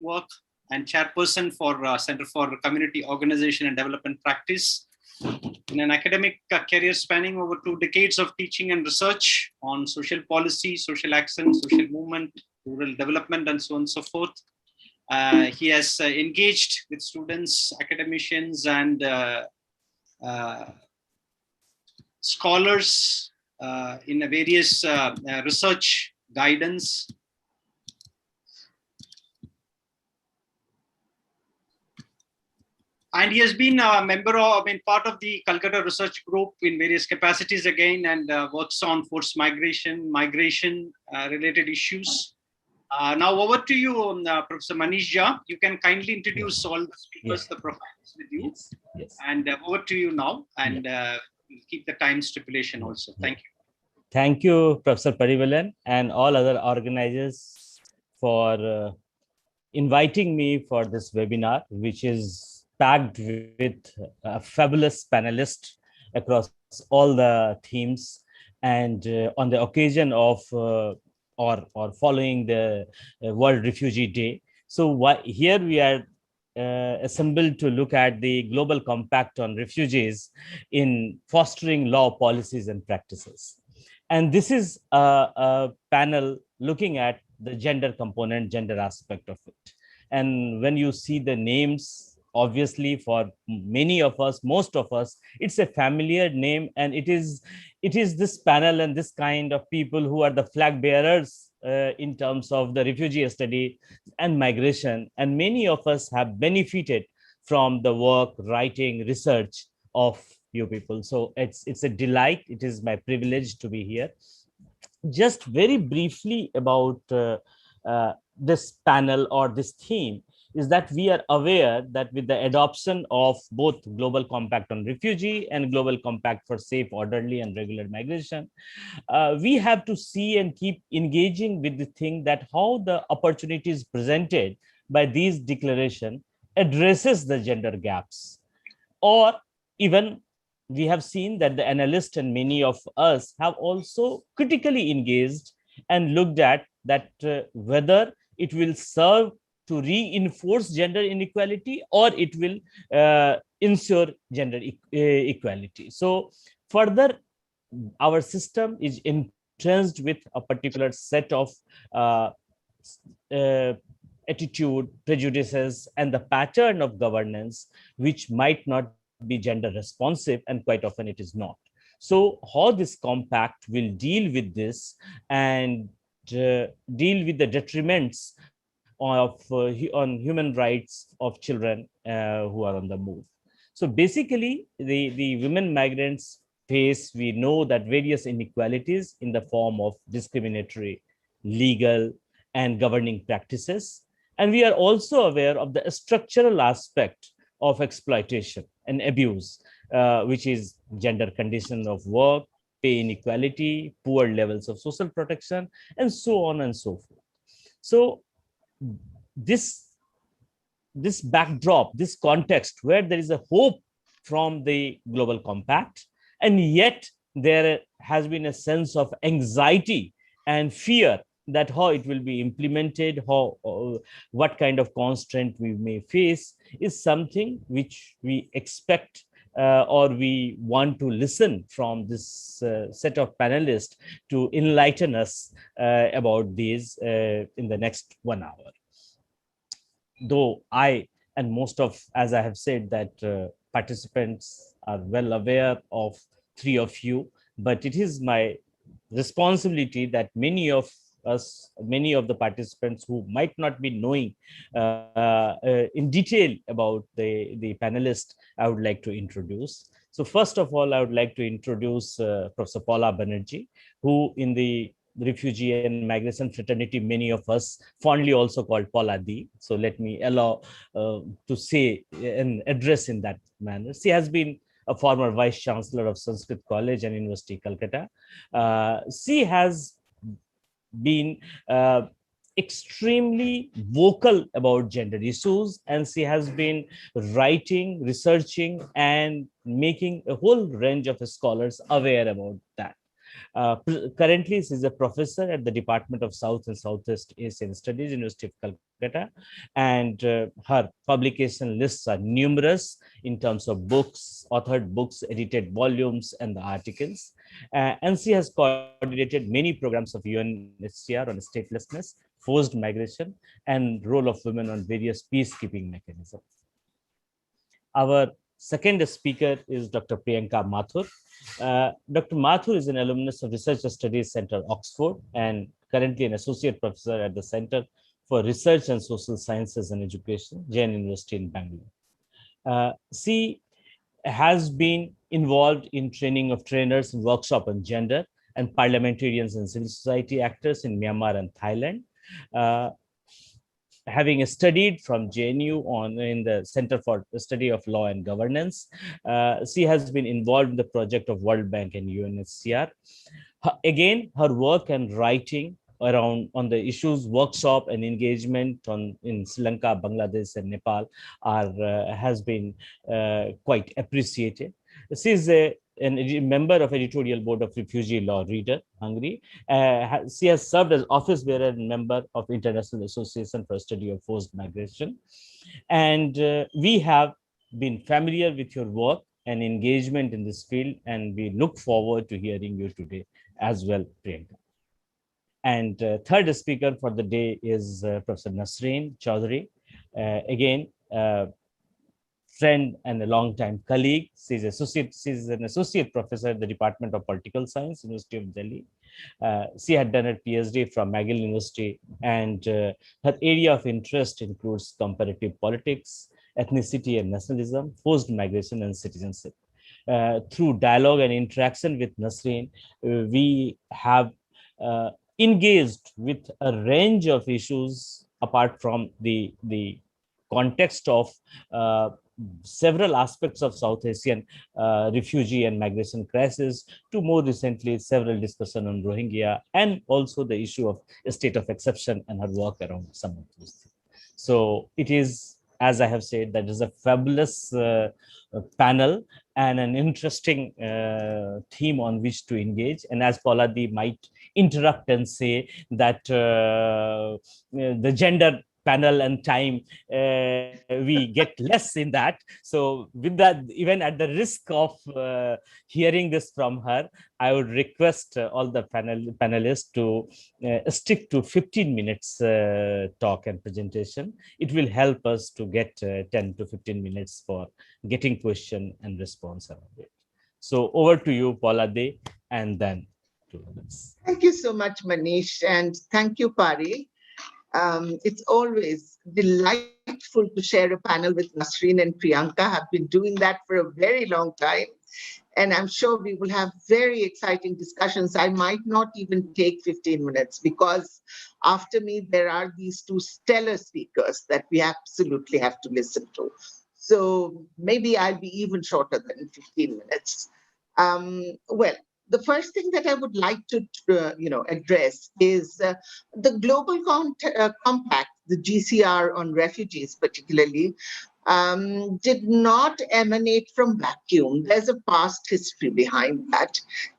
work and chairperson for Center for Community Organization and Development Practice. In an academic career spanning over 2 decades of teaching and research on social policy, social action, social movement, rural development, and so on and so forth. He has engaged with students, academicians, and scholars in a various research guidance. And he has been a member of, part of the Calcutta Research Group in various capacities again, and works on forced migration related issues. Now over to you, Professor Manish Jha. You can kindly introduce all the speakers, the profiles with you. Yes. And over to you now, and we'll keep the time stipulation also. Thank you. Thank you, Professor Parivalan, and all other organizers for inviting me for this webinar, which is packed with a fabulous panelists across all the themes. And on the occasion of or following the World Refugee Day. So here we are assembled to look at the Global Compact on Refugees in fostering law policies and practices. And this is a panel looking at the gender component, gender aspect of it. And when you see the names, obviously for many of us, most of us, it's a familiar name, and it is this panel and this kind of people who are the flag bearers in terms of the refugee study and migration. And many of us have benefited from the work, writing, research of you people. So it's a delight. It is my privilege to be here. Just very briefly about this panel or this theme is that we are aware that with the adoption of both Global Compact on Refugee and Global Compact for Safe, Orderly and Regular Migration, we have to see and keep engaging with the thing that how the opportunities presented by these declarations addresses the gender gaps. Or even we have seen that the analysts and many of us have also critically engaged and looked at that whether it will serve to reinforce gender inequality or it will ensure gender equality. So further, our system is entrenched with a particular set of attitude, prejudices, and the pattern of governance, which might not be gender responsive, and quite often it is not. So how this compact will deal with this and deal with the detriments of on human rights of children who are on the move. So basically, the women migrants face, we know that various inequalities in the form of discriminatory, legal, and governing practices. And we are also aware of the structural aspect of exploitation and abuse, which is gender condition of work, pay inequality, poor levels of social protection, and so on and so forth. So this backdrop, this context where there is a hope from the Global Compact, and yet there has been a sense of anxiety and fear that how it will be implemented, what kind of constraint we may face, is something which we expect or we want to listen from this set of panelists to enlighten us about these in the next 1 hour. Though I and most of, as I have said, that participants are well aware of 3 of you, but it is my responsibility that many of the participants who might not be knowing in detail about the panelists, I would like to introduce. So first of all, I would like to introduce Professor Paula Banerjee, who in the refugee and migration fraternity, many of us fondly also called Paula D. So let me allow to say and address in that manner. She has been a former Vice Chancellor of Sanskrit College and University, Calcutta. She has been extremely vocal about gender issues, and she has been writing, researching, and making a whole range of scholars aware about that. Currently, she is a professor at the Department of South and Southeast Asian Studies, University of Calcutta, and her publication lists are numerous in terms of books, authored books, edited volumes, and the articles. And she has coordinated many programs of UNHCR on statelessness, forced migration, and role of women on various peacekeeping mechanisms. Our second speaker is Dr. Priyanka Mathur. Dr. Mathur is an alumnus of Research Studies Center, Oxford, and currently an associate professor at the Center for Research and Social Sciences and Education, Jain University in Bangalore. She has been involved in training of trainers and workshop on gender and parliamentarians and civil society actors in Myanmar and Thailand. Uh, Having studied from JNU in the Center for the Study of Law and Governance, she has been involved in the project of World Bank and UNHCR. Again, her work and writing around on the issues workshop and engagement in Sri Lanka, Bangladesh, and Nepal has been quite appreciated. She is a member of editorial board of Refugee Law Reader, Hungary. She has served as office bearer and member of International Association for Study of Forced Migration. And we have been familiar with your work and engagement in this field, and we look forward to hearing you today as well, Priyanka. And third speaker for the day is Professor Nasreen Chaudhary. Again, friend and a long-time colleague. She's an associate professor at the Department of Political Science, University of Delhi. She had done her PhD from McGill University, and her area of interest includes comparative politics, ethnicity and nationalism, forced migration, and citizenship. Through dialogue and interaction with Nasreen, we have engaged with a range of issues apart from the context of several aspects of South Asian refugee and migration crisis, to more recently several discussion on Rohingya, and also the issue of a state of exception and her work around some of those things. So it is, as I have said, that is a fabulous panel and an interesting theme on which to engage. And as Paula D might interrupt and say that the gender panel and time, we get less in that. So with that, even at the risk of hearing this from her, I would request all the panelists to stick to 15 minutes talk and presentation. It will help us to get 10 to 15 minutes for getting question and response around it. So over to you, Paula De, and then to others. Thank you so much, Manish, and thank you, Pari. It's always delightful to share a panel with Nasreen and Priyanka. I've been doing that for a very long time, and I'm sure we will have very exciting discussions. I might not even take 15 minutes because after me, there are these two stellar speakers that we absolutely have to listen to. So maybe I'll be even shorter than 15 minutes. Well, the first thing that I would like to, address is the Global Compact, the GCR on refugees particularly, did not emanate from vacuum. There's a past history behind that.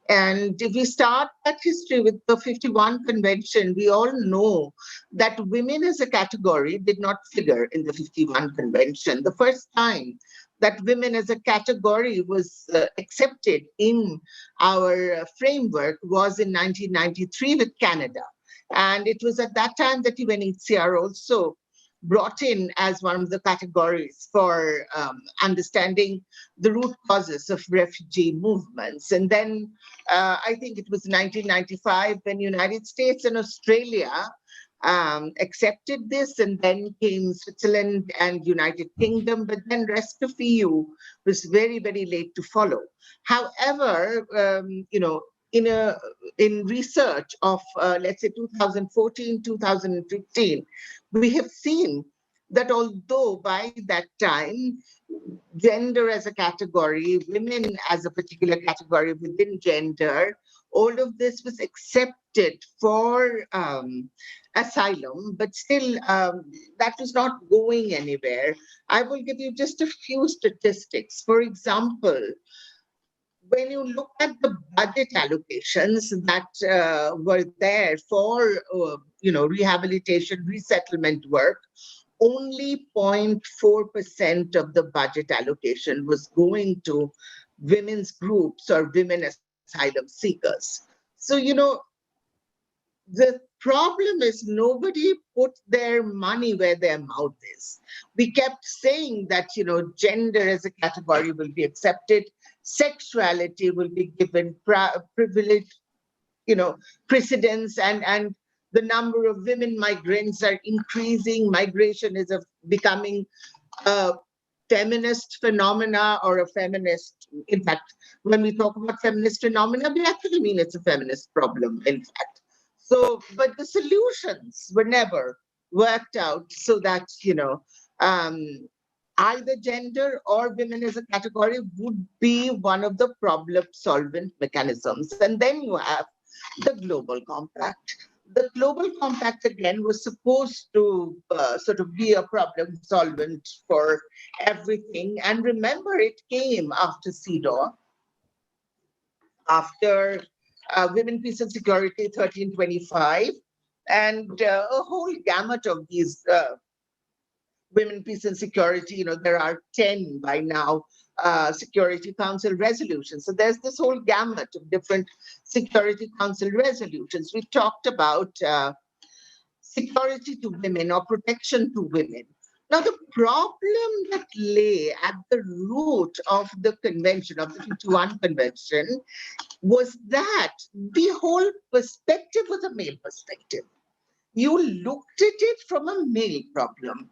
And if we start that history with the 51 Convention, we all know that women as a category did not figure in the 51 Convention. The first time that women as a category was accepted in our framework was in 1993 with Canada. And it was at that time that UNHCR also brought in as one of the categories for understanding the root causes of refugee movements. And then I think it was 1995 when United States and Australia accepted this, and then came Switzerland and United Kingdom, but then rest of EU was very, very late to follow. However, in research of let's say 2014, 2015, we have seen that although by that time gender as a category, women as a particular category within gender, all of this was accepted for asylum, but still that was not going anywhere. I will give you just a few statistics. For example, when you look at the budget allocations that were there for, rehabilitation, resettlement work, only 0.4% of the budget allocation was going to women's groups or women asylum seekers. So, the problem is nobody put their money where their mouth is. We kept saying that, gender as a category will be accepted, sexuality will be given privilege, precedence, and the number of women migrants are increasing. Migration is becoming a feminist phenomena or a feminist, in fact, when we talk about feminist phenomena, we actually mean it's a feminist problem, in fact. So, but the solutions were never worked out so that, um, either gender or women as a category would be one of the problem solvent mechanisms. And then you have the Global Compact. The Global Compact, again, was supposed to sort of be a problem solvent for everything. And remember, it came after CEDAW, after Women, Peace and Security 1325, and a whole gamut of these women, peace and security. There are 10 by now Security Council resolutions. So there's this whole gamut of different Security Council resolutions. We talked about security to women or protection to women. Now, the problem that lay at the root of the convention, of the 51 convention, was that the whole perspective was a male perspective. You looked at it from a male problem.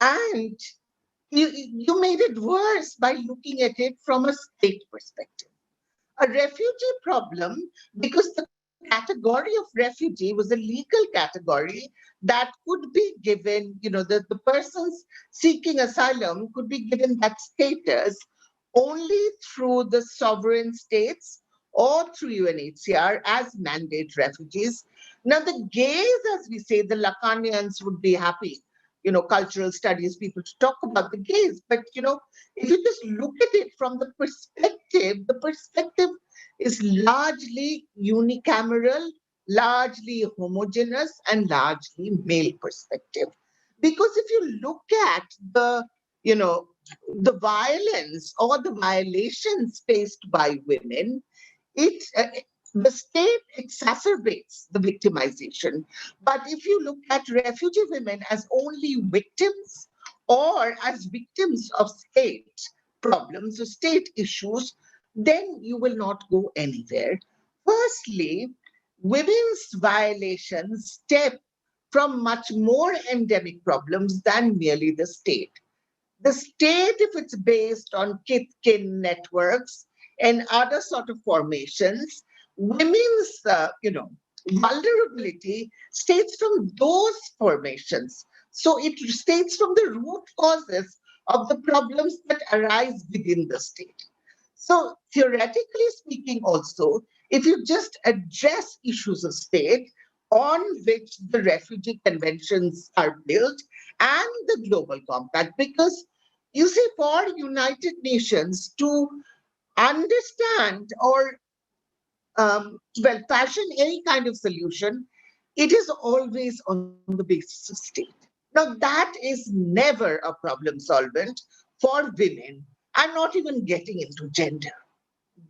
And you made it worse by looking at it from a state perspective. A refugee problem, because the category of refugee was a legal category that could be given, the persons seeking asylum could be given that status only through the sovereign states or through UNHCR as mandate refugees. Now, the gays, as we say, the Lacanians would be happy, cultural studies people to talk about the gays. But, if you just look at it from the perspective is largely unicameral, largely homogeneous, and largely male perspective. Because if you look at the violence or the violations faced by women, the state exacerbates the victimization. But if you look at refugee women as only victims or as victims of state problems or state issues, then you will not go anywhere. Firstly, women's violations stem from much more endemic problems than merely the state. The state, if it's based on kith-kin networks and other sort of formations, women's, vulnerability states from those formations. So it states from the root causes of the problems that arise within the state. So theoretically speaking also, if you just address issues of state on which the refugee conventions are built and the Global Compact, because you see, for United Nations to understand or fashion any kind of solution, it is always on the basis of state. Now, that is never a problem solvent for women. I'm not even getting into gender.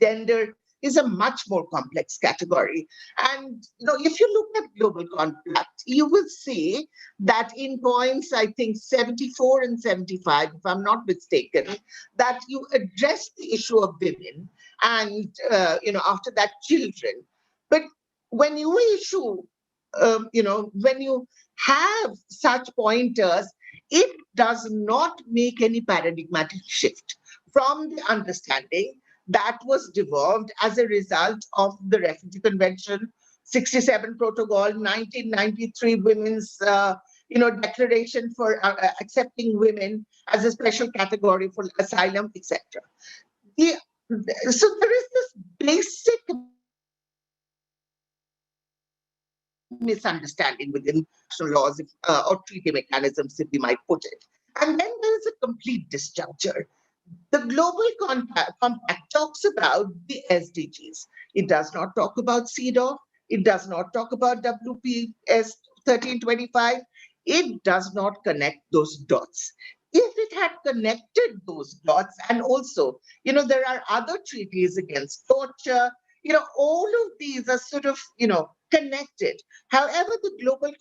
Gender is a much more complex category. And if you look at Global Compact, you will see that in points, I think 74 and 75, if I'm not mistaken, that you address the issue of women and, after that, children. But when you issue, when you have such pointers, it does not make any paradigmatic shift from the understanding that was devolved as a result of the Refugee Convention, 67 Protocol, 1993 Women's Declaration for accepting women as a special category for asylum, etc. So there is this basic misunderstanding within laws or treaty mechanisms, if we might put it. And then there is a complete disjuncture. The Global Compact talks about the SDGs. It does not talk about CEDAW. It does not talk about WPS 1325. It does not connect those dots. If it had connected those dots, and also, there are other treaties against torture, all of these are sort of, connected. However, the Global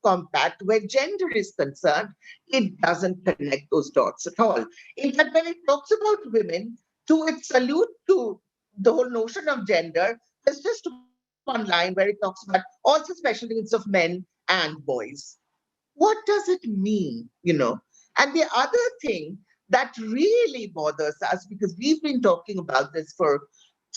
Compact, where gender is concerned, it doesn't connect those dots at all. In fact, when it talks about women, to its salute to the whole notion of gender, there's just one line where it talks about also special needs of men and boys. What does it mean, And the other thing that really bothers us, because we've been talking about this for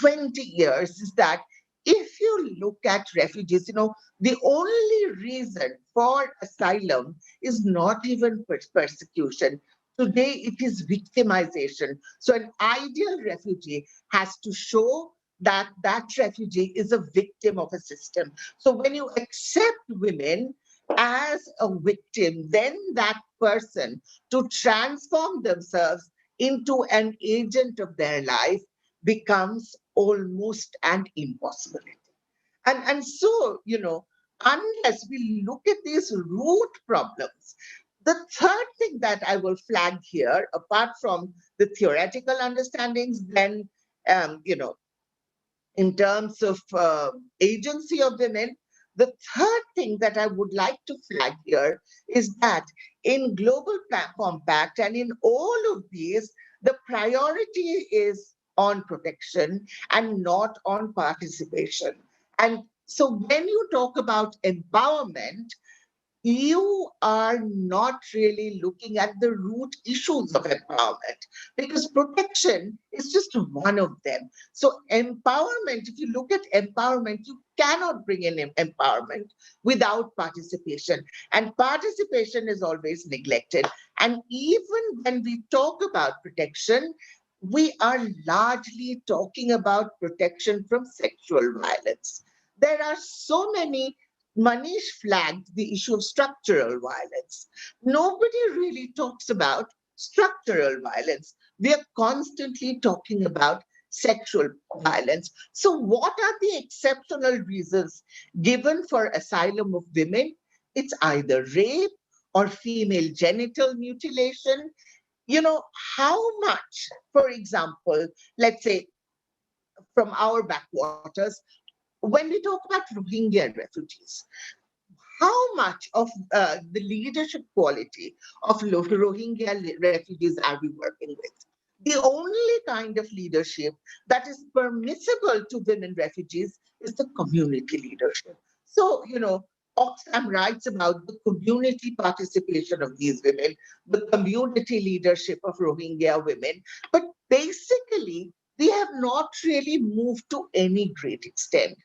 20 years, is that if you look at refugees, the only reason for asylum is not even persecution. Today, it is victimization. So an ideal refugee has to show that that refugee is a victim of a system. So when you accept women as a victim, then that person to transform themselves into an agent of their life becomes almost an impossibility. And so, unless we look at these root problems, the third thing that I will flag here, apart from the theoretical understandings, then, in terms of agency of women, the third thing that I would like to flag here is that in Global Compact and in all of these, the priority is on protection and not on participation. And so when you talk about empowerment, you are not really looking at the root issues of empowerment, because protection is just one of them. So empowerment, if you look at empowerment, you cannot bring in empowerment without participation. And participation is always neglected. And even when we talk about protection, we are largely talking about protection from sexual violence. There are so many. Manish flagged the issue of structural violence. Nobody really talks about structural violence. We are constantly talking about sexual violence. So, what are the exceptional reasons given for asylum of women? It's either rape or female genital mutilation. How much, for example, let's say from our backwaters, when we talk about Rohingya refugees, how much of the leadership quality of Rohingya refugees are we working with? The only kind of leadership that is permissible to women refugees is the community leadership. So, Oxfam writes about the community participation of these women, the community leadership of Rohingya women, but basically, we have not really moved to any great extent.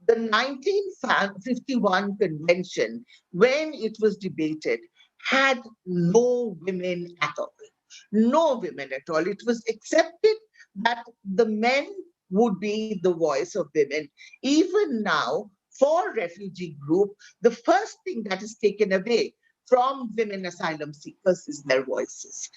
The 1951 convention, when it was debated, had no women at all. No women at all. It was accepted that the men would be the voice of women. Even now, for refugee group, the first thing that is taken away from women asylum seekers is their voices.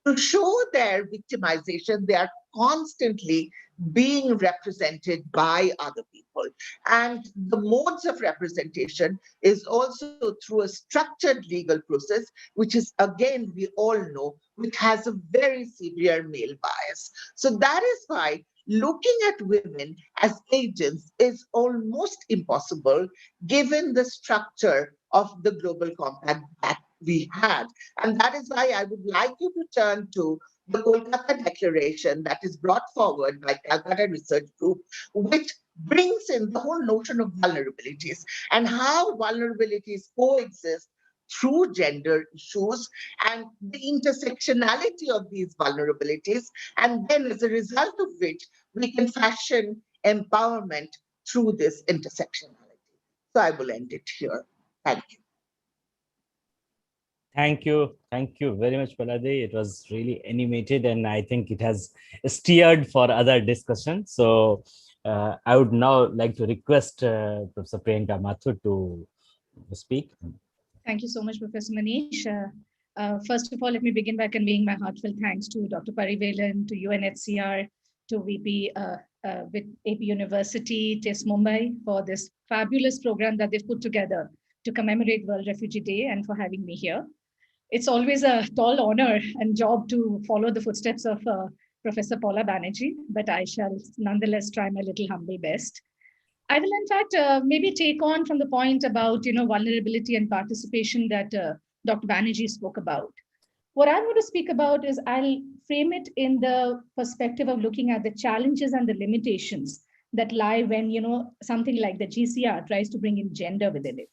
To show their victimization, they are constantly being represented by other people. And the modes of representation is also through a structured legal process, which is, again, we all know, which has a very severe male bias. So that is why looking at women as agents is almost impossible given the structure of the Global Compact that we had. And that is why I would like you to turn to the Kolkata Declaration that is brought forward by Calcutta Research Group, which brings in the whole notion of vulnerabilities and how vulnerabilities coexist through gender issues and the intersectionality of these vulnerabilities. And then as a result of which, we can fashion empowerment through this intersectionality. So I will end it here. Thank you. Thank you. Thank you very much, Palade. It was really animated, and I think it has steered for other discussion. So I would now like to request Professor Priyanka Mathur to speak. Thank you so much, Professor Manish. First of all, let me begin by conveying my heartfelt thanks to Dr. Parivelan, to UNHCR, to VP with AP University, TIS Mumbai for this fabulous program that they've put together to commemorate World Refugee Day and for having me here. It's always a tall honor and job to follow the footsteps of Professor Paula Banerjee, but I shall nonetheless try my little humble best. I will, in fact, maybe take on from the point about vulnerability and participation that Dr. Banerjee spoke about. What I'm going to speak about is I'll frame it in the perspective of looking at the challenges and the limitations that lie when something like the GCR tries to bring in gender within it.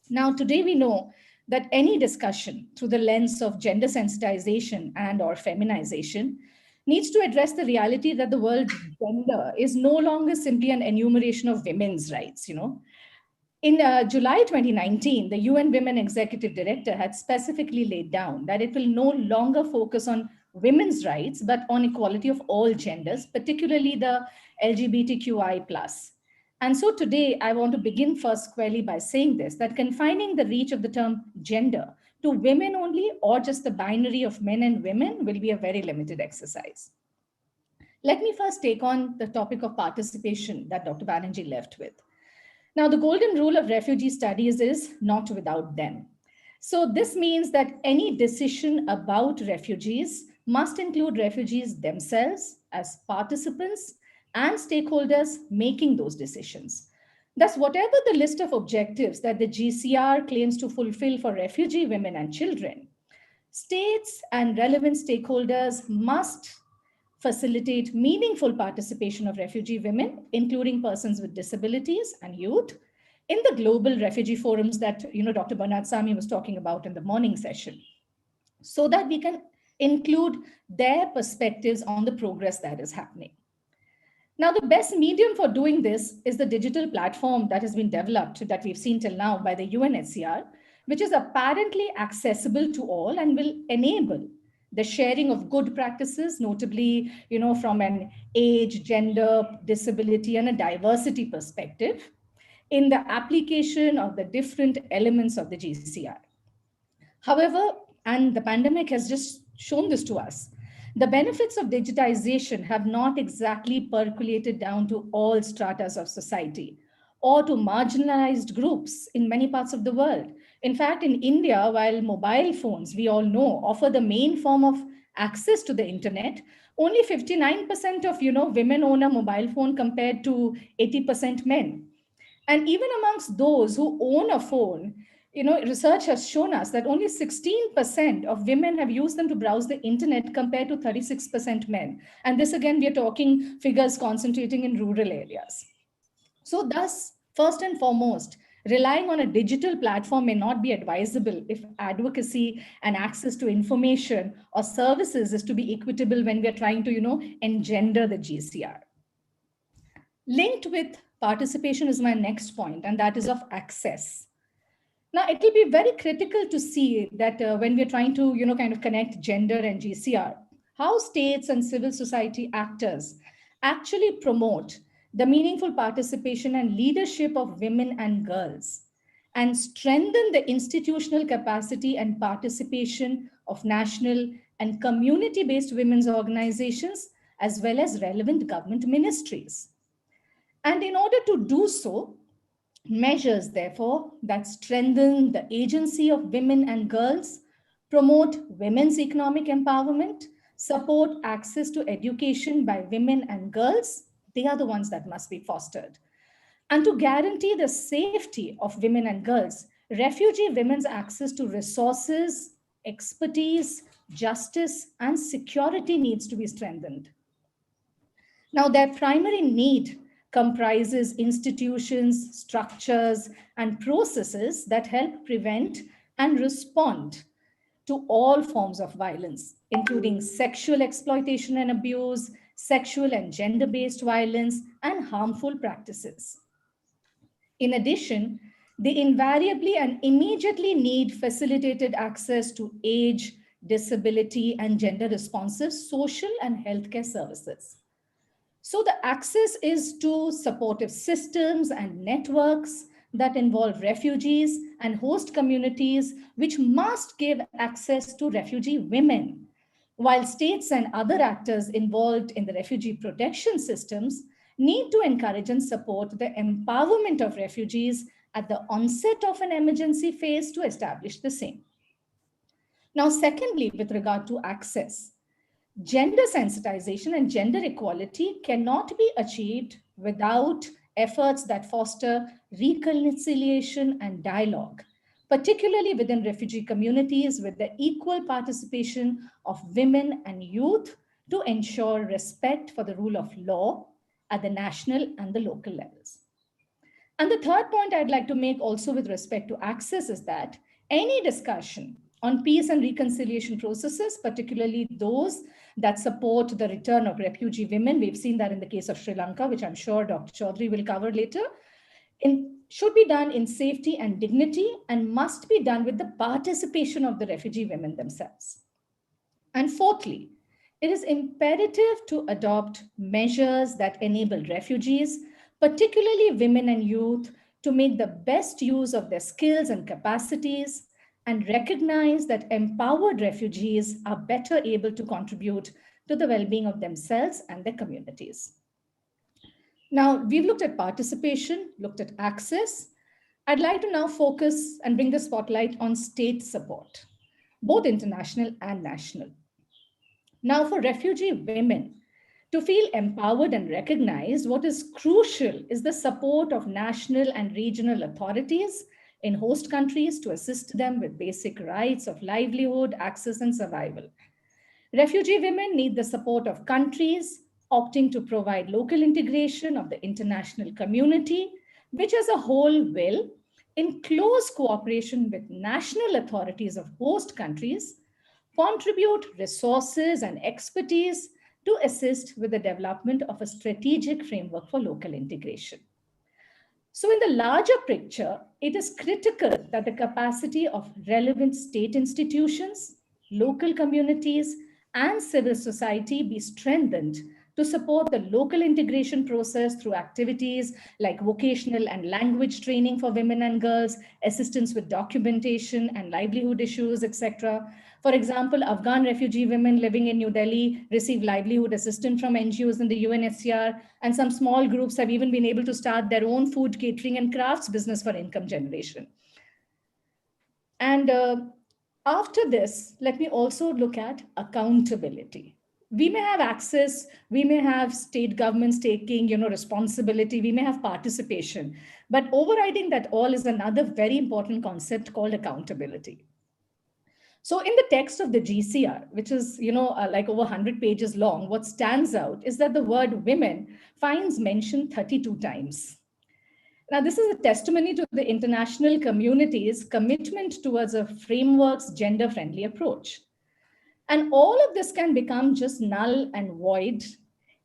Now, today we know that any discussion through the lens of gender sensitization and or feminization needs to address the reality that the word gender is no longer simply an enumeration of women's rights. In July 2019, the UN Women Executive Director had specifically laid down that it will no longer focus on women's rights, but on equality of all genders, particularly the LGBTQI+. And so today, I want to begin first squarely by saying this, that confining the reach of the term gender to women only or just the binary of men and women will be a very limited exercise. Let me first take on the topic of participation that Dr. Banerjee left with. Now, the golden rule of refugee studies is not without them. So this means that any decision about refugees must include refugees themselves as participants and stakeholders making those decisions. Thus, whatever the list of objectives that the GCR claims to fulfill for refugee women and children, states and relevant stakeholders must facilitate meaningful participation of refugee women, including persons with disabilities and youth, in the global refugee forums that Dr. Bernard Sami was talking about in the morning session, so that we can include their perspectives on the progress that is happening. Now, the best medium for doing this is the digital platform that has been developed that we've seen till now by the UNHCR, which is apparently accessible to all and will enable the sharing of good practices, notably, from an age, gender, disability, and a diversity perspective in the application of the different elements of the GCR. However, and the pandemic has just shown this to us, the benefits of digitization have not exactly percolated down to all stratas of society or to marginalized groups in many parts of the world. In fact, in India, while mobile phones, we all know, offer the main form of access to the internet, only 59% of women own a mobile phone compared to 80% men. And even amongst those who own a phone, research has shown us that only 16% of women have used them to browse the internet compared to 36% men. And this again, we are talking figures concentrating in rural areas. So thus, first and foremost, relying on a digital platform may not be advisable if advocacy and access to information or services is to be equitable when we are trying to, engender the GCR. Linked with participation is my next point, and that is of access. Now, it will be very critical to see that when we're trying to, kind of connect gender and GCR, how states and civil society actors actually promote the meaningful participation and leadership of women and girls, and strengthen the institutional capacity and participation of national and community-based women's organizations, as well as relevant government ministries. And in order to do so, measures, therefore, that strengthen the agency of women and girls, promote women's economic empowerment, support access to education by women and girls, they are the ones that must be fostered. And to guarantee the safety of women and girls, refugee women's access to resources, expertise, justice, and security needs to be strengthened. Now, their primary need comprises institutions, structures, and processes that help prevent and respond to all forms of violence, including sexual exploitation and abuse, sexual and gender-based violence, and harmful practices. In addition, they invariably and immediately need facilitated access to age, disability, and gender-responsive social and healthcare services. So the access is to supportive systems and networks that involve refugees and host communities, which must give access to refugee women, while states and other actors involved in the refugee protection systems need to encourage and support the empowerment of refugees at the onset of an emergency phase to establish the same. Now, secondly, with regard to access, gender sensitization and gender equality cannot be achieved without efforts that foster reconciliation and dialogue, particularly within refugee communities with the equal participation of women and youth to ensure respect for the rule of law at the national and the local levels. And the third point I'd like to make also with respect to access is that any discussion on peace and reconciliation processes, particularly those that support the return of refugee women, we've seen that in the case of Sri Lanka, which I'm sure Dr. Chaudhary will cover later, should be done in safety and dignity and must be done with the participation of the refugee women themselves. And fourthly, it is imperative to adopt measures that enable refugees, particularly women and youth, to make the best use of their skills and capacities and recognize that empowered refugees are better able to contribute to the well-being of themselves and their communities. Now, we've looked at participation, looked at access. I'd like to now focus and bring the spotlight on state support, both international and national. Now, for refugee women to feel empowered and recognized, what is crucial is the support of national and regional authorities in host countries to assist them with basic rights of livelihood, access, and survival. Refugee women need the support of countries opting to provide local integration of the international community, which as a whole will, in close cooperation with national authorities of host countries, contribute resources and expertise to assist with the development of a strategic framework for local integration. So in the larger picture, it is critical that the capacity of relevant state institutions, local communities, and civil society be strengthened to support the local integration process through activities like vocational and language training for women and girls, assistance with documentation and livelihood issues, etc. For example, Afghan refugee women living in New Delhi receive livelihood assistance from NGOs in the UNHCR, and some small groups have even been able to start their own food catering and crafts business for income generation. And after this, let me also look at accountability. We may have access, we may have state governments taking, responsibility, we may have participation, but overriding that all is another very important concept called accountability. So in the text of the GCR, which is, like over 100 pages long, what stands out is that the word women finds mention 32 times. Now, this is a testimony to the international community's commitment towards a framework's gender-friendly approach. And all of this can become just null and void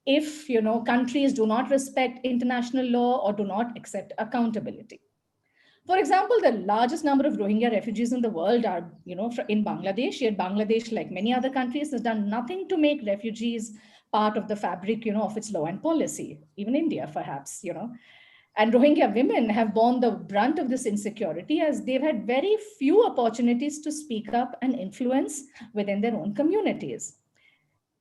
if, countries do not respect international law or do not accept accountability. For example, the largest number of Rohingya refugees in the world are, in Bangladesh. Yet Bangladesh, like many other countries, has done nothing to make refugees part of the fabric, of its law and policy. Even India, perhaps, And Rohingya women have borne the brunt of this insecurity as they've had very few opportunities to speak up and influence within their own communities.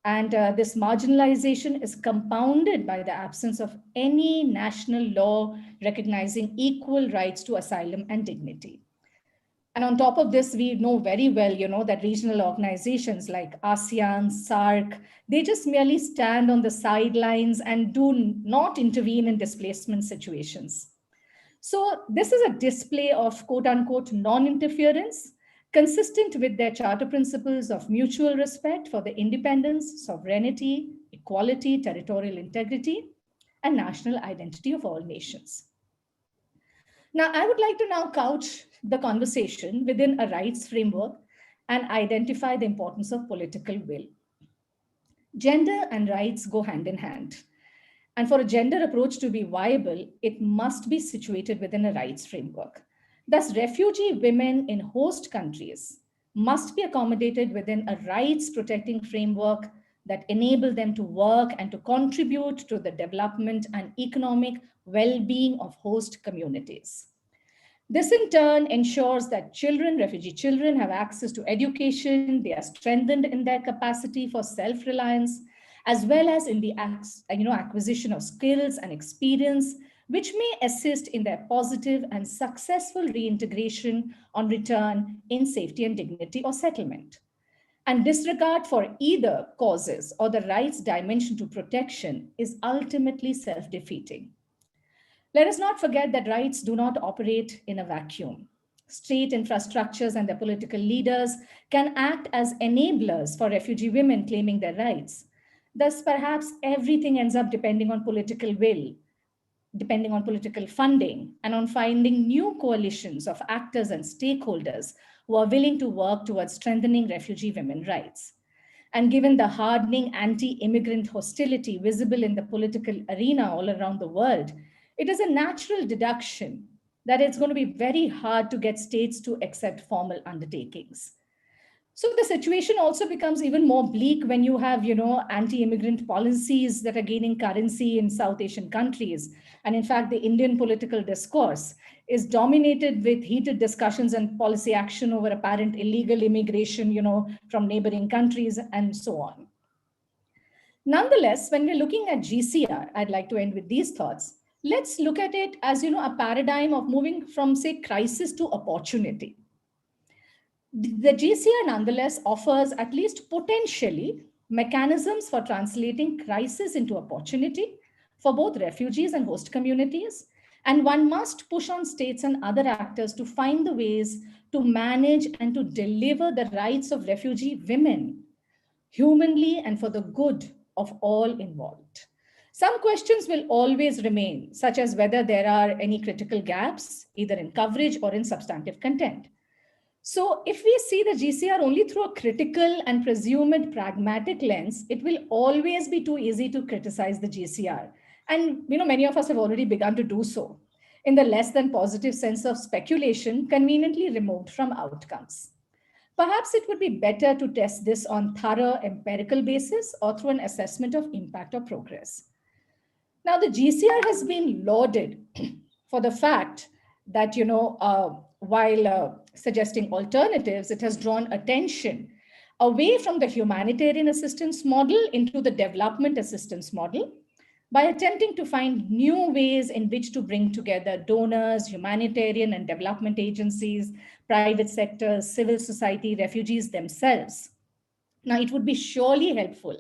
And this marginalization is compounded by the absence of any national law recognizing equal rights to asylum and dignity. And on top of this, we know very well, that regional organizations like ASEAN, SAARC, they just merely stand on the sidelines and do not intervene in displacement situations. So this is a display of quote unquote non-interference, consistent with their charter principles of mutual respect for the independence, sovereignty, equality, territorial integrity, and national identity of all nations. Now, I would like to now couch the conversation within a rights framework and identify the importance of political will. Gender and rights go hand in hand. And for a gender approach to be viable, it must be situated within a rights framework. Thus, refugee women in host countries must be accommodated within a rights protecting framework that enable them to work and to contribute to the development and economic well-being of host communities. This in turn ensures that children, refugee children, have access to education, they are strengthened in their capacity for self-reliance, as well as in the acquisition of skills and experience, which may assist in their positive and successful reintegration on return in safety and dignity or settlement. And disregard for either causes or the rights dimension to protection is ultimately self-defeating. Let us not forget that rights do not operate in a vacuum. State infrastructures and their political leaders can act as enablers for refugee women claiming their rights. Thus, perhaps everything ends up depending on political will, depending on political funding, and on finding new coalitions of actors and stakeholders who are willing to work towards strengthening refugee women's rights. And given the hardening anti immigrant hostility visible in the political arena all around the world, it is a natural deduction that it's going to be very hard to get states to accept formal undertakings. So the situation also becomes even more bleak when you have, anti-immigrant policies that are gaining currency in South Asian countries. And in fact, the Indian political discourse is dominated with heated discussions and policy action over apparent illegal immigration, from neighboring countries and so on. Nonetheless, when we're looking at GCR, I'd like to end with these thoughts. Let's look at it as, a paradigm of moving from, say, crisis to opportunity. The GCR nonetheless offers, at least potentially, mechanisms for translating crisis into opportunity for both refugees and host communities. And one must push on states and other actors to find the ways to manage and to deliver the rights of refugee women humanly and for the good of all involved. Some questions will always remain, such as whether there are any critical gaps, either in coverage or in substantive content. So if we see the GCR only through a critical and presumed pragmatic lens, it will always be too easy to criticize the GCR. And many of us have already begun to do so in the less than positive sense of speculation conveniently removed from outcomes. Perhaps it would be better to test this on thorough empirical basis or through an assessment of impact or progress. Now, the GCR has been lauded for the fact that, while suggesting alternatives, it has drawn attention away from the humanitarian assistance model into the development assistance model by attempting to find new ways in which to bring together donors, humanitarian and development agencies, private sectors, civil society, refugees themselves. Now, it would be surely helpful,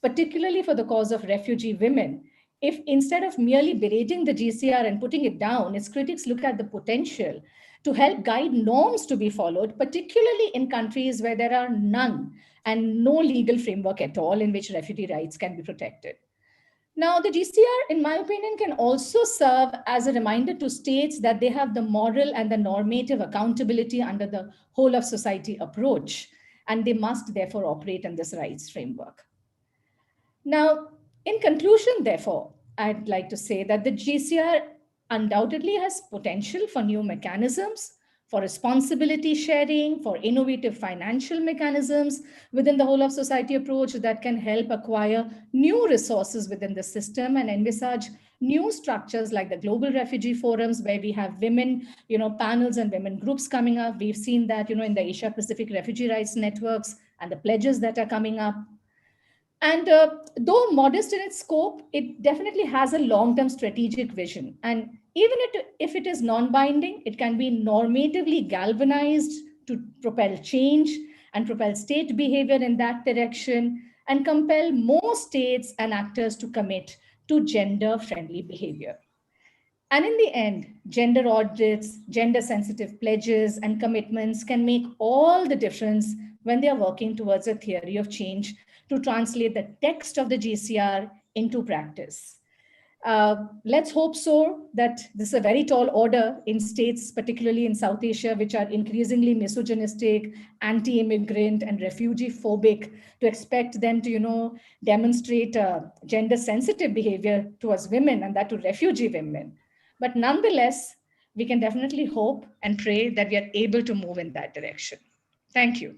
particularly for the cause of refugee women, if instead of merely berating the GCR and putting it down, its critics look at the potential to help guide norms to be followed, particularly in countries where there are none and no legal framework at all in which refugee rights can be protected. Now, the GCR, in my opinion, can also serve as a reminder to states that they have the moral and the normative accountability under the whole of society approach, and they must therefore operate in this rights framework. Now, in conclusion, therefore, I'd like to say that the GCR undoubtedly has potential for new mechanisms, for responsibility sharing, for innovative financial mechanisms within the whole of society approach that can help acquire new resources within the system and envisage new structures like the global refugee forums where we have women, panels and women groups coming up. We've seen that, in the Asia Pacific refugee rights networks and the pledges that are coming up. And though modest in its scope, it definitely has a long-term strategic vision. And even if it is non-binding, it can be normatively galvanized to propel change and propel state behavior in that direction and compel more states and actors to commit to gender-friendly behavior. And in the end, gender audits, gender-sensitive pledges and commitments can make all the difference when they are working towards a theory of change to translate the text of the GCR into practice. Let's hope so that this is a very tall order in states, particularly in South Asia, which are increasingly misogynistic, anti-immigrant and refugee phobic, to expect them to, demonstrate gender-sensitive behavior towards women and that to refugee women. But nonetheless, we can definitely hope and pray that we are able to move in that direction. Thank you.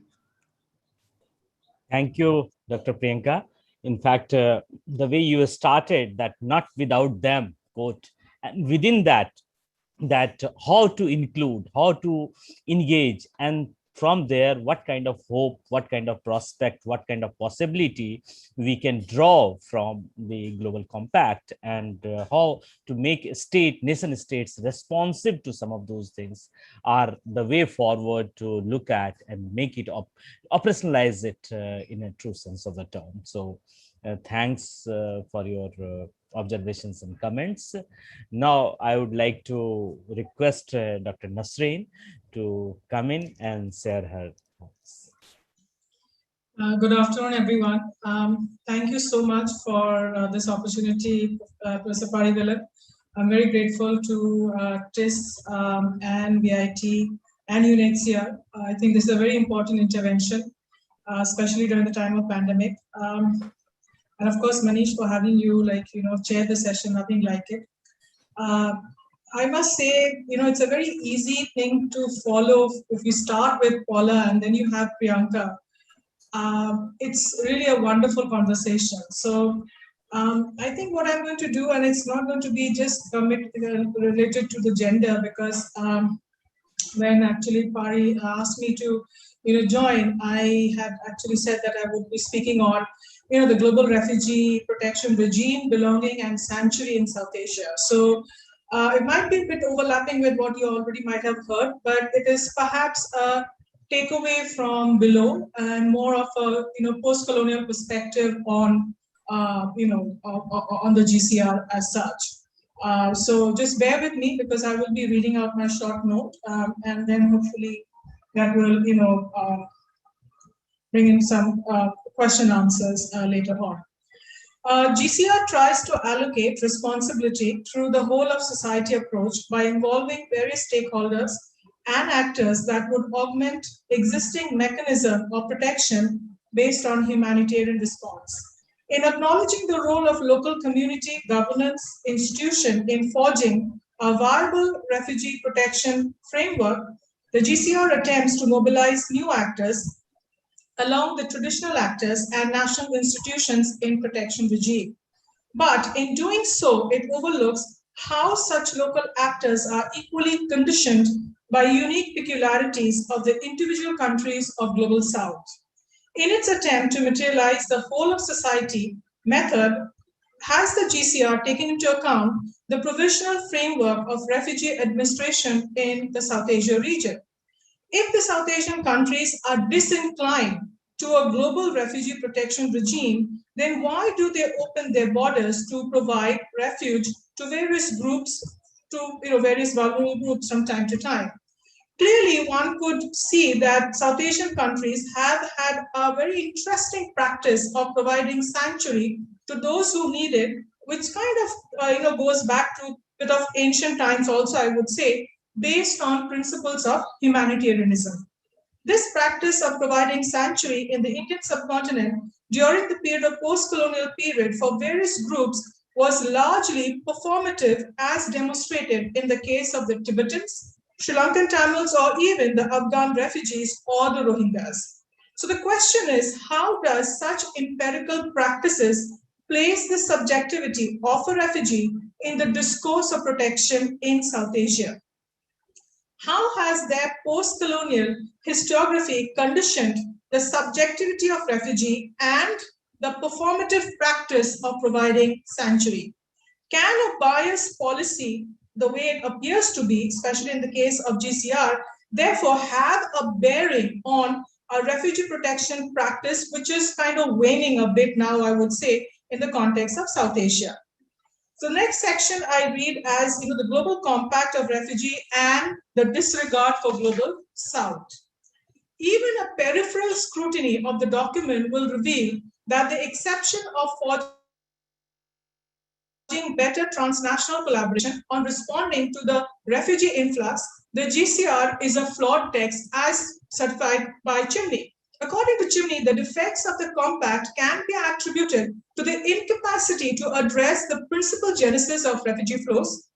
Thank you, Dr. Priyanka. In fact, the way you started that not without them, quote, and within that, that how to include, how to engage, and from there, what kind of hope, what kind of prospect, what kind of possibility we can draw from the global compact, and how to make nation states responsive to some of those things are the way forward to look at and make it operationalize it in a true sense of the term. So thanks for your observations and comments. Now, I would like to request Dr. Nasreen to come in and share her thoughts. Good afternoon, everyone. Thank you so much for this opportunity, Professor Parivelan. I'm very grateful to TIS and BIT and UNHCR. I think this is a very important intervention, especially during the time of pandemic. And of course, Manish, for having you, chair the session, nothing like it. I must say, it's a very easy thing to follow if you start with Paula and then you have Priyanka. It's really a wonderful conversation. So I think what I'm going to do, and it's not going to be just related to the gender, because when actually Pari asked me to join, I had actually said that I would be speaking on the global refugee protection regime, belonging, and sanctuary in South Asia. So it might be a bit overlapping with what you already might have heard, but it is perhaps a takeaway from below and more of a post-colonial perspective on on the GCR as such. So just bear with me, because I will be reading out my short note, and then hopefully that will bring in some question answers later on. GCR tries to allocate responsibility through the whole of society approach by involving various stakeholders and actors that would augment existing mechanism of protection based on humanitarian response. In acknowledging the role of local community governance institution in forging a viable refugee protection framework, the GCR attempts to mobilize new actors along with traditional actors and national institutions in protection regime. But in doing so, it overlooks how such local actors are equally conditioned by unique peculiarities of the individual countries of Global South. In its attempt to materialize the whole of society method, has the GCR taken into account the provisional framework of refugee administration in the South Asia region? If the South Asian countries are disinclined to a global refugee protection regime, then why do they open their borders to provide refuge to various groups, to various vulnerable groups from time to time? Clearly, one could see that South Asian countries have had a very interesting practice of providing sanctuary to those who need it, which kind of goes back to a bit of ancient times also, I would say, based on principles of humanitarianism. This practice of providing sanctuary in the Indian subcontinent during the period of post-colonial period for various groups was largely performative, as demonstrated in the case of the Tibetans, Sri Lankan Tamils, or even the Afghan refugees or the Rohingyas. So the question is, how does such empirical practices place the subjectivity of a refugee in the discourse of protection in South Asia? How has their post-colonial historiography conditioned the subjectivity of refugee and the performative practice of providing sanctuary? Can a biased policy, the way it appears to be, especially in the case of GCR, therefore have a bearing on a refugee protection practice, which is kind of waning a bit now, I would say, in the context of South Asia? So next section I read as the Global Compact of Refugee and the disregard for Global South. Even a peripheral scrutiny of the document will reveal that the exception of forging better transnational collaboration on responding to the refugee influx, the GCR is a flawed text as certified by Chimney. According to Chimney, the defects of the compact can be attributed to the incapacity to address the principal genesis of refugee flows,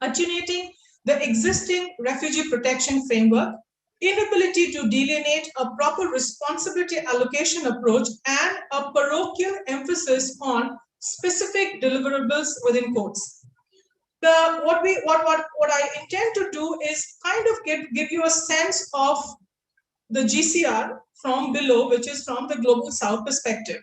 attenuating the existing refugee protection framework, inability to delineate a proper responsibility allocation approach, and a parochial emphasis on specific deliverables within quotes. What I intend to do is kind of give you a sense of the GCR from below, which is from the Global South perspective.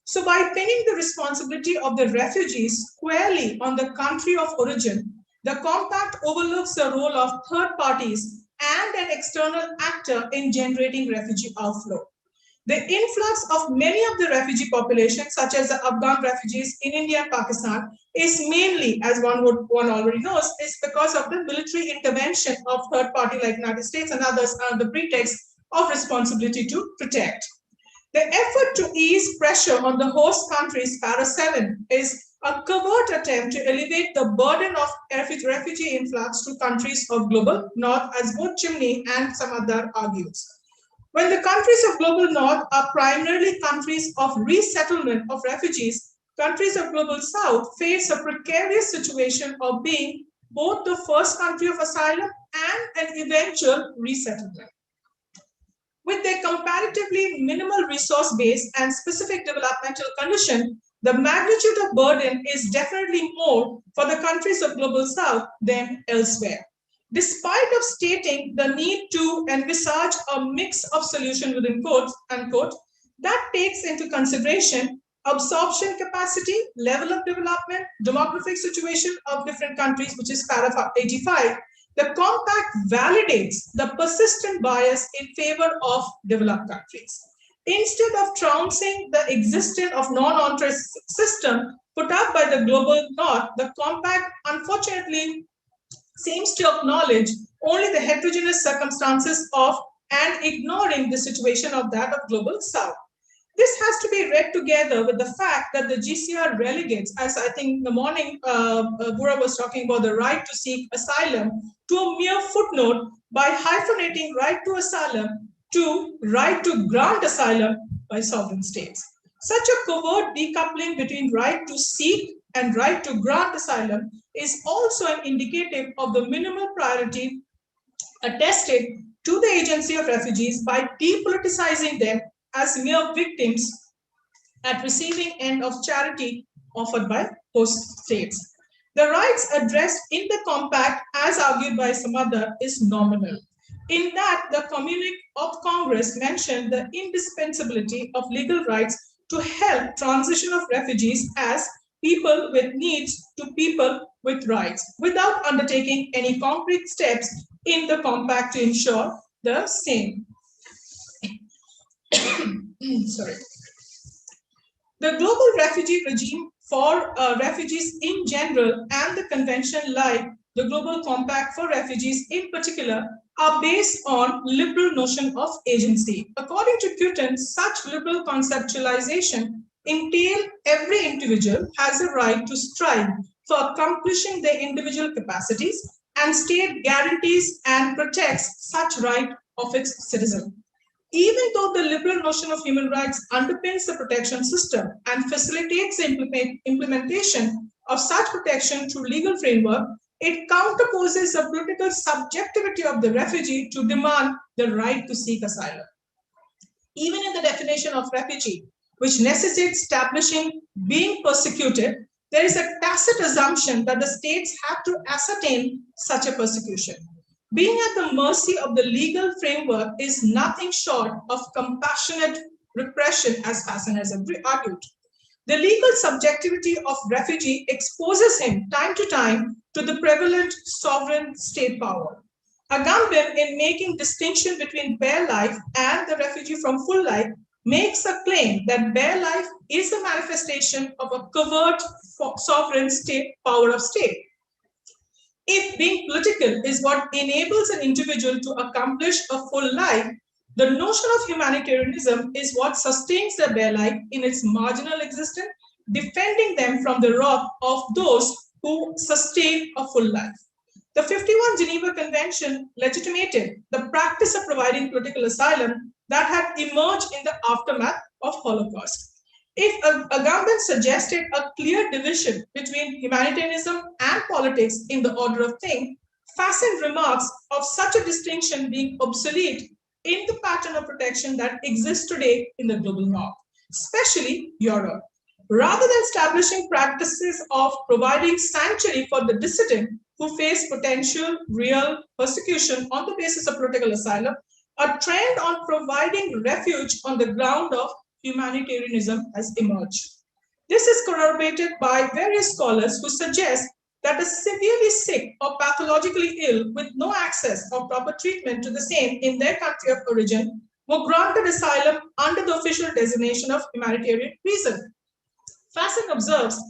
So by pinning the responsibility of the refugees squarely on the country of origin, the compact overlooks the role of third parties and an external actor in generating refugee outflow. The influx of many of the refugee populations, such as the Afghan refugees in India and Pakistan, is mainly, as one already knows, is because of the military intervention of third party like United States and others under the pretext of responsibility to protect. The effort to ease pressure on the host countries, para 7, is a covert attempt to elevate the burden of refugee influx to countries of global north, as both Chimney and Samadar argues. When the countries of global north are primarily countries of resettlement of refugees, countries of global south face a precarious situation of being both the first country of asylum and an eventual resettlement. With their comparatively minimal resource base and specific developmental condition, the magnitude of burden is definitely more for the countries of global south than elsewhere. Despite of stating the need to envisage a mix of solution within quotes, unquote, that takes into consideration absorption capacity, level of development, demographic situation of different countries, which is paragraph 85, the compact validates the persistent bias in favor of developed countries. Instead of trouncing the existence of non-entry system put up by the global north, the compact unfortunately seems to acknowledge only the heterogeneous circumstances of and ignoring the situation of that of global south. This has to be read together with the fact that the GCR relegates, as I think in the morning Bura was talking about the right to seek asylum, to a mere footnote by hyphenating right to asylum to right to grant asylum by sovereign states. Such a covert decoupling between right to seek and right to grant asylum is also an indicative of the minimal priority attested to the agency of refugees by depoliticizing them as mere victims at receiving end of charity offered by host states. The rights addressed in the compact, as argued by Samadar, is nominal. In that, the Communique of Congress mentioned the indispensability of legal rights to help transition of refugees as people with needs to people with rights, without undertaking any concrete steps in the compact to ensure the same. Sorry. The global refugee regime for refugees in general and the convention like the Global Compact for Refugees in particular are based on liberal notion of agency. According to Putin, such liberal conceptualization entail every individual has a right to strive for accomplishing their individual capacities, and state guarantees and protects such right of its citizen. Even though the liberal notion of human rights underpins the protection system and facilitates the implementation of such protection through legal framework, it counterposes the political subjectivity of the refugee to demand the right to seek asylum. Even in the definition of refugee, which necessitates establishing being persecuted, there is a tacit assumption that the states have to ascertain such a persecution. Being at the mercy of the legal framework is nothing short of compassionate repression, as Hassan has argued. The legal subjectivity of refugee exposes him time to time to the prevalent sovereign state power. Agamben, in making distinction between bare life and the refugee from full life, makes a claim that bare life is a manifestation of a covert sovereign state power of state. If being political is what enables an individual to accomplish a full life, the notion of humanitarianism is what sustains their bare life in its marginal existence, defending them from the wrath of those who sustain a full life. The 51 Geneva Convention legitimated the practice of providing political asylum that had emerged in the aftermath of Holocaust. If Agamben suggested a clear division between humanitarianism and politics in the order of things, Fassin remarks of such a distinction being obsolete in the pattern of protection that exists today in the global north, especially Europe. Rather than establishing practices of providing sanctuary for the dissident who face potential real persecution on the basis of political asylum, a trend on providing refuge on the ground of humanitarianism has emerged. This is corroborated by various scholars who suggest that a severely sick or pathologically ill with no access or proper treatment to the same in their country of origin were granted asylum under the official designation of humanitarian reason. Fassen observes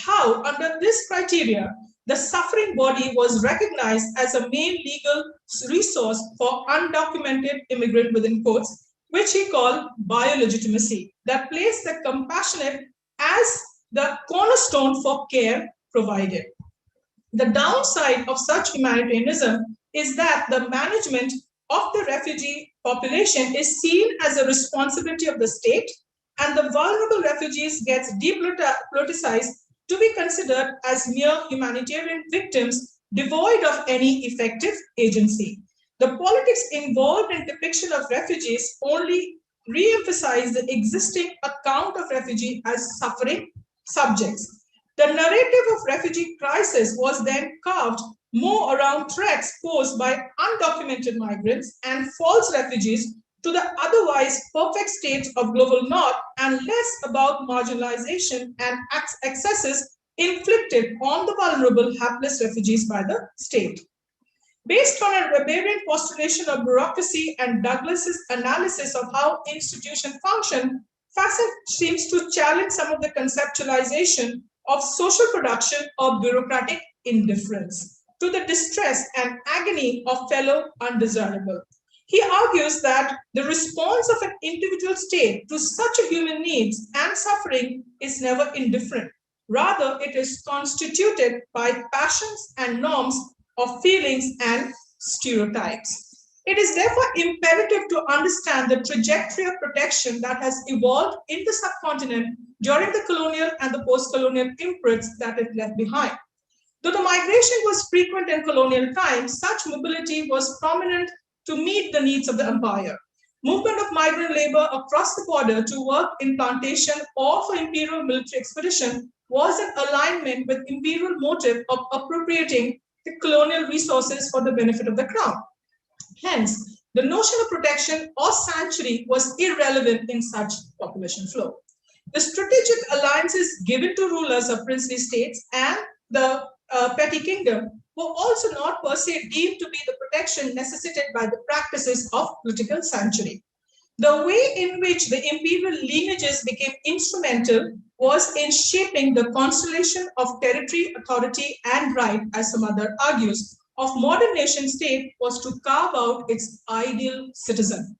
how, under this criteria, the suffering body was recognized as a main legal resource for undocumented immigrant within quotes, which he called biolegitimacy, that placed the compassionate as the cornerstone for care provided. The downside of such humanitarianism is that the management of the refugee population is seen as a responsibility of the state, and the vulnerable refugees gets depoliticized to be considered as mere humanitarian victims devoid of any effective agency. The politics involved in depiction of refugees only re-emphasize the existing account of refugee as suffering subjects. The narrative of refugee crisis was then carved more around threats posed by undocumented migrants and false refugees to the otherwise perfect state of global north, and less about marginalization and excesses inflicted on the vulnerable hapless refugees by the state. Based on a Weberian postulation of bureaucracy and Douglas's analysis of how institutions function, Fassett seems to challenge some of the conceptualization of social production or bureaucratic indifference to the distress and agony of fellow undesirable. He argues that the response of an individual state to such a human needs and suffering is never indifferent. Rather, it is constituted by passions and norms of feelings and stereotypes. It is therefore imperative to understand the trajectory of protection that has evolved in the subcontinent during the colonial and the post-colonial imprints that it left behind. Though the migration was frequent in colonial times, such mobility was prominent to meet the needs of the empire. Movement of migrant labor across the border to work in plantation or for imperial military expedition was in alignment with imperial motive of appropriating the colonial resources for the benefit of the crown. Hence, the notion of protection or sanctuary was irrelevant in such population flow. The strategic alliances given to rulers of princely states and the petty kingdom were also not per se deemed to be the protection necessitated by the practices of political sanctuary. The way in which the imperial lineages became instrumental was in shaping the constellation of territory, authority, and right, as some other argues, of modern nation state was to carve out its ideal citizen.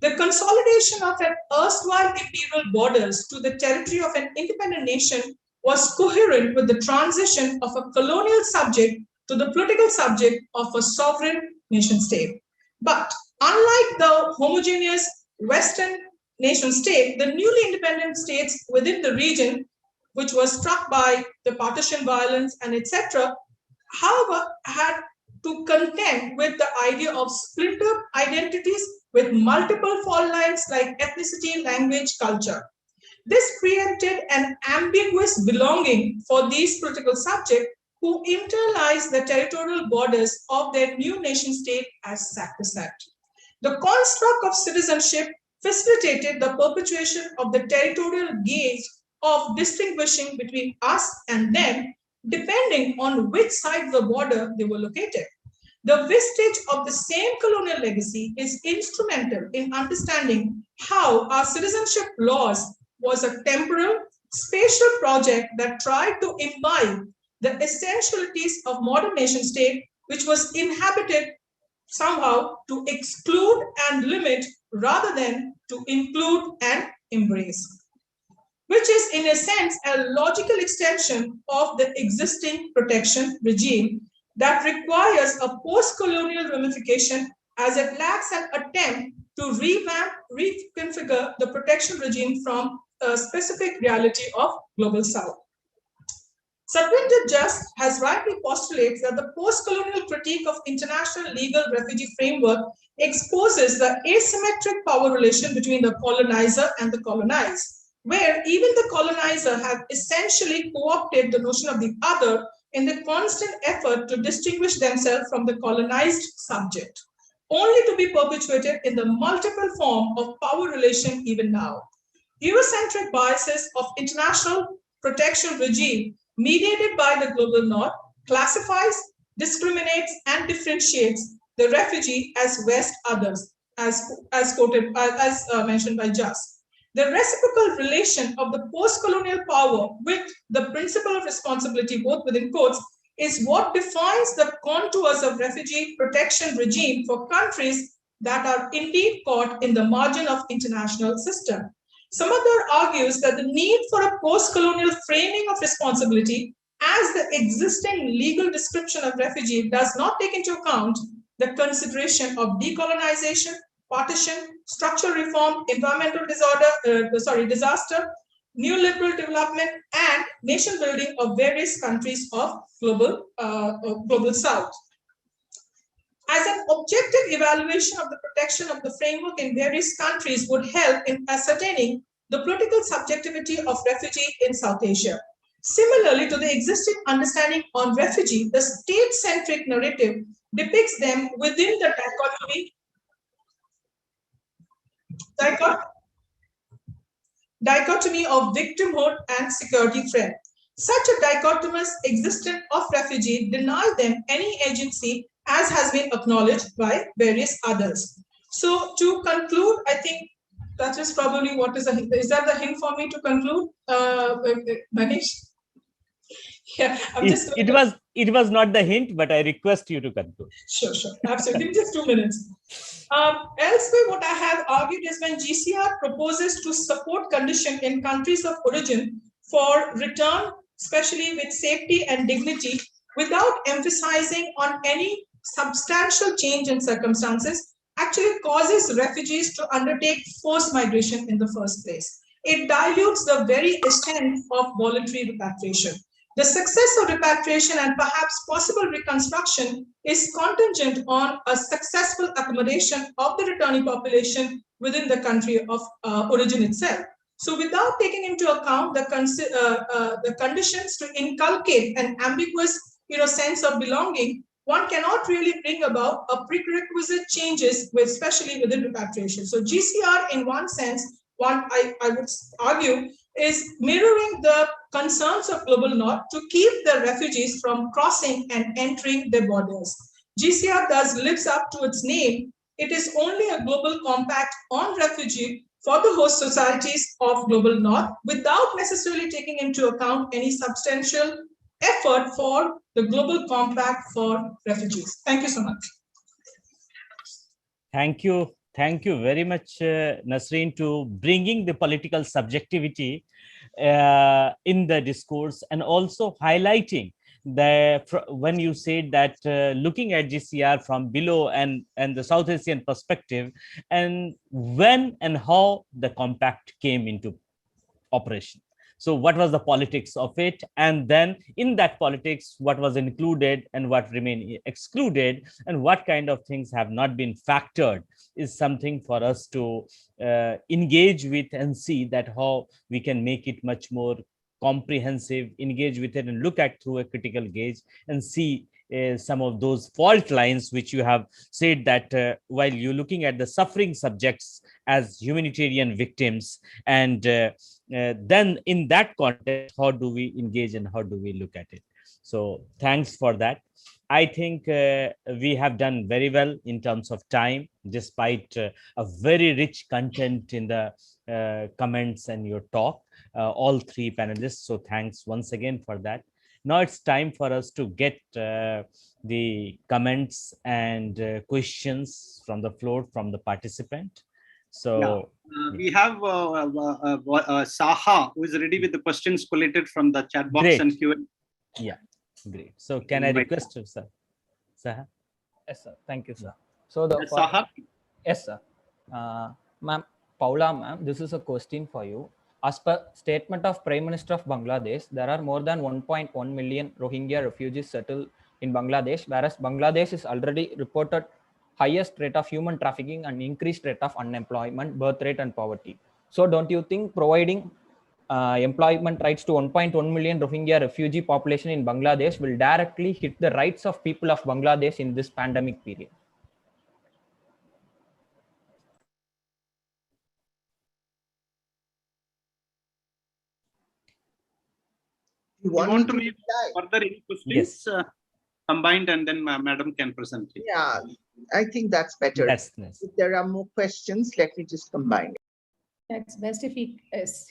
The consolidation of an erstwhile imperial borders to the territory of an independent nation was coherent with the transition of a colonial subject to the political subject of a sovereign nation state. But unlike the homogeneous Western nation state, the newly independent states within the region, which was struck by the partition violence and etc., however, had to contend with the idea of splintered identities with multiple fault lines like ethnicity, language, culture. This preempted an ambiguous belonging for these political subjects who internalized the territorial borders of their new nation state as sacrosanct. The construct of citizenship facilitated the perpetuation of the territorial gauge of distinguishing between us and them, depending on which side of the border they were located. The vestige of the same colonial legacy is instrumental in understanding how our citizenship laws was a temporal, spatial project that tried to imbibe the essentialities of modern nation state, which was inhabited somehow to exclude and limit rather than to include and embrace, which is in a sense a logical extension of the existing protection regime that requires a post-colonial ramification as it lacks an attempt to revamp, reconfigure the protection regime from a specific reality of global south. Satwinder Just has rightly postulated that the post-colonial critique of international legal refugee framework exposes the asymmetric power relation between the colonizer and the colonized. where even the colonizer have essentially co-opted the notion of the other in the constant effort to distinguish themselves from the colonized subject, only to be perpetuated in the multiple form of power relation even now. Eurocentric biases of international protection regime mediated by the global north classifies, discriminates, and differentiates the refugee as West others, as quoted, as mentioned by Jas. The reciprocal relation of the post-colonial power with the principle of responsibility, both within quotes, is what defines the contours of refugee protection regime for countries that are indeed caught in the margin of international system. Samathar argues that the need for a post-colonial framing of responsibility as the existing legal description of refugee does not take into account the consideration of decolonization, partition, structural reform, environmental disaster, neoliberal development, and nation building of various countries of global south. As an objective evaluation of the protection of the framework in various countries would help in ascertaining the political subjectivity of refugee in South Asia. Similarly to the existing understanding on refugee, the state-centric narrative depicts them within the dichotomy of victimhood and security threat. Such a dichotomous existence of refugee denies them any agency, as has been acknowledged by various others. So to conclude, I think that is probably what is that the hint for me to conclude, Manish? Yeah, it was not the hint, but I request you to conclude. Sure, absolutely. Just 2 minutes. Elsewhere, what I have argued is when GCR proposes to support condition in countries of origin for return, especially with safety and dignity, without emphasizing on any substantial change in circumstances, actually causes refugees to undertake forced migration in the first place. It dilutes the very essence of voluntary repatriation. The success of repatriation and perhaps possible reconstruction is contingent on a successful accommodation of the returning population within the country of origin itself. So without taking into account the conditions to inculcate an ambiguous sense of belonging, one cannot really bring about a prerequisite changes, especially within repatriation. So GCR, in one sense, I would argue, is mirroring the concerns of global north to keep the refugees from crossing and entering their borders. GCR thus lives up to its name. It is only a global compact on refugee for the host societies of global north without necessarily taking into account any substantial effort for the global compact for refugees. Thank you so much. Thank you very much, Nasreen, to bringing the political subjectivity in the discourse, and also highlighting when you said that looking at GCR from below and the South Asian perspective, and when and how the compact came into operation. So what was the politics of it? And then in that politics, what was included and what remained excluded, and what kind of things have not been factored, is something for us to engage with and see that how we can make it much more comprehensive, engage with it and look at through a critical gauge and see some of those fault lines which you have said that while you're looking at the suffering subjects as humanitarian victims, and then in that context, how do we engage and how do we look at it? So thanks for that. I think we have done very well in terms of time, despite a very rich content in the comments and your talk, all three panelists. So thanks once again for that. Now it's time for us to get the comments and questions from the floor from the participant. So we have Saha, who is ready with the questions collated from the chat box. Great. And Q&A. Yeah, great. So can I request you, sir? Saha? Yes, sir. Thank you, sir. So the Saha? Yes, sir. Ma'am, Paula, ma'am, this is a question for you. As per statement of Prime Minister of Bangladesh, there are more than 1.1 million Rohingya refugees settled in Bangladesh, whereas Bangladesh is already reported highest rate of human trafficking and increased rate of unemployment, birth rate, and poverty. So don't you think providing employment rights to 1.1 million Rohingya refugee population in Bangladesh will directly hit the rights of people of Bangladesh in this pandemic period? You You want want me to to make reply? further any Yes, questions combined, and then Madam can present it. Yeah, I think that's better. that's nice. If there are more questions, let me just combine. It's best if we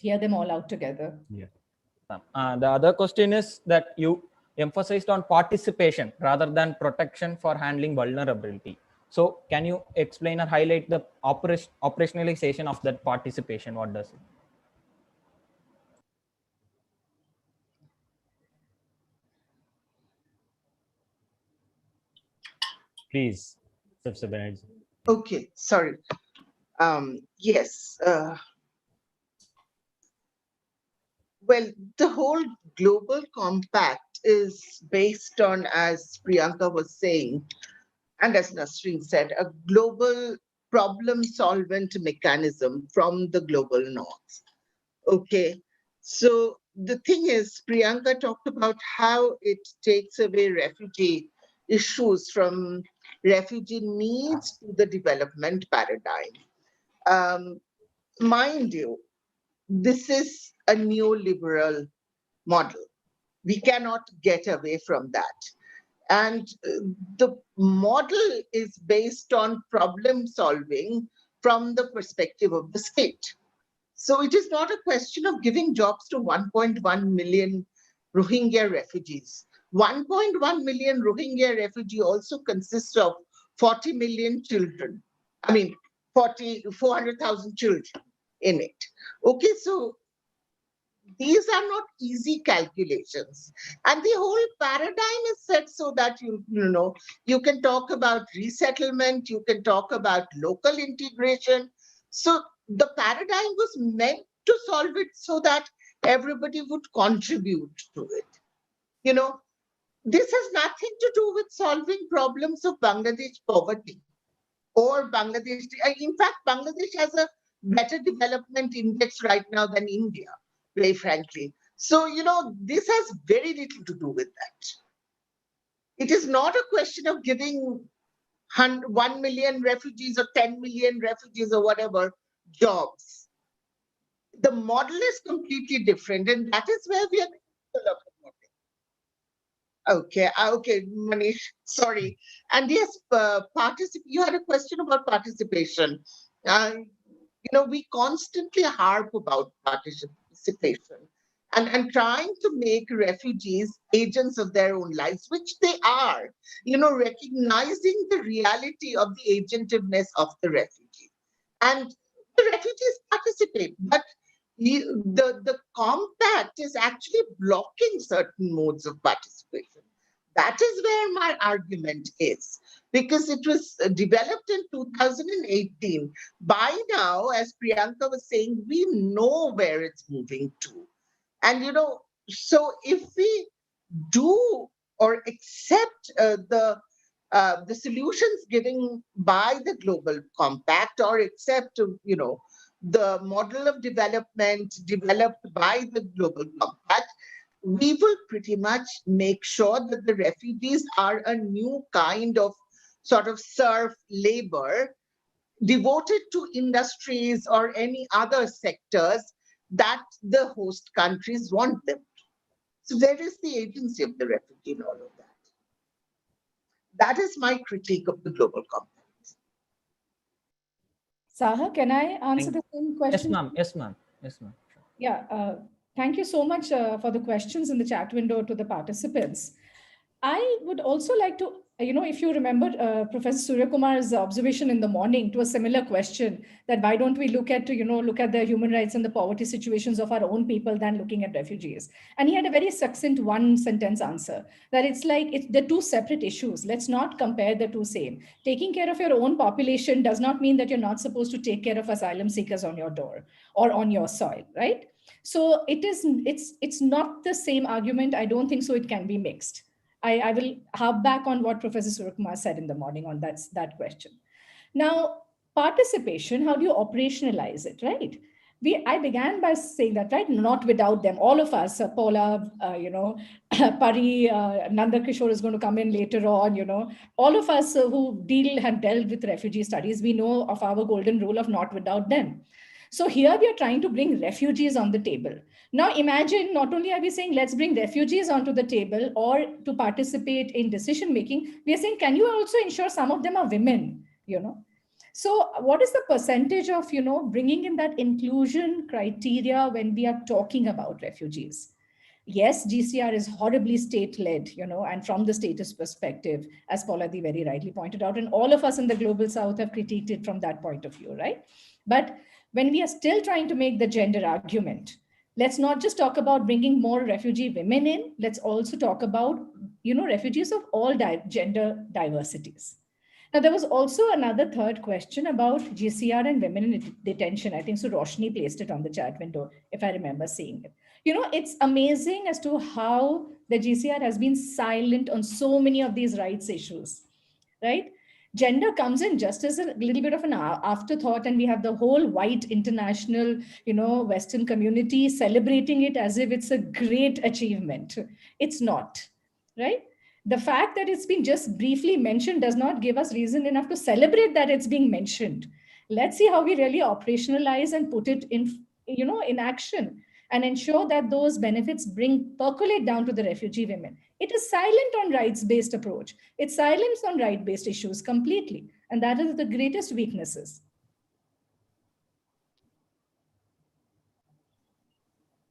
hear them all out together. Yeah. The other question is that you emphasized on participation rather than protection for handling vulnerability. So can you explain or highlight the operationalization of that participation? What does it? Please, Professor Banerjee. Okay, sorry. Yes. Well, the whole global compact is based on, as Priyanka was saying, and as Nasreen said, a global problem solvent mechanism from the global north. Okay. So the thing is, Priyanka talked about how it takes away refugee issues from refugee needs to the development paradigm. Um, Mind you, this is a neoliberal model. We cannot get away from that. And the model is based on problem solving from the perspective of the state. So it is not a question of giving jobs to 1.1 million Rohingya refugees. 1.1 million Rohingya refugee also consists of 40 million children. I mean, 400,000 children in it. Okay, so these are not easy calculations, and the whole paradigm is set so that you can talk about resettlement, you can talk about local integration. So the paradigm was meant to solve it so that everybody would contribute to it. you know this has nothing to do with solving problems of Bangladesh poverty or Bangladesh. In fact, Bangladesh has a better development index right now than India, very frankly. So, this has very little to do with that. It is not a question of giving 1 million refugees or 10 million refugees or whatever jobs. The model is completely different, and that is where we are. Okay, Manish, sorry. And yes, you had a question about participation. Uh, we constantly harp about participation and trying to make refugees agents of their own lives, which they are, recognizing the reality of the agentiveness of the refugee. And the refugees participate, but the compact is actually blocking certain modes of participation. That is where my argument is, because it was developed in 2018. By now, as Priyanka was saying, we know where it's moving to. And, so if we do or accept the solutions given by the Global Compact, or accept, the model of development developed by the Global Compact, we will pretty much make sure that the refugees are a new kind of sort of serf labor devoted to industries or any other sectors that the host countries want them to. So where is the agency of the refugee in all of that? That is my critique of the Global Compact. Saha, can I answer the same question? Yes, ma'am. Sure. Yeah, thank you so much for the questions in the chat window to the participants. I would also like to, if you remember Professor Surya Kumar's observation in the morning to a similar question, that why don't we look at the human rights and the poverty situations of our own people than looking at refugees? And he had a very succinct one sentence answer, that they're two separate issues. Let's not compare the two same. Taking care of your own population does not mean that you're not supposed to take care of asylum seekers on your door or on your soil, right? So it's not the same argument. I don't think so. It can be mixed. I will harp back on what Professor Suryakumar said in the morning on that question. Now, participation, how do you operationalize it, right? I began by saying that, right? Not without them. All of us, Paula, Pari, Nanda Kishore is going to come in later on, all of us who have dealt with refugee studies, we know of our golden rule of not without them. So here we are trying to bring refugees on the table. Now imagine, not only are we saying, let's bring refugees onto the table or to participate in decision making, we are saying, can you also ensure some of them are women? So what is the percentage of, bringing in that inclusion criteria when we are talking about refugees? Yes, GCR is horribly state-led, and from the status perspective, as Pauladi very rightly pointed out, and all of us in the Global South have critiqued it from that point of view, right? But when we are still trying to make the gender argument, let's not just talk about bringing more refugee women in, let's also talk about, refugees of all gender diversities. Now, there was also another third question about GCR and women in detention. I think so Roshni placed it on the chat window, if I remember seeing it. It's amazing as to how the GCR has been silent on so many of these rights issues, right? Gender comes in just as a little bit of an afterthought, and we have the whole white international, Western community celebrating it as if it's a great achievement. It's not, right? The fact that it's been just briefly mentioned does not give us reason enough to celebrate that it's being mentioned. Let's see how we really operationalize and put it in action and ensure that those benefits percolate down to the refugee women. It is silent on rights-based approach. It's silence on right-based issues completely. And that is the greatest weaknesses.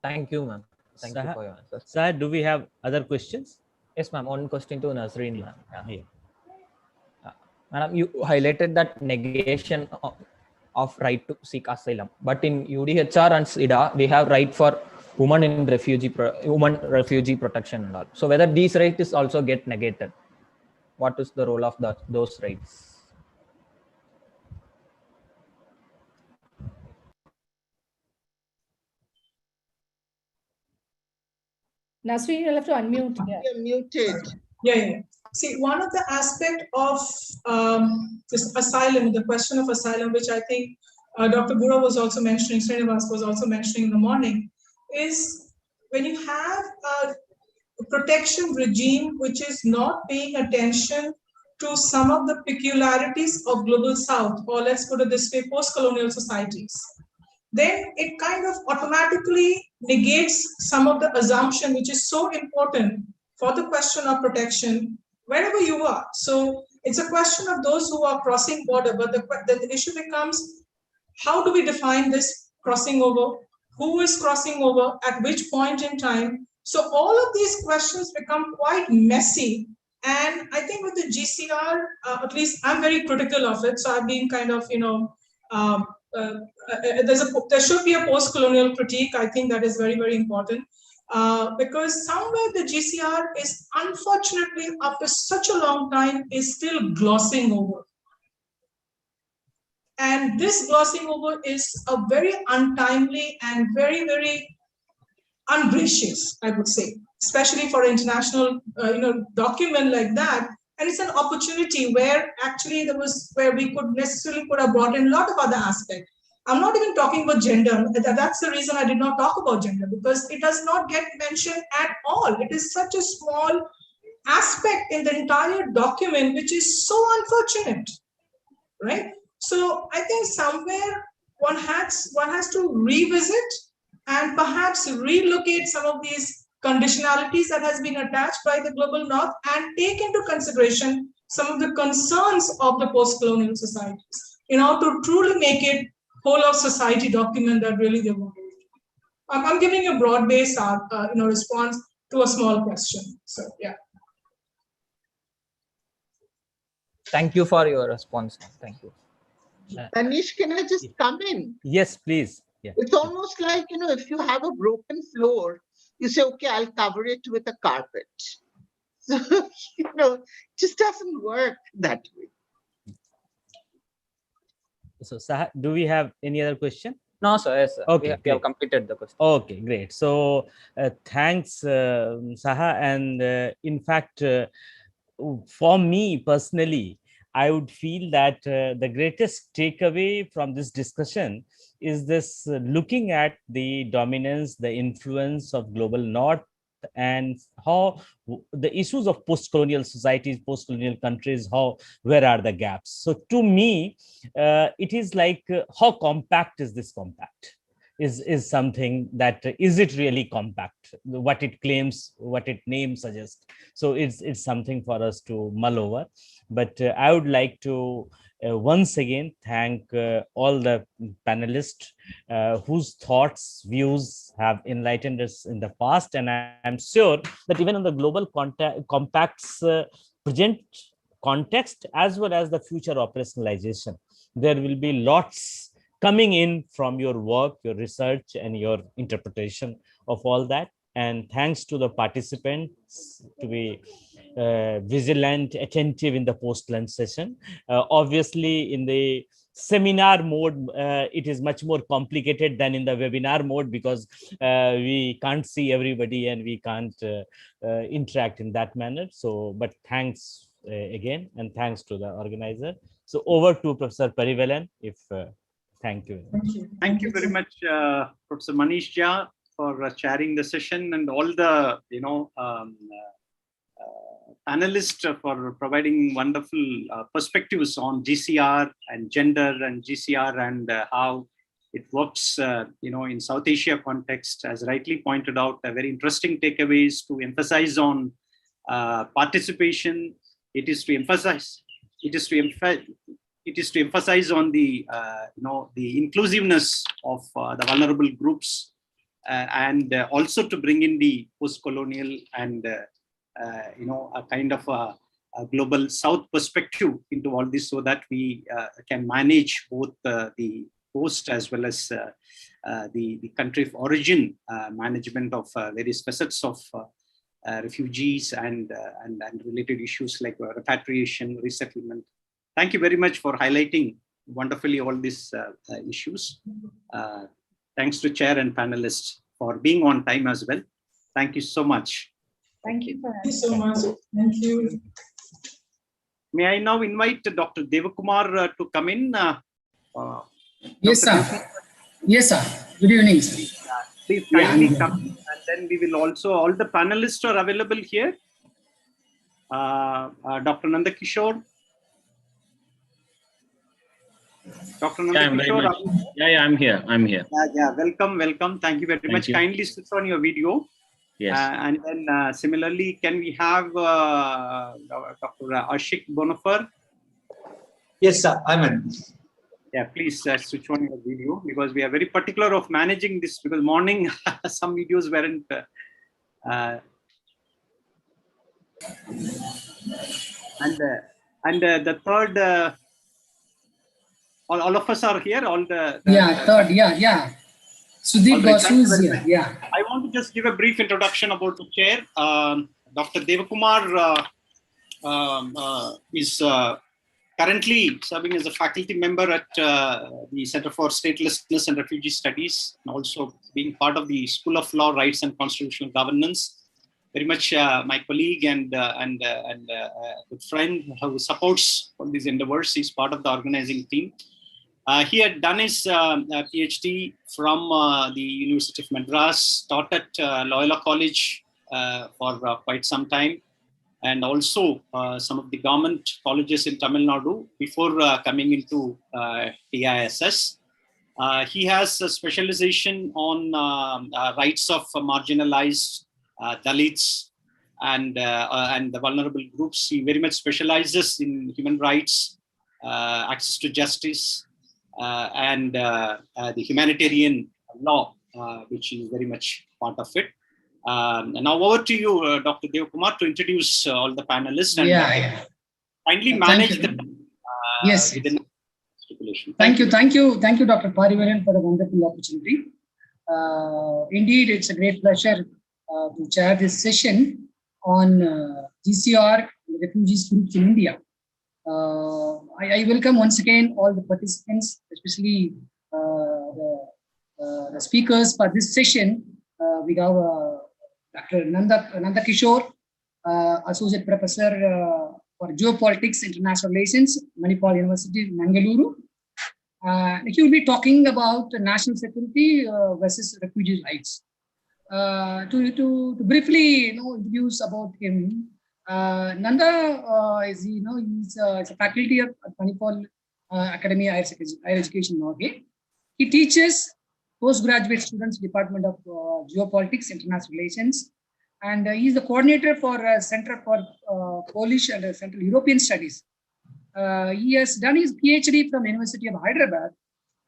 Thank you, ma'am. Thank you for your answers. Sir, do we have other questions? Yes, ma'am. One question to Nazreen, ma'am. Yeah. Madam, you highlighted that negation of right to seek asylum, but in UDHR and SIDA, we have right for women in refugee protection and all. So whether these rights also get negated, what is the role of those rights? Nasreen, you'll have to unmute. Yeah. You're muted. Yeah. See, one of the aspect of this asylum, the question of asylum, which I think Dr. Bura was also mentioning, Srinivas was also mentioning in the morning, is when you have a protection regime which is not paying attention to some of the peculiarities of Global South, or let's put it this way, post-colonial societies, then it kind of automatically negates some of the assumption which is so important for the question of protection wherever you are. So it's a question of those who are crossing border, but the issue becomes, how do we define this crossing over? Who is crossing over at which point in time? So all of these questions become quite messy. And I think with the GCR, at least I'm very critical of it. So I've been kind of, there should be a post-colonial critique. I think that is very, very important. Because somewhere the GCR is, unfortunately, after such a long time, is still glossing over. And this glossing over is a very untimely and very, very ungracious, I would say, especially for an international document like that. And it's an opportunity where actually where we could have brought in a lot of other aspects. I'm not even talking about gender. That's the reason I did not talk about gender, because it does not get mentioned at all. It is such a small aspect in the entire document, which is so unfortunate, right? So I think somewhere one has to revisit and perhaps relocate some of these conditionalities that has been attached by the Global North and take into consideration some of the concerns of the post-colonial societies, to truly make it whole of society document that really they want. I'm giving a broad-based, response to a small question. So yeah. Thank you for your response. Thank you. Anish, can I just come in? Yes, please. Yeah. It's almost like, if you have a broken floor, you say, okay, I'll cover it with a carpet. So, it just doesn't work that way. So, Saha, do we have any other question? No, sir. Yes, sir. Okay, we have completed the question. Okay, great. So, thanks, Saha. And in fact, for me personally, I would feel that the greatest takeaway from this discussion is this looking at the dominance, the influence of global north, and how the issues of post-colonial societies, post-colonial countries, where are the gaps? So to me, it is like how compact is this compact? Is something that is it really compact? What it claims, what its name suggests. So it's something for us to mull over. But I would like to once again thank all the panelists whose thoughts, views have enlightened us in the past, and I'm sure that even on the global compacts present context as well as the future operationalization, there will be lots coming in from your work, your research, and your interpretation of all that. And thanks to the participants to be vigilant, attentive in the post-lunch session. Obviously, in the seminar mode, it is much more complicated than in the webinar mode, because we can't see everybody and we can't interact in that manner. So, but thanks again, and thanks to the organizer. So over to Professor Parivelan, if thank you. Thank you very much, Professor Manish Jha, for chairing the session, and all the panelists for providing wonderful perspectives on GCR and gender and GCR and how it works, in South Asia context. As rightly pointed out, a very interesting takeaways to emphasize on participation. It is to emphasize on the the inclusiveness of the vulnerable groups, and also to bring in the post-colonial and a kind of a global South perspective into all this, so that we can manage both the host as well as the country of origin management of various facets of refugees and related issues like repatriation, resettlement. Thank you very much for highlighting wonderfully all these issues. Thanks to chair and panelists for being on time as well. Thank you so much. Thank you for Thank you so much. Thank you. May I now invite Dr. Devakumar to come in? Yes, sir. Yes, sir. Good evening, sir. Please kindly come, and then we will also, all the panelists are available here. Dr. Nandakishore. Dr. Nandakishore. Yeah, I'm here. Yeah, welcome. Thank you very much. Kindly switch on your video. Yes. And then similarly, can we have Dr. Ashik Bonafar? Yes, sir. I'm in. Yeah, please switch on your video, because we are very particular of managing this, because morning some videos weren't. And the third, all of us are here. All the third, yeah. Sudeep Basu is here. Yeah. I want to just give a brief introduction about the chair. Dr. Devakumar is currently serving as a faculty member at the Center for Statelessness and Refugee Studies, and also being part of the School of Law, Rights and Constitutional Governance. Very much my colleague and good friend who supports all these endeavors. He's part of the organizing team. He had done his PhD from the University of Madras, taught at Loyola College for quite some time, and also some of the government colleges in Tamil Nadu before coming into TISS. He has a specialization on rights of marginalized Dalits and the vulnerable groups. He very much specializes in human rights, access to justice, and the humanitarian law, which is very much part of it. Now over to you, Dr. Devakumar, to introduce all the panelists and kindly manage the yes. within stipulation. Thank you, Dr. Parivelan, for the wonderful opportunity. Indeed, it's a great pleasure to chair this session on GCR, refugees groups in India. I welcome once again all the participants, especially the speakers for this session. We have Dr. Nandakishore, Associate Professor for Geopolitics, International Relations, Manipal University, Mangaluru. He will be talking about national security versus refugee rights. To briefly introduce about him, Nanda is he's a faculty at Manipal Academy Higher Education, Norway. He teaches postgraduate students Department of Geopolitics, International Relations, and he is the coordinator for Center for Polish and Central European Studies. He has done his PhD from University of Hyderabad,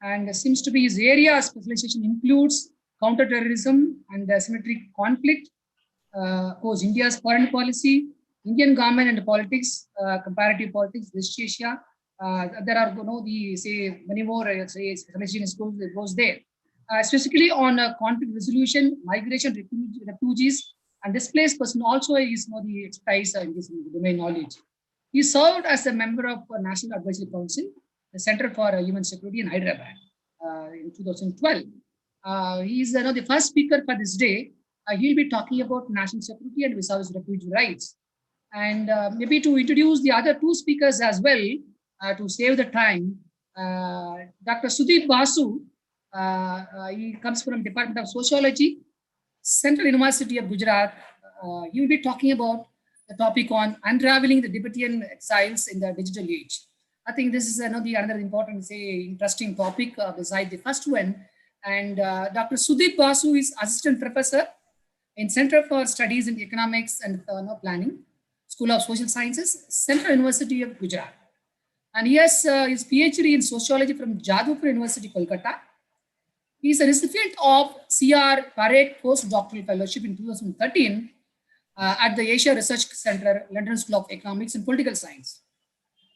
and seems to be his area of specialization includes counterterrorism and asymmetric conflict, of course, India's foreign policy, Indian government and politics, comparative politics, West Asia. There are many more specialization goes there. Specifically on conflict resolution, migration, refugees, and displaced person also is the expertise in this domain knowledge. He served as a member of National Advisory Council, the Center for Human Security in Hyderabad in 2012. He is the first speaker for this day. He'll be talking about national security and vis-a-vis refugee rights. And maybe to introduce the other two speakers as well, to save the time, Dr. Sudeep Basu, he comes from Department of Sociology, Central University of Gujarat. He will be talking about the topic on unraveling the Tibetan exiles in the digital age. I think this is another important, interesting topic beside the first one. And Dr. Sudeep Basu is assistant professor in Center for Studies in Economics and Planning, School of Social Sciences, Central University of Gujarat. And he has his PhD in sociology from Jadavpur University, Kolkata. He is a recipient of C.R. Parekh postdoctoral fellowship in 2013 at the Asia Research Center, London School of Economics and Political Science.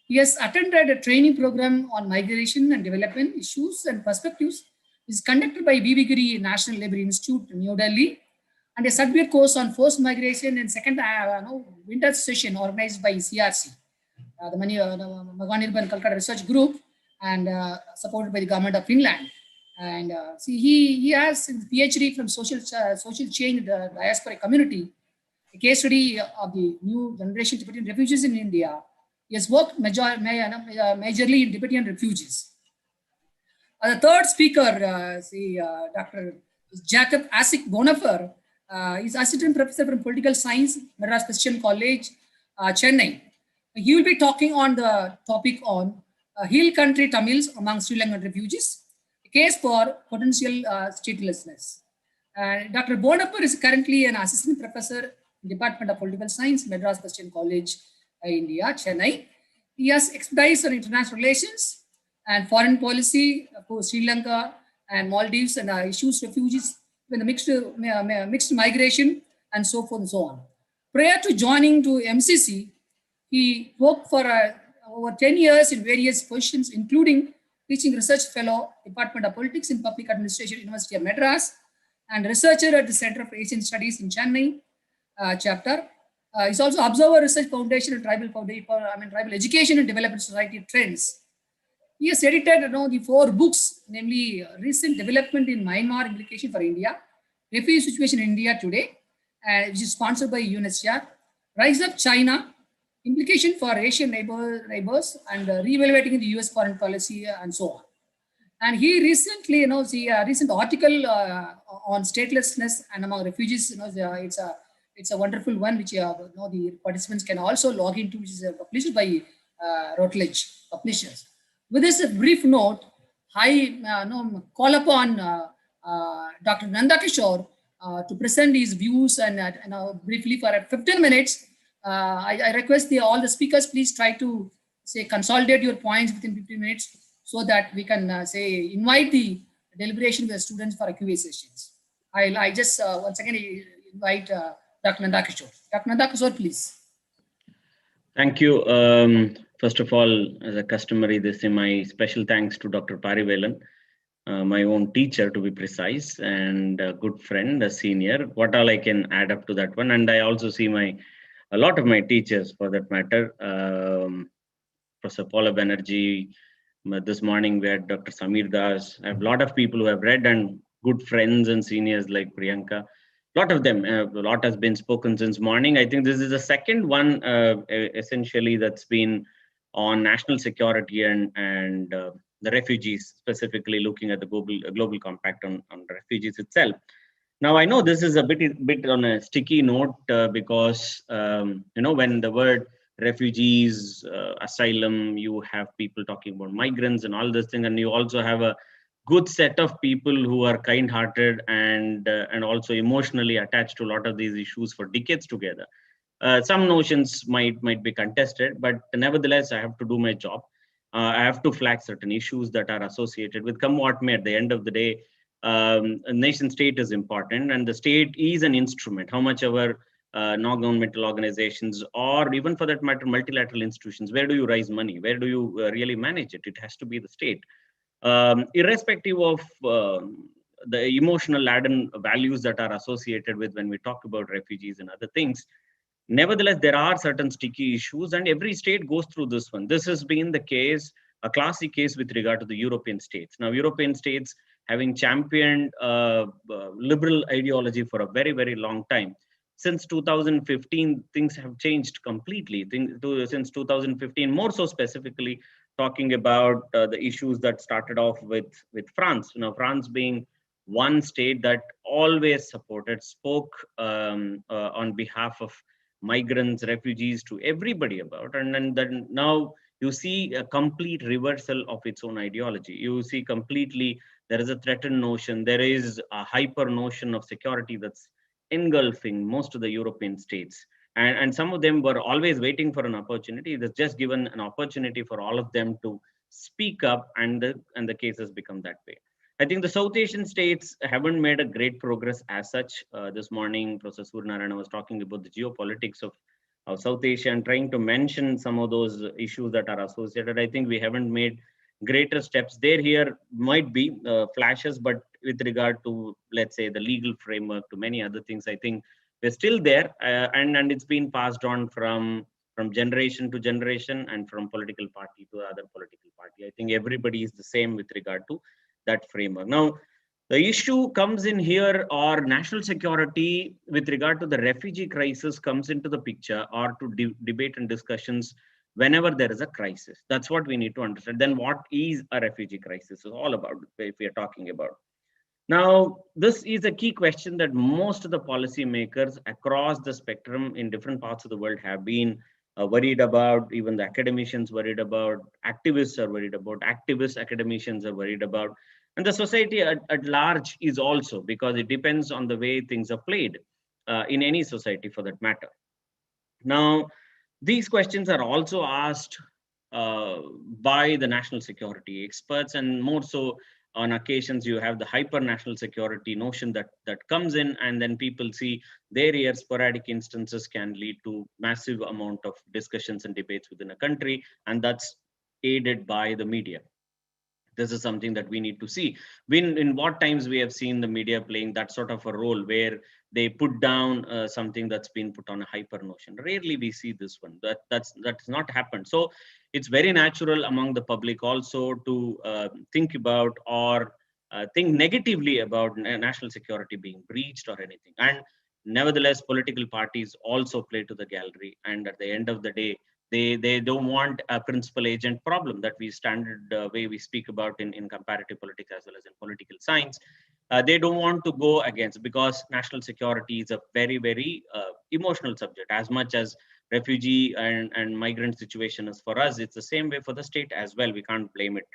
He has attended a training program on migration and development issues and perspectives. It is conducted by B.B. Giri National Labour Institute in New Delhi, and a certificate course on forced migration and second winter session organized by CRC, the Maganirban Calcutta Research Group, and supported by the government of Finland. And he has his PhD from social change in the diaspora community, a case study of the new generation Tibetan refugees in India. He has worked majorly in Tibetan refugees. The third speaker, Dr. Jacob Asik Bonafar, is assistant professor from political science, Madras Christian College, Chennai. He will be talking on the topic on hill country Tamils among Sri Lankan refugees, a case for potential statelessness. Dr. Bonapar is currently an assistant professor in Department of Political Science, Madras Christian College, India, Chennai. He has expertise on international relations and foreign policy for Sri Lanka and Maldives and issues refugees with the mixed migration and so forth and so on. Prior to joining to MCC, he worked for over 10 years in various positions, including teaching research fellow, Department of Politics and Public Administration, University of Madras, and researcher at the Center for Asian Studies in Chennai chapter. He's also Observer Research Foundation and Tribal Education and Development Society Trends. He has edited the 4 books, namely Recent Development in Myanmar Implication for India, Refugee Situation in India Today, which is sponsored by UNHCR, Rise of China, Implication for Asian neighbors, and Re-evaluating the US foreign policy, and so on. And he recently, recent article on statelessness and among refugees, it's a wonderful one, which the participants can also log into, which is published by Routledge Publishers. With this brief note, I call upon Dr. Nanda Kishore to present his views and briefly for 15 minutes. I request all the speakers, please try to consolidate your points within 15 minutes so that we can invite the deliberation with the students for Q&A sessions. I just once again invite Dr. Nanda Kishore. Dr. Nanda Kishore, please. Thank you. First of all, as a customary, my special thanks to Dr. Parivelan, my own teacher to be precise, and a good friend, a senior. What all I can add up to that one. And I also see a lot of my teachers for that matter. Professor Paula Banerjee, this morning we had Dr. Samir Das. I have a lot of people who have read and good friends and seniors like Priyanka. lot of them, a lot has been spoken since morning. I think this is the second one, essentially, that's been on national security and the refugees, specifically looking at the global compact on refugees itself. Now, I know this is a bit on a sticky note because, when the word refugees, asylum, you have people talking about migrants and all this thing, and you also have a good set of people who are kind-hearted and also emotionally attached to a lot of these issues for decades together. Some notions might be contested, but nevertheless, I have to do my job. I have to flag certain issues that are associated with come what may. At the end of the day, a nation state is important, and the state is an instrument. How much our non-governmental organizations, or even for that matter, multilateral institutions, where do you raise money? Where do you really manage it? It has to be the state. Irrespective of the emotional laden values that are associated with when we talk about refugees and other things, nevertheless, there are certain sticky issues, and every state goes through this one. This has been the case, a classic case with regard to the European states. Now, European states having championed liberal ideology for a very, very long time. Since 2015, things have changed completely. Since 2015, more so specifically, talking about the issues that started off with France. France being one state that always spoke on behalf of migrants, refugees, to everybody about, and then now you see a complete reversal of its own ideology. You see completely there is a threatened notion, there is a hyper notion of security that's engulfing most of the European states. And some of them were always waiting for an opportunity. It was just given an opportunity for all of them to speak up, and the case has become that way. I think the South Asian states haven't made a great progress as such. This morning, Professor Suryanarayan was talking about the geopolitics of South Asia and trying to mention some of those issues that are associated. I think we haven't made greater steps there. Here might be flashes, but with regard to, let's say, the legal framework, to many other things, I think we're still there, and it's been passed on from generation to generation and from political party to other political party. I think everybody is the same with regard to that framework. Now, the issue comes in here, or national security with regard to the refugee crisis comes into the picture, or to debate and discussions whenever there is a crisis. That's what we need to understand. Then what is a refugee crisis is all about, if we are talking about. Now, this is a key question that most of the policymakers across the spectrum in different parts of the world have been worried about. Even the academicians worried about, activists are worried about, activist academicians are worried about, and the society at large is also, because it depends on the way things are played in any society for that matter. Now, these questions are also asked by the national security experts, and more so on occasions you have the hyper national security notion that comes in, and then people see there sporadic instances can lead to massive amount of discussions and debates within a country, and that's aided by the media. This is something that we need to see. In what times we have seen the media playing that sort of a role where they put down something that's been put on a hyper notion. Rarely we see this one. That's not happened. So it's very natural among the public also to think about or think negatively about national security being breached or anything. And nevertheless, political parties also play to the gallery. And at the end of the day, they don't want a principal agent problem that we standard way we speak about in comparative politics as well as in political science. They don't want to go against, because national security is a very, very emotional subject. As much as refugee and migrant situation is for us, it's the same way for the state as well. We can't blame it,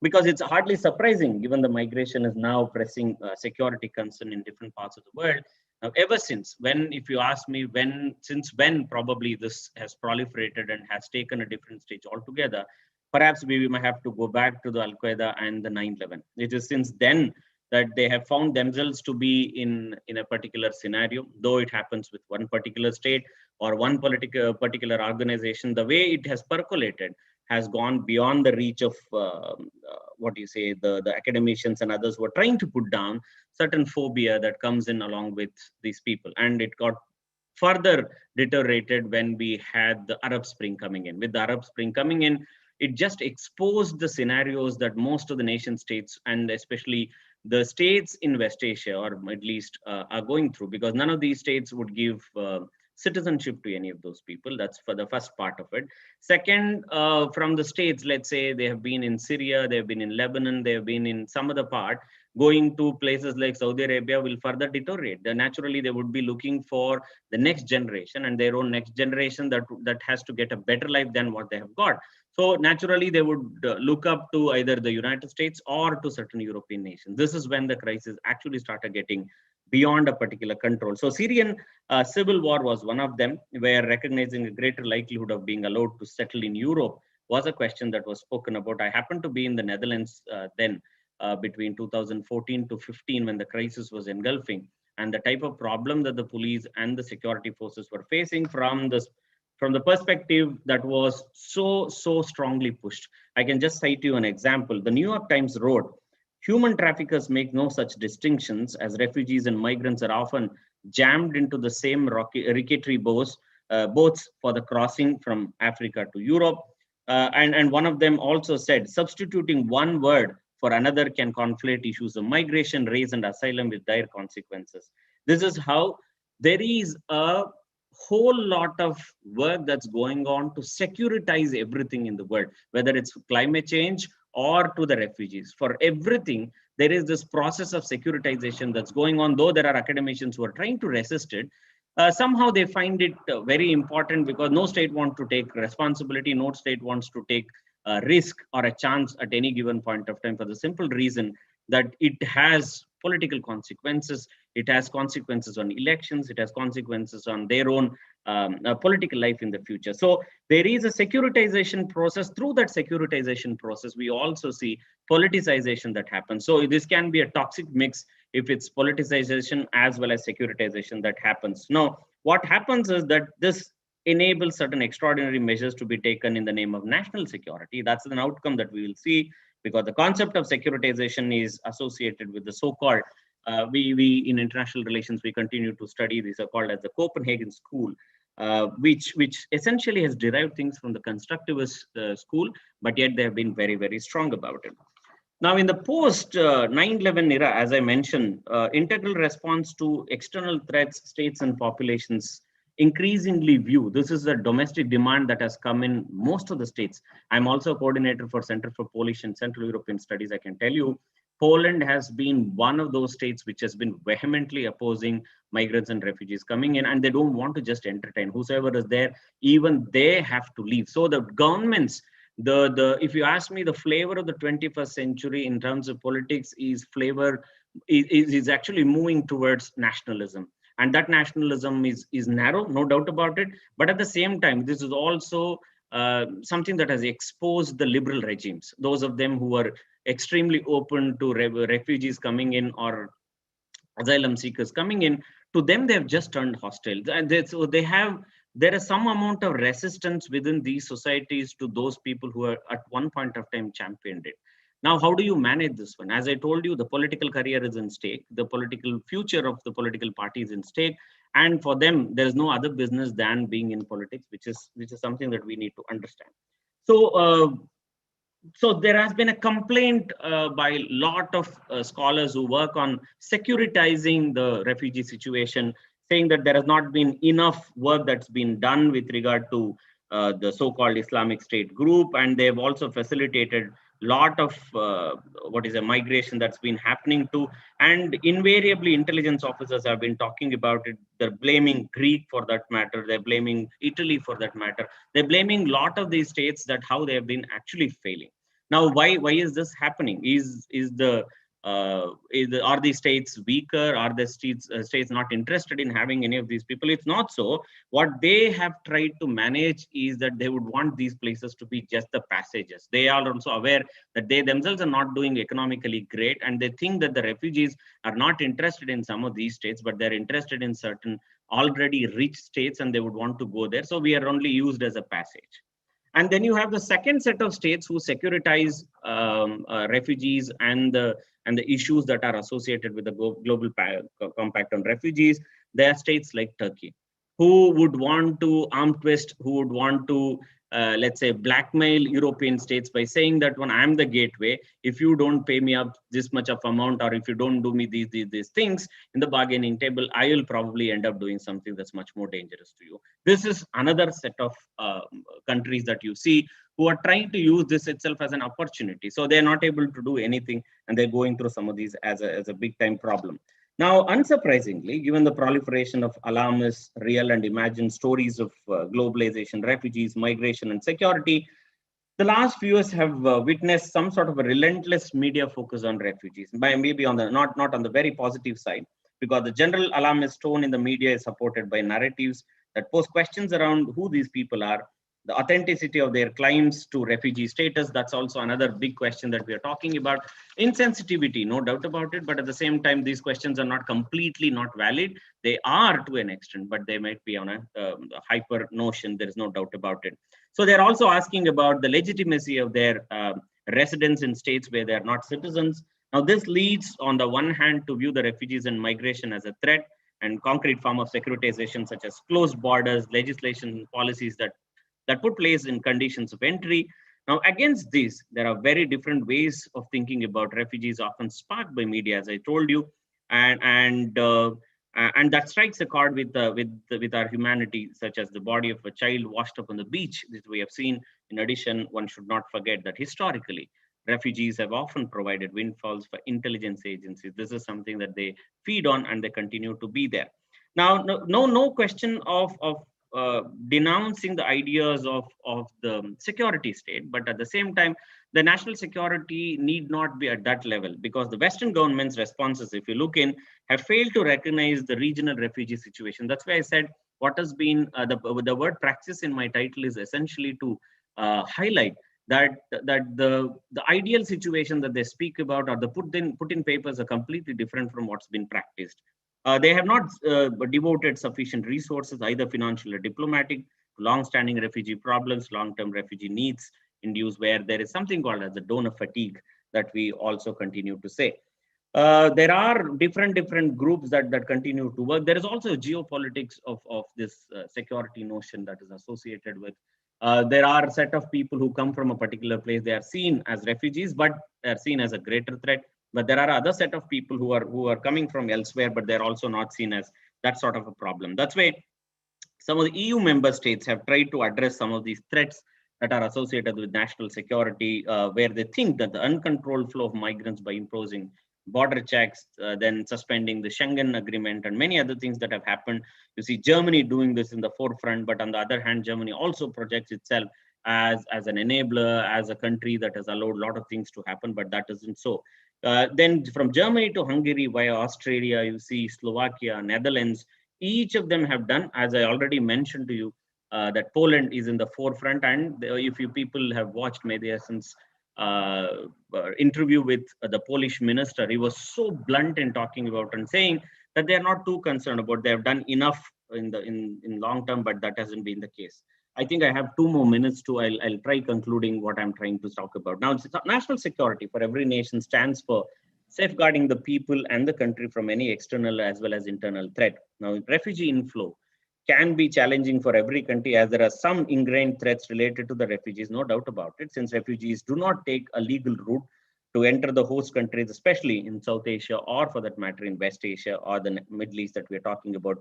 because it's hardly surprising given the migration is now pressing security concern in different parts of the world. Now, ever since when, if you ask me since when probably this has proliferated and has taken a different stage altogether, perhaps we might have to go back to the Al-Qaeda and the 9/11. It is since then that they have found themselves to be in a particular scenario, though it happens with one particular state or one particular organization. The way it has percolated has gone beyond the reach of the academicians and others who are trying to put down certain phobia that comes in along with these people. And it got further deteriorated when we had the Arab Spring coming in. With the Arab Spring coming in, it just exposed the scenarios that most of the nation states, and especially the states in West Asia or Middle East are going through, because none of these states would give citizenship to any of those people. That's for the first part of it. Second, from the states, let's say they have been in Syria, they have been in Lebanon, they have been in some other part, going to places like Saudi Arabia will further deteriorate. Naturally, they would be looking for the next generation and their own next generation that has to get a better life than what they have got. So naturally, they would look up to either the United States or to certain European nations. This is when the crisis actually started getting beyond a particular control. So Syrian civil war was one of them, where recognizing a greater likelihood of being allowed to settle in Europe was a question that was spoken about. I happened to be in the Netherlands then between 2014 to 15 when the crisis was engulfing, and the type of problem that the police and the security forces were facing from the perspective that was so strongly pushed. I can just cite you an example. The New York Times wrote, "Human traffickers make no such distinctions, as refugees and migrants are often jammed into the same rickety boats for the crossing from Africa to Europe." And one of them also said, "Substituting one word for another can conflate issues of migration, race, and asylum with dire consequences." This is how there is a whole lot of work that's going on to securitize everything in the world, whether it's climate change or to the refugees. For everything, there is this process of securitization that's going on, though there are academicians who are trying to resist it. Somehow they find it very important, because no state wants to take responsibility, no state wants to take a risk or a chance at any given point of time, for the simple reason that it has political consequences. It has consequences on elections. It has consequences on their own political life in the future. So there is a securitization process. Through that securitization process, we also see politicization that happens. So this can be a toxic mix if it's politicization as well as securitization that happens. Now, what happens is that this enables certain extraordinary measures to be taken in the name of national security. That's an outcome that we will see, because the concept of securitization is associated with the so-called, we in international relations, we continue to study, these are called as the Copenhagen school, which essentially has derived things from the constructivist school, but yet they have been very strong about it. Now, in the post 9/11 era, as I mentioned, integral response to external threats, states and populations increasingly view. This is a domestic demand that has come in most of the states. I'm also a coordinator for Center for Polish and Central European Studies. I can tell you, Poland has been one of those states which has been vehemently opposing migrants and refugees coming in, and they don't want to just entertain. Whosoever is there, even they have to leave. So the governments, if you ask me, the flavor of the 21st century in terms of politics is actually moving towards nationalism. And that nationalism is narrow, no doubt about it. But at the same time, this is also something that has exposed the liberal regimes, those of them who are extremely open to refugees coming in or asylum seekers coming in. To them, they have just turned hostile. And there is some amount of resistance within these societies to those people who are at one point of time championed it. Now, how do you manage this one? As I told you, the political career is in stake. The political future of the political party is in stake. And for them, there is no other business than being in politics, which is something that we need to understand. So there has been a complaint by a lot of scholars who work on securitizing the refugee situation, saying that there has not been enough work that's been done with regard to the so-called Islamic State group, and they've also facilitated lot of migration that's been happening too. And invariably, intelligence officers have been talking about it. They're blaming Greek for that matter. They're blaming Italy for that matter. They're blaming a lot of these states that how they have been actually failing. Now, why is this happening? Are these states weaker? Are the states not interested in having any of these people? It's not so. What they have tried to manage is that they would want these places to be just the passages. They are also aware that they themselves are not doing economically great, and they think that the refugees are not interested in some of these states, but they're interested in certain already rich states, and they would want to go there. So we are only used as a passage. And then you have the second set of states who securitize refugees and the issues that are associated with the global compact on refugees. They are states like Turkey. who would want to arm twist, who would want to, let's say, blackmail European states by saying that when I'm the gateway, if you don't pay me up this much of amount, or if you don't do me these things in the bargaining table, I will probably end up doing something that's much more dangerous to you. This is another set of countries that you see who are trying to use this itself as an opportunity. So they're not able to do anything, and they're going through some of these as a big time problem. Now, unsurprisingly, given the proliferation of alarmist, real and imagined stories of globalization, refugees, migration, and security, the last few years have witnessed some sort of a relentless media focus on refugees, by maybe on the not on the very positive side, because the general alarmist tone in the media is supported by narratives that pose questions around who these people are, the authenticity of their claims to refugee status. That's also another big question that we are talking about. Insensitivity, no doubt about it, but at the same time, these questions are not completely not valid. They are to an extent, but they might be on a hyper notion. There is no doubt about it. So they're also asking about the legitimacy of their residence in states where they are not citizens. Now, this leads on the one hand to view the refugees and migration as a threat and concrete form of securitization, such as closed borders, legislation, policies that put place in conditions of entry. Now, against this, there are very different ways of thinking about refugees, often sparked by media, as I told you, and that strikes a chord with our humanity, such as the body of a child washed up on the beach, that we have seen. In addition, one should not forget that historically, refugees have often provided windfalls for intelligence agencies. This is something that they feed on, and they continue to be there. Now, no question of denouncing the ideas of the security state, but at the same time, the national security need not be at that level, because the Western government's responses, if you look in, have failed to recognize the regional refugee situation. That's why I said what has been the word praxis in my title is essentially to highlight that the ideal situation that they speak about or the put in papers are completely different from what's been practiced. They have not devoted sufficient resources, either financial or diplomatic, to long-standing refugee problems, long-term refugee needs induced, where there is something called as the donor fatigue that we also continue to say. There are different groups that continue to work. There is also geopolitics of this security notion that is associated with. There are a set of people who come from a particular place. They are seen as refugees, but they are seen as a greater threat. But there are other set of people who are coming from elsewhere, but they're also not seen as that sort of a problem. That's why some of the EU member states have tried to address some of these threats that are associated with national security, where they think that the uncontrolled flow of migrants by imposing border checks, then suspending the Schengen agreement and many other things that have happened. You see Germany doing this in the forefront, but on the other hand, Germany also projects itself as an enabler, as a country that has allowed a lot of things to happen, but that isn't so. Then from Germany to Hungary via Australia, you see Slovakia, Netherlands, each of them have done, as I already mentioned to you, that Poland is in the forefront. And if you people have watched Mediason's interview with the Polish minister, he was so blunt in talking about and saying that they are not too concerned about, they have done enough in long term, but that hasn't been the case. I think I have 2 more minutes to, I'll try concluding what I'm trying to talk about. Now, national security for every nation stands for safeguarding the people and the country from any external as well as internal threat. Now, refugee inflow can be challenging for every country, as there are some ingrained threats related to the refugees, no doubt about it, since refugees do not take a legal route to enter the host countries, especially in South Asia, or for that matter in West Asia or the Middle East that we're talking about,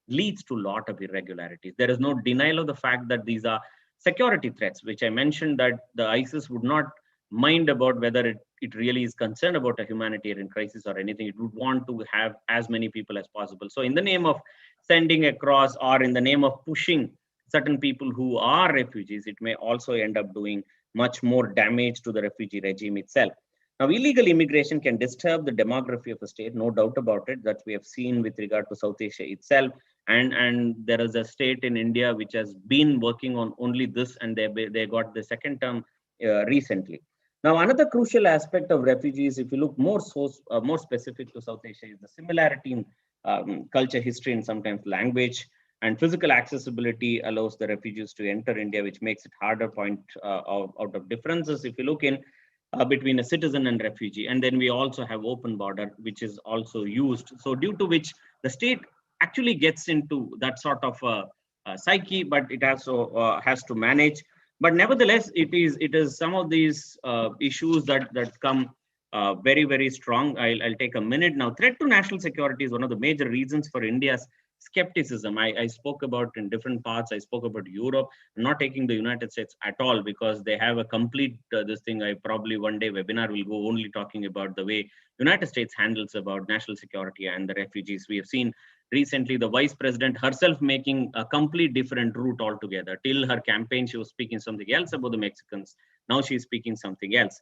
leads to a lot of irregularities. There is no denial of the fact that these are security threats, which I mentioned that the ISIS would not mind about whether it really is concerned about a humanitarian crisis or anything. It would want to have as many people as possible. So in the name of sending across, or in the name of pushing certain people who are refugees, it may also end up doing much more damage to the refugee regime itself. Now, illegal immigration can disturb the demography of a state, no doubt about it, that we have seen with regard to South Asia itself. And there is a state in India which has been working on only this, and they got the second term recently. Now, another crucial aspect of refugees, if you look more specific to South Asia, is the similarity in culture, history, and sometimes language. And physical accessibility allows the refugees to enter India, which makes it harder point out of differences if you look in between a citizen and refugee. And then we also have open border, which is also used. So due to which the state actually gets into that sort of psyche, but it also has to manage. But nevertheless, it is some of these issues that come very, very strong. I'll take a minute now. Threat to national security is one of the major reasons for India's skepticism. I spoke about in different parts. I spoke about Europe. I'm not taking the United States at all, because they have a complete this thing. I probably one day webinar will go only talking about the way United States handles about national security and the refugees. We have seen recently the vice president herself making a complete different route altogether. Till her campaign, she was speaking something else about the Mexicans. Now she's speaking something else.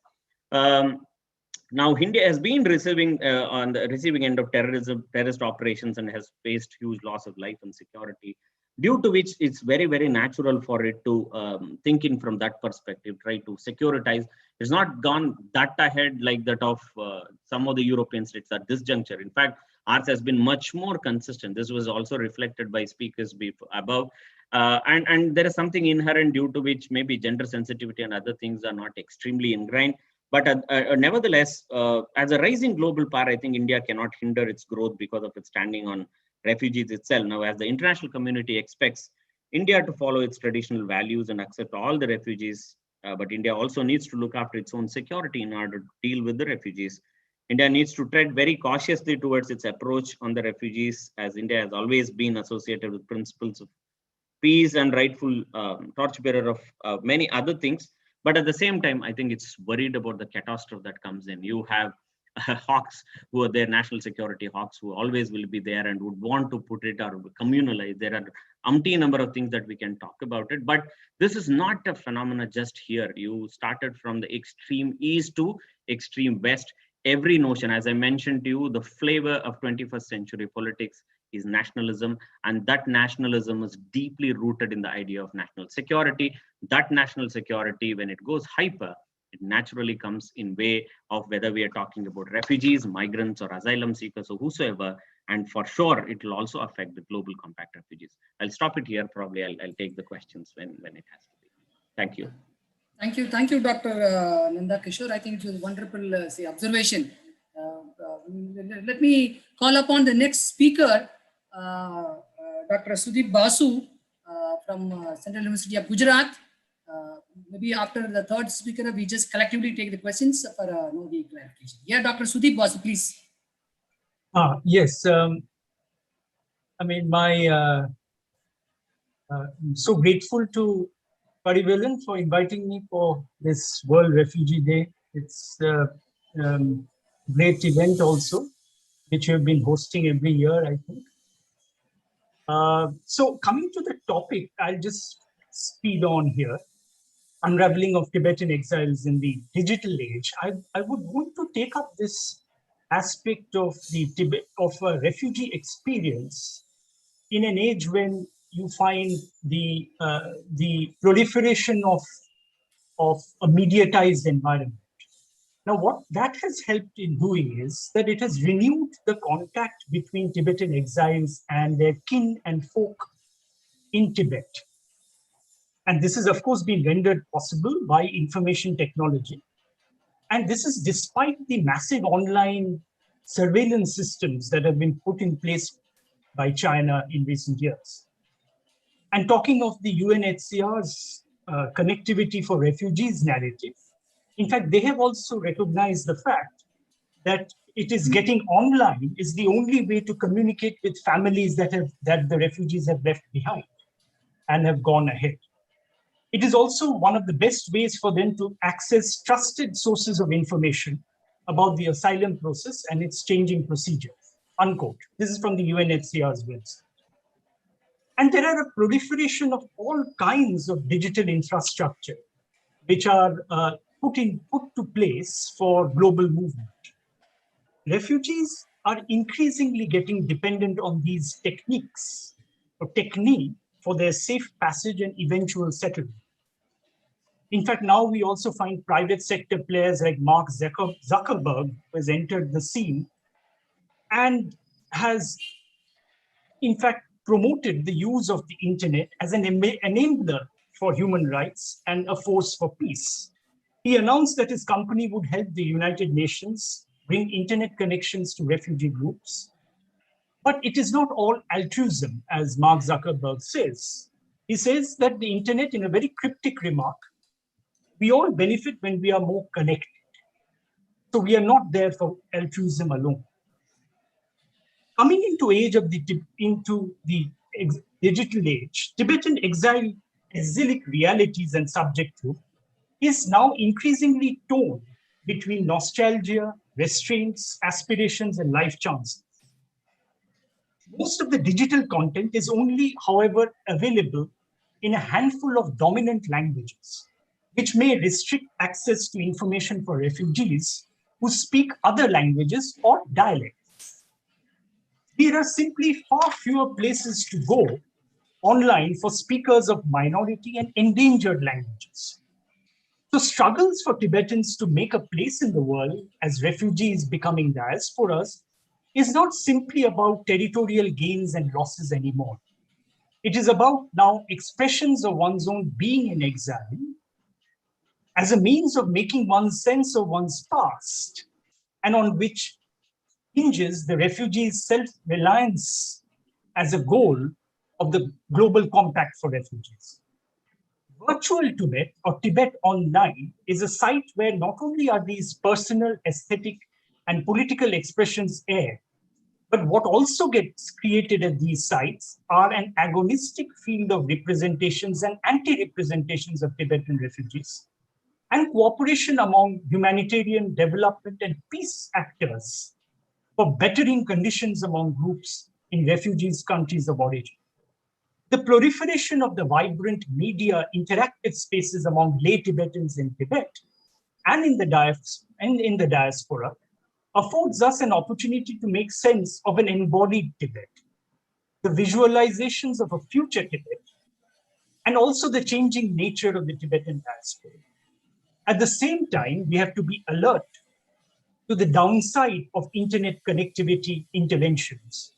Now, India has been receiving on the receiving end of terrorist operations, and has faced huge loss of life and security, due to which it's very, very natural for it to think in from that perspective, try to securitize. It's not gone that ahead like that of some of the European states at this juncture. In fact, ours has been much more consistent. This was also reflected by speakers above. And there is something inherent due to which maybe gender sensitivity and other things are not extremely ingrained. But nevertheless, as a rising global power, I think India cannot hinder its growth because of its standing on refugees itself. Now, as the international community expects India to follow its traditional values and accept all the refugees, but India also needs to look after its own security in order to deal with the refugees. India needs to tread very cautiously towards its approach on the refugees, as India has always been associated with principles of peace and rightful torchbearer of many other things. But at the same time, I think it's worried about the catastrophe that comes in. You have hawks who are there, national security hawks, who always will be there and would want to put it or communalize. There are umpteen number of things that we can talk about it, but this is not a phenomena just here. You started from the extreme east to extreme west. Every notion, as I mentioned to you, the flavor of 21st century politics is nationalism, and that nationalism is deeply rooted in the idea of national security. That national security, when it goes hyper, it naturally comes in way of whether we are talking about refugees, migrants, or asylum seekers, or whosoever. And for sure, it will also affect the global compact refugees. I'll stop it here. Probably I'll take the questions when it has to be. Thank you. Thank you, Dr. Nanda Kishore. I think it was a wonderful observation. Let me call upon the next speaker, Dr. Sudeep Basu from Central University of Gujarat. Maybe after the third speaker, we just collectively take the questions for the clarification. Yeah, Dr. Sudeep Basu, please. Yes. I mean, I'm so grateful to Parivelan for inviting me for this World Refugee Day. It's a great event also, which you've been hosting every year, I think. So coming to the topic, I'll just speed on here. Unraveling of Tibetan exiles in the digital age. I would want to take up this aspect of the a refugee experience in an age when you find the proliferation of a mediatized environment. Now, what that has helped in doing is that it has renewed the contact between Tibetan exiles and their kin and folk in Tibet. And this has, of course, been rendered possible by information technology. And this is despite the massive online surveillance systems that have been put in place by China in recent years. And talking of the UNHCR's connectivity for refugees narrative, in fact, they have also recognized the fact that it is getting online is the only way to communicate with families that the refugees have left behind and have gone ahead. It is also one of the best ways for them to access trusted sources of information about the asylum process and its changing procedures, unquote. This is from the UNHCR's website. And there are a proliferation of all kinds of digital infrastructure which are put to place for global movement. Refugees are increasingly getting dependent on these techniques or technique for their safe passage and eventual settlement. In fact, now we also find private sector players like Mark Zuckerberg, who has entered the scene and has, in fact, promoted the use of the internet as an enabler for human rights and a force for peace. He announced that his company would help the United Nations bring internet connections to refugee groups. But it is not all altruism, as Mark Zuckerberg says. He says that the internet, in a very cryptic remark, we all benefit when we are more connected. So we are not there for altruism alone. Coming into the digital age, Tibetan exilic realities and subjecthood is now increasingly torn between nostalgia, restraints, aspirations, and life chances. Most of the digital content is only, however, available in a handful of dominant languages, which may restrict access to information for refugees who speak other languages or dialects. There are simply far fewer places to go online for speakers of minority and endangered languages. So struggles for Tibetans to make a place in the world as refugees becoming diasporas is not simply about territorial gains and losses anymore. It is about now expressions of one's own being in exile as a means of making one's sense of one's past, and on which hinges the refugees' self-reliance as a goal of the Global Compact for Refugees. Virtual Tibet, or Tibet Online, is a site where not only are these personal, aesthetic, and political expressions aired, but what also gets created at these sites are an agonistic field of representations and anti-representations of Tibetan refugees, and cooperation among humanitarian development and peace actors for bettering conditions among groups in refugees' countries of origin. The proliferation of the vibrant media interactive spaces among lay Tibetans in Tibet and in the diaspora affords us an opportunity to make sense of an embodied Tibet, the visualizations of a future Tibet, and also the changing nature of the Tibetan diaspora. At the same time, we have to be alert to the downside of internet connectivity interventions,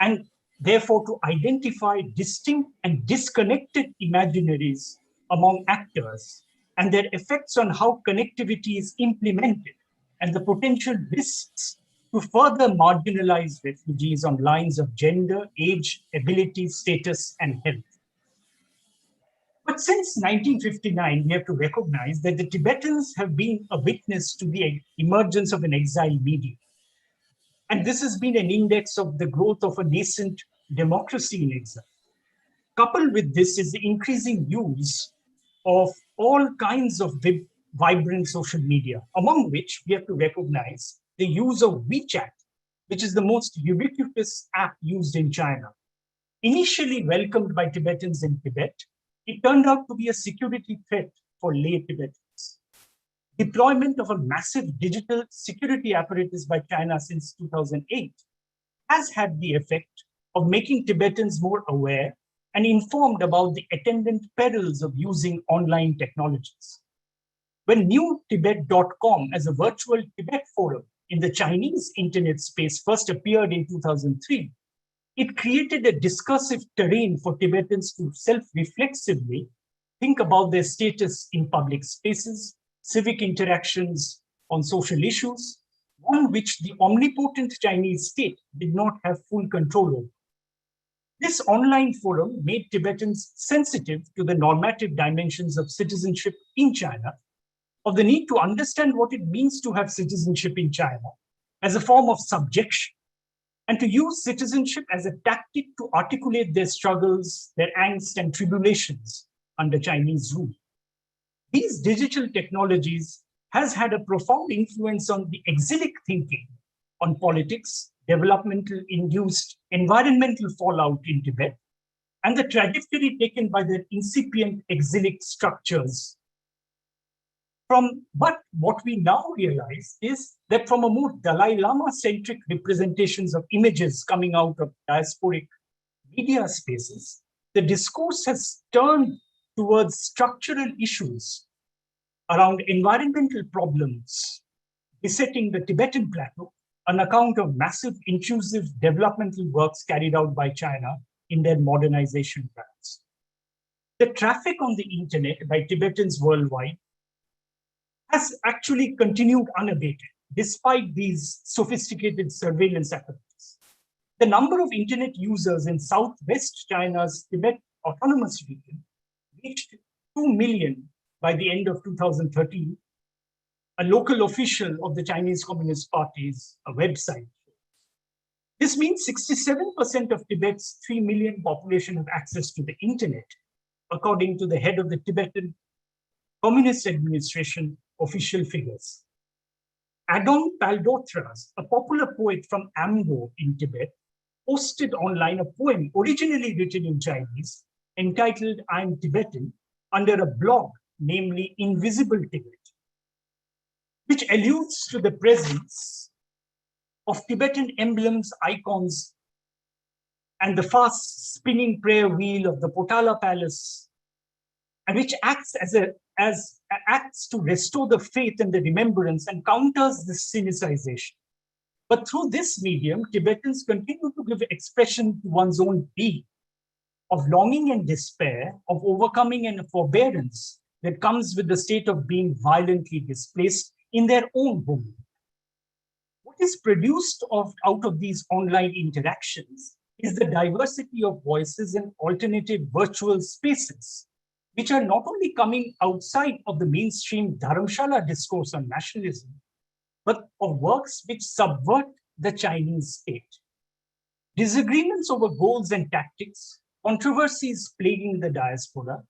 and therefore to identify distinct and disconnected imaginaries among actors and their effects on how connectivity is implemented and the potential risks to further marginalize refugees on lines of gender, age, ability, status, and health. But since 1959, we have to recognize that the Tibetans have been a witness to the emergence of an exile media. And this has been an index of the growth of a nascent democracy in exile. Coupled with this is the increasing use of all kinds of vibrant social media, among which we have to recognize the use of WeChat, which is the most ubiquitous app used in China. Initially welcomed by Tibetans in Tibet, it turned out to be a security threat for lay Tibetans. Deployment of a massive digital security apparatus by China since 2008 has had the effect of making Tibetans more aware and informed about the attendant perils of using online technologies. When newtibet.com as a virtual Tibet forum in the Chinese internet space first appeared in 2003, it created a discursive terrain for Tibetans to self-reflexively think about their status in public spaces, civic interactions on social issues, one which the omnipotent Chinese state did not have full control over. This online forum made Tibetans sensitive to the normative dimensions of citizenship in China, of the need to understand what it means to have citizenship in China as a form of subjection, and to use citizenship as a tactic to articulate their struggles, their angst and tribulations under Chinese rule. These digital technologies has had a profound influence on the exilic thinking on politics, developmental induced environmental fallout in Tibet, and the trajectory taken by their incipient exilic structures. But what we now realize is that from a more Dalai Lama-centric representations of images coming out of diasporic media spaces, the discourse has turned towards structural issues around environmental problems besetting the Tibetan plateau on account of massive intrusive developmental works carried out by China in their modernization plans. The traffic on the internet by Tibetans worldwide has actually continued unabated, despite these sophisticated surveillance apparatus. the number of internet users in southwest China's Tibet Autonomous Region reached 2 million by the end of 2013, a local official of the Chinese Communist Party's website. This means 67% of Tibet's 3 million population have access to the internet, according to the head of the Tibetan Communist Administration official figures. Adon Paldotras, a popular poet from Amdo in Tibet, posted online a poem originally written in Chinese entitled I'm Tibetan under a blog, namely Invisible Tibet, which alludes to the presence of Tibetan emblems, icons, and the fast spinning prayer wheel of the Potala Palace, and which acts acts to restore the faith and the remembrance and counters the cynicization. But through this medium, Tibetans continue to give expression to one's own being, of longing and despair, of overcoming and forbearance that comes with the state of being violently displaced in their own home. What is produced out of these online interactions is the diversity of voices and alternative virtual spaces, which are not only coming outside of the mainstream Dharamshala discourse on nationalism, but of works which subvert the Chinese state. Disagreements over goals and tactics, controversies plaguing the diaspora,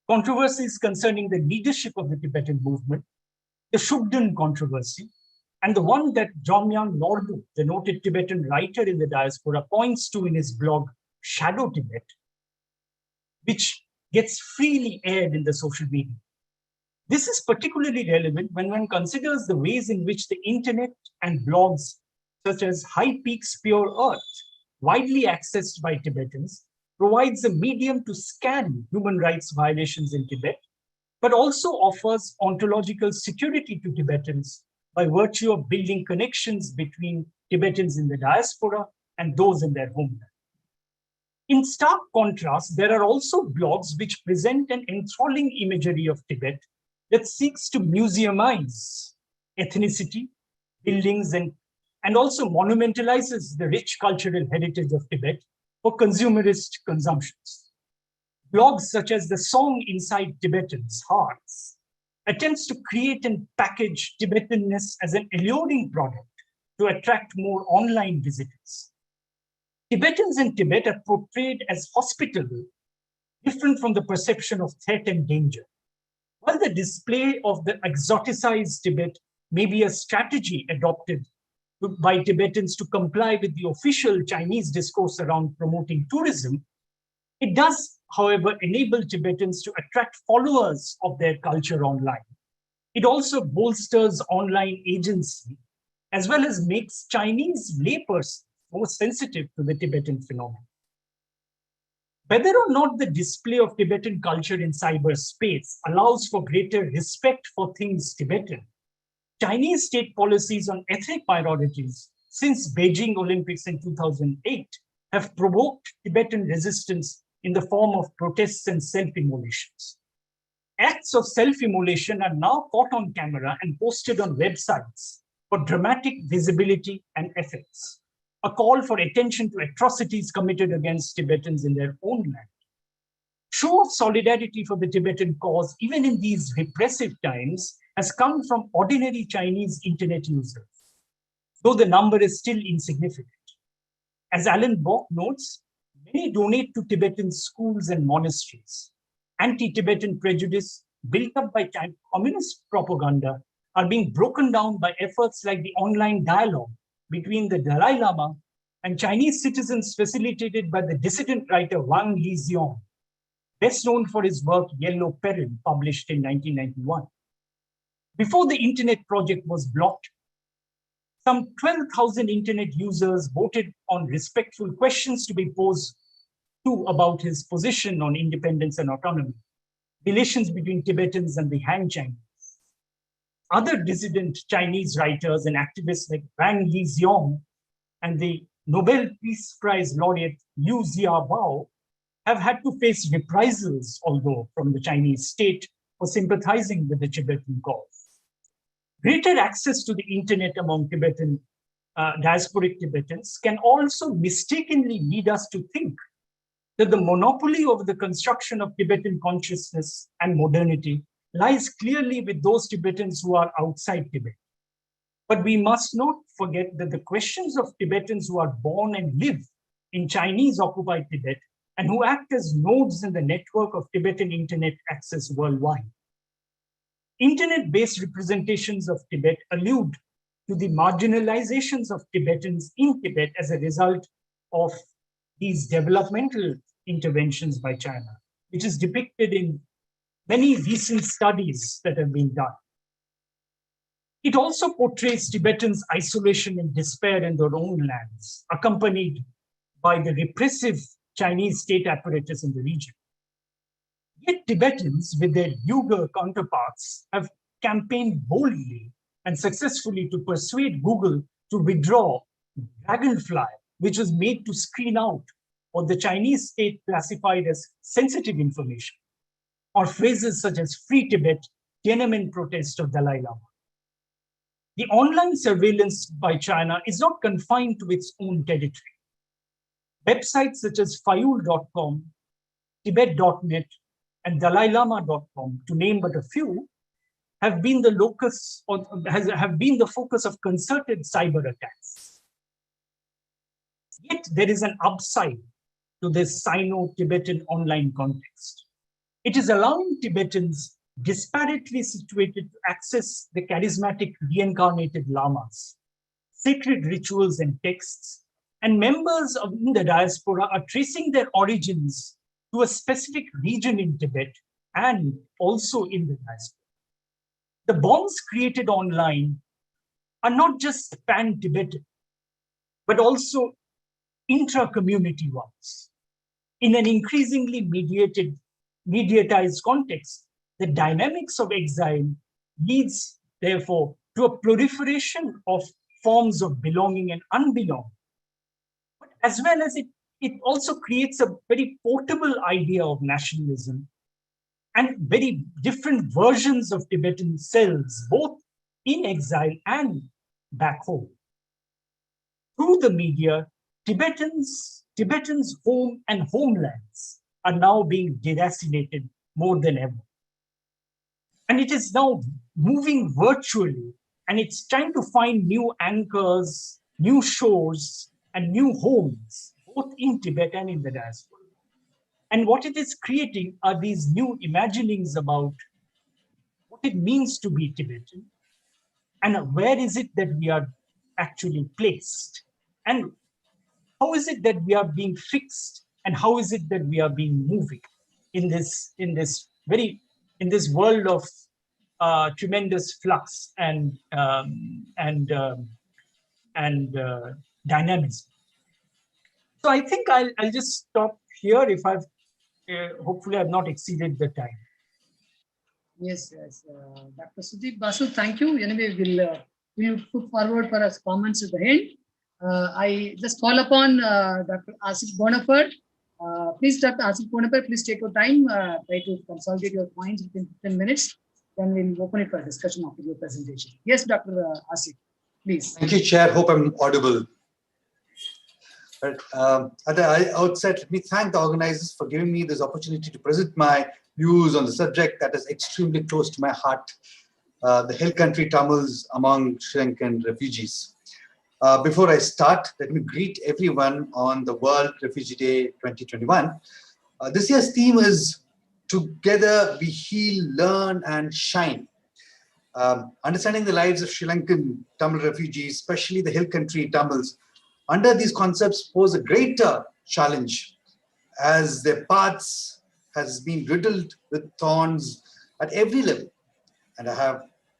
controversies concerning the leadership of the Tibetan movement, the Shugden controversy, and the one that Jomyang Norbu, the noted Tibetan writer in the diaspora, points to in his blog, Shadow Tibet, which gets freely aired in the social media. This is particularly relevant when one considers the ways in which the internet and blogs such as High Peaks Pure Earth, widely accessed by Tibetans, provides a medium to scan human rights violations in Tibet, but also offers ontological security to Tibetans by virtue of building connections between Tibetans in the diaspora and those in their homeland. In stark contrast, there are also blogs which present an enthralling imagery of Tibet that seeks to museumize ethnicity, buildings, and also monumentalizes the rich cultural heritage of Tibet for consumerist consumptions. Blogs such as The Song Inside Tibetans' Hearts attempts to create and package Tibetanness as an alluring product to attract more online visitors. Tibetans in Tibet are portrayed as hospitable, different from the perception of threat and danger. While the display of the exoticized Tibet may be a strategy adopted by Tibetans to comply with the official Chinese discourse around promoting tourism, it does, however, enable Tibetans to attract followers of their culture online. It also bolsters online agency, as well as makes Chinese laypersons more sensitive to the Tibetan phenomenon. Whether or not the display of Tibetan culture in cyberspace allows for greater respect for things Tibetan, Chinese state policies on ethnic minorities since Beijing Olympics in 2008 have provoked Tibetan resistance in the form of protests and self-immolations. Acts of self-immolation are now caught on camera and posted on websites for dramatic visibility and effects, a call for attention to atrocities committed against Tibetans in their own land. Show of solidarity for the Tibetan cause, even in these repressive times, has come from ordinary Chinese internet users, though the number is still insignificant. As Alan Bock notes, many donate to Tibetan schools and monasteries. Anti-Tibetan prejudice built up by communist propaganda are being broken down by efforts like the online dialogue between the Dalai Lama and Chinese citizens facilitated by the dissident writer Wang Liziong, best known for his work Yellow Peril, published in 1991. Before the internet project was blocked, some 12,000 internet users voted on respectful questions to be posed to about his position on independence and autonomy, relations between Tibetans and the Han Chinese. Other dissident Chinese writers and activists like Wang Liziong and the Nobel Peace Prize laureate Liu Xiaobao have had to face reprisals, although from the Chinese state, for sympathizing with the Tibetan cause. Greater access to the internet among Tibetan diasporic Tibetans can also mistakenly lead us to think that the monopoly over the construction of Tibetan consciousness and modernity lies clearly with those Tibetans who are outside Tibet. But we must not forget that the questions of Tibetans who are born and live in Chinese-occupied Tibet and who act as nodes in the network of Tibetan internet access worldwide. Internet-based representations of Tibet allude to the marginalizations of Tibetans in Tibet as a result of these developmental interventions by China, which is depicted in many recent studies that have been done. It also portrays Tibetans' isolation and despair in their own lands, accompanied by the repressive Chinese state apparatus in the region. Yet Tibetans, with their Uyghur counterparts, have campaigned boldly and successfully to persuade Google to withdraw Dragonfly, which was made to screen out what the Chinese state classified as sensitive information, or phrases such as Free Tibet, Tiananmen protest of Dalai Lama. The online surveillance by China is not confined to its own territory. Websites such as Fayul.com, Tibet.net, and DalaiLama.com, to name but a few, have been the locus or have been the focus of concerted cyber attacks. Yet there is an upside to this Sino-Tibetan online context. It is allowing Tibetans disparately situated to access the charismatic reincarnated lamas, sacred rituals and texts, and members of the diaspora are tracing their origins to a specific region in Tibet and also in the diaspora. The bonds created online are not just pan-Tibetan, but also intra-community ones. In an increasingly mediatized context, the dynamics of exile leads, therefore, to a proliferation of forms of belonging and unbelonging. But as well as it also creates a very portable idea of nationalism and very different versions of Tibetan selves, both in exile and back home. Through the media, Tibetans' home and homelands are now being deracinated more than ever. And it is now moving virtually, and it's trying to find new anchors, new shores, and new homes, both in Tibet and in the diaspora. And what it is creating are these new imaginings about what it means to be Tibetan, and where is it that we are actually placed, and how is it that we are being fixed, and how is it that we are being moving in this world of tremendous flux and dynamism. So I think I'll just stop here. If I've hopefully I've not exceeded the time. Yes, Dr. Sudeep Basu, thank you. Anyway, we'll put forward for us comments at the end. I just call upon Dr. Asif Bonaparte. Please, Dr. Asif Bonaparte, please take your time. Try to consolidate your points within 10 minutes. Then we'll open it for discussion after your presentation. Yes, Dr. Asif, please. Thank you, Chair. Hope I'm audible. But at the outset, let me thank the organizers for giving me this opportunity to present my views on the subject that is extremely close to my heart, the hill country Tamils among Sri Lankan refugees. Before I start, let me greet everyone on the World Refugee Day 2021. This year's theme is Together We Heal, Learn and Shine. Understanding the lives of Sri Lankan Tamil refugees, especially the hill country Tamils, under these concepts pose a greater challenge as their paths has been riddled with thorns at every level. And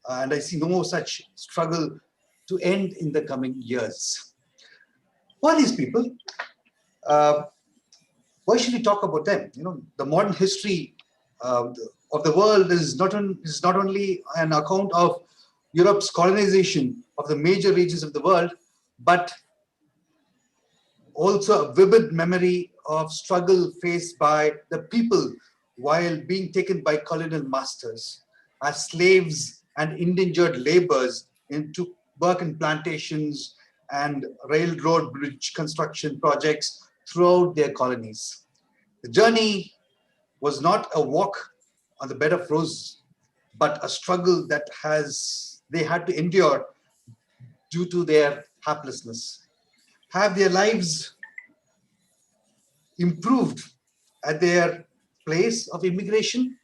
I see no such struggle to end in the coming years. Who are these people? Why should we talk about them? You know, the modern history of the world is not only an account of Europe's colonization of the major regions of the world, but also a vivid memory of struggle faced by the people while being taken by colonial masters as slaves and indentured laborers into work in plantations and railroad bridge construction projects throughout their colonies. The journey was not a walk on the bed of roses, but a struggle that they had to endure due to their helplessness. Have their lives improved at their place of immigration?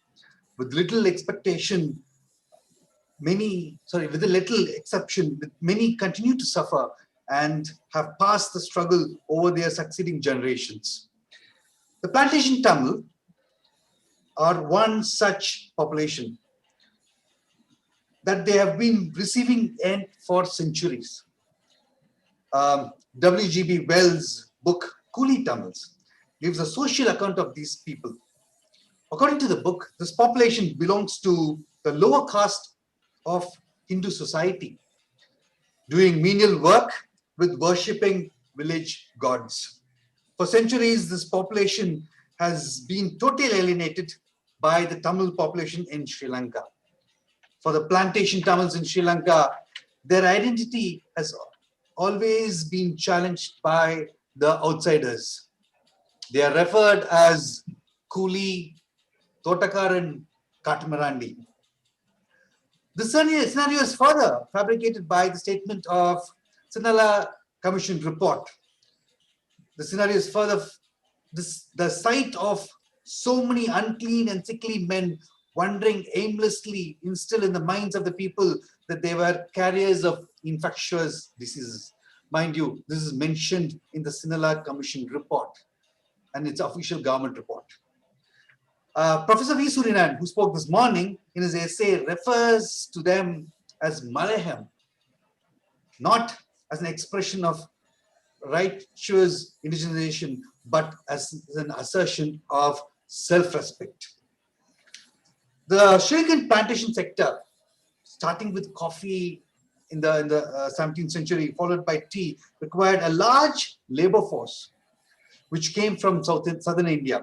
With little expectation, with a little exception, many continue to suffer and have passed the struggle over their succeeding generations. The plantation Tamil are one such population that they have been receiving aid for centuries. W.G.B. Wells' book, Coolie Tamils, gives a social account of these people. According to the book, this population belongs to the lower caste of Hindu society, doing menial work with worshipping village gods. For centuries, this population has been totally alienated by the Tamil population in Sri Lanka. For the plantation Tamils in Sri Lanka, their identity has always been challenged by the outsiders. They are referred as Coolie, Totakaran, Katamarandi. The scenario is further fabricated by the statement of Sinhala Commission report. The scenario is further the sight of so many unclean and sickly men wandering aimlessly instill in the minds of the people that they were carriers of infectious diseases. Mind you, this is mentioned in the Sinhala Commission report and its official government report. Professor V. Surinan, who spoke this morning in his essay, refers to them as Malayam, not as an expression of righteous indigenization, but as an assertion of self-respect. The Sri Lankan plantation sector, starting with coffee in the 17th century, followed by tea, required a large labor force, which came from southern India.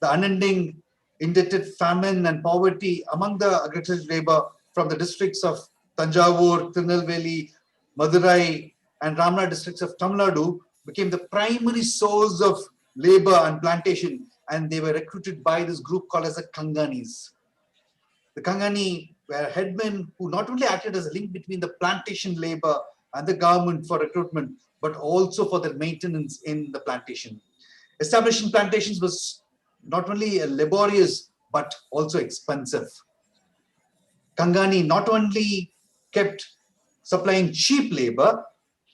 The unending indebted famine and poverty among the agricultural labor from the districts of Tanjavur, Tirunelveli, Madurai, and Ramna districts of Tamil Nadu became the primary source of labor and plantation, and they were recruited by this group called as the Kanganis. The Kangani were headmen who not only acted as a link between the plantation labor and the government for recruitment, but also for their maintenance in the plantation. Establishing plantations was not only laborious, but also expensive. Kangani not only kept supplying cheap labor,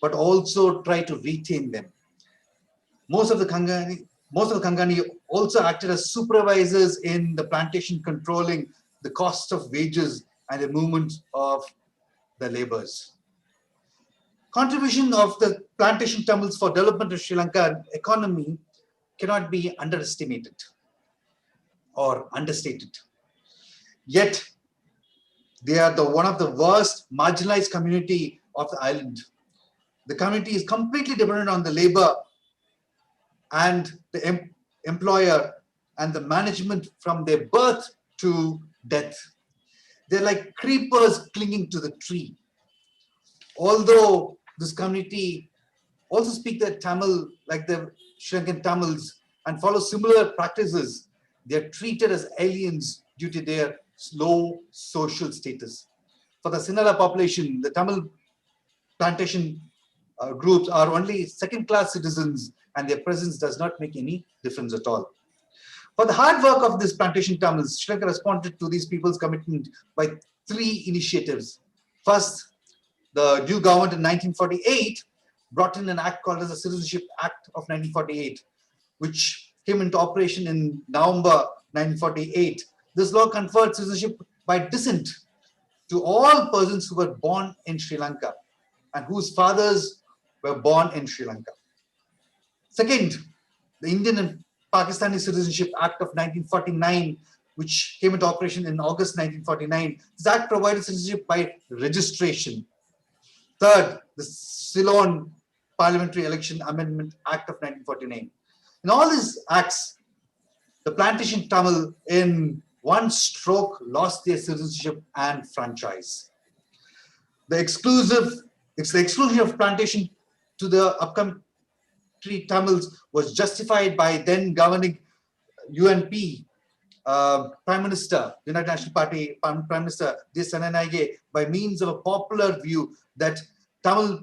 but also tried to retain them. Most of the Kangani also acted as supervisors in the plantation, controlling the cost of wages and the movement of the laborers. Contribution of the plantation Tamils for development of Sri Lanka economy cannot be underestimated or understated. Yet, they are one of the worst marginalized community of the island. The community is completely dependent on the labor and the employer and the management from their birth to death. They're like creepers clinging to the tree. Although this community also speak the Tamil like the Sri Lankan Tamils and follow similar practices, they're treated as aliens due to their low social status. For the Sinhala population, the Tamil plantation groups are only second-class citizens, and their presence does not make any difference at all. For the hard work of this plantation Tamils, Sri Lanka responded to these people's commitment by 3 initiatives. First, the new government in 1948 brought in an act called as the Citizenship Act of 1948, which came into operation in November 1948. This law conferred citizenship by descent to all persons who were born in Sri Lanka and whose fathers were born in Sri Lanka. Second, the Indian and Pakistani Citizenship Act of 1949, which came into operation in August 1949. This act provided citizenship by registration. Third, the Ceylon Parliamentary Election Amendment Act of 1949. In all these acts, the plantation Tamil in one stroke lost their citizenship and franchise. It's the exclusion of plantation to the upcountry Tamils was justified by then governing UNP Prime Minister, United National Party Prime Minister J. Sananaige, by means of a popular view that Tamil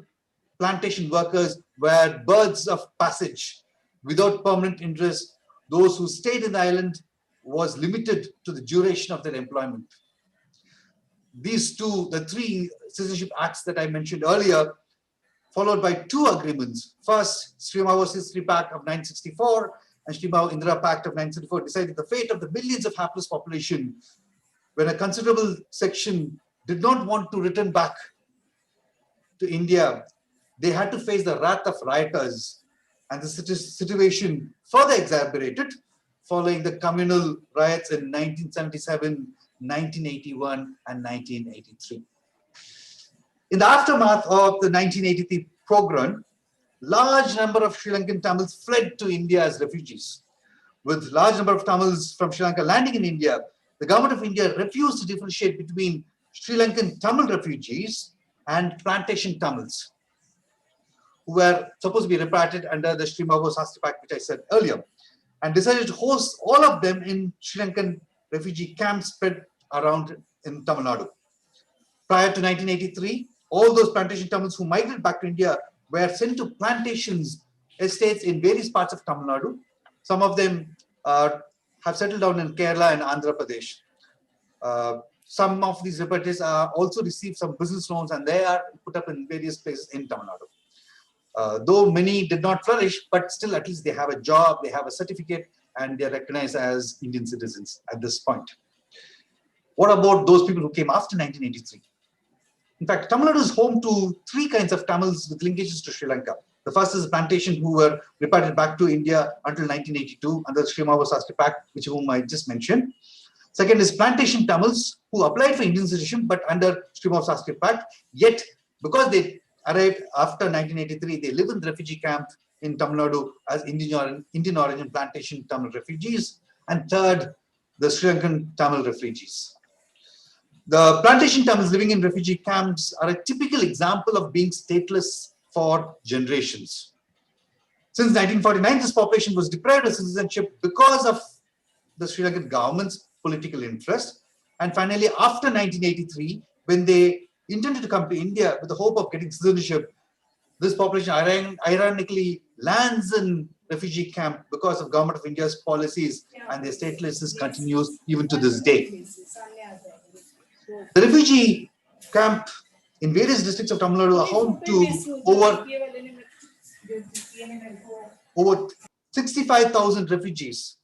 plantation workers were birds of passage without permanent interest. Those who stayed in the island was limited to the duration of their employment. These two, the three citizenship acts that I mentioned earlier, followed by two agreements. First, Sri Mavo Pact of 964 and Sri Mavo Indira Pact of 974 decided the fate of the millions of hapless population when a considerable section did not want to return back to India. They had to face the wrath of rioters, and the situation further exacerbated following the communal riots in 1977, 1981, and 1983. In the aftermath of the 1983 pogrom, large number of Sri Lankan Tamils fled to India as refugees. With large number of Tamils from Sri Lanka landing in India, the government of India refused to differentiate between Sri Lankan Tamil refugees and plantation Tamils, who were supposed to be repatriated under the Sri Mavo Pact, which I said earlier, and decided to host all of them in Sri Lankan refugee camps spread around in Tamil Nadu. Prior to 1983, all those plantation Tamils who migrated back to India were sent to plantations, estates in various parts of Tamil Nadu. Some of them have settled down in Kerala and Andhra Pradesh. Some of these repatriates also received some business loans, and they are put up in various places in Tamil Nadu. Though many did not flourish, but still at least they have a job, they have a certificate, and they are recognized as Indian citizens at this point. What about those people who came after 1983? In fact, Tamil Nadu is home to three kinds of Tamils with linkages to Sri Lanka. The first is plantation who were repatriated back to India until 1982 under the Sri Mavo Pact, whom I just mentioned. Second is plantation Tamils who applied for Indian citizenship but under Sri Mavo Pact, yet because they arrived after 1983, they live in the refugee camp in Tamil Nadu as Indian origin plantation Tamil refugees. And third, the Sri Lankan Tamil refugees. The plantation Tamils living in refugee camps are a typical example of being stateless for generations. Since 1949, this population was deprived of citizenship because of the Sri Lankan government's political interest. And finally, after 1983, when they intended to come to India with the hope of getting citizenship, this population ironically lands in refugee camp because of Government of India's policies, and their statelessness continues even to this day. The refugee camp in various districts of Tamil Nadu are home to over 65,000 refugees,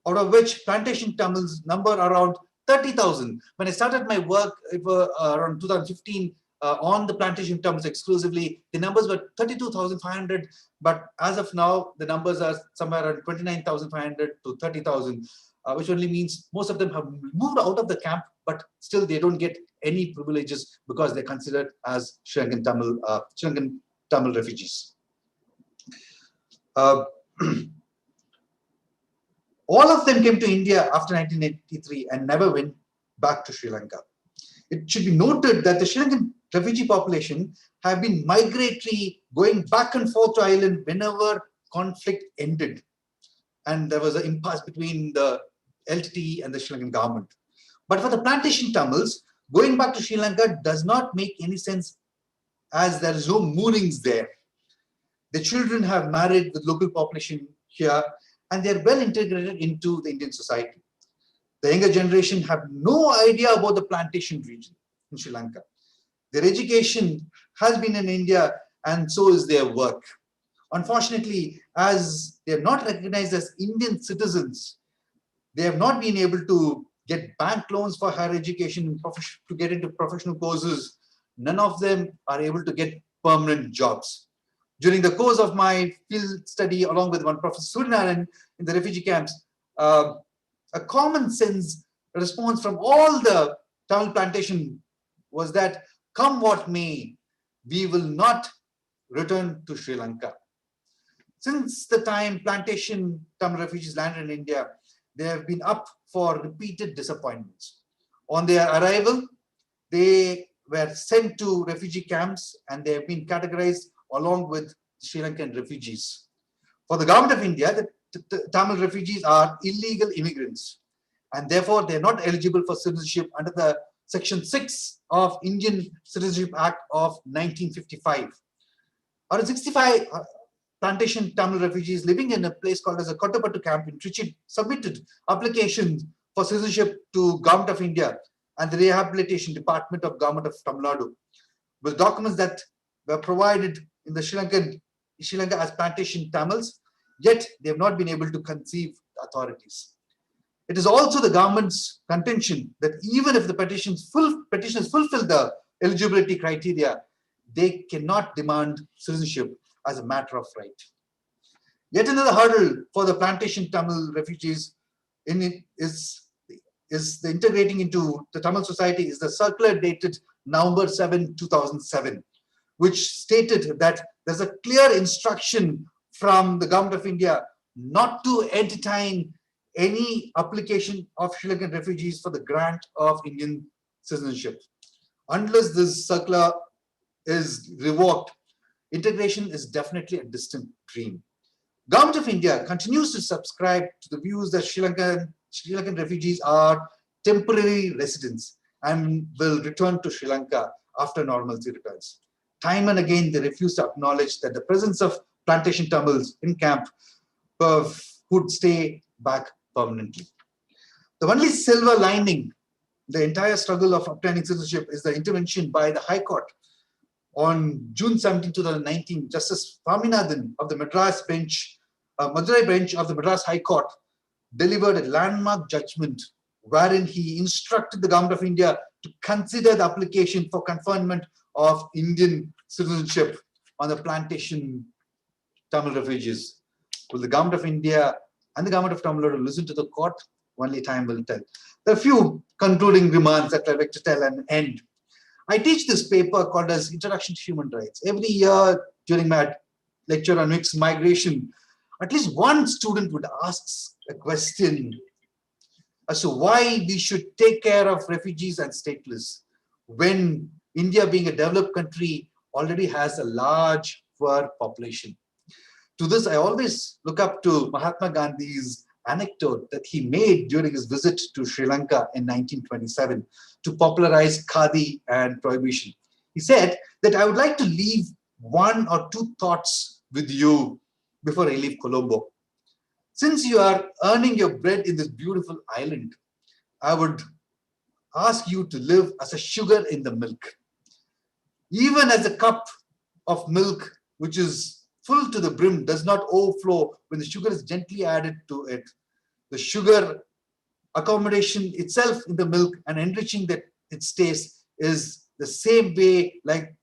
out of which plantation Tamils number around 30,000. When I started my work around 2015 on the plantation Tamils exclusively, the numbers were 32,500, but as of now, the numbers are somewhere around 29,500 to 30,000. Which only means most of them have moved out of the camp, but still they don't get any privileges because they're considered as Sri Lankan Tamil refugees. All of them came to India after 1983 and never went back to Sri Lanka. It should be noted that the Sri Lankan refugee population have been migratory, going back and forth to island whenever conflict ended. And there was an impasse between the LTTE and the Sri Lankan government. But for the plantation Tamils, going back to Sri Lanka does not make any sense as there is no moorings there. The children have married with local population here and they're well integrated into the Indian society. The younger generation have no idea about the plantation region in Sri Lanka. Their education has been in India and so is their work. Unfortunately, as they are not recognized as Indian citizens, they have not been able to get bank loans for higher education, to get into professional courses. None of them are able to get permanent jobs. During the course of my field study, along with one Professor Surinaran in the refugee camps, a common sense response from all the Tamil plantation was that, come what may, we will not return to Sri Lanka. Since the time plantation Tamil refugees landed in India, they have been up for repeated disappointments. On their arrival, they were sent to refugee camps and they have been categorized along with Sri Lankan refugees. For the government of India, the Tamil refugees are illegal immigrants, and therefore they're not eligible for citizenship under the Section 6 of Indian Citizenship Act of 1955. Out of 65 plantation Tamil refugees living in a place called as a Kottapattu camp in Trichy submitted applications for citizenship to Government of India and the Rehabilitation Department of Government of Tamil Nadu, with documents that were provided in the Sri Lanka as plantation Tamils, yet they have not been able to conceive the authorities. It is also the government's contention that even if the petitioners fulfill the eligibility criteria, they cannot demand citizenship as a matter of right. Yet another hurdle for the plantation Tamil refugees is the integrating into the Tamil society is the circular dated November 7, 2007, which stated that there's a clear instruction from the Government of India not to entertain any application of Sri Lankan refugees for the grant of Indian citizenship. Unless this circular is revoked, integration is definitely a distant dream. Government of India continues to subscribe to the views that Sri Lankan refugees are temporary residents and will return to Sri Lanka after normalcy returns. Time and again, they refuse to acknowledge that the presence of plantation Tamils in camp would stay back permanently. The only silver lining the entire struggle of obtaining citizenship is the intervention by the High Court. On June 17, 2019, Justice Swaminathan of the Madurai bench of the Madras High Court delivered a landmark judgment wherein he instructed the Government of India to consider the application for conferment of Indian citizenship on the plantation Tamil refugees. Will the Government of India and the Government of Tamil Nadu listen to the court? Only time will tell. There are a few concluding remarks that I'd like to tell and end. I teach this paper called as Introduction to Human Rights. Every year during my lecture on mixed migration, at least one student would ask a question as to why we should take care of refugees and stateless when India, being a developed country, already has a large poor population. To this, I always look up to Mahatma Gandhi's anecdote that he made during his visit to Sri Lanka in 1927 to popularize khadi and prohibition. He said that I would like to leave one or two thoughts with you before I leave Colombo. Since you are earning your bread in this beautiful island, I would ask you to live as a sugar in the milk. Even as a cup of milk, which is full to the brim, does not overflow when the sugar is gently added to it. The sugar accommodation itself in the milk and enriching that its taste is the same way like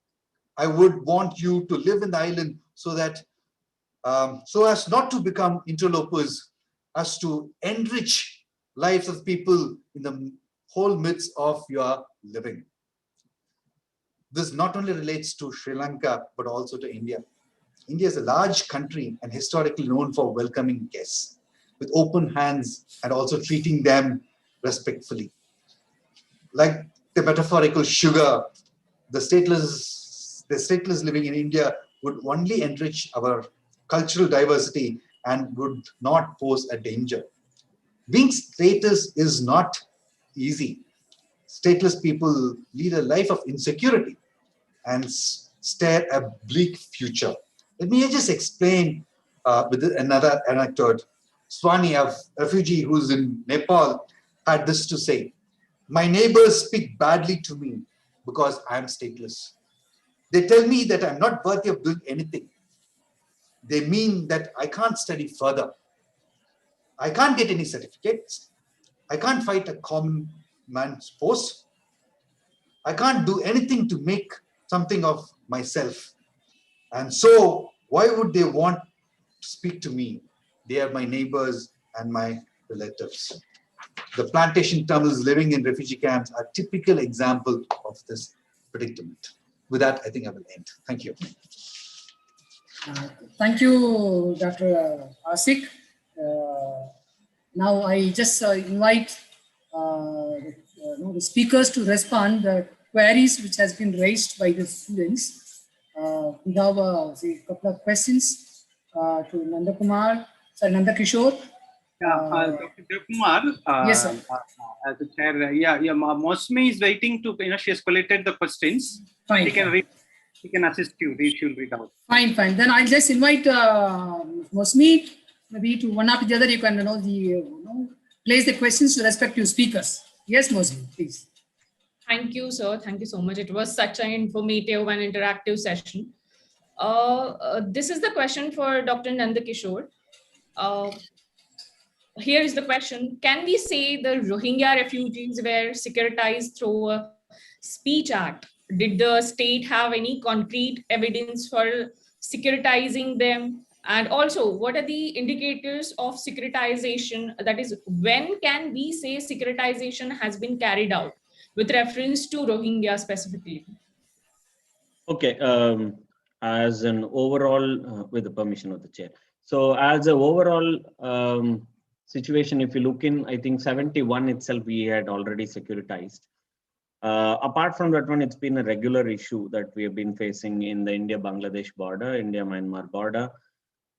I would want you to live in the island so that so as not to become interlopers, as to enrich lives of people in the whole midst of your living. This not only relates to Sri Lanka, but also to India. India is a large country and historically known for welcoming guests with open hands and also treating them respectfully. Like the metaphorical sugar, the stateless living in India would only enrich our cultural diversity and would not pose a danger. Being stateless is not easy. Stateless people lead a life of insecurity and stare a bleak future. Let me just explain with another anecdote. Swani, a refugee who's in Nepal, had this to say: my neighbors speak badly to me because I'm stateless. They tell me that I'm not worthy of doing anything. They mean that I can't study further. I can't get any certificates. I can't fight a common man's post. I can't do anything to make something of myself. And so, why would they want to speak to me? They are my neighbors and my relatives. The plantation Tamils living in refugee camps are a typical example of this predicament. With that, I think I will end. Thank you. Thank you, Dr. Asik. Now I just invite the speakers to respond the queries which has been raised by the students. We have a couple of questions to Nanda Kumar, sorry, Nanda Kishore. Dr. Devkumar, Yes, sir. As the chair, Mosmi is waiting to, she has collected the questions. Fine. She can read, she can assist you. She will read out. Fine. Then I'll just invite Mosmi, maybe to one after the other. You can place the questions to respective speakers. Yes, Mosmi, please. Thank you, sir. Thank you so much. It was such an informative and interactive session. This is the question for Dr. Nandakishore. Here is the question. Can we say the Rohingya refugees were securitized through a speech act? Did the state have any concrete evidence for securitizing them? And also, what are the indicators of securitization? That is, when can we say securitization has been carried out with reference to Rohingya specifically? Okay, as an overall, with the permission of the chair. So as an overall situation, if you look in, I think 71 itself, we had already securitized. Apart from that one, it's been a regular issue that we have been facing in the India-Bangladesh border, India-Myanmar border.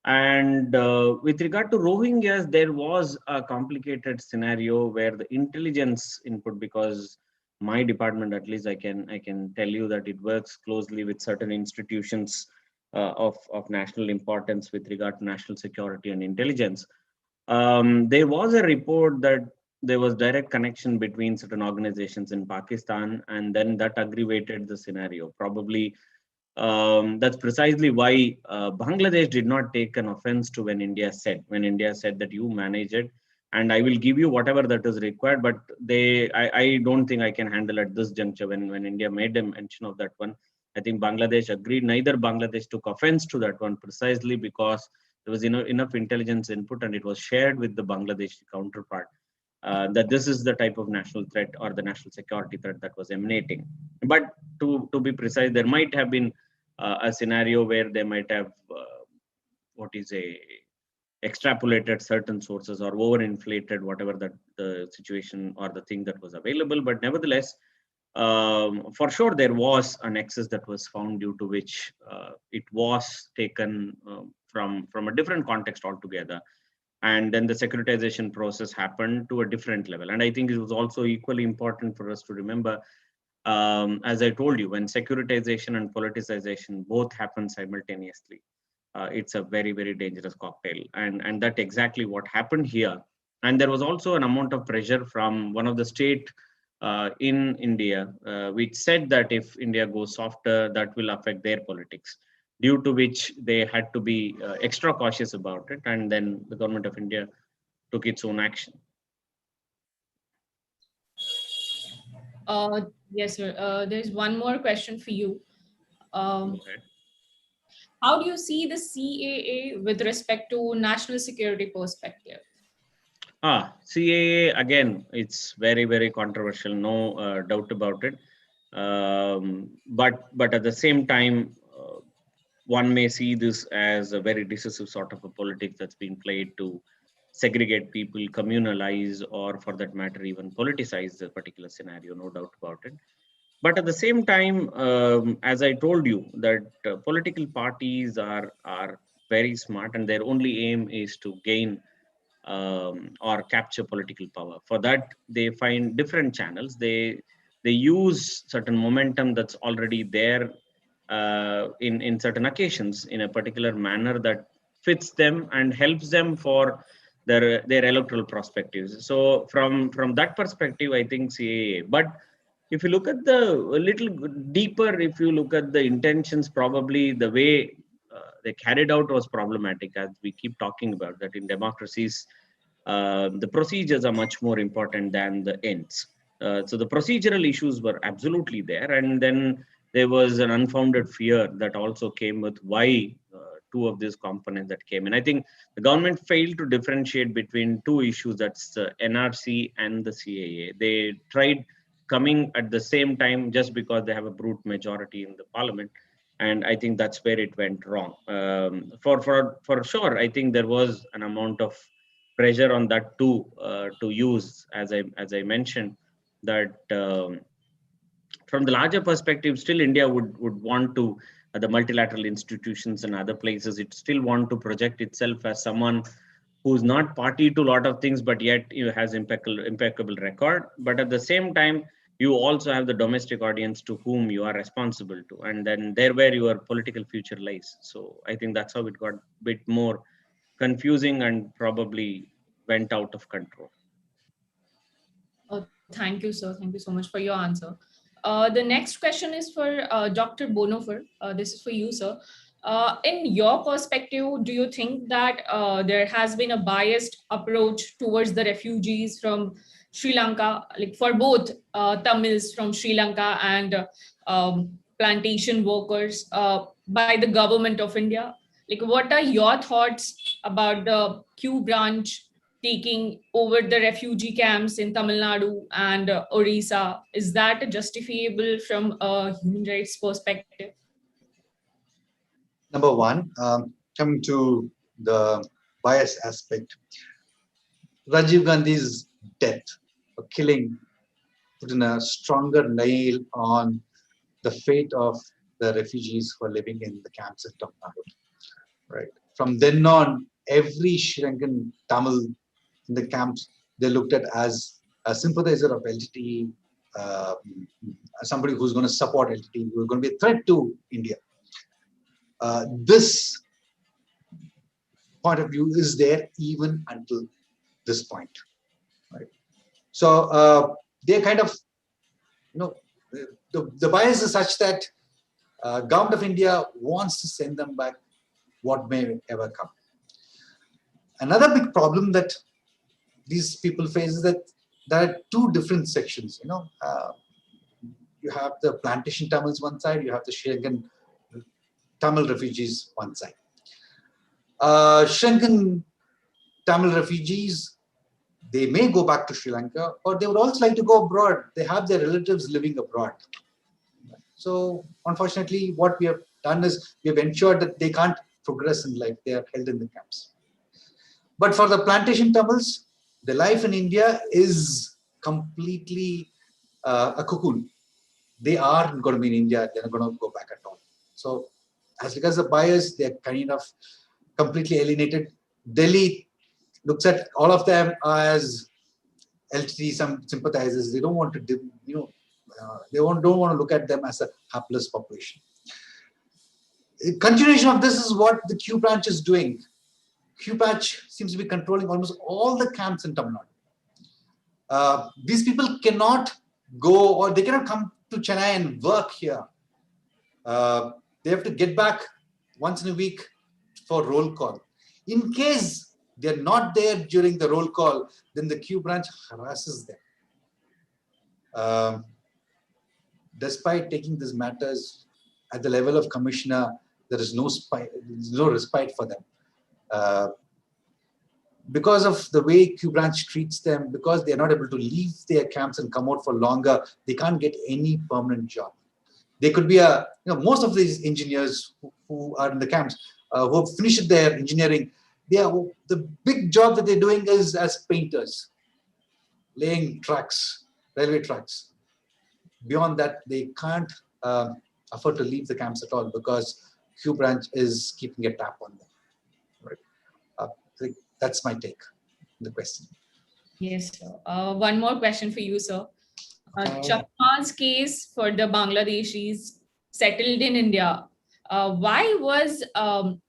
And with regard to Rohingyas, there was a complicated scenario where the intelligence input, because my department, at least I can tell you that it works closely with certain institutions of national importance with regard to national security and intelligence. There was a report that there was direct connection between certain organizations in Pakistan, and then that aggravated the scenario. Probably that's precisely why Bangladesh did not take an offense to when India said that you manage it and I will give you whatever that is required. But I don't think I can handle at this juncture when India made a mention of that one. I think Bangladesh agreed. Neither Bangladesh took offense to that one, precisely because there was enough intelligence input and it was shared with the Bangladeshi counterpart that this is the type of national threat or the national security threat that was emanating. But to be precise, there might have been a scenario where they might have extrapolated certain sources or overinflated whatever the situation or the thing that was available. But nevertheless, for sure, there was an excess that was found due to which it was taken from a different context altogether. And then the securitization process happened to a different level. And I think it was also equally important for us to remember, as I told you, when securitization and politicization both happen simultaneously, it's a very, very dangerous cocktail. And that exactly what happened here. And there was also an amount of pressure from one of the state in India, which said that if India goes softer, that will affect their politics, due to which they had to be extra cautious about it. And then the government of India took its own action. Yes, sir. There's one more question for you. How do you see the CAA with respect to national security perspective? CAA, again, it's very, very controversial, no doubt about it. But at the same time, one may see this as a very decisive sort of a politics that's being played to segregate people, communalize, or for that matter, even politicize the particular scenario, no doubt about it. But at the same time, as I told you, that political parties are very smart and their only aim is to gain or capture political power. For that, they find different channels. They use certain momentum that's already there in certain occasions in a particular manner that fits them and helps them for their electoral perspectives. So from that perspective, I think CAA. But if you look at a little deeper, if you look at the intentions, probably the way they carried out was problematic, as we keep talking about that in democracies. The procedures are much more important than the ends. So the procedural issues were absolutely there. And then there was an unfounded fear that also came with why two of these components that came in. I think the government failed to differentiate between two issues, that's the NRC and the CAA. They tried coming at the same time just because they have a brute majority in the parliament. And I think that's where it went wrong. For sure, I think there was an amount of pressure on that too, to use, as I mentioned, that from the larger perspective, still India would want to the multilateral institutions and other places, it still want to project itself as someone who's not party to a lot of things, but yet has impeccable record. But at the same time, you also have the domestic audience to whom you are responsible to, and then there where your political future lies. So I think that's how it got a bit more confusing and probably went out of control. Thank you, sir. Thank you so much for your answer. The next question is for Dr. Bonofer. This is for you, sir. In your perspective, do you think that there has been a biased approach towards the refugees from Sri Lanka, like for both Tamils from Sri Lanka and plantation workers by the government of India? Like, what are your thoughts about the Q branch taking over the refugee camps in Tamil Nadu and Orissa? Is that justifiable from a human rights perspective? Number one, coming to the bias aspect, Rajiv Gandhi's death or killing put in a stronger nail on the fate of the refugees who are living in the camps in Tamil Nadu. Right. From then on, every Sri Lankan Tamil in the camps, they looked at as a sympathizer of LTTE, somebody who's going to support LTTE, who's going to be a threat to India. This point of view is there even until this point. Right. So they're kind of, the bias is such that government of India wants to send them back what may ever come. Another big problem that these people face is that there are two different sections. You have the plantation Tamils one side, you have the Sri Lankan Tamil refugees one side. Sri Lankan Tamil refugees, they may go back to Sri Lanka, or they would also like to go abroad. They have their relatives living abroad. So unfortunately, what we have done is we have ensured that they can't progress in life. They are held in the camps. But for the plantation Tamils, the life in India is completely a cocoon. They aren't going to be in India. They're not going to go back at all. So as regards the bias, they're kind of completely alienated. Delhi looks at all of them as LTT, some sympathizers. They don't want to, they don't want to look at them as a hapless population. A continuation of this is what the Q branch is doing. Q branch seems to be controlling almost all the camps in Tamil Nadu. These people cannot go, or they cannot come to Chennai and work here. They have to get back once in a week for roll call. In case they're not there during the roll call, then the Q branch harasses them. Despite taking these matters at the level of commissioner, there is no respite for them. Because of the way Q branch treats them, because they are not able to leave their camps and come out for longer, they can't get any permanent job. They could be most of these engineers who are in the camps, who have finished their engineering, the big job that they're doing is as painters, laying tracks, railway tracks. Beyond that, they can't afford to leave the camps at all because Q branch is keeping a tap on them. Right? I think that's my take on the question. Yes, sir. One more question for you, sir. Chakma's case for the Bangladeshis settled in India. Why was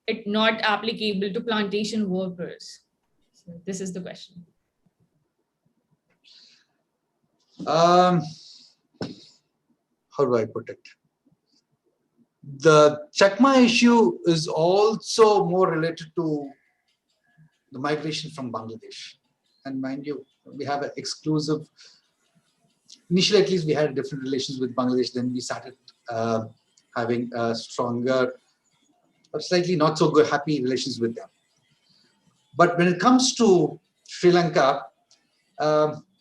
it not applicable to plantation workers? So this is the question. How do I put it? The Chakma issue is also more related to the migration from Bangladesh. And mind you, we have an exclusive, initially at least we had different relations with Bangladesh, then we started having a stronger, or slightly not so good, happy relations with them. But when it comes to Sri Lanka, the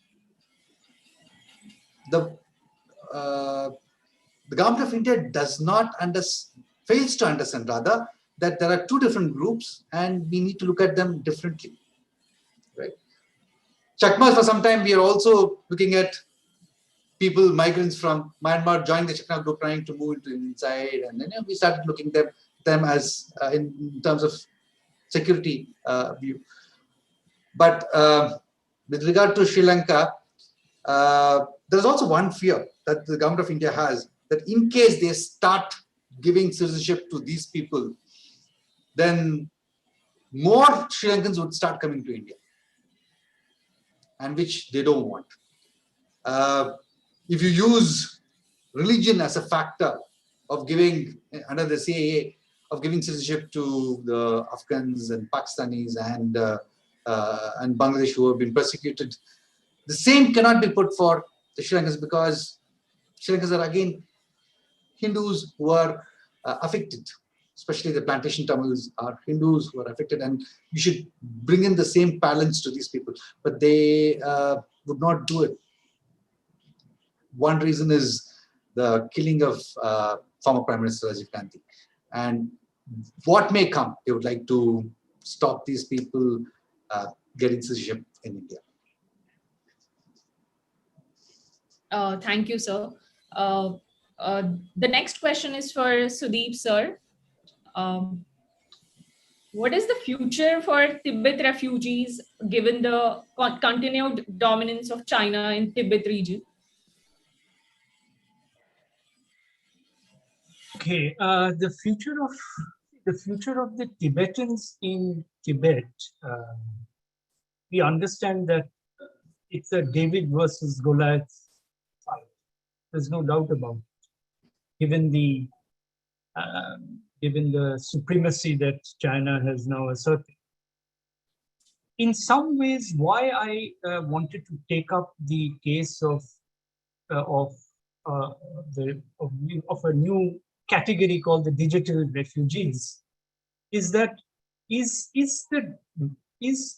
government of India does not fails to understand rather that there are two different groups and we need to look at them differently. Right? Chakmas, for some time, we are also looking at people, migrants from Myanmar joined the Chakna group trying to move into inside, and then we started looking them as in terms of security view. But with regard to Sri Lanka, there's also one fear that the government of India has, that in case they start giving citizenship to these people, then more Sri Lankans would start coming to India, and which they don't want. If you use religion as a factor of giving, under the CAA, of giving citizenship to the Afghans and Pakistanis and Bangladesh who have been persecuted, the same cannot be put for the Sri Lankans, because Sri Lankans are again Hindus who are affected, especially the plantation Tamils are Hindus who are affected, and you should bring in the same balance to these people, but they would not do it. One reason is the killing of former Prime Minister Rajiv Gandhi, and what may come, they would like to stop these people getting citizenship in India. Thank you, sir. The next question is for Sudeep, sir. What is the future for Tibet refugees given the continued dominance of China in Tibet region? Okay, the future of the Tibetans in Tibet. We understand that it's a David versus Goliath fight. There's no doubt about it. Given the supremacy that China has now asserted. In some ways, why I wanted to take up the case of a new category called the digital refugees is that is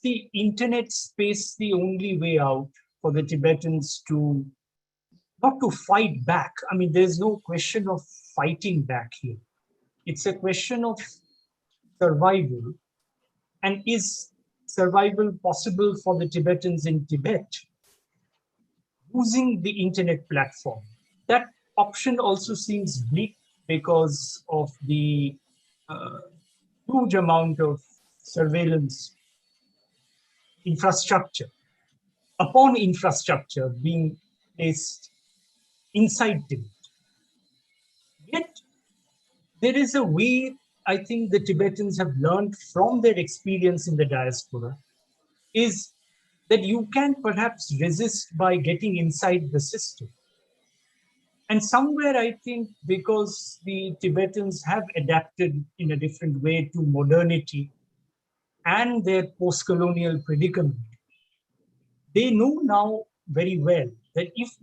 the internet space the only way out for the Tibetans to not to fight back? I mean, there's no question of fighting back here. It's a question of survival. And is survival possible for the Tibetans in Tibet using the internet platform? That option also seems bleak because of the huge amount of surveillance infrastructure upon infrastructure being placed inside Tibet. Yet, there is a way I think the Tibetans have learned from their experience in the diaspora is that you can perhaps resist by getting inside the system. And somewhere I think because the Tibetans have adapted in a different way to modernity and their post-colonial predicament, they know now very well that if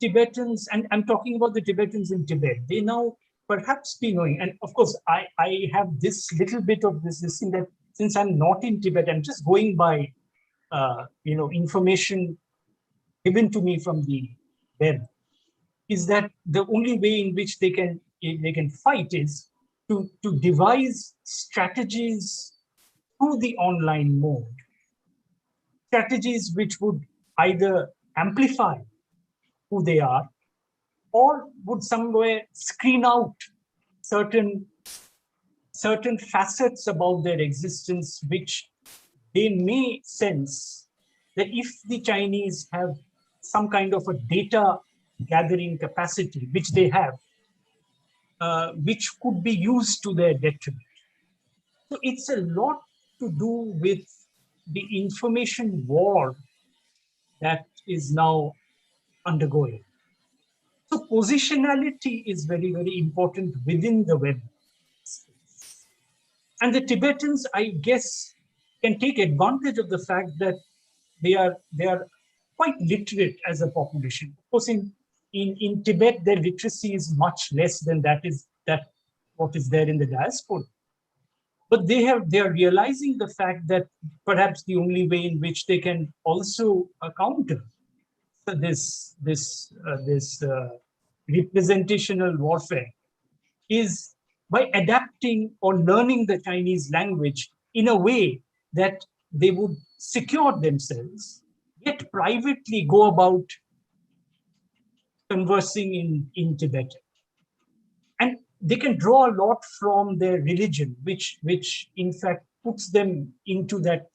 Tibetans, and I'm talking about the Tibetans in Tibet, they now perhaps be knowing, and of course I have this little bit of this thing that since I'm not in Tibet, I'm just going by information given to me from the web, is that the only way in which they can fight is to devise strategies through the online mode, strategies which would either amplify who they are or would somewhere screen out certain facets about their existence, which they may sense that if the Chinese have some kind of a data gathering capacity, which they have, which could be used to their detriment. So it's a lot to do with the information war that is now undergoing. So positionality is very, very important within the web space. And the Tibetans, I guess, can take advantage of the fact that they are quite literate as a population. Of course, in Tibet, their literacy is much less than what is there in the diaspora. But they are realizing the fact that perhaps the only way in which they can also counter this representational warfare is by adapting or learning the Chinese language in a way that they would secure themselves, yet privately go about conversing in Tibetan. And they can draw a lot from their religion, which in fact puts them into that,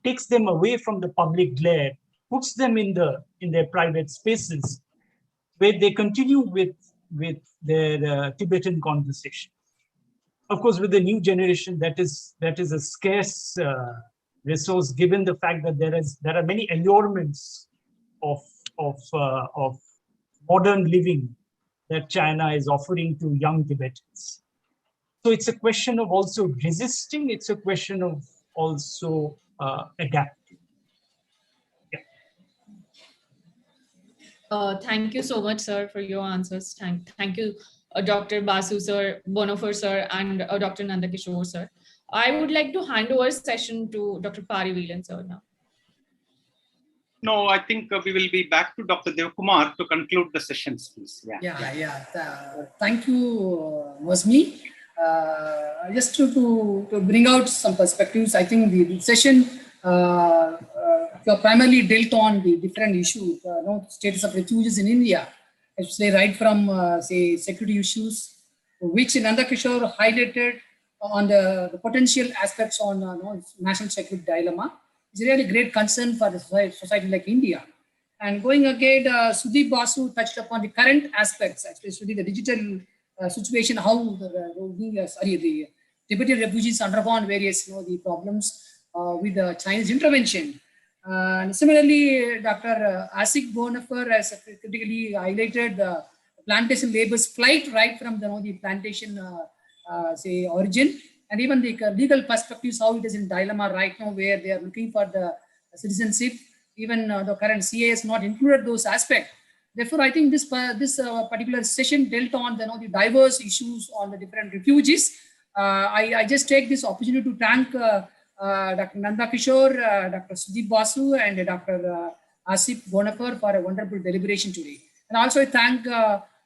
takes them away from the public glare, puts them in their private spaces, where they continue with their Tibetan conversation. Of course, with the new generation, that is a scarce resource, given the fact that there are many allurements of modern living that China is offering to young Tibetans. So it's a question of also resisting. It's a question of also adapting. Thank you so much, sir, for your answers. Thank you, Dr. Basu, sir, Bonhoeffer, sir, and Dr. Nandakishore, sir. I would like to hand over session to Dr. Pariveelan, sir, now. No, I think we will be back to Dr. Devkumar to conclude the sessions, please. Thank you, Mosmi. Just to bring out some perspectives, I think the session primarily dealt on the different issues, status of refugees in India, especially right from, say, security issues, which Nandakishore highlighted on the potential aspects on national security dilemma. It's really a great concern for the society like India. And going ahead, Sudeep Basu touched upon the current aspects, especially the digital situation, how the Tibetan refugees undergone various the problems with the Chinese intervention. And similarly, Dr. Asik Bonhoeffer has critically highlighted the plantation labor's plight right from the plantation say origin, and even the legal perspectives, how it is in dilemma right now, where they are looking for the citizenship. Even the current CA has not included those aspects. Therefore, I think this particular session dealt on the diverse issues on the different refugees. I just take this opportunity to thank Dr. Nandakishore, Dr. Sudeep Basu, and Dr. Asif Bonhoeffer for a wonderful deliberation today. And also I thank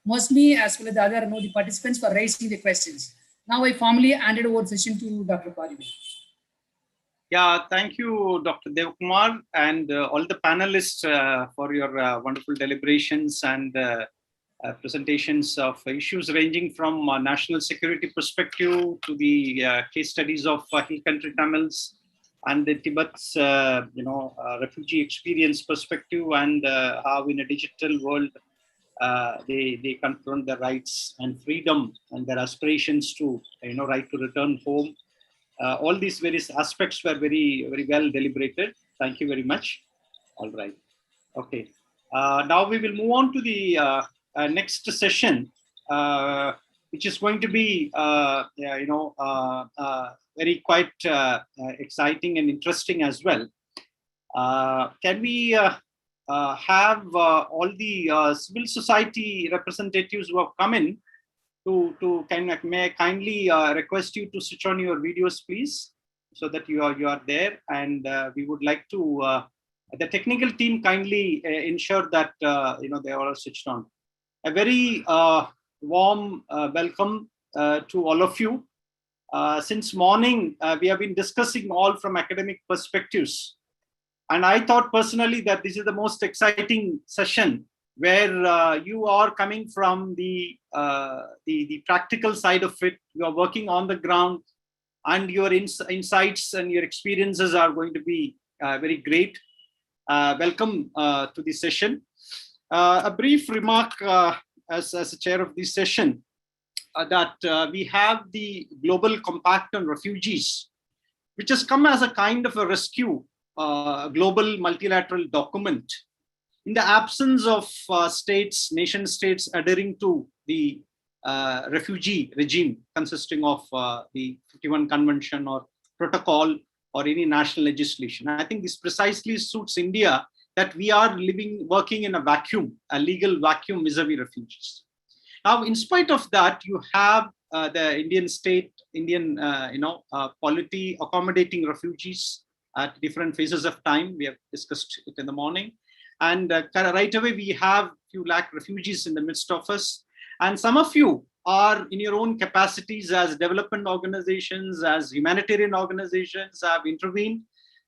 Mosmi as well as the other the participants for raising the questions. Now I formally handed over the session to Dr. Pariveelan. Yeah, thank you, Dr. Devkumar, and all the panelists for your wonderful deliberations and presentations of issues ranging from national security perspective to the case studies of Hill Country Tamils and the Tibet's refugee experience perspective, and how in a digital world they confront their rights and freedom and their aspirations to right to return home. All these various aspects were very, very well deliberated. Thank you very much. All right. Okay. Now we will move on to the next session, which is going to be, very quite exciting and interesting as well. Can we have all the civil society representatives who have come in to may I kindly request you to switch on your videos, please, so that you are there, and we would like to the technical team kindly ensure that they are all switched on. A very warm welcome to all of you. Since morning, we have been discussing all from academic perspectives, and I thought personally that this is the most exciting session, where you are coming from the practical side of it. You are working on the ground, and your insights and your experiences are going to be very great. Welcome to the session. A brief remark as a chair of this session, that we have the Global Compact on Refugees, which has come as a kind of a rescue global multilateral document in the absence of nation states adhering to the refugee regime consisting of the 51 Convention or protocol or any national legislation. I think this precisely suits India, that we are working in a vacuum, a legal vacuum vis-a-vis refugees. Now, in spite of that, you have the Indian state, polity accommodating refugees at different phases of time. We have discussed it in the morning. And right away, we have a few lakh refugees in the midst of us. And some of you are in your own capacities as development organizations, as humanitarian organizations, have intervened,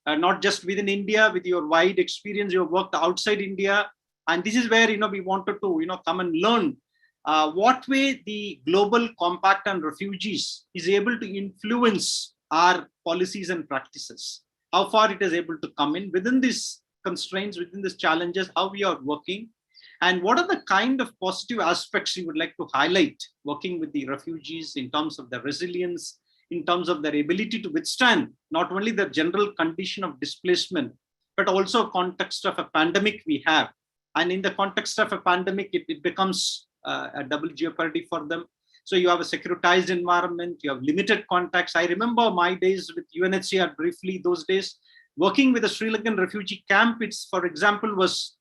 not just within India. With your wide experience, you have worked outside India And this is where, we wanted to, come and learn what way the global compact on refugees is able to influence our policies and practices, how far it is able to come in within these constraints, within these challenges, how we are working, and what are the kind of positive aspects you would like to highlight working with the refugees in terms of their resilience, in terms of their ability to withstand not only the general condition of displacement, but also context of a pandemic we have. And in the context of a pandemic, it becomes a double jeopardy for them. So you have a securitized environment, you have limited contacts. I remember my days with UNHCR briefly, those days, working with a Sri Lankan refugee camp, it's, for example, was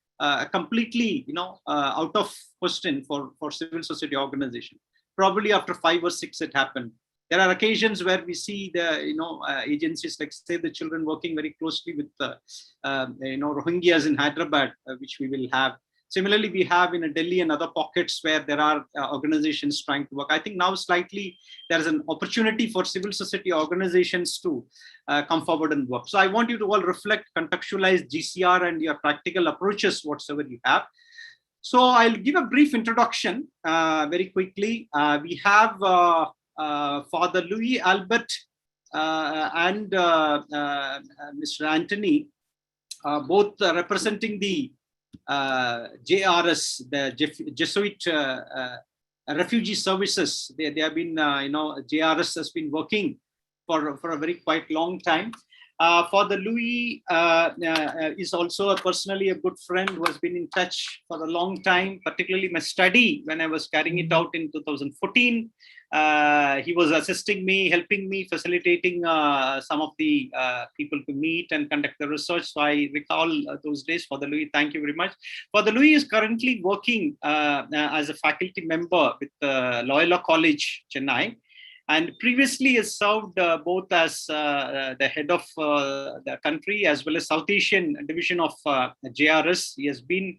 completely, out of question for civil society organization. Probably after 5 or 6, it happened. There are occasions where we see the, agencies like Save the Children working very closely with, Rohingyas in Hyderabad, which we will have. Similarly, we have in Delhi and other pockets where there are organizations trying to work. I think now slightly there is an opportunity for civil society organizations to come forward and work. So I want you to all reflect, contextualize GCR and your practical approaches, whatsoever you have. So I'll give a brief introduction very quickly. We have Father Louis Albert and Mr. Anthony, both representing the JRS, the Jesuit Refugee Services. They have been, JRS has been working for a very quite long time. Father Louis is also personally a good friend who has been in touch for a long time, particularly my study when I was carrying it out in 2014. He was assisting me, helping me, facilitating some of the people to meet and conduct the research. So I recall those days. Father Louis, thank you very much. Father Louis is currently working as a faculty member with Loyola College, Chennai. And previously has served both as the head of the country as well as South Asian division of JRS. He has been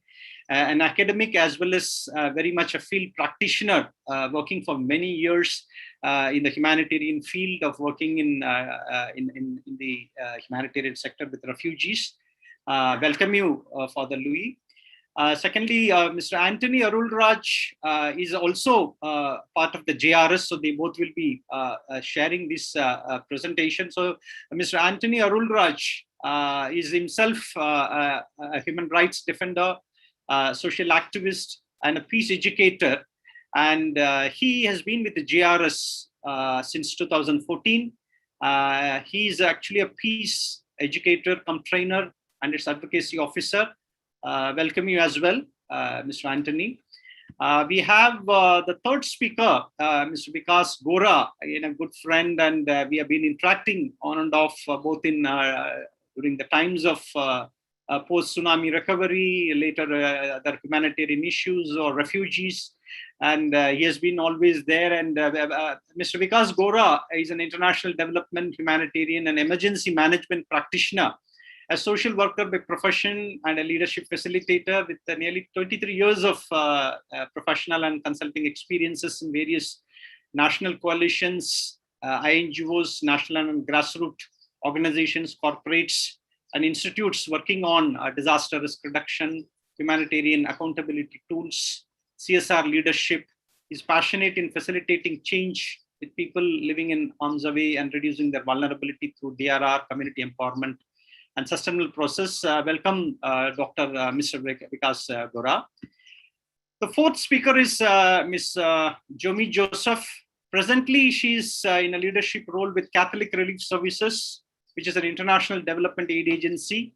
an academic as well as very much a field practitioner, working for many years in the humanitarian field of working in the humanitarian sector with refugees. Welcome you, Father Louis. Secondly, Mr. Anthony Arulraj is also part of the JRS, so they both will be sharing this presentation. So Mr. Anthony Arulraj is himself a human rights defender, social activist, and a peace educator. And he has been with the JRS since 2014. He is actually a peace educator, come trainer, and its advocacy officer. Welcome you as well, Mr. Anthony. We have the third speaker, Mr. Vikas Gora, again a good friend, and we have been interacting on and off both in during the times of post-tsunami recovery, later other humanitarian issues or refugees, and he has been always there. And Mr. Vikas Gora is an international development, humanitarian, and emergency management practitioner, a social worker by profession and a leadership facilitator with nearly 23 years of professional and consulting experiences in various national coalitions, INGOs, national and grassroots organizations, corporates, and institutes working on disaster risk reduction, humanitarian accountability tools, CSR leadership. He's passionate in facilitating change with people living in harm's way and reducing their vulnerability through DRR, community empowerment, and sustainable process. Welcome, Dr. Mr. Vikas Gora. The fourth speaker is Ms. Jomi Joseph. Presently, she's in a leadership role with Catholic Relief Services, which is an international development aid agency.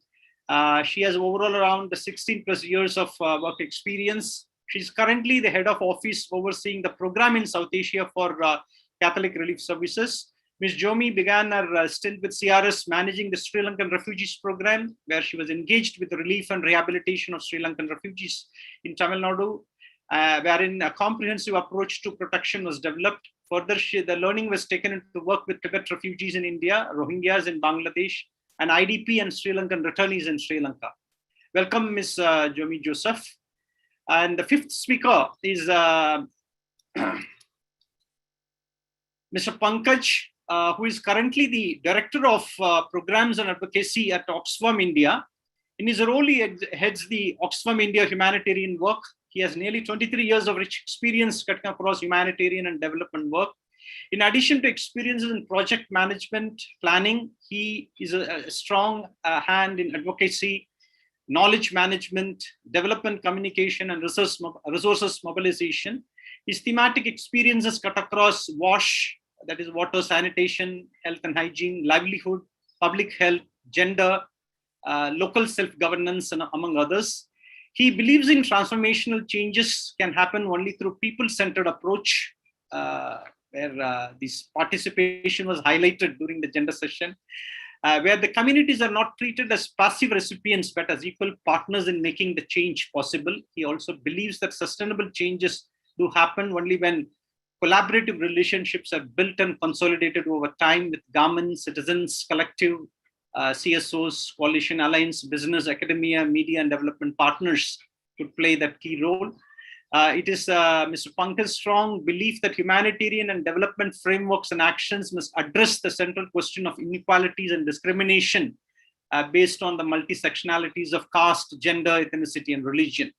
She has overall around 16 plus years of work experience. She's currently the head of office overseeing the program in South Asia for Catholic Relief Services. Ms. Jomi began her stint with CRS managing the Sri Lankan Refugees Program, where she was engaged with the relief and rehabilitation of Sri Lankan refugees in Tamil Nadu, wherein a comprehensive approach to protection was developed. Further, the learning was taken to work with Tibet refugees in India, Rohingyas in Bangladesh, and IDP and Sri Lankan returnees in Sri Lanka. Welcome, Ms. Jomi Joseph. And the fifth speaker is Mr. Pankaj, who is currently the Director of Programs and Advocacy at Oxfam India. In his role, he heads the Oxfam India humanitarian work. He has nearly 23 years of rich experience cutting across humanitarian and development work. In addition to experiences in project management planning, he is a strong hand in advocacy, knowledge management, development communication, and resources mobilization. His thematic experiences cut across WASH, that is water, sanitation, health and hygiene, livelihood, public health, gender, local self-governance, and among others. He believes in transformational changes can happen only through people-centered approach, where this participation was highlighted during the gender session, where the communities are not treated as passive recipients, but as equal partners in making the change possible. He also believes that sustainable changes do happen only when collaborative relationships are built and consolidated over time with government, citizens, collective, CSOs, coalition, alliance, business, academia, media, and development partners to play that key role. It is Mr. Pankaj's strong belief that humanitarian and development frameworks and actions must address the central question of inequalities and discrimination based on the multi-sectionalities of caste, gender, ethnicity, and religion.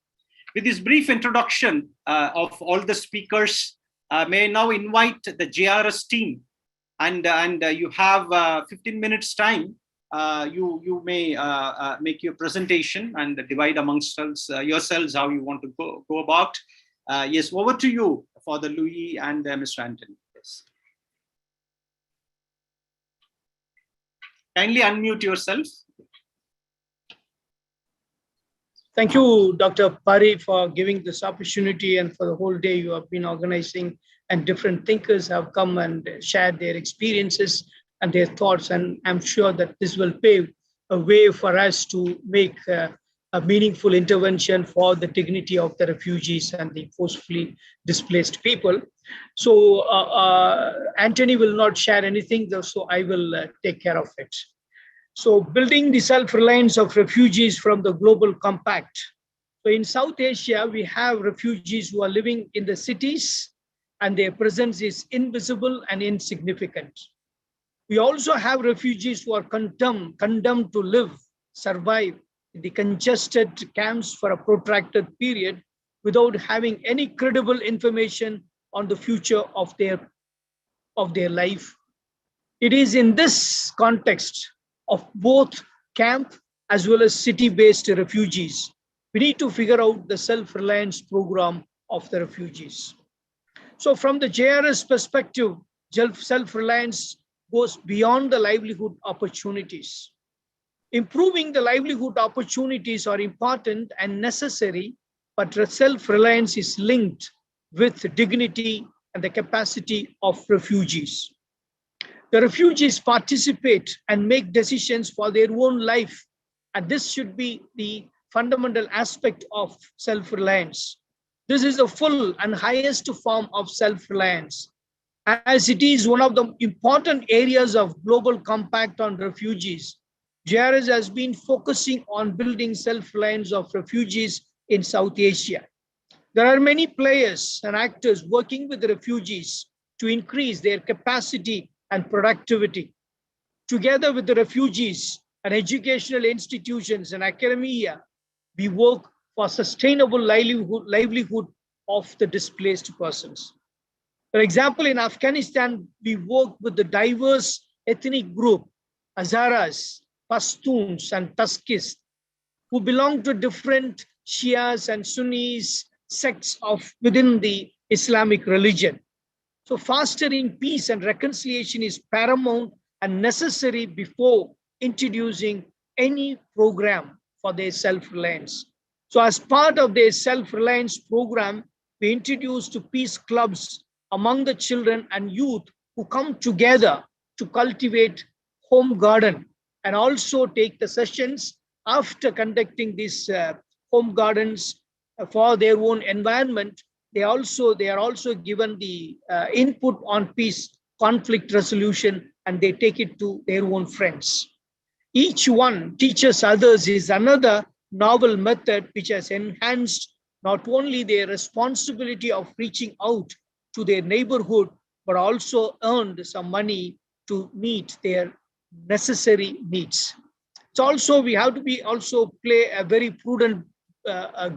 With this brief introduction of all the speakers, may I now invite the JRS team, and you have 15 minutes time. You may make your presentation and divide amongst yourselves how you want to go about. Yes, over to you, Father Louis and Mr. Anthony. Yes. Kindly unmute yourself. Thank you, Dr. Pari, for giving this opportunity, and for the whole day you have been organizing, and different thinkers have come and shared their experiences and their thoughts. And I'm sure that this will pave a way for us to make a meaningful intervention for the dignity of the refugees and the forcefully displaced people. So Anthony will not share anything, though, so I will take care of it. So building the self-reliance of refugees from the global compact. So in South Asia, we have refugees who are living in the cities, and their presence is invisible and insignificant. We also have refugees who are condemned to live, survive in the congested camps for a protracted period without having any credible information on the future of their life. It is in this context of both camp as well as city-based refugees, we need to figure out the self-reliance program of the refugees. So from the JRS perspective, self-reliance goes beyond the livelihood opportunities. Improving the livelihood opportunities are important and necessary, but self-reliance is linked with dignity and the capacity of refugees. The refugees participate and make decisions for their own life, and this should be the fundamental aspect of self-reliance. This is the full and highest form of self-reliance, as it is one of the important areas of global compact on refugees. JRS has been focusing on building self-reliance of refugees in South Asia. There are many players and actors working with the refugees to increase their capacity and productivity. Together with the refugees and educational institutions and academia, we work for sustainable livelihood of the displaced persons. For example, in Afghanistan, we work with the diverse ethnic group, Hazaras, Pashtuns, and Taskis, who belong to different Shias and Sunnis sects within the Islamic religion. So fostering peace and reconciliation is paramount and necessary before introducing any program for their self-reliance. So as part of their self-reliance program, we introduced peace clubs among the children and youth who come together to cultivate home garden, and also take the sessions after conducting these home gardens for their own environment. They are also given the input on peace, conflict resolution, and they take it to their own friends. Each one teaches others is another novel method which has enhanced not only their responsibility of reaching out to their neighborhood, but also earned some money to meet their necessary needs. it's also, we have to be also play a very prudent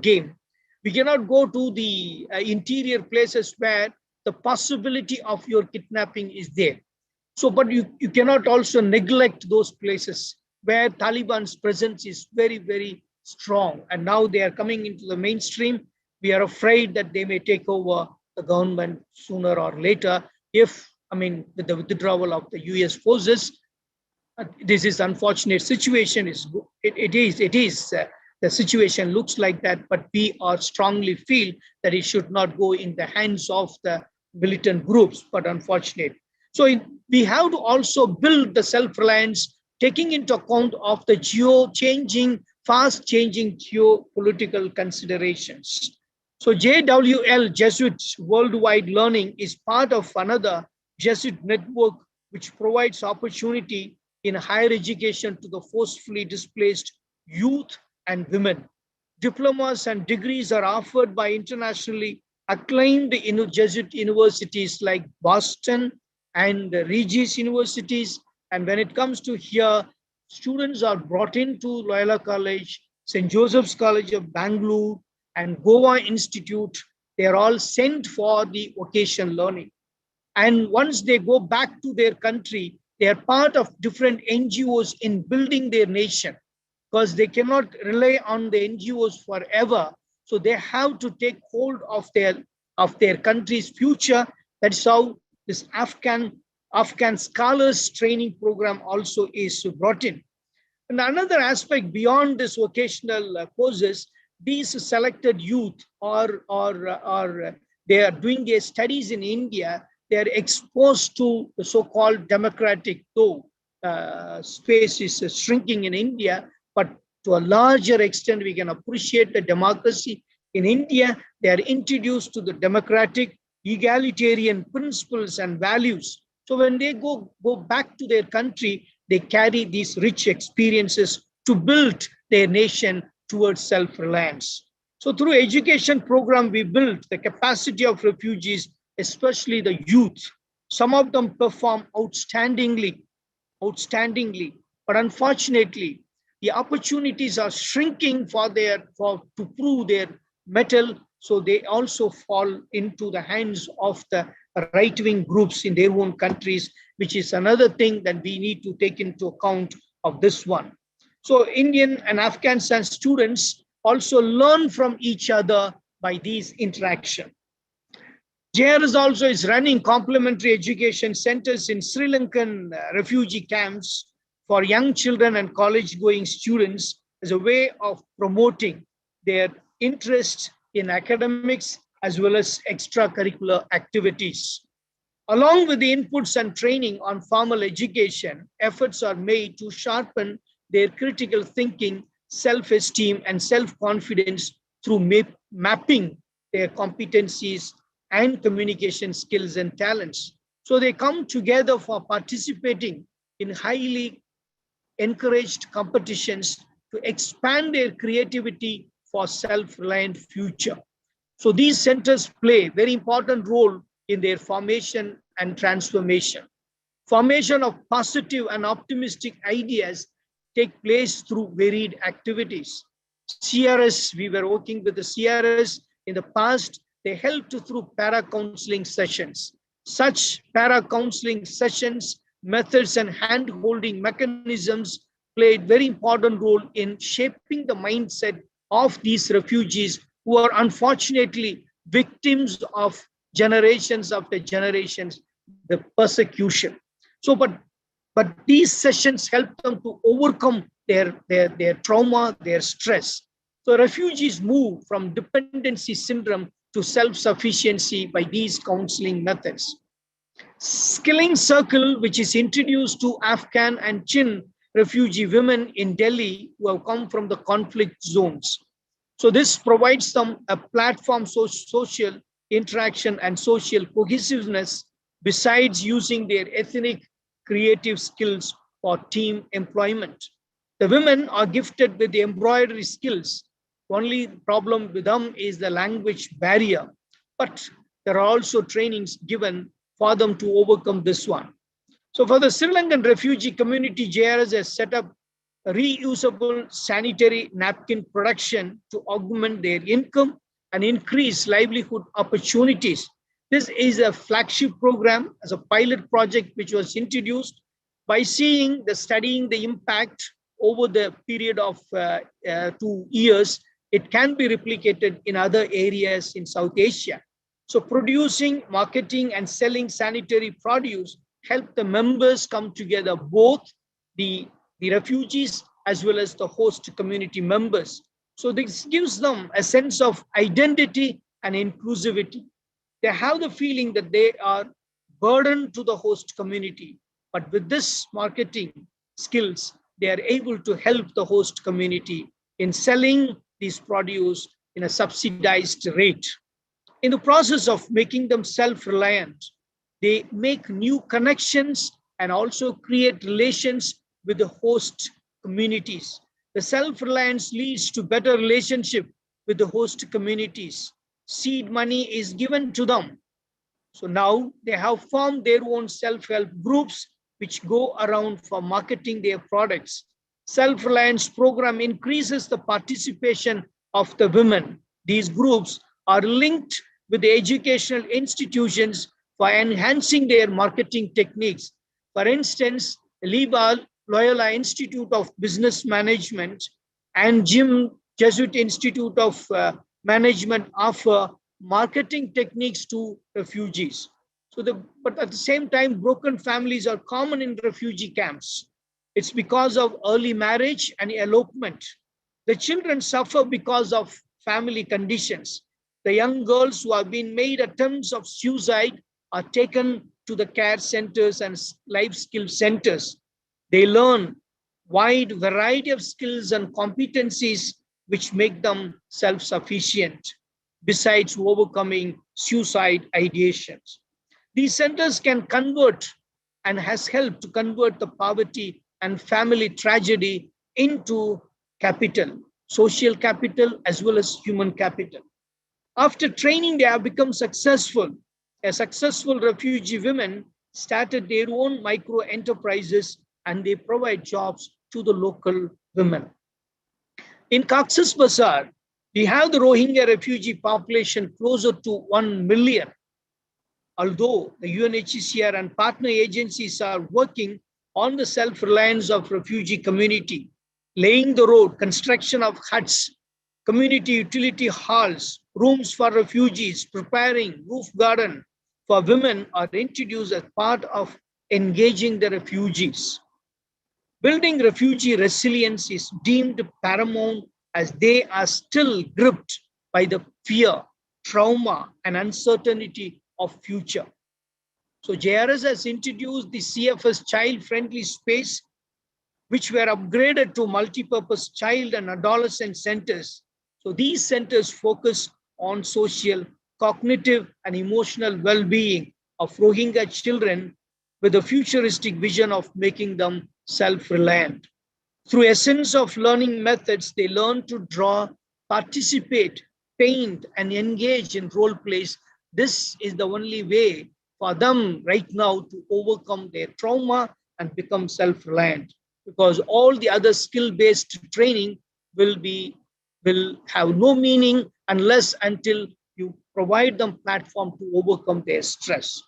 game. We cannot go to the interior places where the possibility of your kidnapping is there. So, but you cannot also neglect those places where Taliban's presence is very, very strong. And now they are coming into the mainstream. We are afraid that they may take over the government sooner or later if, I mean, with the withdrawal of the US forces. This is unfortunate situation. It is. The situation looks like that, but we are strongly feel that it should not go in the hands of the militant groups, but unfortunate. So we have to also build the self-reliance, taking into account of the fast changing geopolitical considerations. So JWL, Jesuit Worldwide Learning, is part of another Jesuit network which provides opportunity in higher education to the forcefully displaced youth and women. Diplomas and degrees are offered by internationally acclaimed Jesuit universities like Boston and Regis universities. And when it comes to here, students are brought into Loyola College, St. Joseph's College of Bangalore, and Goa Institute. They are all sent for the vocational learning. And once they go back to their country, they are part of different NGOs in building their nation, because they cannot rely on the NGOs forever. So they have to take hold of their country's future. That's how this Afghan scholars training program also is brought in. And another aspect beyond this vocational courses, these selected youth or they are doing their studies in India, they are exposed to the so-called democratic, though space is shrinking in India, but to a larger extent, we can appreciate the democracy in India. They are introduced to the democratic, egalitarian principles and values. So when they go back to their country, they carry these rich experiences to build their nation towards self-reliance. So through education program, we build the capacity of refugees, especially the youth. Some of them perform outstandingly, but unfortunately, the opportunities are shrinking to prove their mettle. So they also fall into the hands of the right-wing groups in their own countries, which is another thing that we need to take into account of this one. So Indian and Afghan students also learn from each other by these interactions. JRS also is running complementary education centers in Sri Lankan refugee camps for young children and college-going students as a way of promoting their interest in academics as well as extracurricular activities. Along with the inputs and training on formal education, efforts are made to sharpen their critical thinking, self-esteem, and self-confidence through mapping their competencies and communication skills and talents. So they come together for participating in highly encouraged competitions to expand their creativity for self-reliant future. So these centers play a very important role in their formation and transformation. Formation of positive and optimistic ideas take place through varied activities. CRS, we were working with the CRS in the past. They helped through para-counseling sessions. Such para-counseling sessions, methods, and hand-holding mechanisms played very important role in shaping the mindset of these refugees who are unfortunately victims of generations after generations, the persecution. So, but these sessions help them to overcome their trauma, their stress. So refugees move from dependency syndrome to self-sufficiency by these counseling methods. Skilling Circle, which is introduced to Afghan and Chin refugee women in Delhi who have come from the conflict zones. So this provides them a platform for social interaction and social cohesiveness, besides using their ethnic creative skills for team employment. The women are gifted with the embroidery skills. Only problem with them is the language barrier, but there are also trainings given for them to overcome this one. So for the Sri Lankan refugee community, JRS has set up reusable sanitary napkin production to augment their income and increase livelihood opportunities. This is a flagship program as a pilot project which was introduced by studying the impact over the period of 2 years. It can be replicated in other areas in South Asia. So producing, marketing, and selling sanitary produce help the members come together, both the refugees as well as the host community members. So this gives them a sense of identity and inclusivity. They have the feeling that they are burdened to the host community, but with this marketing skills, they are able to help the host community in selling these produce in a subsidized rate. In the process of making them self-reliant, they make new connections and also create relations with the host communities. The self-reliance leads to better relationship with the host communities. Seed money is given to them. So now they have formed their own self-help groups which go around for marketing their products. Self-reliance program increases the participation of the women. These groups are linked with the educational institutions for enhancing their marketing techniques. For instance, Loyola Institute of Business Management and Jim Jesuit Institute of Management offer marketing techniques to refugees. But at the same time, broken families are common in refugee camps. It's because of early marriage and elopement. The children suffer because of family conditions. The young girls who have been made attempts of suicide are taken to the care centers and life skill centers. They learn wide variety of skills and competencies which make them self-sufficient, besides overcoming suicide ideations. These centers can convert and has helped to convert the poverty and family tragedy into capital, social capital as well as human capital. After training, they have become successful. A successful refugee women started their own micro enterprises and they provide jobs to the local women. In Cox's Bazar, we have the Rohingya refugee population closer to 1 million. Although the UNHCR and partner agencies are working on the self-reliance of refugee community, laying the road, construction of huts, community utility halls, rooms for refugees, preparing roof garden for women are introduced as part of engaging the refugees. Building refugee resilience is deemed paramount as they are still gripped by the fear, trauma, and uncertainty of future. So JRS has introduced the CFS child-friendly space, which were upgraded to multi-purpose child and adolescent centers. So these centers focus on social, cognitive, and emotional well-being of Rohingya children with a futuristic vision of making them self-reliant. Through essence of learning methods, they learn to draw, participate, paint, and engage in role plays. This is the only way for them right now to overcome their trauma and become self-reliant, because all the other skill-based training will have no meaning until you provide them platform to overcome their stress.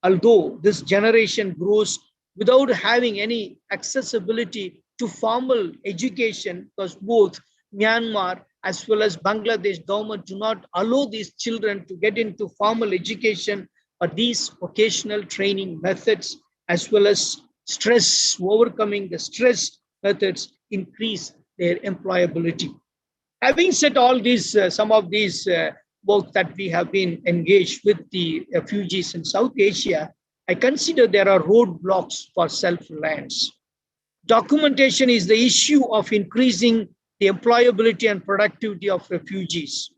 Although this generation grows without having any accessibility to formal education, because both Myanmar as well as Bangladesh government do not allow these children to get into formal education, but these vocational training methods as well as overcoming the stress methods increase their employability. Having said all these, some of these work that we have been engaged with the refugees in South Asia, I consider there are roadblocks for self-reliance. Documentation is the issue of increasing the employability and productivity of refugees.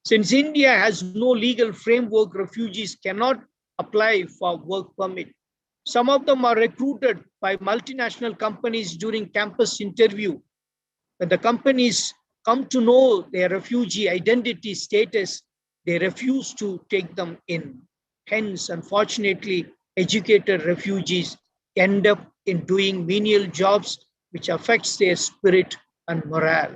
Since India has no legal framework, refugees cannot apply for work permit. Some of them are recruited by multinational companies during campus interview. When the companies come to know their refugee identity status, they refuse to take them in. Hence, unfortunately, educated refugees end up in doing menial jobs which affects their spirit and morale.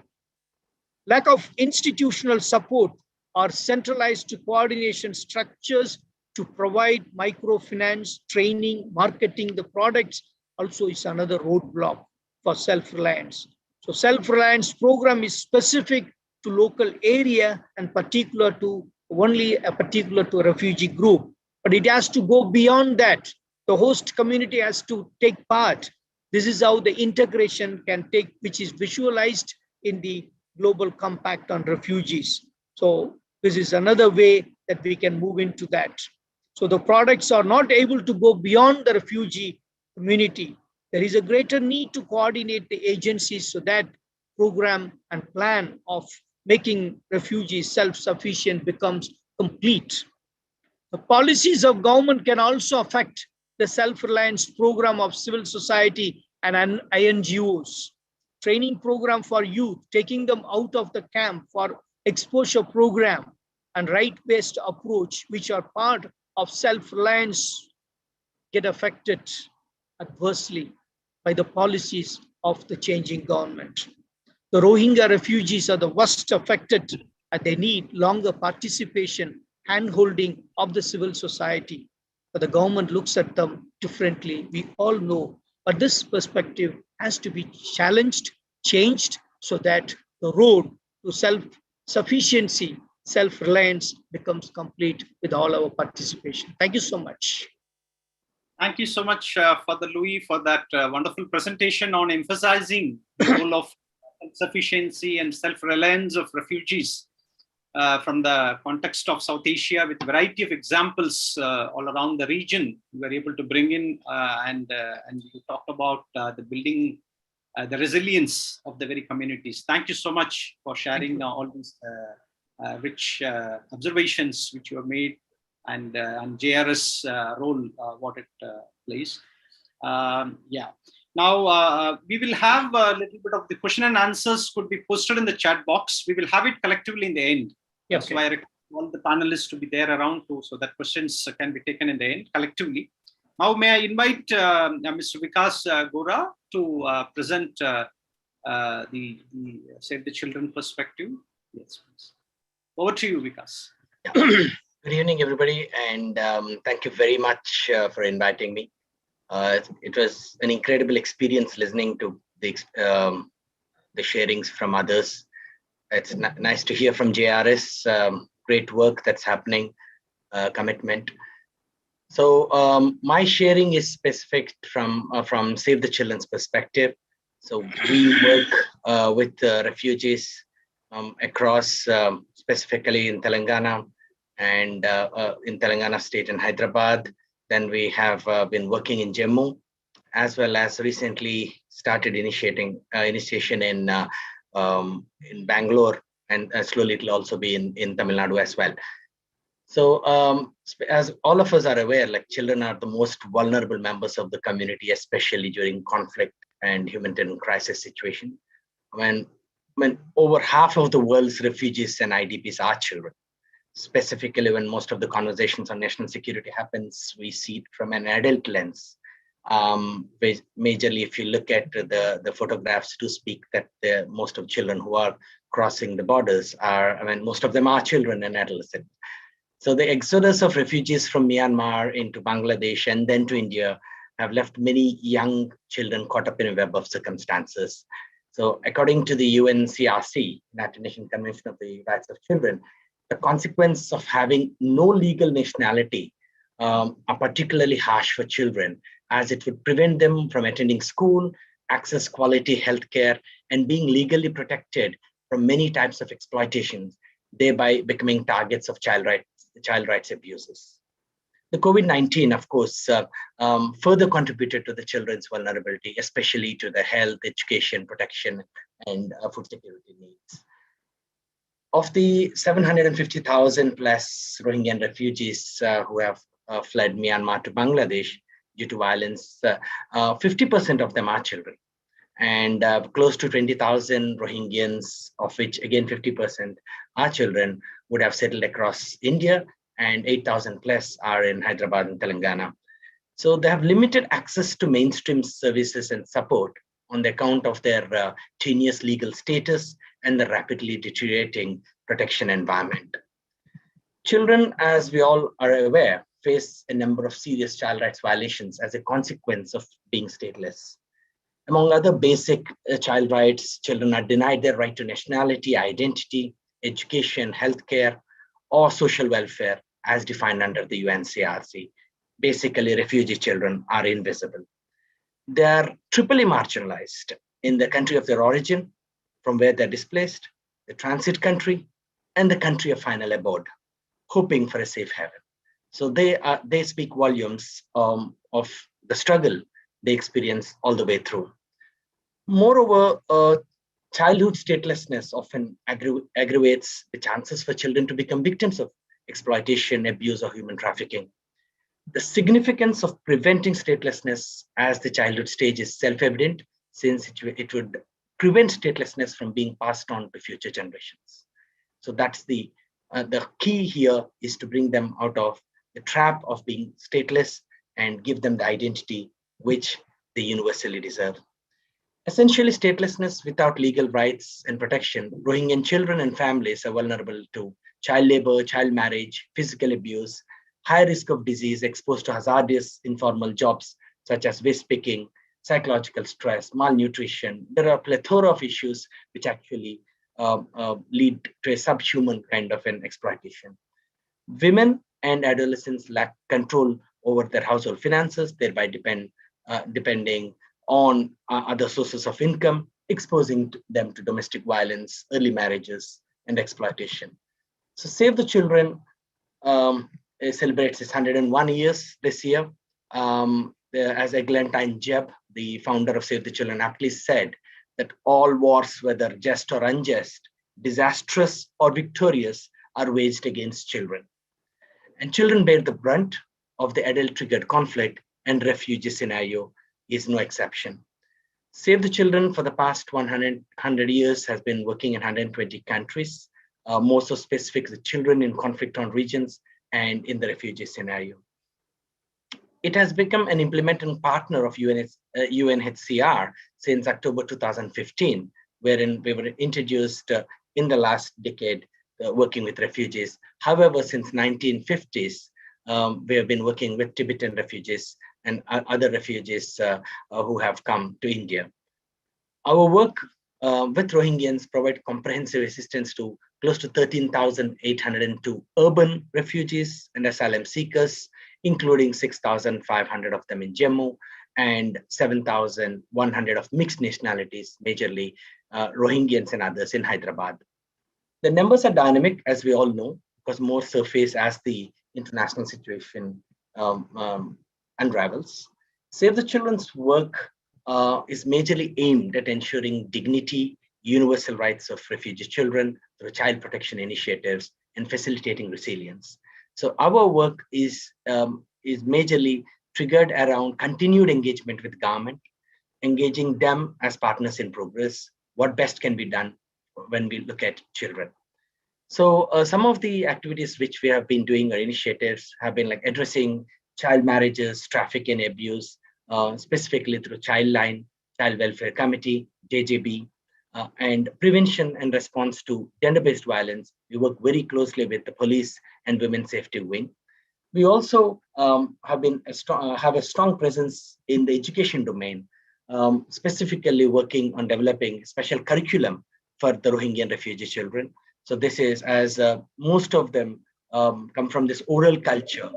Lack of institutional support or centralized coordination structures to provide microfinance, training, marketing the products also is another roadblock for self-reliance. So self-reliance program is specific to local area and particular to only a particular to a refugee group, but it has to go beyond that. The host community has to take part. This is how the integration can take, which is visualized in the Global Compact on Refugees. So this is another way that we can move into that. So the products are not able to go beyond the refugee community. There is a greater need to coordinate the agencies so that program and plan of making refugees self-sufficient becomes complete. The policies of government can also affect the self-reliance program of civil society and INGOs. Training program for youth, taking them out of the camp for exposure program and right-based approach, which are part of self-reliance, get affected adversely by the policies of the changing government. The Rohingya refugees are the worst affected and they need longer participation, hand-holding of the civil society. But the government looks at them differently, we all know. But this perspective has to be challenged, changed, so that the road to self-sufficiency, self-reliance becomes complete with all our participation. Thank you so much. Thank you so much, Father Louis, for that wonderful presentation on emphasizing the role of self-sufficiency and self-reliance of refugees from the context of South Asia, with a variety of examples all around the region. We were able to bring in and you talked about the building, the resilience of the very communities. Thank you so much for sharing all these rich observations which you have made, and JRS role, what it plays. Yeah. Now, we will have a little bit of the question and answers could be posted in the chat box. We will have it collectively in the end. Yeah, so I request all the panelists to be there around too, so that questions can be taken in the end collectively. Now, may I invite Mr. Vikas Gora to present the Save the Children perspective. Yes, please. Over to you, Vikas. Yeah. Good evening, everybody, and thank you very much for inviting me. It was an incredible experience listening to the sharings from others. It's nice to hear from JRS, great work that's happening, commitment. So my sharing is specific from Save the Children's perspective. So we work with refugees across, specifically in Telangana and in Telangana state in Hyderabad. Then we have been working in Jammu, as well as recently started initiation in Bangalore, and slowly it will also be in Tamil Nadu as well. So as all of us are aware, like children are the most vulnerable members of the community, especially during conflict and humanitarian crisis situation. When over half of the world's refugees and IDPs are children. Specifically, when most of the conversations on national security happens, we see it from an adult lens. Majorly, if you look at the photographs to speak that most of children who are crossing the borders are, most of them are children and adolescents. So the exodus of refugees from Myanmar into Bangladesh and then to India have left many young children caught up in a web of circumstances. So according to the UNCRC, United Nations Convention of the Rights of Children, the consequence of having no legal nationality are particularly harsh for children, as it would prevent them from attending school, access quality healthcare, and being legally protected from many types of exploitations, thereby becoming targets of child rights abuses. The COVID-19, of course, further contributed to the children's vulnerability, especially to the health, education, protection, and food security needs. Of the 750,000 plus Rohingya refugees who have fled Myanmar to Bangladesh due to violence, 50% of them are children. And close to 20,000 Rohingyans, of which again 50% are children, would have settled across India, and 8,000 plus are in Hyderabad and Telangana. So they have limited access to mainstream services and support on the account of their tenuous legal status and the rapidly deteriorating protection environment. Children, as we all are aware, face a number of serious child rights violations as a consequence of being stateless. Among other basic child rights, children are denied their right to nationality, identity, education, healthcare, or social welfare as defined under the UNCRC. Basically, refugee children are invisible. They are triply marginalized in the country of their origin, from where they're displaced, the transit country, and the country of final abode, hoping for a safe haven. So they speak volumes of the struggle they experience all the way through. Moreover, childhood statelessness often aggravates the chances for children to become victims of exploitation, abuse, or human trafficking. The significance of preventing statelessness as the childhood stage is self-evident, since it would prevent statelessness from being passed on to future generations. So that's the key here, is to bring them out of the trap of being stateless and give them the identity which they universally deserve. Essentially, statelessness without legal rights and protection, Rohingyan children and families are vulnerable to child labor, child marriage, physical abuse, high risk of disease, exposed to hazardous informal jobs such as waste picking, psychological stress, malnutrition. There are a plethora of issues which actually lead to a subhuman kind of an exploitation. Women and adolescents lack control over their household finances, thereby depending on other sources of income, exposing them to domestic violence, early marriages, and exploitation. So Save the Children celebrates its 101 years this year. As Eglantine Jebb, the founder of Save the Children, aptly said that all wars, whether just or unjust, disastrous or victorious, are waged against children. And children bear the brunt of the adult-triggered conflict, and refugee scenario is no exception. Save the Children for the past 100 years has been working in 120 countries, more so specific to children in conflict-torn regions and in the refugee scenario. It has become an implementing partner of UNHCR since October 2015, wherein we were introduced in the last decade working with refugees. However, since 1950s, we have been working with Tibetan refugees and other refugees who have come to India. Our work with Rohingyans provide comprehensive assistance to close to 13,802 urban refugees and asylum seekers, including 6,500 of them in Jammu and 7,100 of mixed nationalities, majorly Rohingyans and others in Hyderabad. The numbers are dynamic, as we all know, because more surface as the international situation unravels. Save the Children's work is majorly aimed at ensuring dignity, universal rights of refugee children through child protection initiatives and facilitating resilience. So our work is majorly triggered around continued engagement with government, engaging them as partners in progress, what best can be done when we look at children. So some of the activities which we have been doing or initiatives have been like addressing child marriages, traffic and abuse, specifically through Childline, Child Welfare Committee, JJB, and prevention and response to gender-based violence. We work very closely with the police and women's safety wing. We also have a strong presence in the education domain, specifically working on developing special curriculum for the Rohingyan refugee children. So this is as most of them come from this oral culture,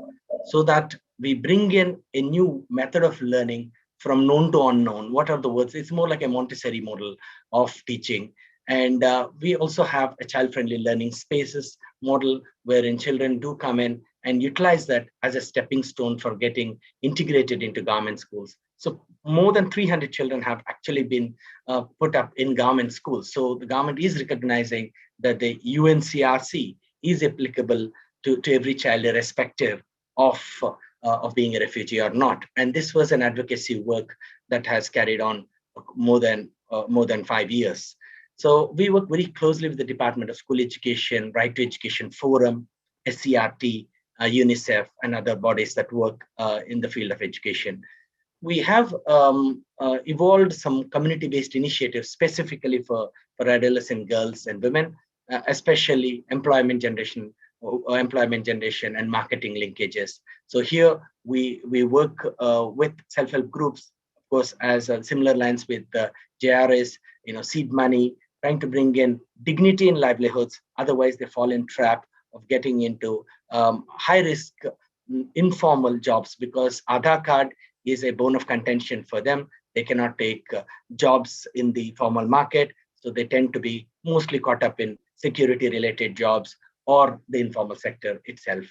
so that we bring in a new method of learning from known to unknown. What are the words? It's more like a Montessori model of teaching. And we also have a child-friendly learning spaces model wherein children do come in and utilize that as a stepping stone for getting integrated into government schools. So more than 300 children have actually been put up in government schools. So the government is recognizing that the UNCRC is applicable to every child, irrespective of being a refugee or not. And this was an advocacy work that has carried on more than 5 years. So we work very closely with the Department of School Education, Right to Education Forum, SCRT, UNICEF, and other bodies that work in the field of education. we have evolved some community-based initiatives specifically for adolescent girls and women, especially employment generation and marketing linkages. So here we work with self-help groups, of course, as similar lines with JRS, seed money, trying to bring in dignity in livelihoods. Otherwise, they fall in trap of getting into high-risk informal jobs, because Aadhaar card is a bone of contention for them. They cannot take jobs in the formal market, so they tend to be mostly caught up in security-related jobs or the informal sector itself.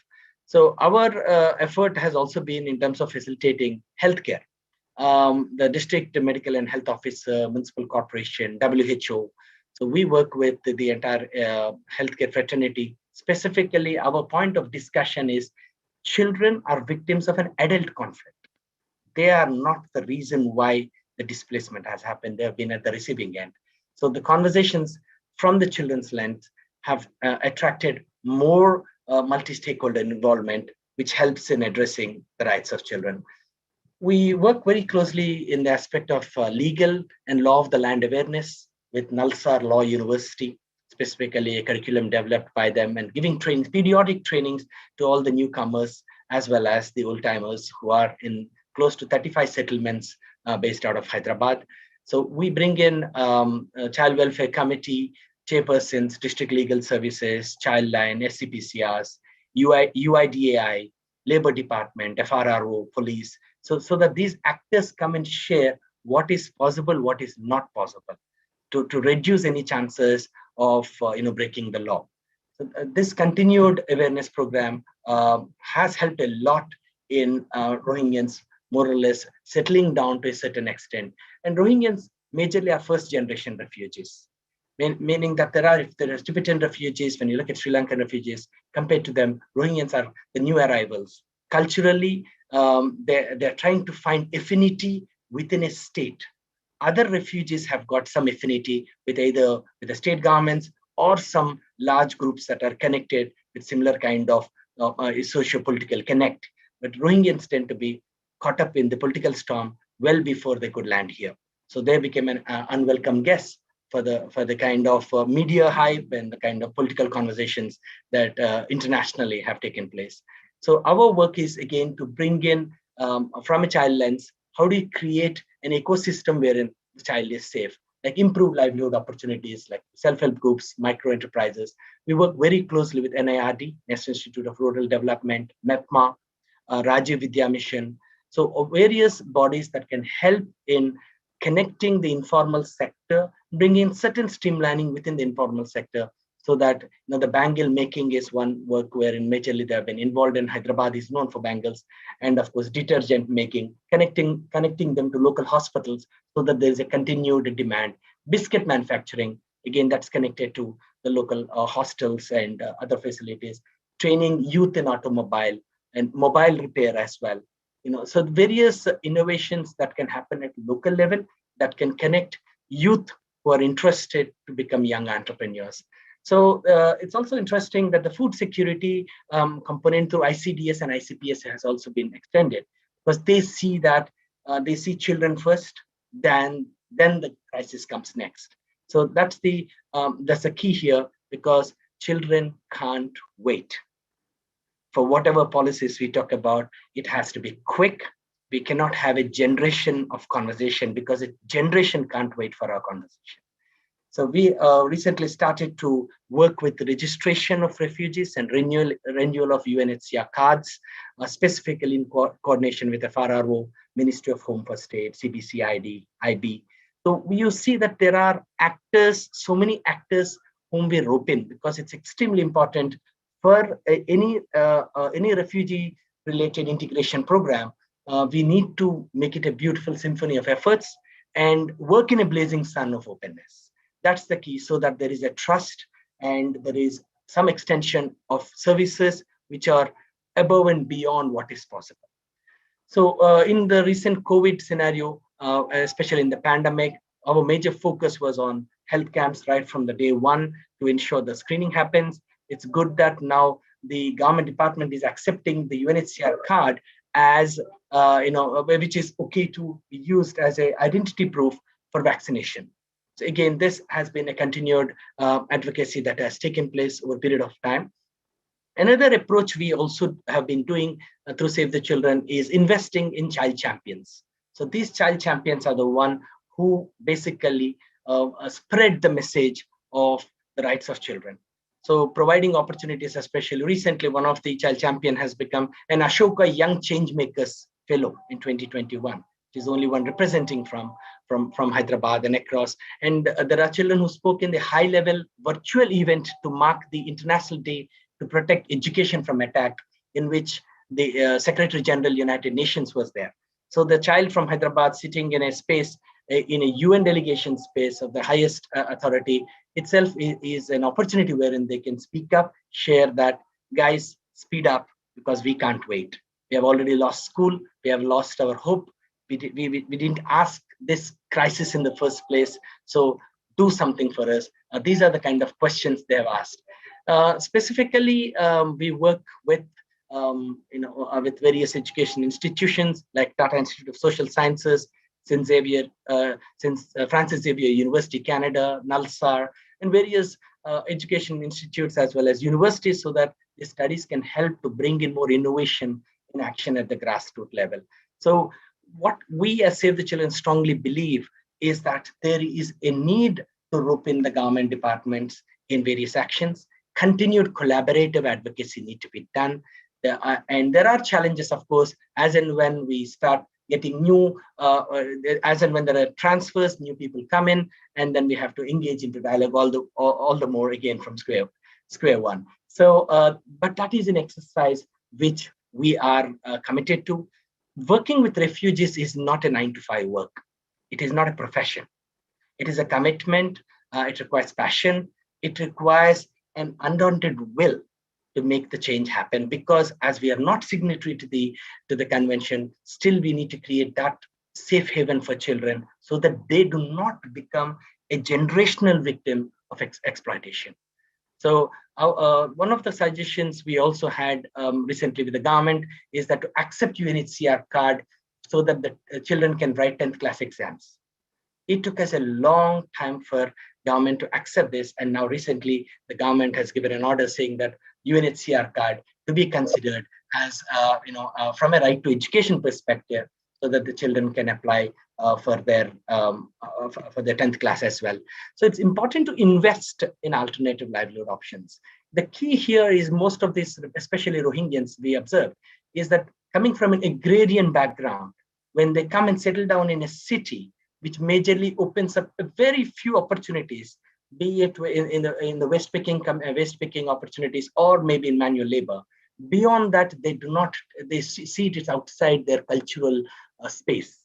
So our effort has also been in terms of facilitating healthcare. The district medical and health officer, municipal corporation, WHO. So we work with the entire healthcare fraternity. Specifically, our point of discussion is children are victims of an adult conflict. They are not the reason why the displacement has happened. They have been at the receiving end. So the conversations from the children's lens have attracted more multi-stakeholder involvement, which helps in addressing the rights of children. We work very closely in the aspect of legal and law of the land awareness with Nalsar Law University, specifically a curriculum developed by them, and giving trainings, periodic trainings to all the newcomers as well as the old timers who are in close to 35 settlements based out of Hyderabad. So we bring in Child Welfare Committee, chairpersons, District Legal Services, Childline, SCPCRs, UIDAI, Labor Department, FRRO, police, so that these actors come and share what is possible, what is not possible, to reduce any chances of breaking the law. So this continued awareness program has helped a lot in Rohingyans more or less settling down to a certain extent. And Rohingyans majorly are first generation refugees, meaning that if there are Tibetan refugees, when you look at Sri Lankan refugees, compared to them, Rohingyans are the new arrivals. Culturally, they're trying to find affinity within a state. Other refugees have got some affinity with either with the state governments or some large groups that are connected with similar kind of socio-political connect. But Rohingyans tend to be caught up in the political storm well before they could land here. So they became an unwelcome guest for the kind of media hype and the kind of political conversations that internationally have taken place. So our work is again to bring in from a child lens, how do you create an ecosystem wherein the child is safe, like improve livelihood opportunities, like self-help groups, micro enterprises. We work very closely with NIRD, National Institute of Rural Development, MEPMA, Rajiv Vidya Mission. So various bodies that can help in connecting the informal sector, bringing certain streamlining within the informal sector, so that the bangle making is one work wherein majorly they have been involved in. Hyderabad is known for bangles, and of course detergent making, connecting them to local hospitals so that there is a continued demand. Biscuit manufacturing, again that's connected to the local hostels and other facilities. Training youth in automobile and mobile repair as well. So various innovations that can happen at local level that can connect youth who are interested to become young entrepreneurs. So it's also interesting that the food security component through ICDS and ICPS has also been extended, because they see that they see children first, then the crisis comes next. So that's the key here, because children can't wait. For whatever policies we talk about, it has to be quick. We cannot have a generation of conversation, because a generation can't wait for our conversation. So we recently started to work with the registration of refugees and renewal of UNHCR cards, specifically in coordination with FRRO, Ministry of Home for State, CBCID, IB. So you see that there are actors, so many actors whom we rope in, because it's extremely important for any refugee-related integration program. We need to make it a beautiful symphony of efforts and work in a blazing sun of openness. That's the key, so that there is a trust and there is some extension of services which are above and beyond what is possible. So in the recent COVID scenario, especially in the pandemic, our major focus was on health camps right from the day one to ensure the screening happens. It's good that now the government department is accepting the UNHCR card as which is okay to be used as a identity proof for vaccination. So again, this has been a continued advocacy that has taken place over a period of time. Another approach we also have been doing through Save the Children is investing in child champions. So these child champions are the one who basically spread the message of the rights of children. So providing opportunities, especially recently, one of the child champion has become an Ashoka Young Changemakers Fellow in 2021. Which is only one representing from Hyderabad and across. And there are children who spoke in the high-level virtual event to mark the International Day to protect education from attack, in which the Secretary General United Nations was there. So the child from Hyderabad sitting in a space, in a UN delegation space of the highest authority itself is an opportunity wherein they can speak up, share that, guys, speed up because we can't wait. We have already lost school. We have lost our hope. We didn't ask this crisis in the first place. So do something for us. These are the kind of questions they have asked. Specifically, we work with with various education institutions like Tata Institute of Social Sciences, Francis Xavier University, Canada, NALSAR, and various education institutes as well as universities, so that the studies can help to bring in more innovation in action at the grassroots level. So what we as Save the Children strongly believe is that there is a need to rope in the government departments in various actions. Continued collaborative advocacy need to be done. And there are challenges, of course, as and when we start getting new, as and when there are transfers, new people come in, and then we have to engage into dialogue all the more again from square one. So, but that is an exercise which we are committed to. Working with refugees is not a 9-to-5 work. It is not a profession. It is a commitment. It requires passion. It requires an undaunted will to make the change happen, because as we are not signatory to the convention, still we need to create that safe haven for children so that they do not become a generational victim of exploitation. So one of the suggestions we also had recently with the government is that to accept UNHCR card so that the children can write 10th class exams. It took us a long time for government to accept this, and now recently the government has given an order saying that UNHCR card to be considered as from a right to education perspective, so that the children can apply for their 10th class as well. So it's important to invest in alternative livelihood options. The key here is most of this, especially Rohingyans, we observe, is that coming from an agrarian background, when they come and settle down in a city, which majorly opens up very few opportunities, be it in the waste picking opportunities, or maybe in manual labor. Beyond that, they see it as outside their cultural space.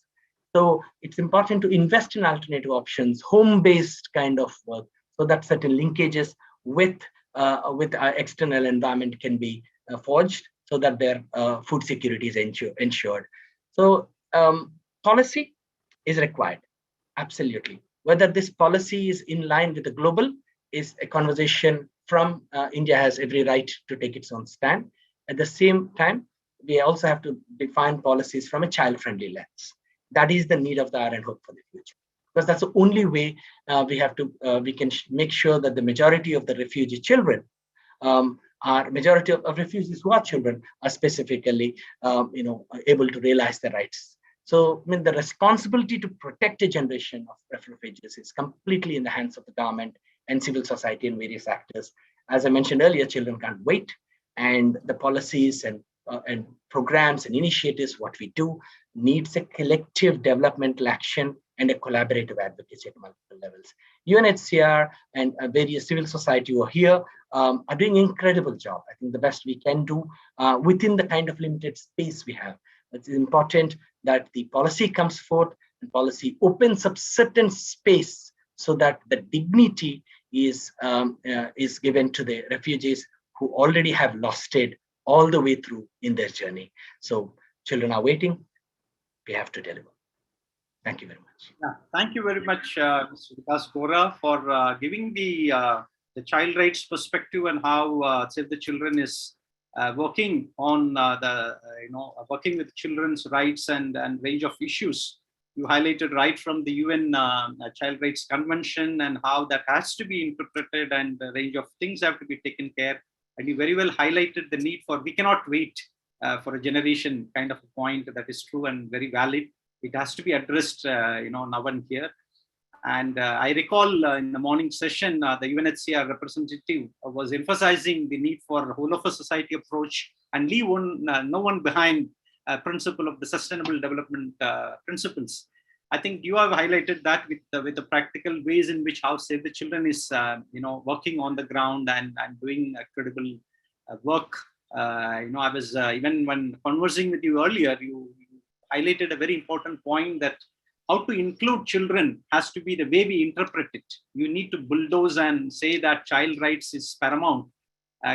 So it's important to invest in alternative options, home-based kind of work, so that certain linkages with our external environment can be forged, so that their food security is ensured. So policy is required. Absolutely. Whether this policy is in line with the global is a conversation from India has every right to take its own stand. At the same time, we also have to define policies from a child-friendly lens. That is the need of the hour and hope for the future. Because that's the only way we can make sure that the majority of the refugee children majority of refugees who are children are specifically able to realize their rights. So I mean, the responsibility to protect a generation of refugees is completely in the hands of the government and civil society and various actors. As I mentioned earlier, children can't wait, and the policies and programs and initiatives, what we do, needs a collective developmental action and a collaborative advocacy at multiple levels. UNHCR and various civil society who are here are doing an incredible job. I think the best we can do within the kind of limited space we have. It's important that the policy comes forth and policy opens up certain space so that the dignity is given to the refugees who already have lost it all the way through in their journey. So children are waiting. We have to deliver. Thank you very much. Yeah, thank you very much, Mr. Vikas Gora, for giving the child rights perspective and how Save the Children is working on working with children's rights and range of issues. You highlighted right from the UN Child Rights Convention and how that has to be interpreted, and the range of things have to be taken care. And you very well highlighted the need for, we cannot wait for a generation kind of a point. That is true and very valid. It has to be addressed, now and here. And I recall in the morning session, the UNHCR representative was emphasizing the need for a whole of a society approach and leave no one behind principle of the sustainable development principles. I think you have highlighted that with the practical ways in which how Save the Children is, working on the ground and doing credible work. I was even when conversing with you earlier, you highlighted a very important point that how to include children has to be the way we interpret it. You need to bulldoze and say that child rights is paramount.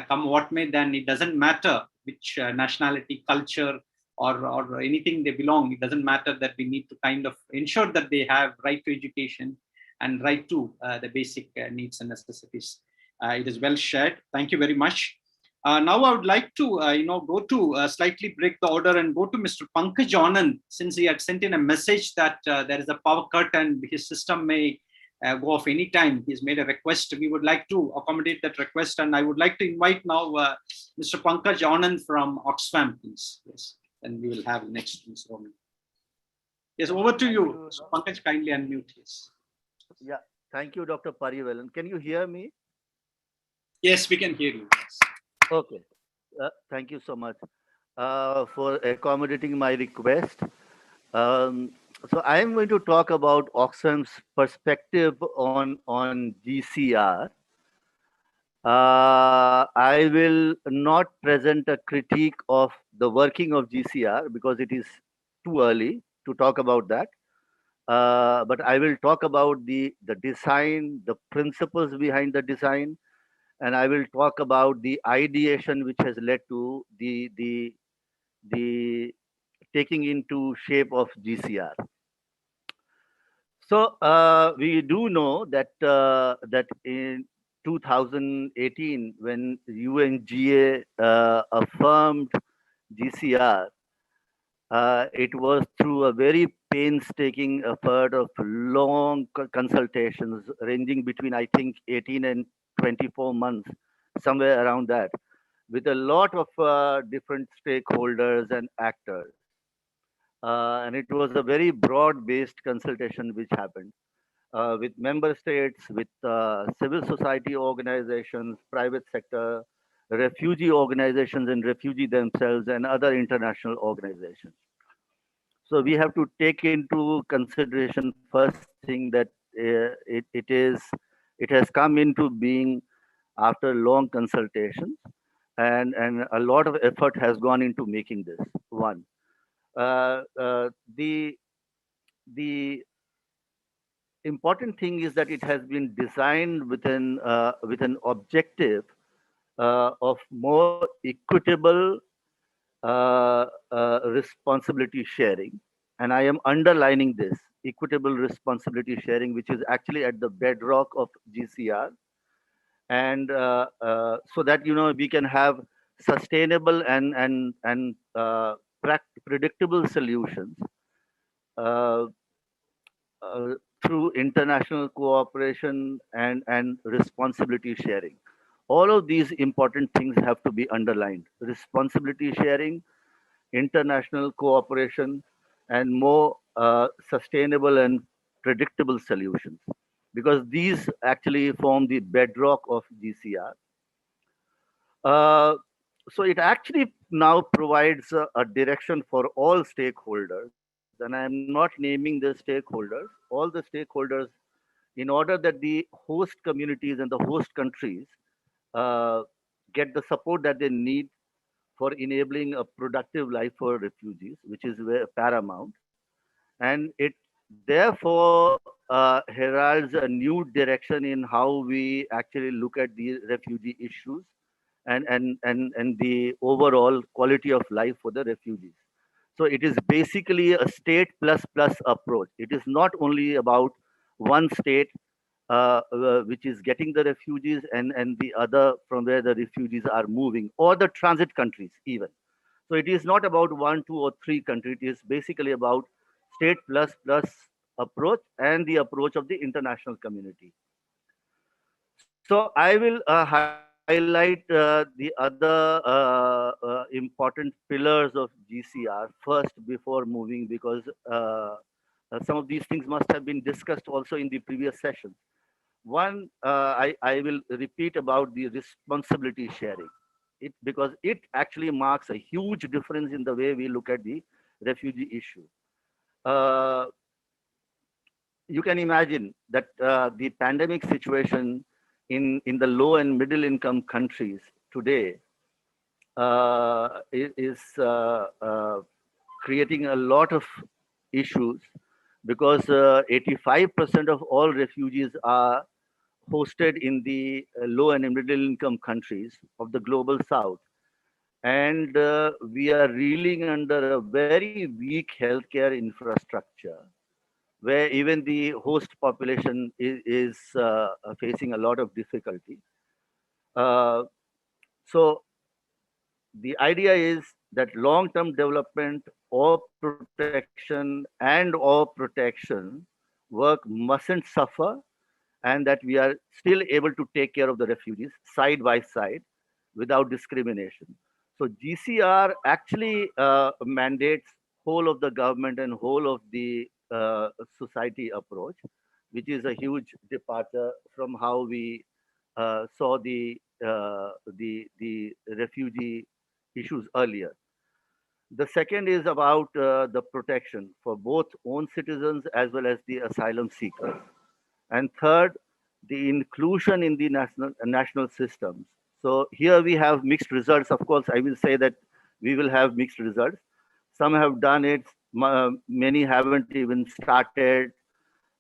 Come what may, then it doesn't matter which nationality, culture, or anything they belong. It doesn't matter that we need to kind of ensure that they have right to education and right to the basic needs and necessities. It is well shared. Thank you very much. Now I would like to, go to slightly break the order and go to Mr. Pankaj Anand, since he had sent in a message that there is a power cut and his system may go off any time. He's made a request. We would like to accommodate that request, and I would like to invite now Mr. Pankaj Anand from Oxfam, please. Yes, and we will have next Ms. Roman. Yes, over to you, Mr. Pankaj. Kindly unmute. Yes. Yeah, thank you, Dr. Parivalan. Can you hear me? Yes, we can hear you. Yes. Okay, thank you so much for accommodating my request. So I am going to talk about Oxfam's perspective on GCR. I will not present a critique of the working of GCR because it is too early to talk about that. But I will talk about the design, the principles behind the design, and I will talk about the ideation which has led to the taking into shape of GCR. So we do know that that in 2018, when UNGA affirmed GCR, it was through a very painstaking effort of long consultations ranging between, I think, 18 and 24 months, somewhere around that, with a lot of different stakeholders and actors. And it was a very broad-based consultation which happened with member states, with civil society organizations, private sector, refugee organizations and refugee themselves, and other international organizations. So we have to take into consideration first thing that it has come into being after long consultations, and a lot of effort has gone into making this one. The important thing is that it has been designed with an objective of more equitable responsibility sharing, and I am underlining this equitable responsibility sharing, which is actually at the bedrock of GCR, and so that we can have sustainable and predictable solutions uh, through international cooperation and responsibility sharing. All of these important things have to be underlined: responsibility sharing, international cooperation, and more sustainable and predictable solutions, because these actually form the bedrock of GCR. So it actually now provides a direction for all stakeholders, and I am not naming the stakeholders, all the stakeholders, in order that the host communities and the host countries get the support that they need for enabling a productive life for refugees, which is paramount. And it therefore heralds a new direction in how we actually look at the refugee issues and the overall quality of life for the refugees. So it is basically a state plus plus approach. It is not only about one state which is getting the refugees, and the other from where the refugees are moving, or the transit countries even. So it is not about 1, 2, or 3 countries. It is basically about state plus approach and the approach of the international community. So I will highlight the other important pillars of GCR first before moving, because some of these things must have been discussed also in the previous session. One, I will repeat about the responsibility sharing. Because it actually marks a huge difference in the way we look at the refugee issue. You can imagine that the pandemic situation in the low and middle income countries today is creating a lot of issues, because 85% of all refugees are hosted in the low and middle income countries of the global south. And we are reeling under a very weak healthcare infrastructure, where even the host population is facing a lot of difficulty. So the idea is that long-term development or protection work mustn't suffer, and that we are still able to take care of the refugees side by side without discrimination. So GCR actually mandates whole of the government and whole of the society approach, which is a huge departure from how we saw the refugee issues earlier. The second is about the protection for both own citizens as well as the asylum seekers. And third, the inclusion in the national systems. So here we have mixed results. Of course, I will say that we will have mixed results. Some have done it, many haven't even started.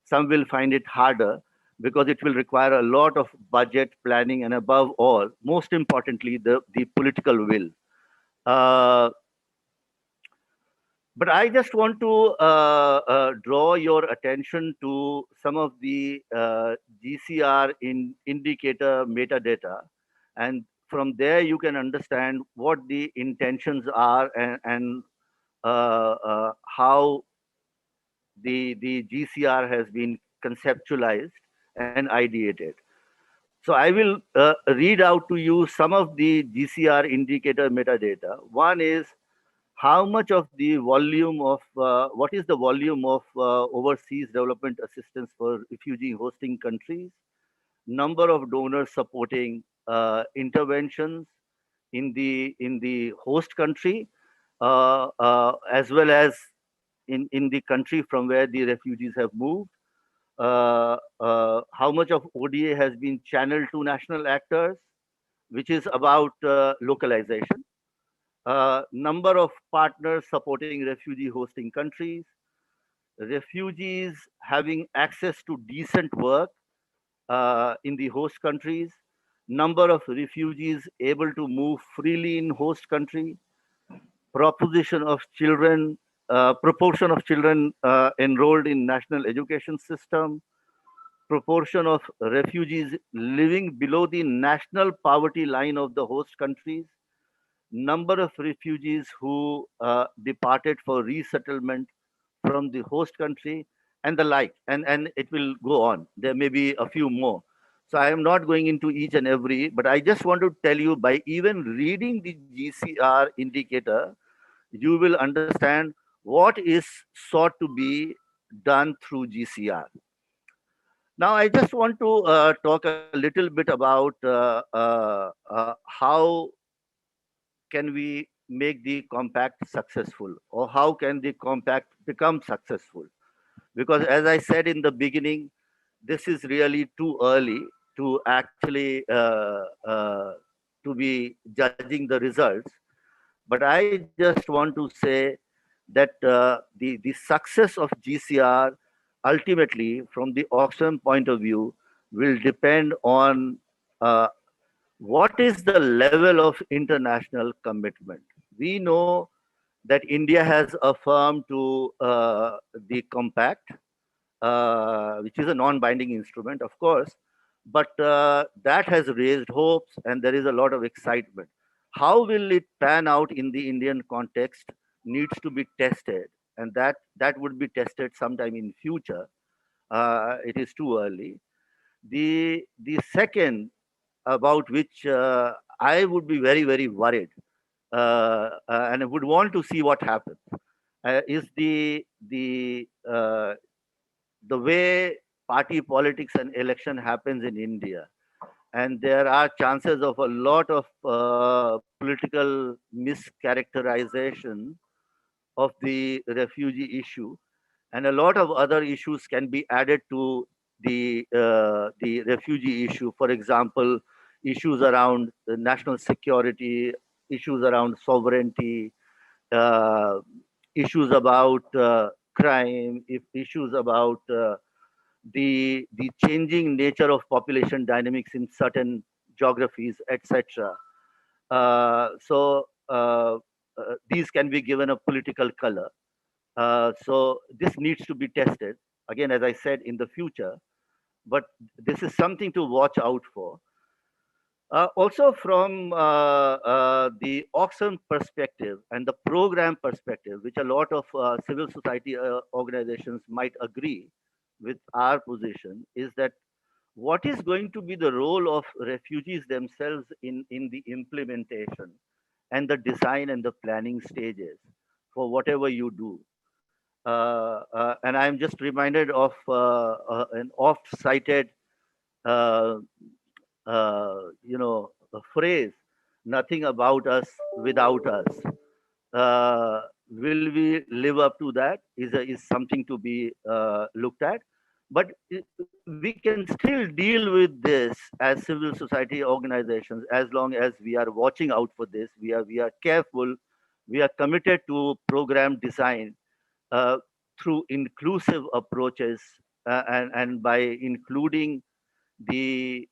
Some will find it harder because it will require a lot of budget planning, and above all, most importantly, the political will. But I just want to draw your attention to some of the GCR indicator metadata. And from there, you can understand what the intentions are, and how the GCR has been conceptualized and ideated. So I will read out to you some of the GCR indicator metadata. One is how much of the volume of, what is the volume of overseas development assistance for refugee hosting countries, number of donors supporting interventions in the host country, as well as in the country from where the refugees have moved, how much of ODA has been channeled to national actors, which is about localization, number of partners supporting refugee hosting countries, refugees having access to decent work in the host countries, number of refugees able to move freely in host country, proportion of children enrolled in national education system, proportion of refugees living below the national poverty line of the host countries, number of refugees who departed for resettlement from the host country, and the like, and it will go on. There may be a few more. So I am not going into each and every, but I just want to tell you, by even reading the GCR indicator, you will understand what is sought to be done through GCR. Now, I just want to talk a little bit about how can we make the compact successful, or how can the compact become successful? Because as I said in the beginning, this is really too early to actually to be judging the results. But I just want to say that the success of GCR ultimately, from the Oxfam point of view, will depend on what is the level of international commitment. We know that India has affirmed to the compact, which is a non-binding instrument, of course, but that has raised hopes and there is a lot of excitement. How will it pan out in the Indian context needs to be tested, and that would be tested sometime in future. It is too early. The second, about which I would be very, very worried, and I would want to see what happens, is the way party politics and election happens in India. And there are chances of a lot of political mischaracterization of the refugee issue, and a lot of other issues can be added to the refugee issue. For example, issues around national security, issues around sovereignty, uh, issues about crime, if issues about the changing nature of population dynamics in certain geographies, etc. These can be given a political color. So this needs to be tested again, as I said, in the future. But this is something to watch out for. Also, from the Oxfam perspective and the program perspective, which a lot of civil society organizations might agree with our position, is that what is going to be the role of refugees themselves in the implementation and the design and the planning stages for whatever you do. And I'm just reminded of an oft-cited, uh, a phrase, "Nothing about us without us." Will we live up to that? Is something to be looked at. But we can still deal with this as civil society organizations as long as we are watching out for this. We are careful. We are committed to program design uh, through inclusive approaches, and by including the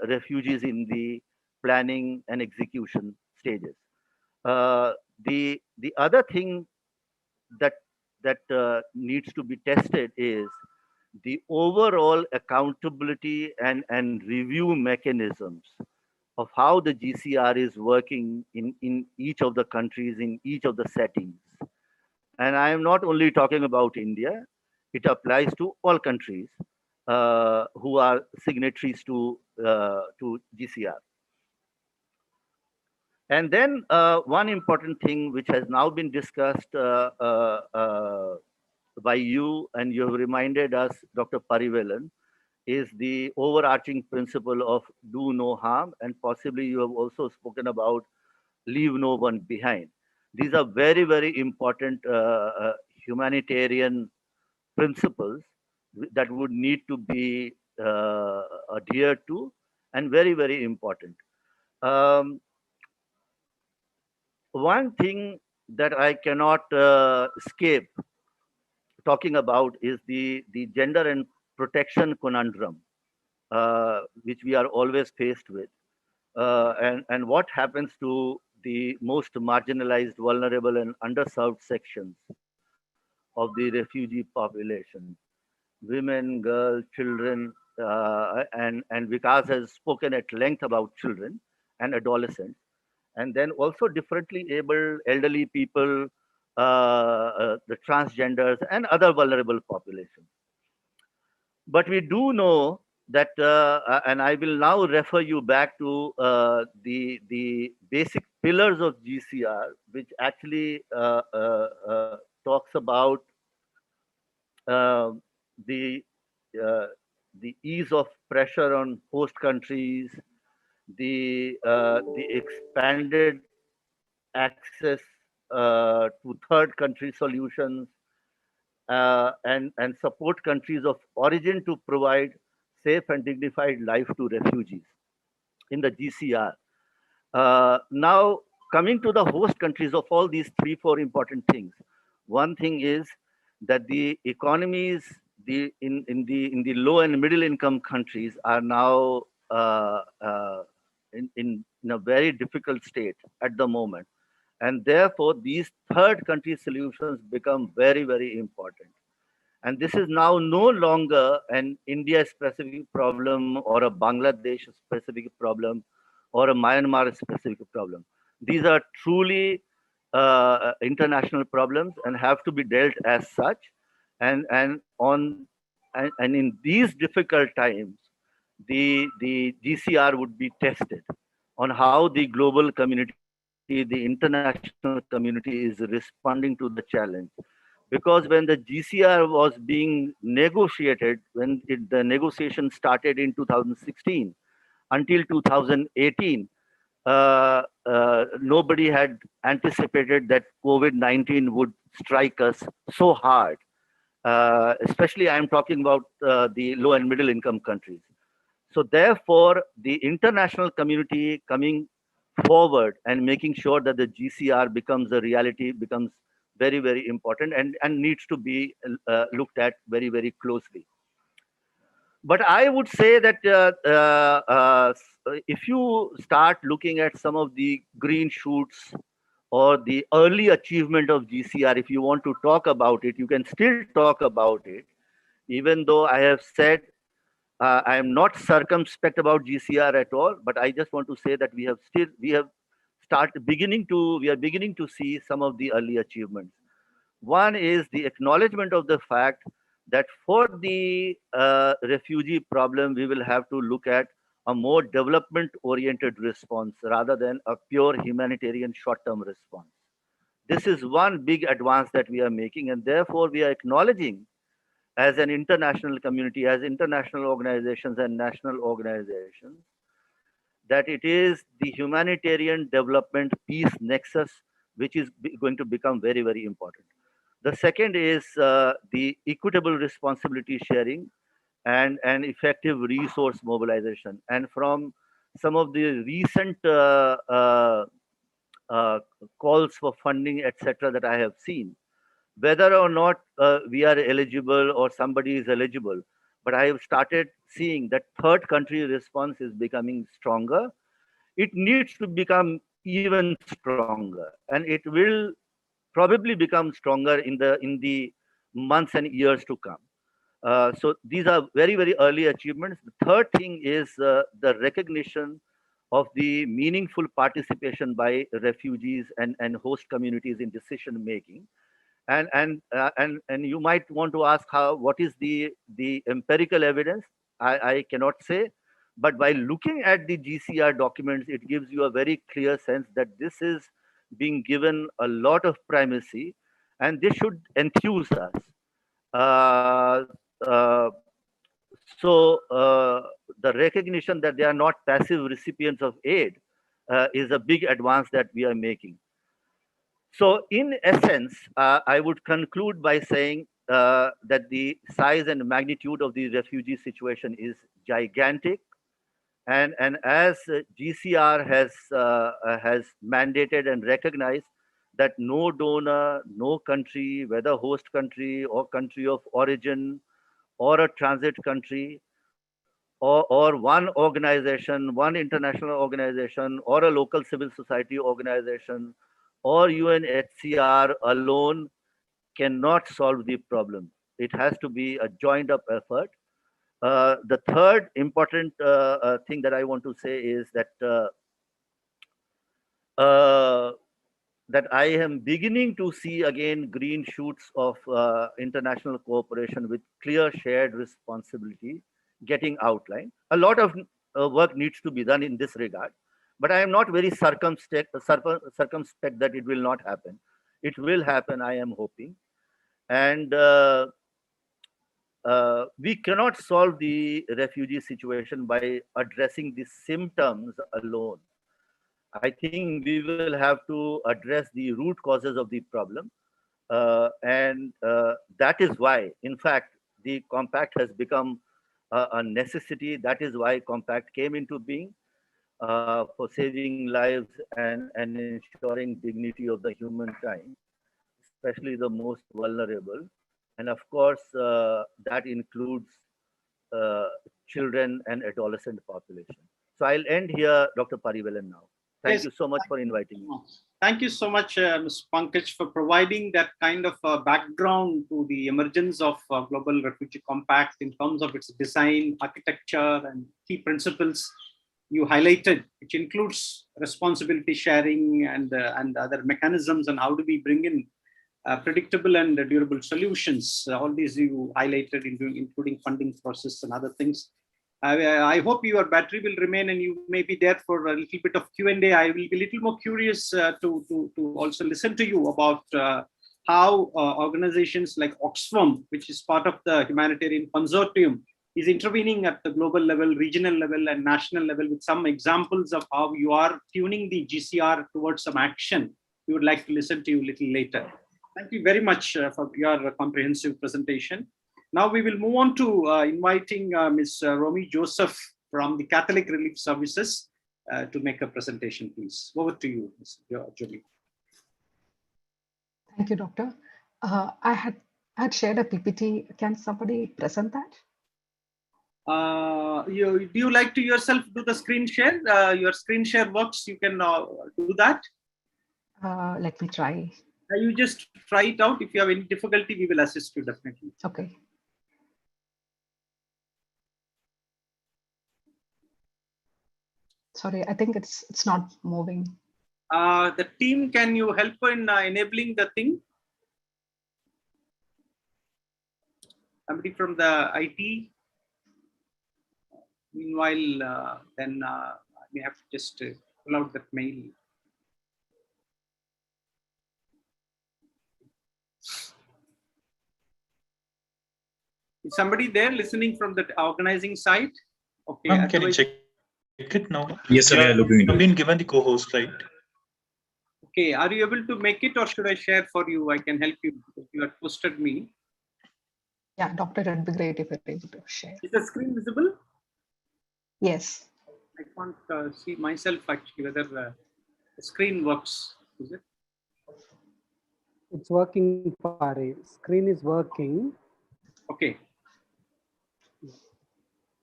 refugees in the planning and execution stages. The other thing that needs to be tested is the overall accountability and review mechanisms of how the GCR is working in each of the countries, in each of the settings. And I am not only talking about India, it applies to all countries who are signatories to GCR. And then one important thing which has now been discussed by you, and you have reminded us, Dr. Parivelan, is the overarching principle of do no harm, and possibly you have also spoken about leave no one behind. These are very, very important humanitarian principles that would need to be adhered to, and very, very important. Um, One thing that I cannot escape talking about is the gender and protection conundrum, which we are always faced with. And what happens to the most marginalized, vulnerable, and underserved sections of the refugee population: women, girls, children, and Vikas has spoken at length about children and adolescents, and then also differently abled, elderly people, the transgenders, and other vulnerable populations. But we do know that, and I will now refer you back to the basic pillars of GCR, which actually talks about uh, the uh, the ease of pressure on host countries, the expanded access to third country solutions, and support countries of origin to provide safe and dignified life to refugees in the GCR. Now, coming to the host countries of all these three, four important things, one thing is that the economies in the low and middle income countries are now in a very difficult state at the moment. And therefore, these third country solutions become very, very important. And this is now no longer an India specific problem or a Bangladesh specific problem or a Myanmar specific problem. These are truly international problems and have to be dealt as such. And in these difficult times, the GCR would be tested on how the global community, the international community is responding to the challenge. Because when the GCR was being negotiated, the negotiation started in 2016 until 2018, nobody had anticipated that COVID-19 would strike us so hard. Especially, I'm talking about the low and middle income countries. So therefore, the international community coming forward and making sure that the GCR becomes a reality becomes very, very important and needs to be looked at very, very closely. But I would say that if you start looking at some of the green shoots or the early achievement of GCR, if you want to talk about it, you can still talk about it, even though I have said I am not circumspect about GCR at all, but I just want to say that we are beginning to see some of the early achievements. One is the acknowledgement of the fact that for the refugee problem, we will have to look at a more development-oriented response rather than a pure humanitarian short-term response. This is one big advance that we are making, and therefore we are acknowledging as an international community, as international organizations and national organizations, that it is the humanitarian development peace nexus which is going to become very, very important. The second is the equitable responsibility sharing and effective resource mobilization. And from some of the recent calls for funding, etc., that I have seen, whether or not we are eligible or somebody is eligible, but I have started seeing that third country response is becoming stronger. It needs to become even stronger, and it will probably become stronger in the months and years to come. So these are very, very early achievements. The third thing is the recognition of the meaningful participation by refugees and host communities in decision making. And you might want to ask what is the empirical evidence. I cannot say, but by looking at the GCR documents, it gives you a very clear sense that this is being given a lot of primacy, and this should enthuse us. Uh, uh, so the recognition that they are not passive recipients of aid is a big advance that we are making. So in essence, I would conclude by saying that the size and magnitude of the refugee situation is gigantic. And as GCR has mandated and recognized that no donor, no country, whether host country or country of origin or a transit country, or one organization, one international organization, or a local civil society organization, or UNHCR alone cannot solve the problem. It has to be a joined up effort. The third important thing that I want to say is uh, that I am beginning to see again green shoots of international cooperation with clear shared responsibility getting outlined. A lot of work needs to be done in this regard, but I am not very circumspect that it will not happen. It will happen, I am hoping. And we cannot solve the refugee situation by addressing the symptoms alone. I think we will have to address the root causes of the problem. And that is why, in fact, the compact has become a necessity. That is why compact came into being for saving lives and ensuring dignity of the humankind, especially the most vulnerable. And of course, that includes uh, children and adolescent population. So I'll end here, Dr. Parivelan now. Thank you so much for inviting me. Thank you so much, Ms. Pankaj, for providing that kind of background to the emergence of Global Refugee Compact in terms of its design, architecture, and key principles you highlighted, which includes responsibility sharing and other mechanisms, and how do we bring in predictable and durable solutions. All these you highlighted, including funding process and other things. I hope your battery will remain and you may be there for a little bit of Q&A. I will be a little more curious to also listen to you about how organizations like Oxfam, which is part of the humanitarian consortium, is intervening at the global level, regional level, and national level with some examples of how you are tuning the GCR towards some action. We would like to listen to you a little later. Thank you very much for your comprehensive presentation. Now we will move on to inviting Ms. Romy Joseph from the Catholic Relief Services to make a presentation, please. Over to you, Ms. Jolie. Thank you, Doctor. I had shared a PPT. Can somebody present that? Do you like to yourself do the screen share? Your screen share works. You can do that. Let me try. You just try it out. If you have any difficulty, we will assist you definitely. Okay. Sorry, I think it's not moving. The team, can you help in enabling the thing? Somebody from the IT. Meanwhile, then we have to just pull out that mail. Is somebody there listening from the organizing side? Okay. Can you check it now? Yes, sir. Yeah, I've been given the co-host, right? Okay. Are you able to make it, or should I share for you? I can help you because you had posted me. Yeah, Doctor, it would be great if you're able to share. Is the screen visible? Yes. I can't see myself actually whether the screen works. Is it? It's working, Pari. Screen is working. Okay.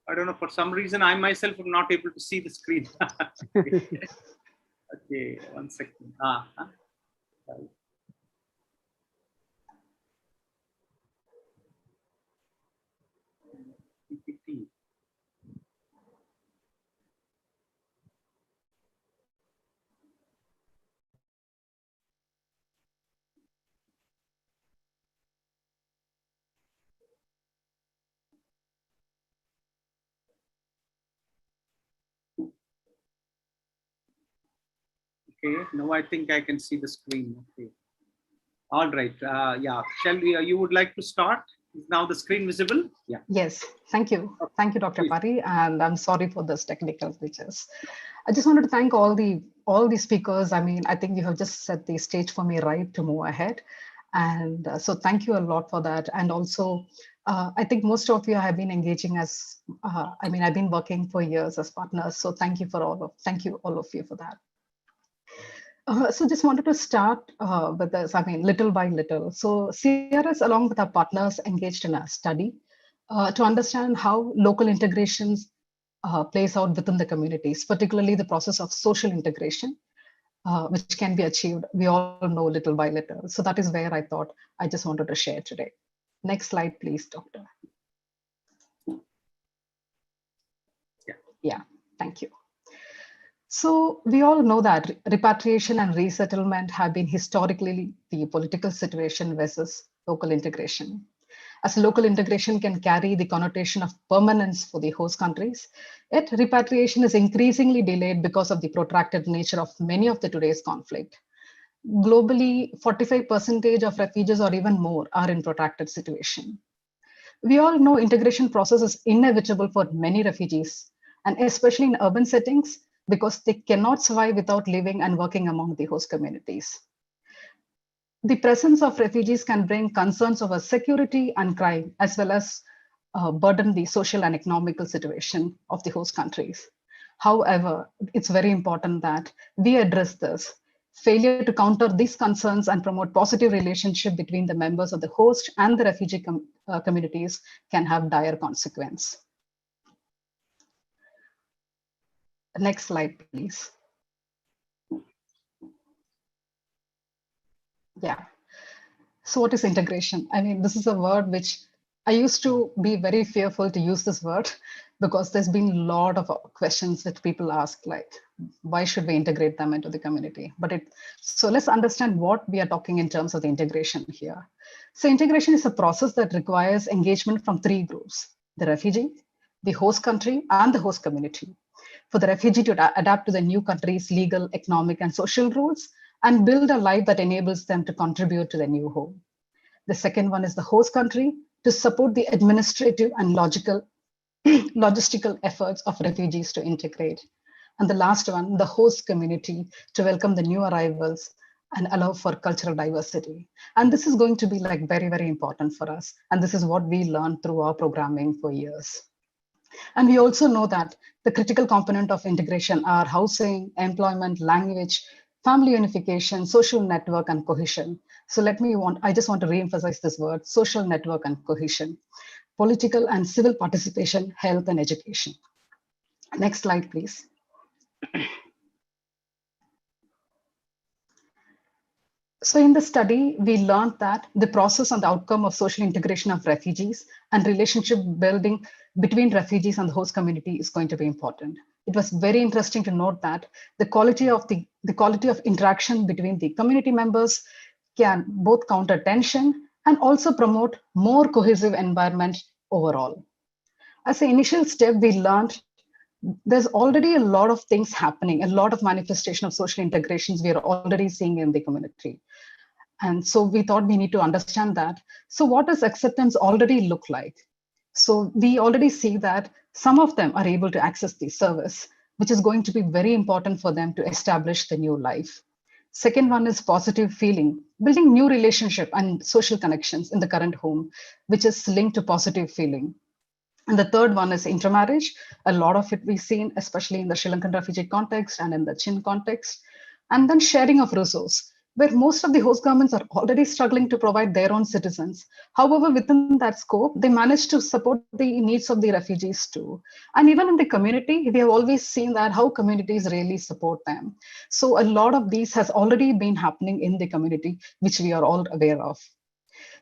I don't know, for some reason I myself am not able to see the screen. Okay, 1 second. Right. PPT. Okay, now I think I can see the screen. Okay. All right. Yeah. Shall we? You would like to start? Is now the screen visible? Yeah. Yes. Thank you. Thank you, Dr. Pari. And I'm sorry for this technical glitches. I just wanted to thank all the speakers. I mean, I think you have just set the stage for me right to move ahead. And so thank you a lot for that. And also, I think most of you have been engaging as, I mean, I've been working for years as partners. So thank you all of you for that. So just wanted to start with this, I mean, little by little. So CRS, along with our partners, engaged in a study to understand how local integrations plays out within the communities, particularly the process of social integration, which can be achieved, we all know, little by little. So that is where I thought I just wanted to share today. Next slide, please, Doctor. Yeah, thank you. So we all know that repatriation and resettlement have been historically the political situation versus local integration. As local integration can carry the connotation of permanence for the host countries, yet repatriation is increasingly delayed because of the protracted nature of many of the today's conflict. Globally, 45% of refugees or even more are in protracted situation. We all know integration process is inevitable for many refugees, and especially in urban settings, because they cannot survive without living and working among the host communities. The presence of refugees can bring concerns over security and crime, as well as burden the social and economical situation of the host countries. However, it's very important that we address this. Failure to counter these concerns and promote positive relationship between the members of the host and the refugee communities can have dire consequence. Next slide, please. Yeah. So what is integration? I mean, this is a word which I used to be very fearful to use this word because there's been a lot of questions that people ask, like, why should we integrate them into the community? So let's understand what we are talking in terms of the integration here. So integration is a process that requires engagement from three groups: the refugee, the host country, and the host community. For the refugee to adapt to the new country's legal, economic, and social rules and build a life that enables them to contribute to their new home. The second one is the host country to support the administrative and logistical efforts of refugees to integrate. And the last one, the host community to welcome the new arrivals and allow for cultural diversity. And this is going to be like very, very important for us. And this is what we learned through our programming for years. And we also know that the critical component of integration are housing, employment, language, family unification, social network, and cohesion. So I just want to reemphasize this word: social network and cohesion, political and civil participation, health, and education. Next slide, please. So in the study, we learned that the process and the outcome of social integration of refugees and relationship building between refugees and the host community is going to be important. It was very interesting to note that the quality of interaction between the community members can both counter tension and also promote more cohesive environment overall. As an initial step, we learned there's already a lot of things happening, a lot of manifestation of social integrations we are already seeing in the community. And so we thought we need to understand that. So what does acceptance already look like? So we already see that some of them are able to access the service, which is going to be very important for them to establish the new life. Second one is positive feeling, building new relationship and social connections in the current home, which is linked to positive feeling. And the third one is intermarriage. A lot of it we've seen, especially in the Sri Lankan refugee context and in the Chin context. And then sharing of resource, where most of the host governments are already struggling to provide their own citizens. However, within that scope, they manage to support the needs of the refugees too. And even in the community, we have always seen that how communities really support them. So a lot of these has already been happening in the community, which we are all aware of.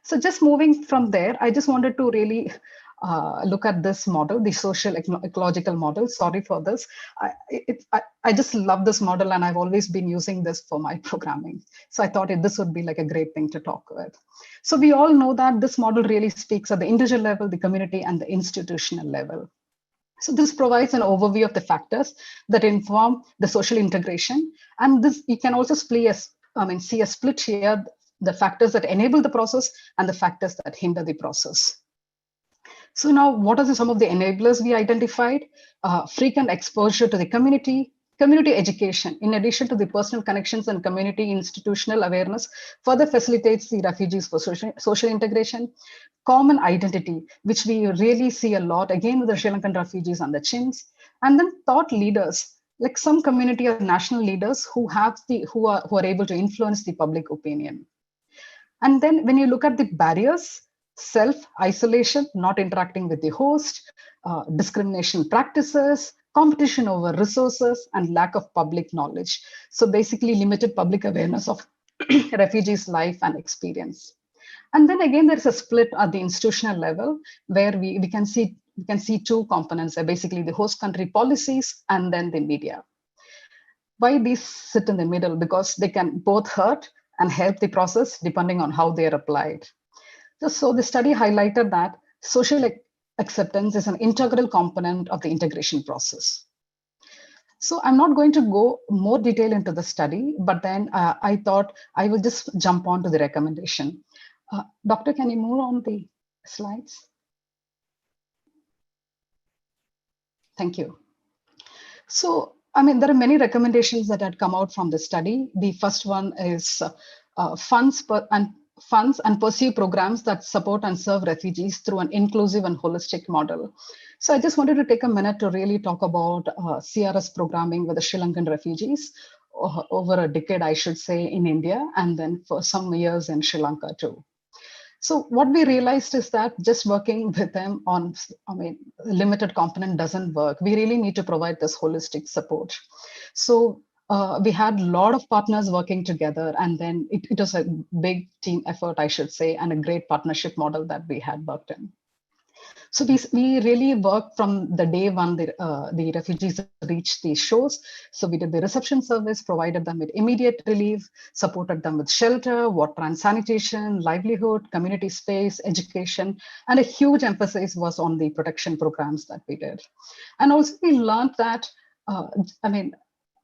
So just moving from there, I just wanted to really look at this model, the social ecological model. Sorry for this. I just love this model and I've always been using this for my programming. So I thought this would be like a great thing to talk with. So we all know that this model really speaks at the individual level, the community, and the institutional level. So this provides an overview of the factors that inform the social integration. And this, you can also see a split here, the factors that enable the process and the factors that hinder the process. So now, what are some of the enablers we identified? Frequent exposure to the community education, in addition to the personal connections and community institutional awareness, further facilitates the refugees for social integration. Common identity, which we really see a lot, again, with the Sri Lankan refugees and the Chins. And then thought leaders, like some community or national leaders who are able to influence the public opinion. And then when you look at the barriers, self-isolation, not interacting with the host, discrimination practices, competition over resources, and lack of public knowledge. So basically limited public awareness of refugees' life and experience. And then again, there's a split at the institutional level where we can see two components, basically the host country policies and then the media. Why these sit in the middle? Because they can both hurt and help the process depending on how they are applied. So the study highlighted that social acceptance is an integral component of the integration process. So I'm not going to go more detail into the study, but then I thought I will just jump on to the recommendation. Doctor, can you move on the slides? Thank you. So, I mean, there are many recommendations that had come out from the study. The first one is funds and pursue programs that support and serve refugees through an inclusive and holistic model. So I just wanted to take a minute to really talk about CRS programming with the Sri Lankan refugees over a decade, I should say, in India, and then for some years in Sri Lanka too. So what we realized is that just working with them on, limited component doesn't work. We really need to provide this holistic support. So We had a lot of partners working together, and then it was a big team effort, I should say, and a great partnership model that we had worked in. So we really worked from the day one the refugees reached these shores. So we did the reception service, provided them with immediate relief, supported them with shelter, water and sanitation, livelihood, community space, education, and a huge emphasis was on the protection programs that we did. And also we learned that, I mean,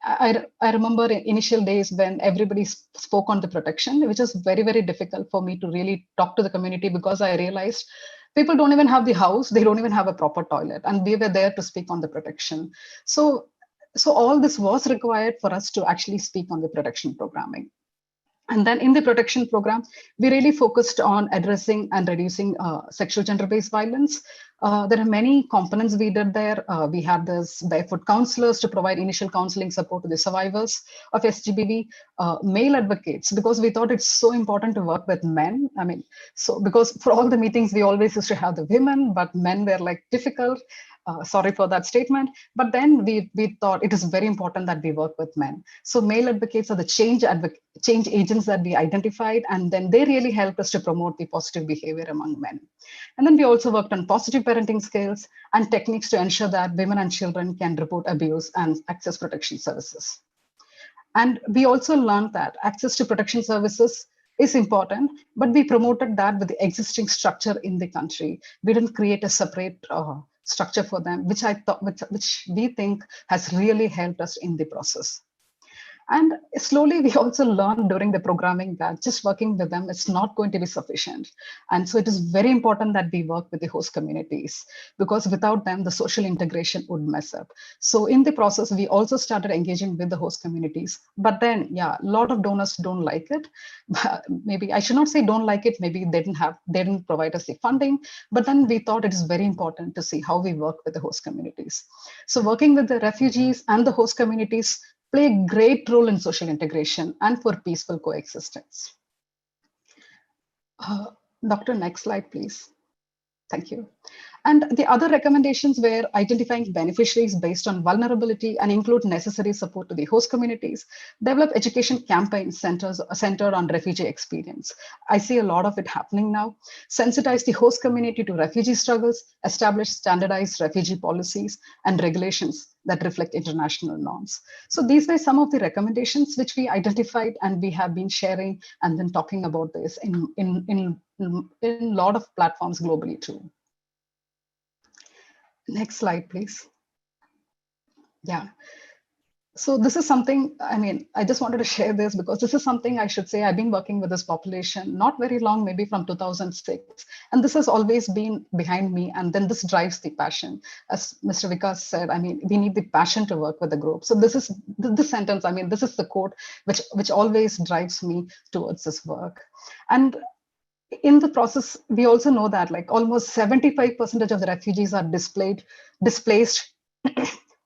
I remember in initial days when everybody spoke on the protection, which was very, very difficult for me to really talk to the community, because I realized people don't even have the house, they don't even have a proper toilet, and we were there to speak on the protection. So all this was required for us to actually speak on the protection programming. And then in the protection program, we really focused on addressing and reducing sexual gender-based violence. There are many components we did there. We had this barefoot counselors to provide initial counseling support to the survivors of SGBV, male advocates, because we thought it's so important to work with men. I mean, so because for all the meetings, we always used to have the women, but men were like difficult. Sorry for that statement. But then we thought it is very important that we work with men. So male advocates are the change agents that we identified, and then they really helped us to promote the positive behavior among men. And then we also worked on positive parenting skills and techniques to ensure that women and children can report abuse and access protection services. And we also learned that access to protection services is important, but we promoted that with the existing structure in the country. We didn't create a separate structure for them, which which we think has really helped us in the process. And slowly, we also learned during the programming that just working with them is not going to be sufficient. And so it is very important that we work with the host communities, because without them, the social integration would mess up. So in the process, we also started engaging with the host communities. But then, yeah, a lot of donors don't like it. Maybe I should not say don't like it. Maybe they didn't provide us the funding. But then we thought it is very important to see how we work with the host communities. So working with the refugees and the host communities play a great role in social integration and for peaceful coexistence. Doctor, next slide, please. Thank you. And the other recommendations were identifying beneficiaries based on vulnerability and include necessary support to the host communities, develop education campaigns centered on refugee experience. I see a lot of it happening now. Sensitize the host community to refugee struggles, establish standardized refugee policies and regulations that reflect international norms. So these were some of the recommendations which we identified, and we have been sharing and then talking about this in a lot of platforms globally too. Next slide, please. Yeah. So this is something, I mean, I just wanted to share this because this is something I should say I've been working with this population, not very long, maybe from 2006. And this has always been behind me. And then this drives the passion. As Mr. Vikas said, I mean, we need the passion to work with the group. So this is this sentence, I mean, this is the quote which always drives me towards this work. And in the process, we also know that like almost 75% of the refugees are displaced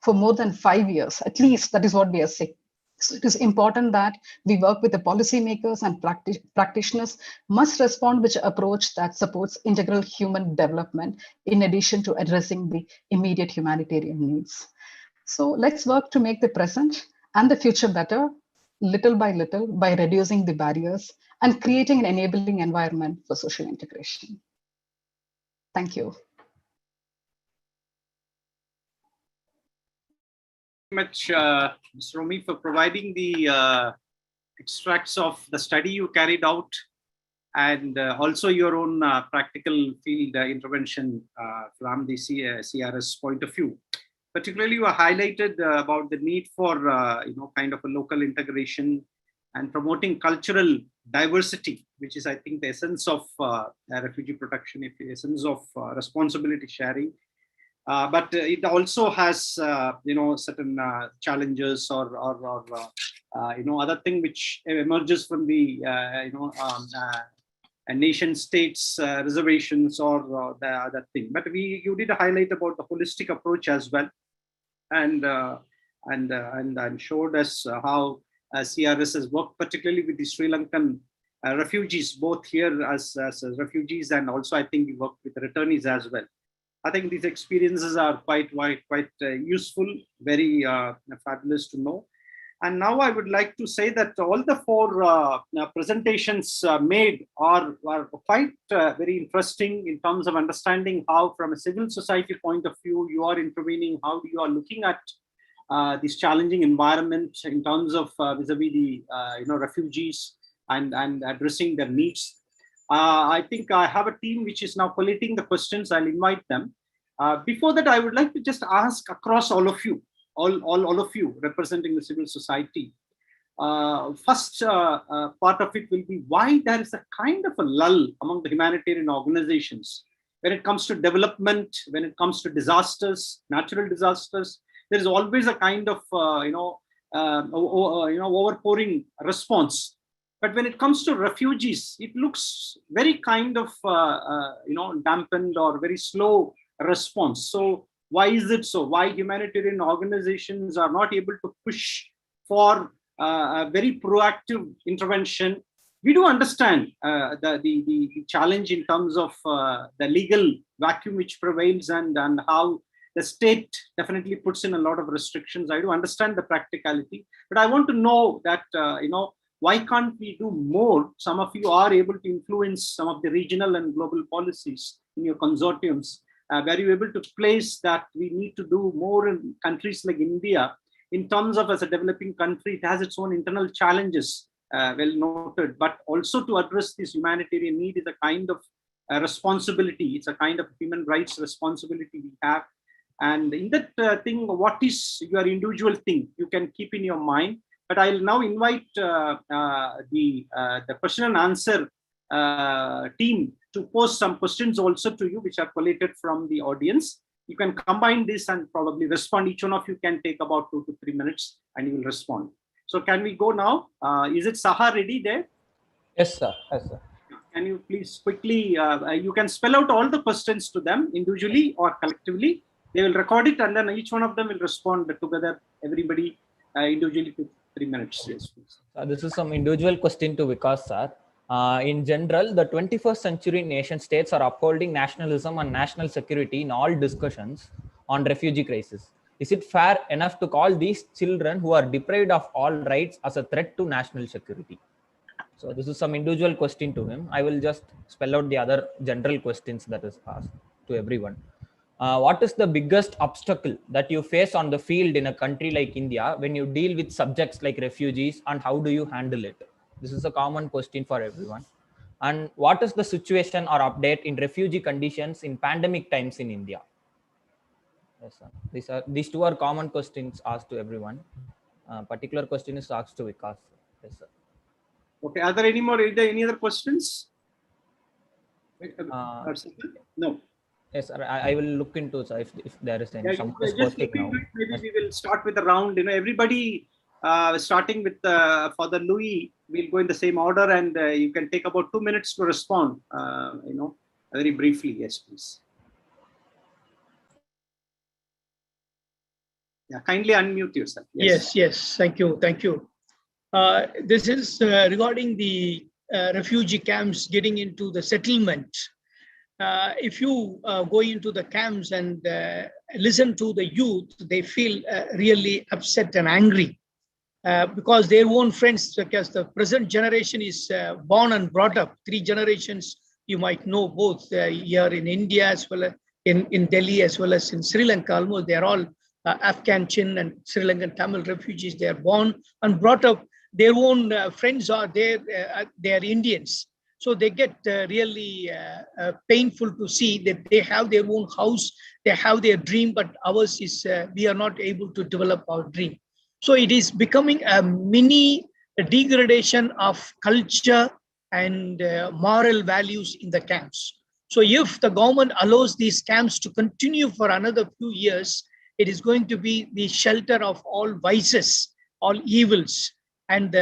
for more than 5 years, at least that is what we are saying. So it is important that we work with the policymakers and practitioners must respond with an approach that supports integral human development in addition to addressing the immediate humanitarian needs. So let's work to make the present and the future better, little by reducing the barriers and creating an enabling environment for social integration. Thank you. Much, Ms. Romi, for providing the extracts of the study you carried out and also your own practical field intervention from the CRS point of view. Particularly, you highlighted about the need for kind of a local integration and promoting cultural diversity, which is, I think, the essence of refugee protection, the essence of responsibility sharing. But it also has, certain challenges or other thing which emerges from the, nation states reservations or the other thing. But you did highlight about the holistic approach as well, and showed us how CRS has worked, particularly with the Sri Lankan refugees, both here as refugees, and also I think we worked with returnees as well. I think these experiences are quite useful, very fabulous to know. And now I would like to say that all the four presentations made are quite very interesting in terms of understanding how, from a civil society point of view, you are intervening, how you are looking at this challenging environment in terms of vis-a-vis the refugees and addressing their needs. I think I have a team which is now collating the questions. I'll invite them. Before that, I would like to just ask across all of you, all of you representing the civil society. First part of it will be why there is a kind of a lull among the humanitarian organizations when it comes to development, when it comes to disasters, natural disasters. There is always a kind of overpouring response. But when it comes to refugees, it looks very kind of dampened or very slow response. So why is it so? Why humanitarian organizations are not able to push for a very proactive intervention? We do understand the challenge in terms of the legal vacuum which prevails and how the state definitely puts in a lot of restrictions. I do understand the practicality, but I want to know that, why can't we do more? Some of you are able to influence some of the regional and global policies in your consortiums. Were you able to place that we need to do more in countries like India in terms of, as a developing country, it has its own internal challenges, well noted, but also to address this humanitarian need is a kind of responsibility. It's a kind of human rights responsibility we have. And in that thing, what is your individual thing? You can keep in your mind. But I'll now invite the question and answer team to pose some questions also to you, which are collated from the audience. You can combine this and probably respond. Each one of you can take about 2 to 3 minutes and you will respond. So can we go now? Is it Saha ready there? Yes, sir. Yes, sir. Can you please quickly, you can spell out all the questions to them individually or collectively. They will record it and then each one of them will respond together, everybody individually to 3 minutes. Yes, please. This is some individual question to Vikas, sir. In general, the 21st century nation states are upholding nationalism and national security in all discussions on refugee crisis. Is it fair enough to call these children who are deprived of all rights as a threat to national security? So this is some individual question to him. I will just spell out the other general questions that is asked to everyone. What is the biggest obstacle that you face on the field in a country like India when you deal with subjects like refugees, and how do you handle it? This is a common question for everyone. And what is the situation or update in refugee conditions in pandemic times in India? Yes, sir. These two are common questions asked to everyone. Particular question is asked to Vikas. Yes, sir. Okay. Are there any other questions? No. Yes, sir. I will look into, sir, if there is any. Yeah, just look into it. Maybe we will start with a round. Everybody starting with Father Louis, we'll go in the same order, and you can take about 2 minutes to respond. Very briefly. Yes, please. Yeah, kindly unmute yourself. Yes. Thank you. This is regarding the refugee camps getting into the settlement. If you go into the camps and listen to the youth, they feel really upset and angry because their own friends, because the present generation is born and brought up, 3 generations, you might know both here in India as well as in Delhi as well as in Sri Lanka. Almost they're all Afghan Chin and Sri Lankan Tamil refugees. They are born and brought up. Their own friends are there. They are Indians. So they get really painful to see that they have their own house, they have their dream, but ours is we are not able to develop our dream. So it is becoming a mini degradation of culture and moral values in the camps. So if the government allows these camps to continue for another few years, it is going to be the shelter of all vices, all evils. And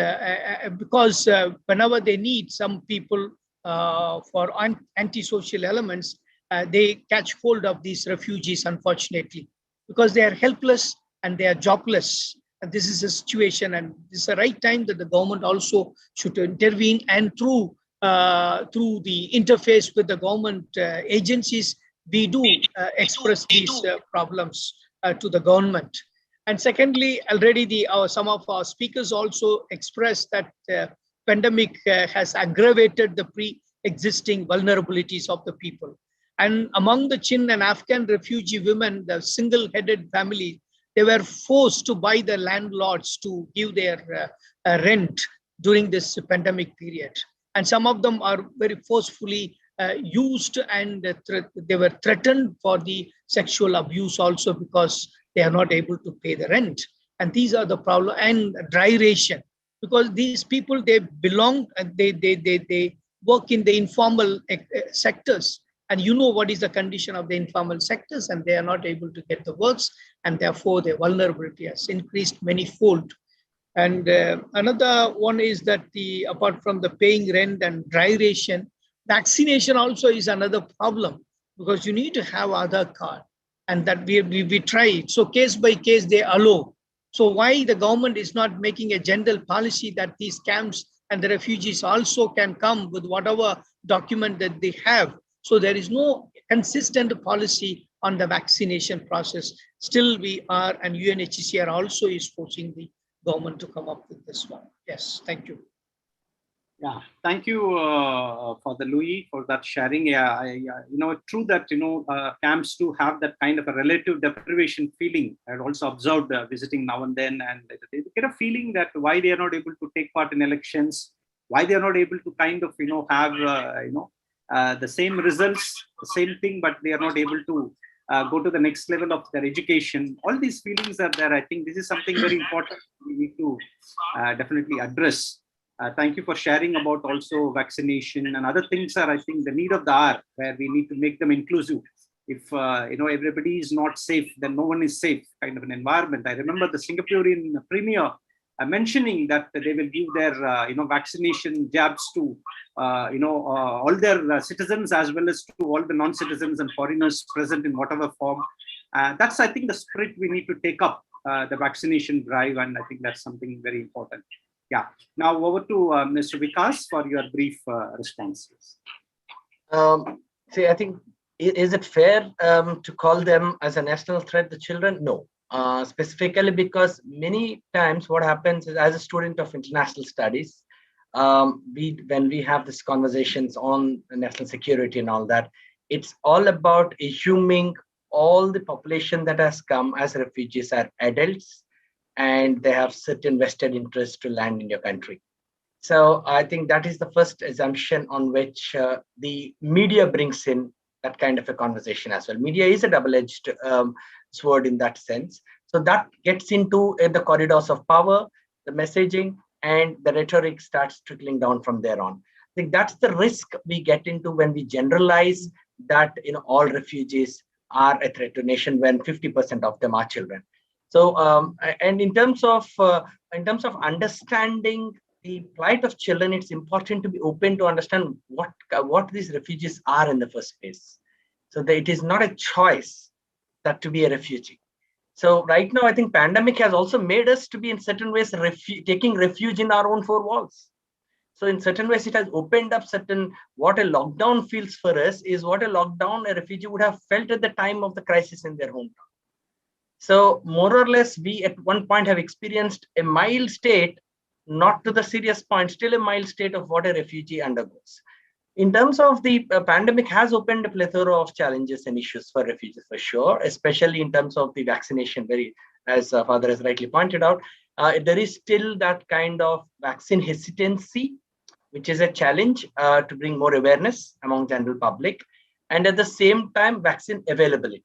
because whenever they need some people for antisocial elements, they catch hold of these refugees, unfortunately, because they are helpless and they are jobless. And this is a situation, and this is the right time that the government also should intervene, and through the interface with the government agencies, we do express these problems to the government. And secondly, already some of our speakers also expressed that pandemic has aggravated the pre-existing vulnerabilities of the people. And among the Chin and Afghan refugee women, the single-headed family, they were forced to buy the landlords to give their rent during this pandemic period. And some of them are very forcefully used, and they were threatened for the sexual abuse also, because they are not able to pay the rent. And these are the problem. And dry ration, because these people, they belong and they work in the informal sectors, and you know what is the condition of the informal sectors, and they are not able to get the works, and therefore their vulnerability has increased many-fold. And another one is that apart from the paying rent and dry ration, vaccination also is another problem, because you need to have Aadhaar card, and that we try. So case by case they allow. So why the government is not making a general policy that these camps and the refugees also can come with whatever document that they have? So there is no consistent policy on the vaccination process. Still we are, and UNHCR also is forcing the government to come up with this one. Yes, thank you. Yeah, thank you for the Louis for that sharing. Yeah, true that camps do have that kind of a relative deprivation feeling. I also observed visiting now and then, and they get a feeling that why they are not able to take part in elections, why they are not able to kind of have the same results, the same thing, but they are not able to go to the next level of their education. All these feelings are there. I think this is something very important we need to definitely address. Thank you for sharing about also vaccination and other things are, I think, the need of the hour, where we need to make them inclusive. If everybody is not safe, then no one is safe, kind of an environment. I remember the Singaporean premier mentioning that they will give their vaccination jabs to all their citizens, as well as to all the non-citizens and foreigners present in whatever form. That's, I think, the spirit we need to take up, the vaccination drive, and I think that's something very important. Yeah. Now over to Mr. Vikas for your brief responses. See, I think, is it fair to call them as a national threat, the children? No. Specifically because many times what happens is, as a student of international studies, when we have these conversations on national security and all that, it's all about assuming all the population that has come as refugees are adults, and they have certain vested interest to land in your country. So I think that is the first assumption on which the media brings in that kind of a conversation as well. Media is a double-edged sword in that sense. So that gets into the corridors of power, the messaging, and the rhetoric starts trickling down from there on. I think that's the risk we get into when we generalize that all refugees are a threat to nation, when 50% of them are children. So, and in terms of understanding the plight of children, it's important to be open to understand what these refugees are in the first place. So that it is not a choice that to be a refugee. So right now, I think pandemic has also made us to be in certain ways taking refuge in our own four walls. So in certain ways, it has opened up what a lockdown feels for us is what a lockdown a refugee would have felt at the time of the crisis in their hometown. So more or less, we at one point have experienced a mild state, not to the serious point, still a mild state of what a refugee undergoes. In terms of the pandemic has opened a plethora of challenges and issues for refugees for sure, especially in terms of the vaccination, as Father has rightly pointed out, there is still that kind of vaccine hesitancy, which is a challenge to bring more awareness among general public, and at the same time, vaccine availability.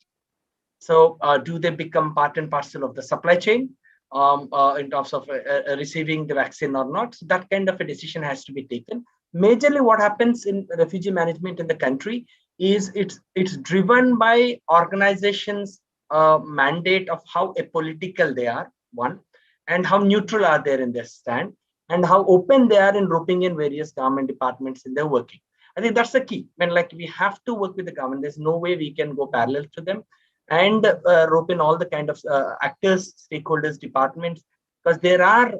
So do they become part and parcel of the supply chain in terms of receiving the vaccine or not? So that kind of a decision has to be taken. Majorly what happens in refugee management in the country is it's driven by organizations' mandate of how apolitical they are, one, and how neutral are they in their stand, and how open they are in roping in various government departments in their working. I think that's the key. We have to work with the government. There's no way we can go parallel to them and rope in all the kind of actors, stakeholders, departments, because there are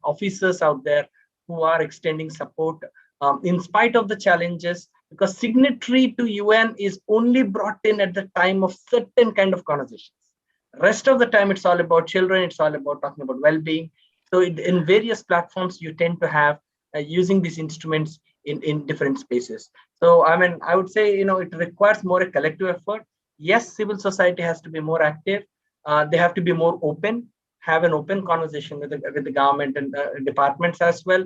officers out there who are extending support in spite of the challenges, because signatory to UN is only brought in at the time of certain kind of conversations. Rest of the time, it's all about children. It's all about talking about well-being. So in various platforms, you tend to have using these instruments in different spaces. So I mean, I would say, it requires more a collective effort. Yes, civil society has to be more active. They have to be more open, have an open conversation with the government and departments as well.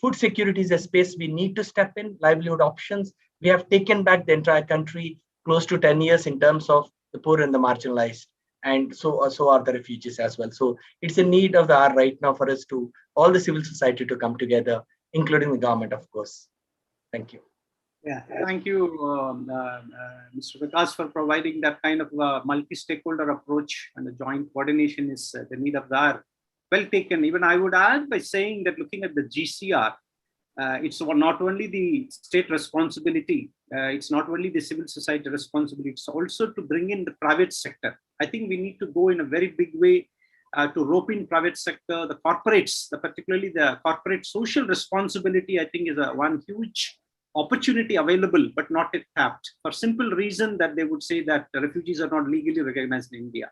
Food security is a space we need to step in. Livelihood options. We have taken back the entire country close to 10 years in terms of the poor and the marginalized, and so are the refugees as well. So it's a need of the hour right now for us to all the civil society to come together, including the government, of course. Thank you. Yeah, thank you, Mr. Vikas, for providing that kind of multi-stakeholder approach, and the joint coordination is the need of the hour. Well taken. Even I would add by saying that looking at the GCR, it's not only the state responsibility, it's not only the civil society responsibility, it's also to bring in the private sector. I think we need to go in a very big way to rope in private sector, the corporates, particularly the corporate social responsibility, I think is one huge opportunity available, but not yet tapped, for simple reason that they would say that refugees are not legally recognized in India.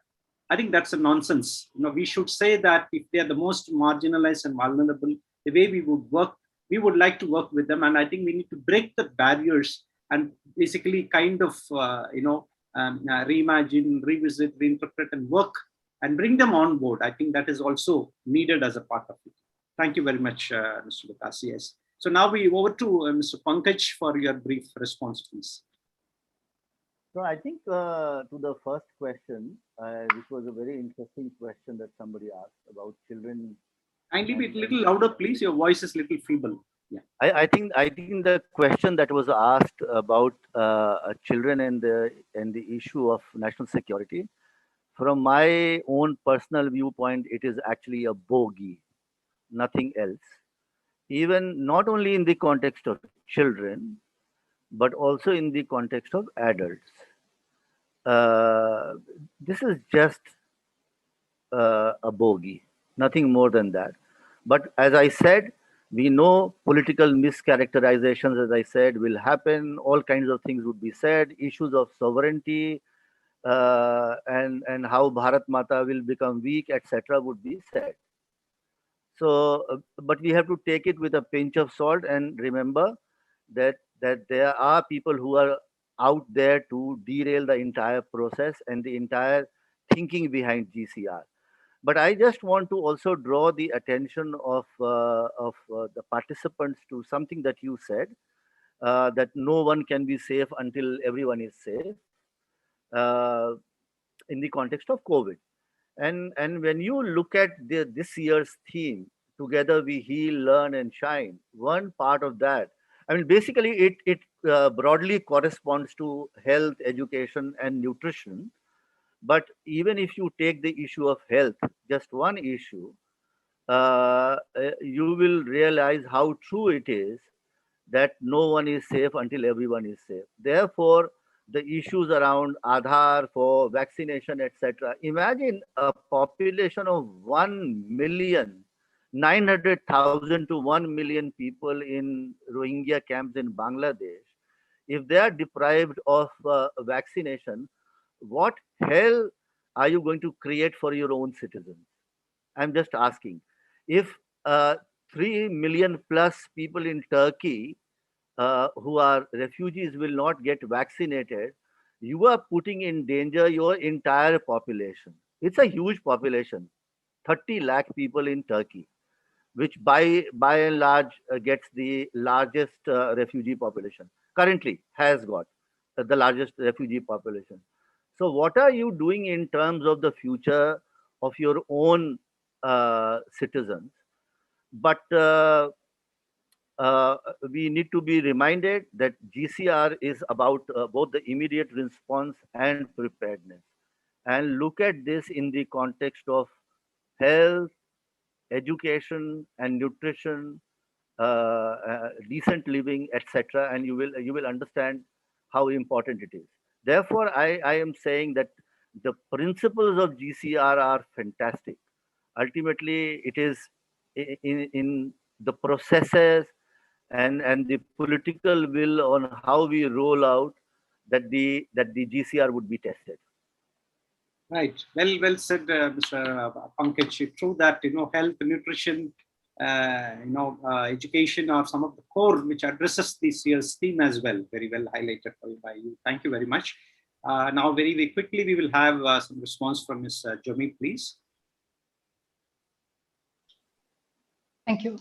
I think that's a nonsense. We should say that if they are the most marginalized and vulnerable, the way we would work, we would like to work with them. And I think we need to break the barriers and basically kind of, reimagine, revisit, reinterpret, and work and bring them on board. I think that is also needed as a part of it. Thank you very much, Mr. Vikas. Yes. So now we over to Mr. Pankaj for your brief response, please. So I think to the first question, which was a very interesting question that somebody asked about children. Kindly be a little louder, please. Your voice is a little feeble. Yeah. I think the question that was asked about children and the issue of national security, from my own personal viewpoint, it is actually a bogey, nothing else. Even not only in the context of children, but also in the context of adults. This is just a bogey, nothing more than that. But as I said, we know political mischaracterizations, as I said, will happen. All kinds of things would be said, issues of sovereignty, and how Bharat Mata will become weak, etc., would be said. So, but we have to take it with a pinch of salt and remember that there are people who are out there to derail the entire process and the entire thinking behind GCR. But I just want to also draw the attention of the participants to something that you said, that no one can be safe until everyone is safe, in the context of COVID. And when you look at this year's theme, Together We Heal, Learn and Shine, one part of that, I mean, basically it broadly corresponds to health, education and nutrition. But even if you take the issue of health, just one issue, you will realize how true it is that no one is safe until everyone is safe. Therefore, the issues around Aadhaar for vaccination, etc. Imagine a population of 1,900,000 to 1 million people in Rohingya camps in Bangladesh. If they are deprived of vaccination, what hell are you going to create for your own citizens? I'm just asking. If 3 million plus people in Turkey who are refugees will not get vaccinated, you are putting in danger your entire population. It's a huge population, 30 lakh people in Turkey, which by and large gets the largest refugee population. Currently has got the largest refugee population. So what are you doing in terms of the future of your own citizens? But we need to be reminded that GCR is about both the immediate response and preparedness. And look at this in the context of health, education and nutrition, decent living, etc. And you will understand how important it is. Therefore, I am saying that the principles of GCR are fantastic. Ultimately, it is in the processes and the political will on how we roll out that the GCR would be tested. Right. Well said, Mr. Pankaj. True that, health, nutrition, education are some of the core which addresses this year's theme as well. Very well highlighted by you. Thank you very much. Now, very quickly, we will have some response from Ms. Jomi, please. Thank you.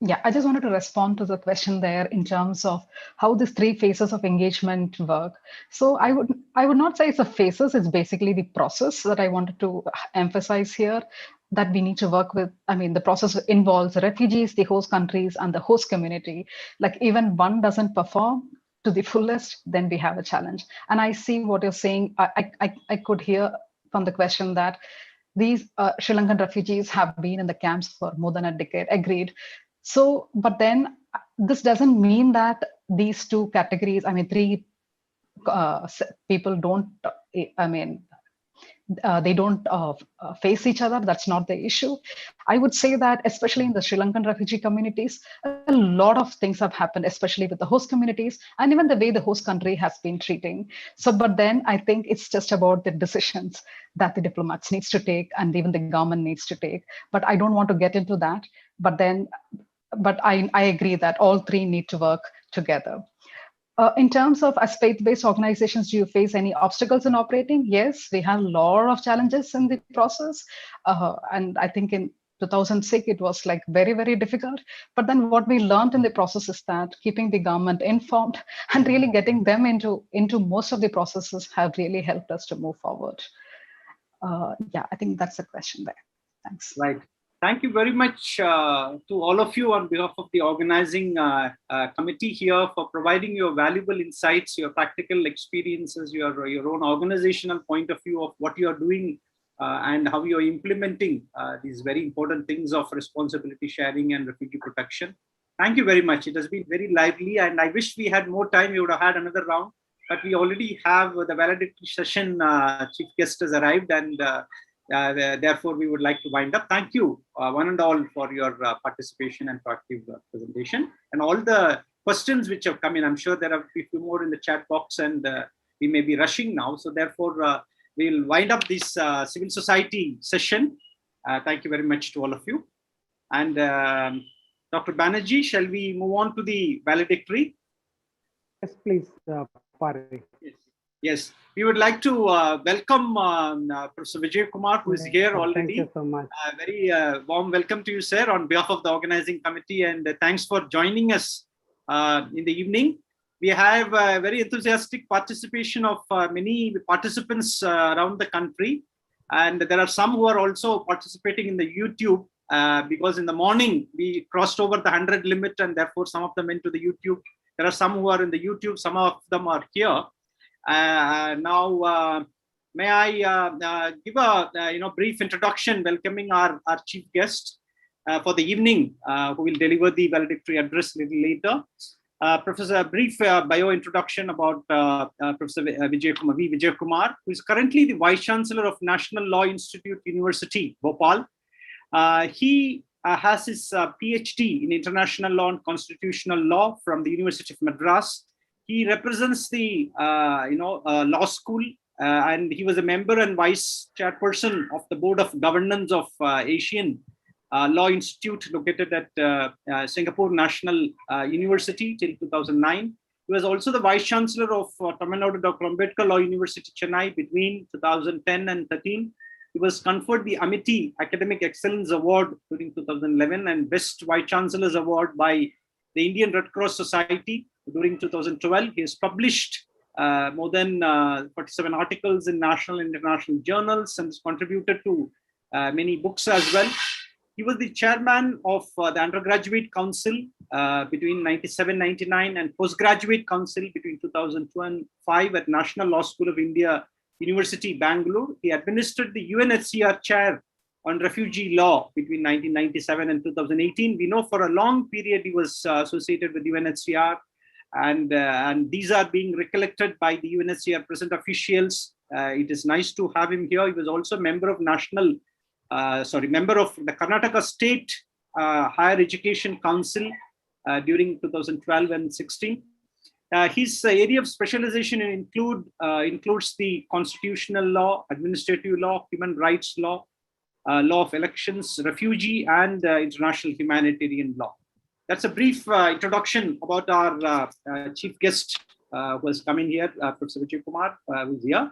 Yeah, I just wanted to respond to the question there in terms of how these three phases of engagement work. So I would not say it's a phases, it's basically the process that I wanted to emphasize here, that we need to work with. I mean, the process involves the refugees, the host countries, and the host community. Like even one doesn't perform to the fullest, then we have a challenge. And I see what you're saying. I could hear from the question that these Sri Lankan refugees have been in the camps for more than a decade. Agreed. So, but then this doesn't mean that these two categories, I mean, three people don't, they don't face each other. That's not the issue. I would say that, especially in the Sri Lankan refugee communities, a lot of things have happened, especially with the host communities and even the way the host country has been treating. So, but then I think it's just about the decisions that the diplomats needs to take and even the government needs to take. But I don't want to get into that. But I agree that all three need to work together. In terms of as faith-based organizations, do you face any obstacles in operating? Yes, we have a lot of challenges in the process. And I think in 2006, it was like very difficult. But then what we learned in the process is that keeping the government informed and really getting them into most of the processes have really helped us to move forward. Yeah, I think that's the question there. Thanks. Right. Thank you very much to all of you on behalf of the organizing committee here for providing your valuable insights, your practical experiences, your own organizational point of view of what you are doing and how you are implementing these very important things of responsibility sharing and refugee protection. Thank you very much. It has been very lively, and I wish we had more time. We would have had another round, but we already have the valedictory session. Chief guest has arrived, and therefore, we would like to wind up. Thank you, one and all, for your participation and proactive presentation. And all the questions which have come in, I'm sure there are a few more in the chat box, and we may be rushing now. So therefore, we'll wind up this civil society session. Thank you very much to all of you. And Dr. Banerjee, shall we move on to the valedictory? Yes, please, Pari. Yes, we would like to welcome Professor Vijay Kumar, who is here already. Thank you so much. Very warm welcome to you, sir, on behalf of the organizing committee, and thanks for joining us in the evening. We have very enthusiastic participation of many participants around the country, and there are some who are also participating in the YouTube because in the morning we crossed over the 100 limit, and therefore some of them went to the YouTube. There are some who are in the YouTube, some of them are here. Now, may I give a brief introduction, welcoming our chief guest for the evening, who will deliver the valedictory address a little later. Professor, a brief bio introduction about Professor Vijay Kumar, who is currently the Vice Chancellor of National Law Institute, University, Bhopal. He has his PhD in International Law and Constitutional Law from the University of Madras. He represents the law school, and he was a member and vice chairperson of the Board of Governance of Asian Law Institute, located at Singapore National University till 2009. He was also the vice chancellor of Tamil Nadu Dr. Ambedkar Law University, Chennai, between 2010 and 13. He was conferred the Amity Academic Excellence Award during 2011 and Best Vice Chancellor's Award by the Indian Red Cross Society during 2012. He has published more than 47 articles in national and international journals and has contributed to many books as well. He was the chairman of the Undergraduate Council between 97-99 and Postgraduate Council between 2002 and 2005 at National Law School of India, University, Bangalore. He administered the UNHCR chair on refugee law between 1997 and 2018. We know for a long period he was associated with UNHCR, and these are being recollected by the UNHCR present officials. It is nice to have him here. He was also a member of member of the Karnataka State Higher Education Council during 2012 and 16. His area of specialization includes the constitutional law, administrative law, human rights law, law of elections, refugee, and international humanitarian law. That's a brief introduction about our chief guest who has come in here, Professor Vijay Kumar, who's here.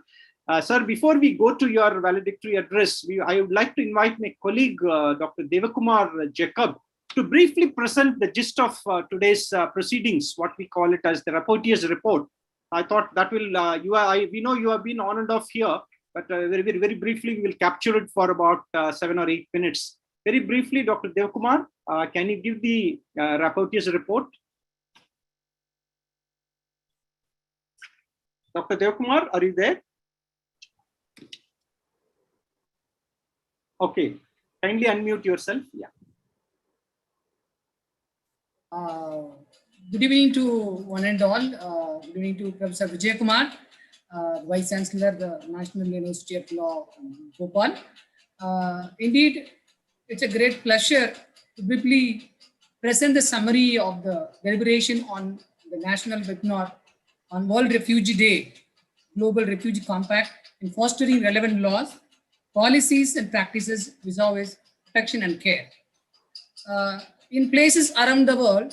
Sir, before we go to your valedictory address, I would like to invite my colleague, Dr. Devakumar Jacob, to briefly present the gist of today's proceedings, what we call it as the rapporteur's report. I thought that will, we know you have been on and off here, but very briefly, we will capture it for about 7 or 8 minutes. Very briefly, Dr. Devakumar, can you give the rapporteur's report? Dr. Devakumar, are you there? Okay, kindly unmute yourself. Yeah. Good evening to one and all. Good evening to Professor Vijay Kumar, Vice Chancellor, the National University of Law, Bhopal. Indeed, it's a great pleasure to briefly present the summary of the deliberation on the national webinar on World Refugee Day, Global Refugee Compact in fostering relevant laws, policies and practices vis-a-vis protection and care. In places around the world,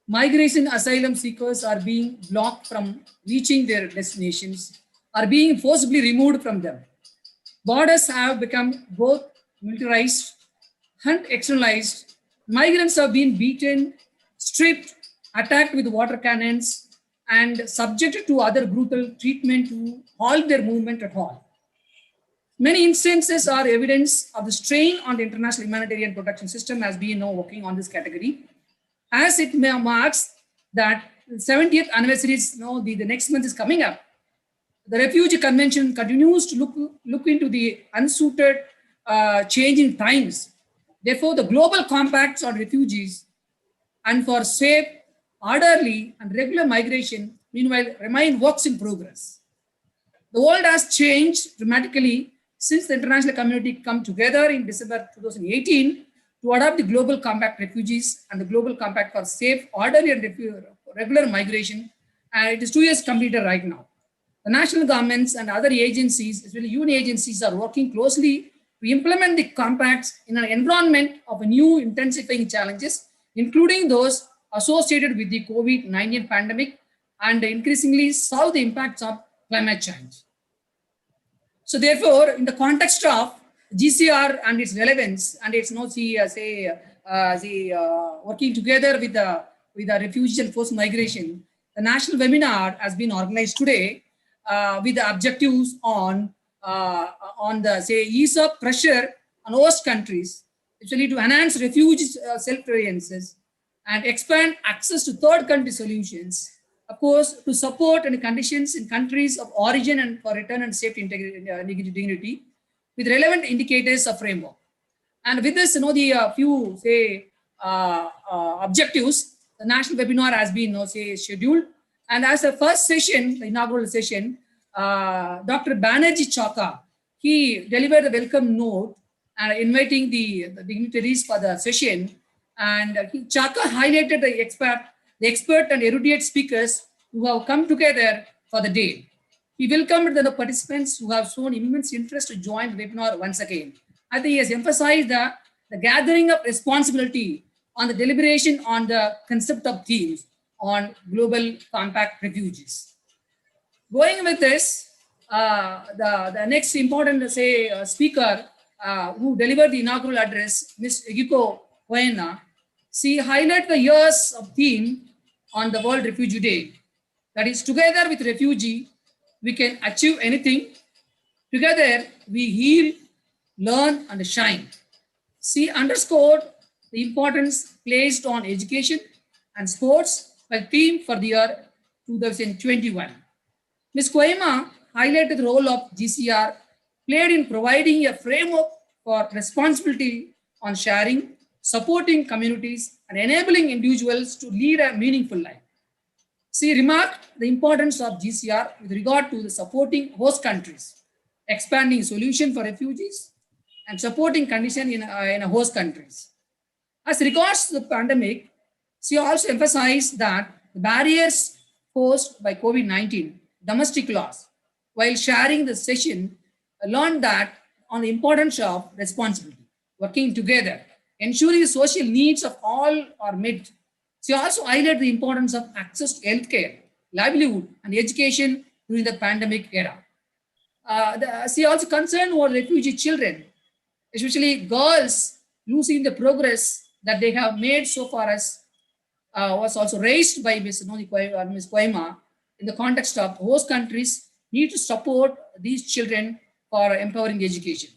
migration asylum seekers are being blocked from reaching their destinations, are being forcibly removed from them. Borders have become both militarized and externalized. Migrants have been beaten, stripped, attacked with water cannons, and subjected to other brutal treatment to halt their movement at all. Many instances are evidence of the strain on the international humanitarian protection system as we know working on this category. As it marks that 70th anniversary, the next month is coming up. The Refugee Convention continues to look into the unsuited changing times. Therefore, the global compacts on refugees and for safe, orderly, and regular migration, meanwhile, remain works in progress. The world has changed dramatically since the international community come together in December 2018 to adopt the Global Compact Refugees and the Global Compact for Safe, Orderly, and Regular Migration. And it is 2 years completed right now. The national governments and other agencies, especially UN agencies, are working closely to implement the compacts in an environment of new intensifying challenges, including those associated with the COVID-19 pandemic and increasingly solve the impacts of climate change. So therefore, in the context of GCR and its relevance and its working together with the refugees and forced migration, the national webinar has been organized today with the objectives on the ease of pressure on host countries, especially to enhance refugees' self-reliances and expand access to third country solutions. Of course, to support and conditions in countries of origin and for return and safety dignity with relevant indicators of framework. And with this, the few objectives, the national webinar has been scheduled. And as the first session, the inaugural session, Dr. Banerjee Chaka, he delivered a welcome note inviting the dignitaries for the session. And Chaka highlighted the expert and erudite speakers who have come together for the day. He welcomed the participants who have shown immense interest to join the webinar once again. I think he has emphasized the gathering of responsibility on the deliberation on the concept of themes on global compact refugees. Going with this, the next important speaker who delivered the inaugural address, Ms. Egiko Koena, she highlighted the years of theme on the World Refugee Day. That is, together with refugee, we can achieve anything. Together, we heal, learn, and shine. She underscored the importance placed on education and sports as theme for the year 2021. Ms. Koema highlighted the role of GCR played in providing a framework for responsibility on sharing, supporting communities, and enabling individuals to lead a meaningful life. She remarked the importance of GCR with regard to the supporting host countries, expanding solution for refugees, and supporting conditions in host countries. As regards to the pandemic, she also emphasized that the barriers posed by COVID-19, domestic loss, while sharing the session, learned that on the importance of responsibility, working together, ensuring the social needs of all are met. She also highlighted the importance of access to healthcare, livelihood, and education during the pandemic era. She also concerned over refugee children, especially girls, losing the progress that they have made so far as was also raised by Ms. Ms. Koima in the context of host countries need to support these children for empowering education.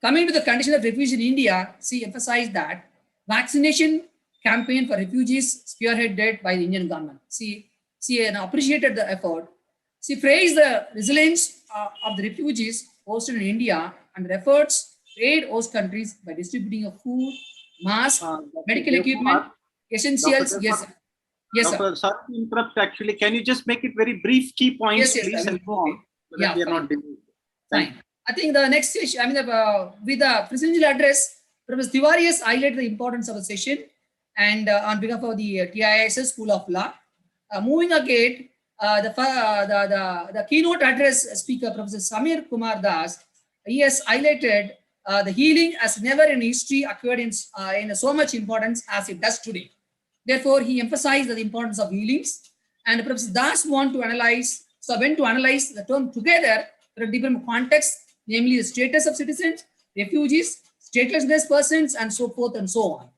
Coming to the condition of refugees in India, she emphasized that vaccination campaign for refugees spearheaded by the Indian government. She appreciated the effort. She praised the resilience of the refugees hosted in India and the efforts to aid host countries by distributing of food, masks, medical equipment, essentials. Yes, sir. Yes, sir. Doctor, sorry to interrupt. Actually, can you just make it very brief, key points, yes, please, and go on, so that yeah, we are not delayed. Fine. I think the next session, with the presidential address, Professor Tiwari has highlighted the importance of the session, and on behalf of the TISS School of Law. Moving ahead, the keynote address speaker, Professor Samir Kumar Das, he has highlighted the healing as never in history occurred in so much importance as it does today. Therefore, he emphasized the importance of healings, and Professor Das went to analyze the term together in a different context, namely the status of citizens, refugees, stateless persons, and so forth and so on.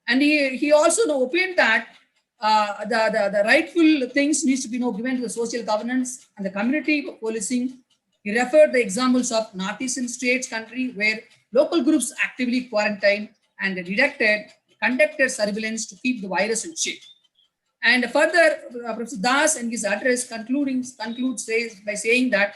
And he also opined that the rightful things needs to be given to the social governance and the community policing. He referred the examples of northeastern states country where local groups actively quarantined and conducted surveillance to keep the virus in check. And further, Professor Das in his address concludes by saying that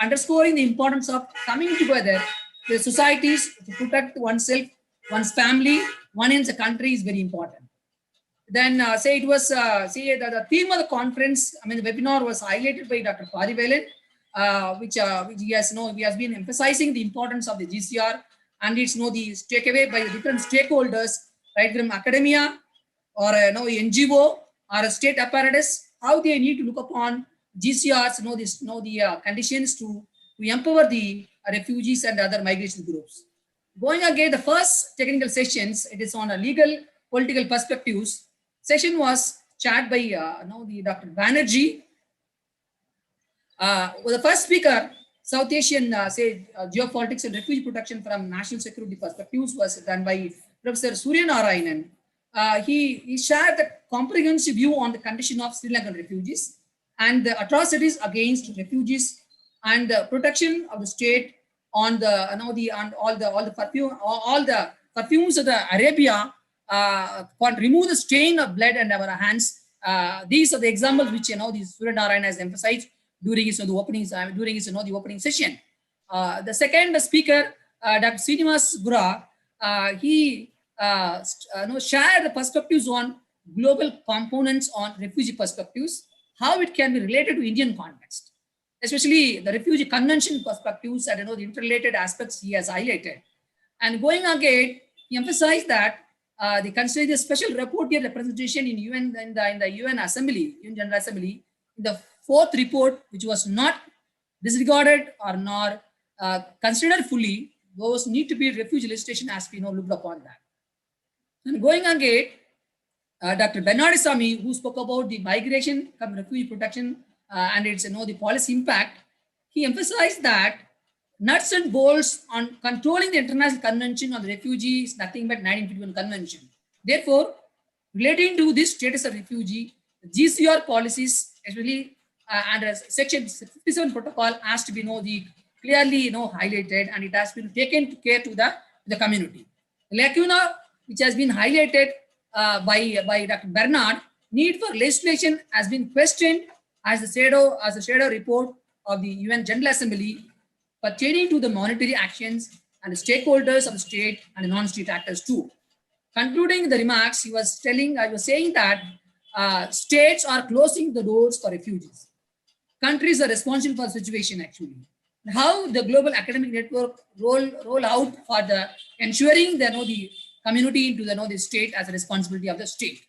underscoring the importance of coming together, the societies to protect oneself, one's family, one in the country is very important. Then the theme of the conference, the webinar was highlighted by Dr. Parivelan, which he has been emphasizing the importance of the GCR and its the takeaway by the different stakeholders, right from academia or NGO or a state apparatus, how they need to look upon GCRs, the conditions to empower the refugees and other migration groups. Going again, the first technical sessions, it is on a legal political perspectives. Session was chaired by Dr. Banerjee. The first speaker, South Asian geopolitics and refugee protection from national security perspectives, was done by Professor Surya Narayanan. He shared the comprehensive view on the condition of Sri Lankan refugees and the atrocities against refugees and the protection of the state on all the perfumes of the Arabia remove the stain of blood and our hands. These are the examples which this Surya Narayan has emphasized during his the opening session. The second speaker, Dr. Srinivas Gura, he share the perspectives on global components on refugee perspectives, how it can be related to Indian context, especially the refugee convention perspectives and the interrelated aspects he has highlighted. And going again, he emphasized that they consider the special rapporteur representation in UN in the UN Assembly, UN General Assembly, in the fourth report, which was not disregarded or nor considered fully. Those need to be refugee legislation as we looked upon that. And going again, Dr. Bernardisamy, who spoke about the migration, refugee protection, and its the policy impact, he emphasized that nuts and bolts on controlling the International Convention on the Refugee is nothing but 1951 Convention. Therefore, relating to this status of refugee, GCR policies, especially under Section 57 protocol, has to be clearly highlighted, and it has been taken care to the community. The lacuna which has been highlighted by Dr. Bernard, need for legislation has been questioned as a shadow report of the UN General Assembly pertaining to the monetary actions and the stakeholders of the state and the non-state actors too. Concluding the remarks, I was saying that states are closing the doors for refugees. Countries are responsible for the situation actually. How the global academic network roll out for the ensuring the community into the state as a responsibility of the state.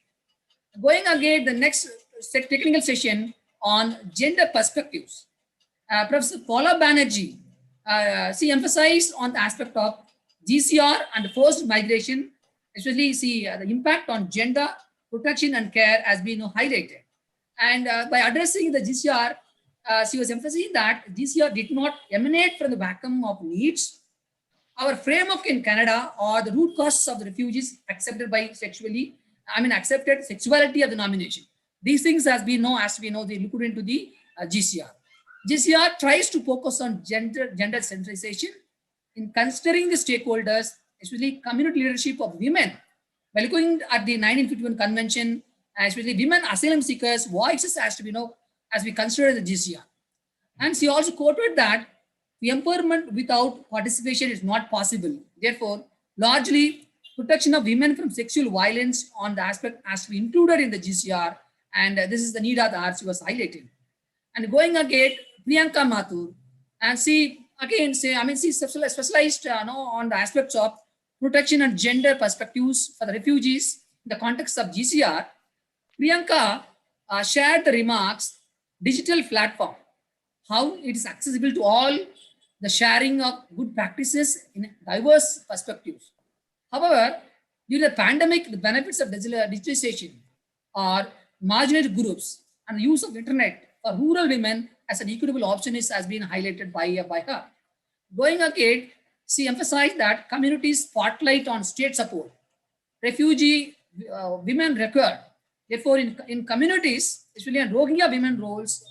Going again, the next technical session on gender perspectives. Professor Paula Banerjee, she emphasized on the aspect of GCR and forced migration, especially the impact on gender protection and care has been highlighted. And by addressing the GCR, she was emphasizing that GCR did not emanate from the vacuum of needs. Our framework in Canada or the root causes of the refugees accepted sexuality of the nomination. These things as we know, they looked into the GCR. GCR tries to focus on gender centralization in considering the stakeholders, especially community leadership of women. By looking at the 1951 convention, especially women asylum seekers' voices has to be as we consider the GCR. And she also quoted that the empowerment without participation is not possible. Therefore, largely protection of women from sexual violence on the aspect has to be included in the GCR, and this is the need of the hour she was highlighting. And going again, Priyanka Mathur, and she again she specialized on the aspects of protection and gender perspectives for the refugees in the context of GCR. Priyanka shared the remarks, digital platform, how it is accessible to all, the sharing of good practices in diverse perspectives. However, during the pandemic, the benefits of digitalization or marginalized groups and the use of internet for rural women as an equitable option has been highlighted by her. Going ahead, she emphasized that communities spotlight on state support. Refugee women required. Therefore, in communities, especially in Rohingya women roles,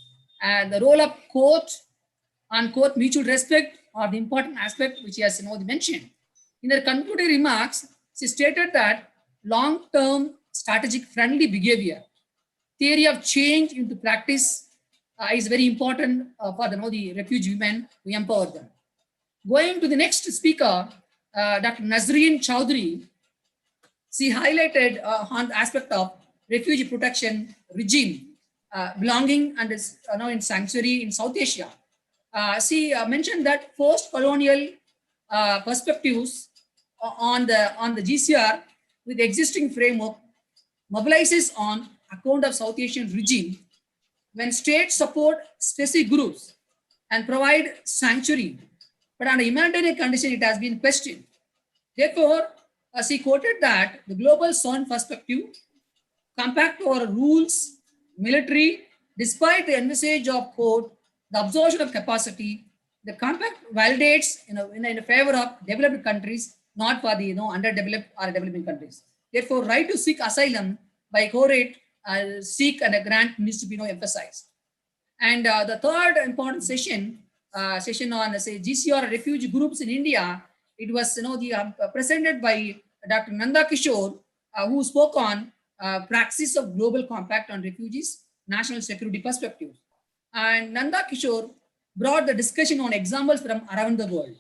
and the role of court and court mutual respect are the important aspect which he has mentioned. In her concluding remarks, she stated that long-term strategic friendly behavior, theory of change into practice is very important for the refugee women to empower them. Going to the next speaker, Dr. Nazreen Chowdhury, she highlighted on the aspect of refugee protection regime belonging and is in sanctuary in South Asia. She mentioned that post-colonial perspectives on the GCR with the existing framework mobilizes on account of South Asian regime when states support specific groups and provide sanctuary, but under humanitarian condition it has been questioned. Therefore, she quoted that the global southern perspective compact to our rules, military, despite the envisage of quote, the absorption of capacity, the compact validates in favor of developed countries, not for the underdeveloped or developing countries. Therefore, right to seek asylum by cohort seek and a grant needs to be emphasized. And the third important session on say GCR refugee groups in India, it was presented by Dr. Nanda Kishore, who spoke on praxis of global compact on refugees, national security perspective. And Nanda Kishore brought the discussion on examples from around the world,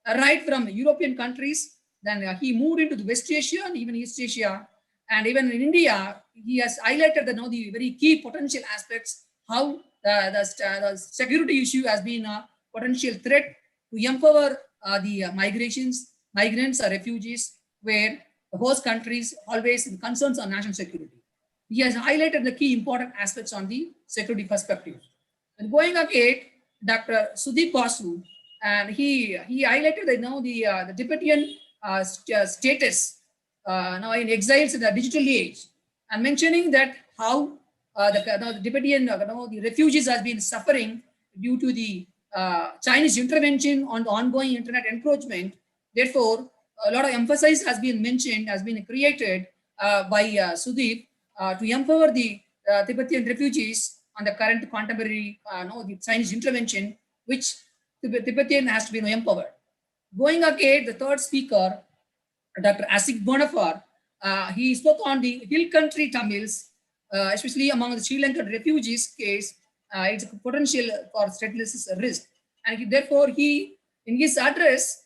right from European countries, then he moved into the West Asia and even East Asia, and even in India, he has highlighted the very key potential aspects, how the security issue has been a potential threat to empower the migrants or refugees, where the host countries always concerns on national security. He has highlighted the key important aspects on the security perspective. And going ahead, Dr. Sudeep Basu, and he highlighted the Tibetan status now in exiles in the digital age, and mentioning that how the Tibetan the refugees has been suffering due to the Chinese intervention on the ongoing internet encroachment. Therefore, a lot of emphasis has been mentioned, has been created by Sudeep to empower the Tibetan refugees on the current contemporary the Chinese intervention, which the Tibetan has to be empowered. Going ahead, the third speaker, Dr. Asik Bonafar, he spoke on the hill country Tamils, especially among the Sri Lankan refugees case, it's a potential for statelessness risk. And therefore, in his address,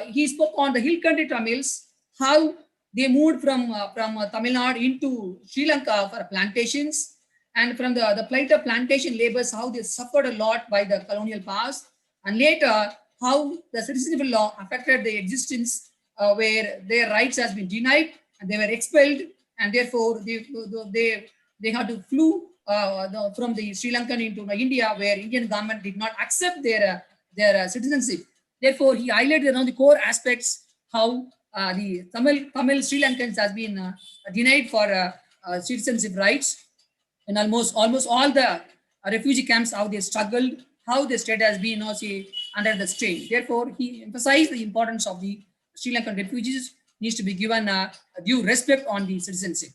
he spoke on the hill country Tamils, how they moved from Tamil Nadu into Sri Lanka for plantations, and from the plight of plantation laborers, how they suffered a lot by the colonial past, and later how the citizenship law affected their existence, where their rights has been denied and they were expelled, and therefore they had to flee from the Sri Lankan into India, where Indian government did not accept their citizenship. Therefore, he highlighted the core aspects how the Tamil Sri Lankans has been denied for citizenship rights, and almost all the refugee camps, how they struggled, how the state has been under the strain. Therefore, he emphasized the importance of the Sri Lankan refugees needs to be given a due respect on the citizenship.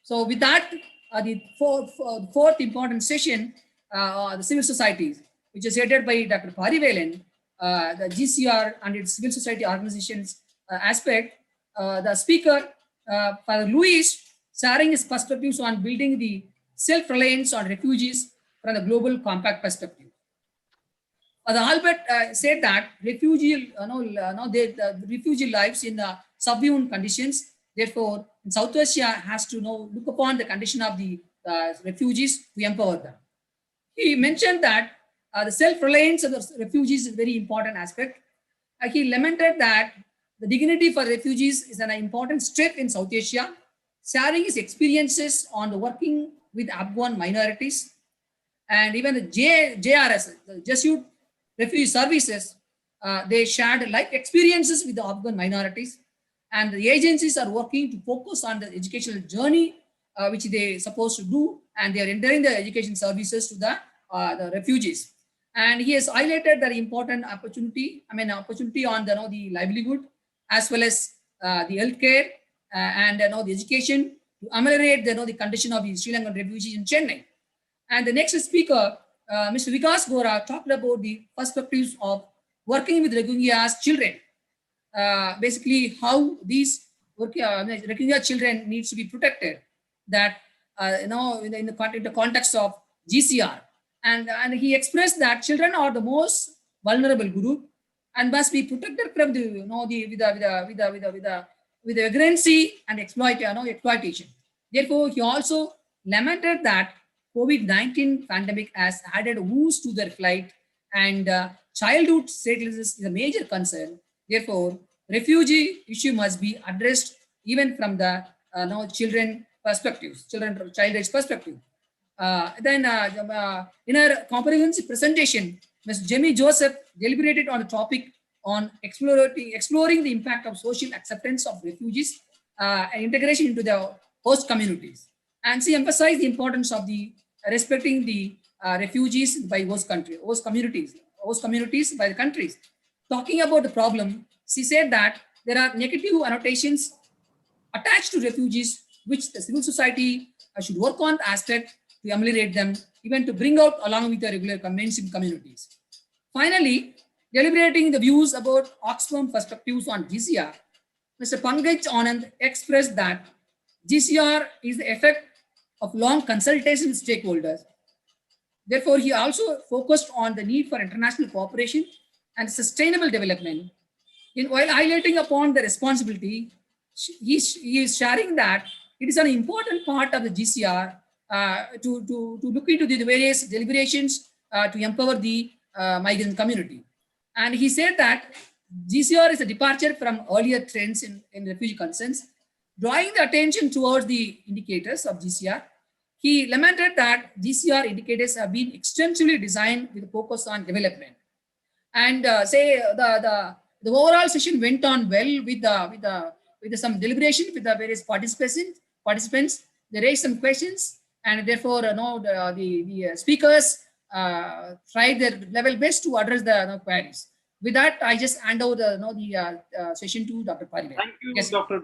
So with that, the fourth important session, the civil societies, which is headed by Dr. Parivelan, the GCR and its civil society organizations aspect, the speaker, Father Luis, sharing his perspectives on building the self-reliance on refugees from the global compact perspective. Father Albert said that refugee, the refugee lives in subhuman conditions. Therefore, in South Asia has to look upon the condition of the refugees to empower them. He mentioned that the self-reliance of the refugees is a very important aspect. He lamented that the dignity for refugees is an important step in South Asia, sharing his experiences on the working with Afghan minorities, and even the JRS, the Jesuit Refugee Services, they shared like experiences with the Afghan minorities, and the agencies are working to focus on the educational journey which they supposed to do, and they are entering the education services to the refugees. And he has highlighted the important opportunity, opportunity on the livelihood as well as the healthcare and the education to ameliorate the condition of the Sri Lankan refugees in Chennai. And the next speaker, Mr. Vikas Gora, talked about the perspectives of working with Rohingyas children. Basically, how these Rohingya children needs to be protected. That in the context of GCR, and he expressed that children are the most vulnerable group and must be protected from the with the vagrancy and exploitation. Therefore, he also lamented that COVID-19 pandemic has added wounds to their plight, and childhood statelessness is a major concern. Therefore, refugee issue must be addressed even from the children perspectives, child rights perspective. Then in her comprehensive presentation, Ms. Jamie Joseph deliberated on the topic on exploring the impact of social acceptance of refugees and integration into the host communities. And she emphasized the importance of the respecting the refugees by host communities by the countries. Talking about the problem, she said that there are negative annotations attached to refugees, which the civil society should work on the aspect to ameliorate them, even to bring out along with the regular mainstream communities. Finally, deliberating the views about Oxfam perspectives on GCR, Mr. Pankaj Anand expressed that GCR is the effect of long consultation with stakeholders. Therefore, he also focused on the need for international cooperation and sustainable development. While highlighting upon the responsibility, he is sharing that it is an important part of the GCR to look into the various deliberations to empower the migrant community. And he said that GCR is a departure from earlier trends in refugee concerns, drawing the attention towards the indicators of GCR. He lamented that GCR indicators have been extensively designed with a focus on development. And the overall session went on well with some deliberation with the various participants. They raised some questions, and therefore the speakers tried their level best to address the queries. With that, I just hand over the session to Dr. Parivelan. Thank you, yes, Dr.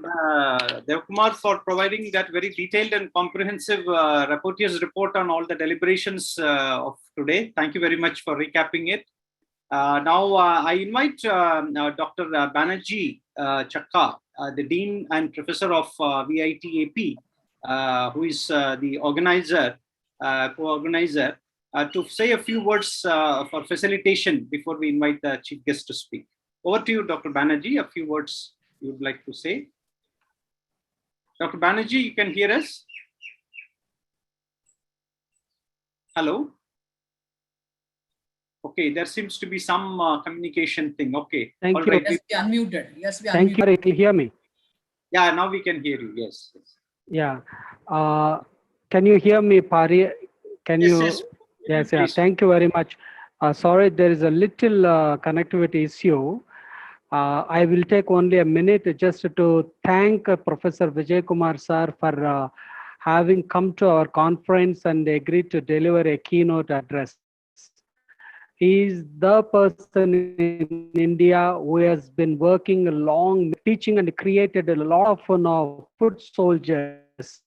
Devkumar, for providing that very detailed and comprehensive rapporteur's report on all the deliberations of today. Thank you very much for recapping it. Now, I invite Dr. Banerjee Chakka, the Dean and Professor of VIT AP, who is the organizer, co-organizer, to say a few words for facilitation before we invite the chief guest to speak. Over to you, Dr. Banerjee, a few words you would like to say. Dr. Banerjee, you can hear us? Hello? Okay, there seems to be some communication thing. Okay. Thank all you. right. Yes, we unmuted. Yes, we unmuted. Thank you. Can you hear me? Yeah, now we can hear you. Yes. Yeah. Can you hear me, Pari? Can Yes, you? yes. Yes, yeah. Please. Thank you very much. Sorry, there is a little connectivity issue. I will take only a minute just to thank Professor Vijay Kumar sir for having come to our conference and agreed to deliver a keynote address. He is the person in India who has been working long, teaching and created a lot of foot soldiers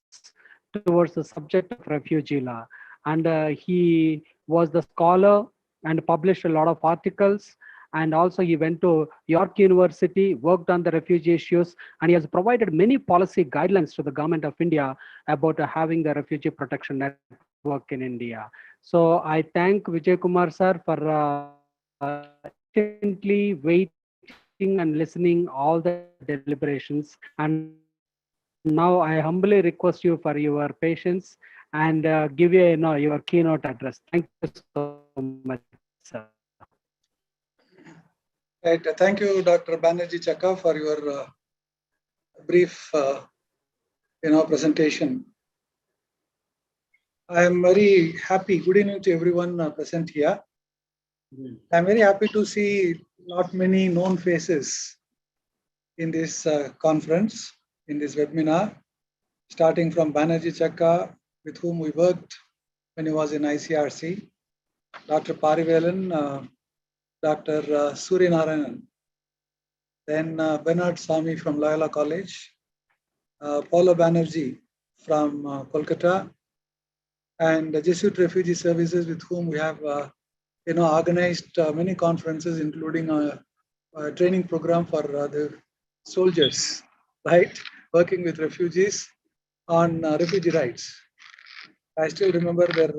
towards the subject of refugee law. And he was the scholar and published a lot of articles. And also he went to York University, worked on the refugee issues, and he has provided many policy guidelines to the government of India about having the refugee protection network in India. So I thank Vijay Kumar sir for patiently waiting and listening all the deliberations. And now I humbly request you for your patience and give you, your keynote address. Thank you so much, sir. Right. Thank you, Dr. Banerjee Chakka, for your brief, presentation. I am very happy. Good evening to everyone present here. I'm very happy to see not many known faces in this conference, in this webinar, starting from Banerjee Chakka, with whom we worked when he was in ICRC, Dr. Parivelan, Dr. Suryanarayanan, then Bernard Sami from Loyola College, Paula Banerjee from Kolkata, and the Jesuit Refugee Services, with whom we have organized many conferences, including a training program for the soldiers, right, working with refugees on refugee rights. I still remember their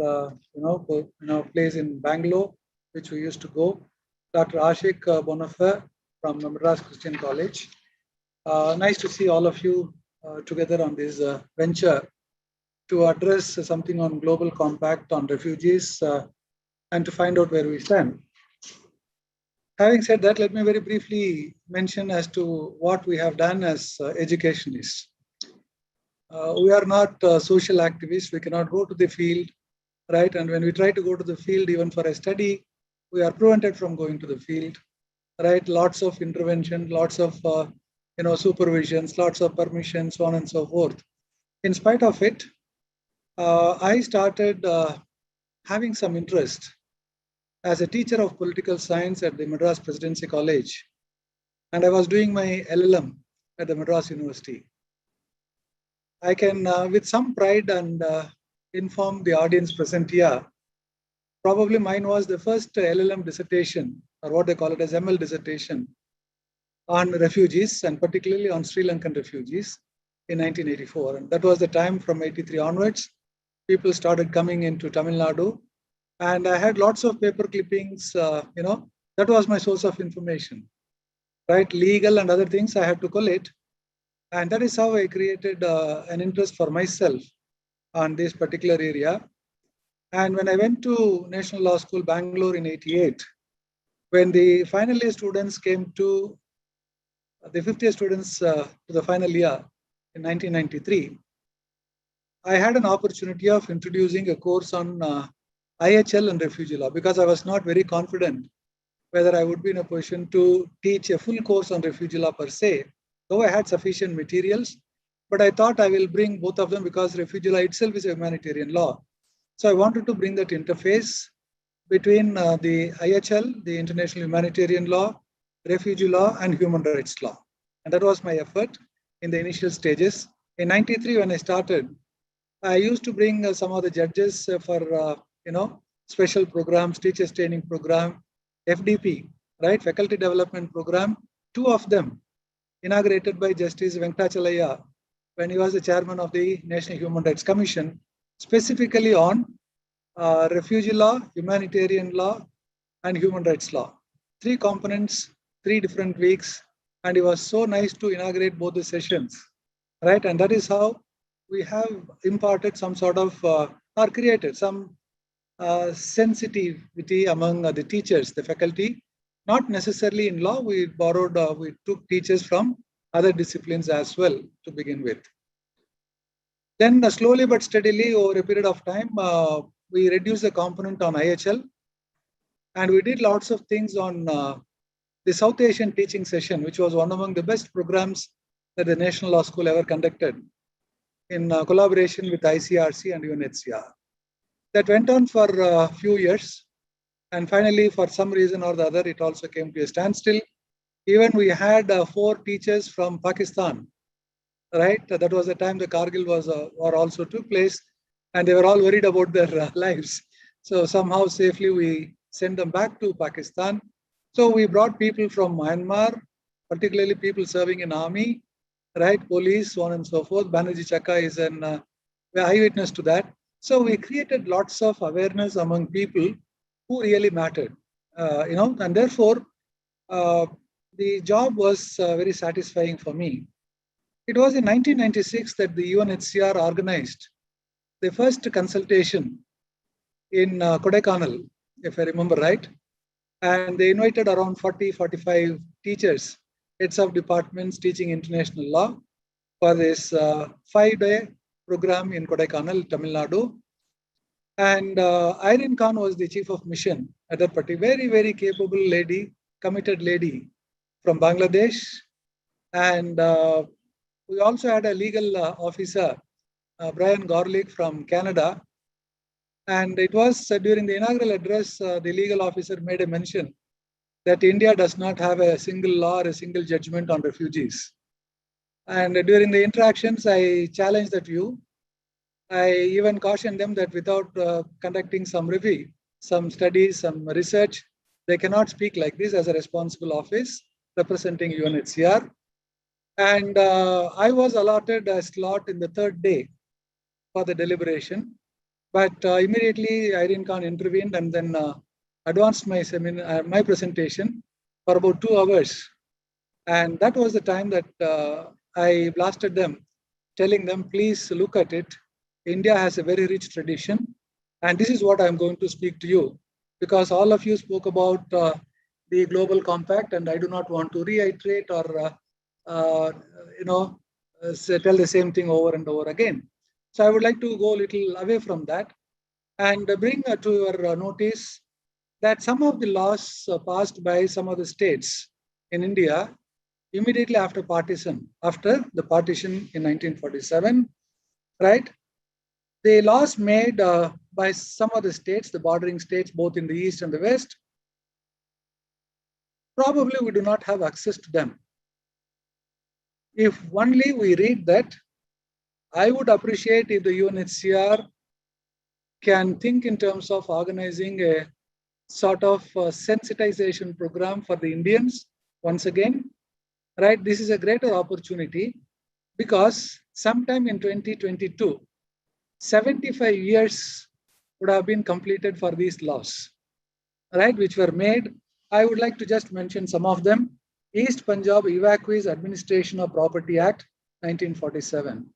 place in Bangalore, which we used to go. Dr. Ashik Bonafé from Madras Christian College. Nice to see all of you together on this venture to address something on global compact on refugees and to find out where we stand. Having said that, let me very briefly mention as to what we have done as educationists. We are not social activists. We cannot go to the field, right? And when we try to go to the field, even for a study, we are prevented from going to the field, right? Lots of intervention, lots of supervisions, lots of permissions, so on and so forth. In spite of it, I started having some interest as a teacher of political science at the Madras Presidency College, and I was doing my LLM at the Madras University. I can, with some pride and inform the audience present here, probably mine was the first LLM dissertation, or what they call it as ML dissertation, on refugees, and particularly on Sri Lankan refugees in 1984. And that was the time from 83 onwards, people started coming into Tamil Nadu. And I had lots of paper clippings, that was my source of information, right? Legal and other things I had to collate. And that is how I created an interest for myself on this particular area. And when I went to National Law School, Bangalore in 88, when the final year students came to, the fifth year students to the final year in 1993, I had an opportunity of introducing a course on IHL and refugee law, because I was not very confident whether I would be in a position to teach a full course on refugee law per se, though I had sufficient materials. But I thought I will bring both of them because refugee law itself is a humanitarian law. So I wanted to bring that interface between the IHL, the International Humanitarian Law, refugee law, and human rights law. And that was my effort in the initial stages. In 93, when I started, I used to bring some of the judges for, special programs, teachers training program, FDP, right, faculty development program, two of them inaugurated by Justice Venkatachalaya when he was the chairman of the National Human Rights Commission, specifically on refugee law, humanitarian law, and human rights law. Three components, 3 different weeks, and it was so nice to inaugurate both the sessions, right? And that is how we have imparted some sort of, or created some sensitivity among the teachers, the faculty, not necessarily in law. We borrowed, we took teachers from other disciplines as well to begin with. Then slowly but steadily over a period of time, we reduced the component on IHL, and we did lots of things on the South Asian teaching session, which was one among the best programs that the National Law School ever conducted in collaboration with ICRC and UNHCR. That went on for a few years, and finally, for some reason or the other, it also came to a standstill. Even we had 4 teachers from Pakistan, right? That was the time the Kargil war also took place, and they were all worried about their lives. So somehow safely we sent them back to Pakistan. So we brought people from Myanmar, particularly people serving in army, right? Police, so on and so forth. Banerjee Chakka is an eyewitness to that. So we created lots of awareness among people who really mattered, and therefore the job was very satisfying for me. It was in 1996 that the UNHCR organized the first consultation in Kodaikanal, if I remember right. And they invited around 40, 45 teachers, heads of departments teaching international law for this 5-day program in Kodaikanal, Tamil Nadu. And Irene Khan was the chief of mission at that party, very, very capable lady, committed lady from Bangladesh. And we also had a legal officer, Brian Gorlick from Canada. And it was during the inaugural address, the legal officer made a mention that India does not have a single law or a single judgment on refugees. And during the interactions, I challenged that view. I even cautioned them that without conducting some review, some studies, some research, they cannot speak like this as a responsible office representing UNHCR. And I was allotted a slot in the 3rd day for the deliberation. But immediately Irene Khan intervened and then advanced my seminar, my presentation for about 2 hours. And that was the time that I blasted them, telling them, please look at it. India has a very rich tradition. And this is what I'm going to speak to you, because all of you spoke about the Global Compact, and I do not want to reiterate or, tell the same thing over and over again. So I would like to go a little away from that and bring to your notice that some of the laws passed by some of the states in India immediately after the partition in 1947, right? The laws made by some of the states, the bordering states, both in the east and the west, probably we do not have access to them. If only we read that, I would appreciate if the UNHCR can think in terms of organizing a sort of sensitization program for the Indians once again, right? This is a greater opportunity because sometime in 2022, 75 years would have been completed for these laws, right, which were made. I would like to just mention some of them. East Punjab Evacuees Administration of Property Act, 1947.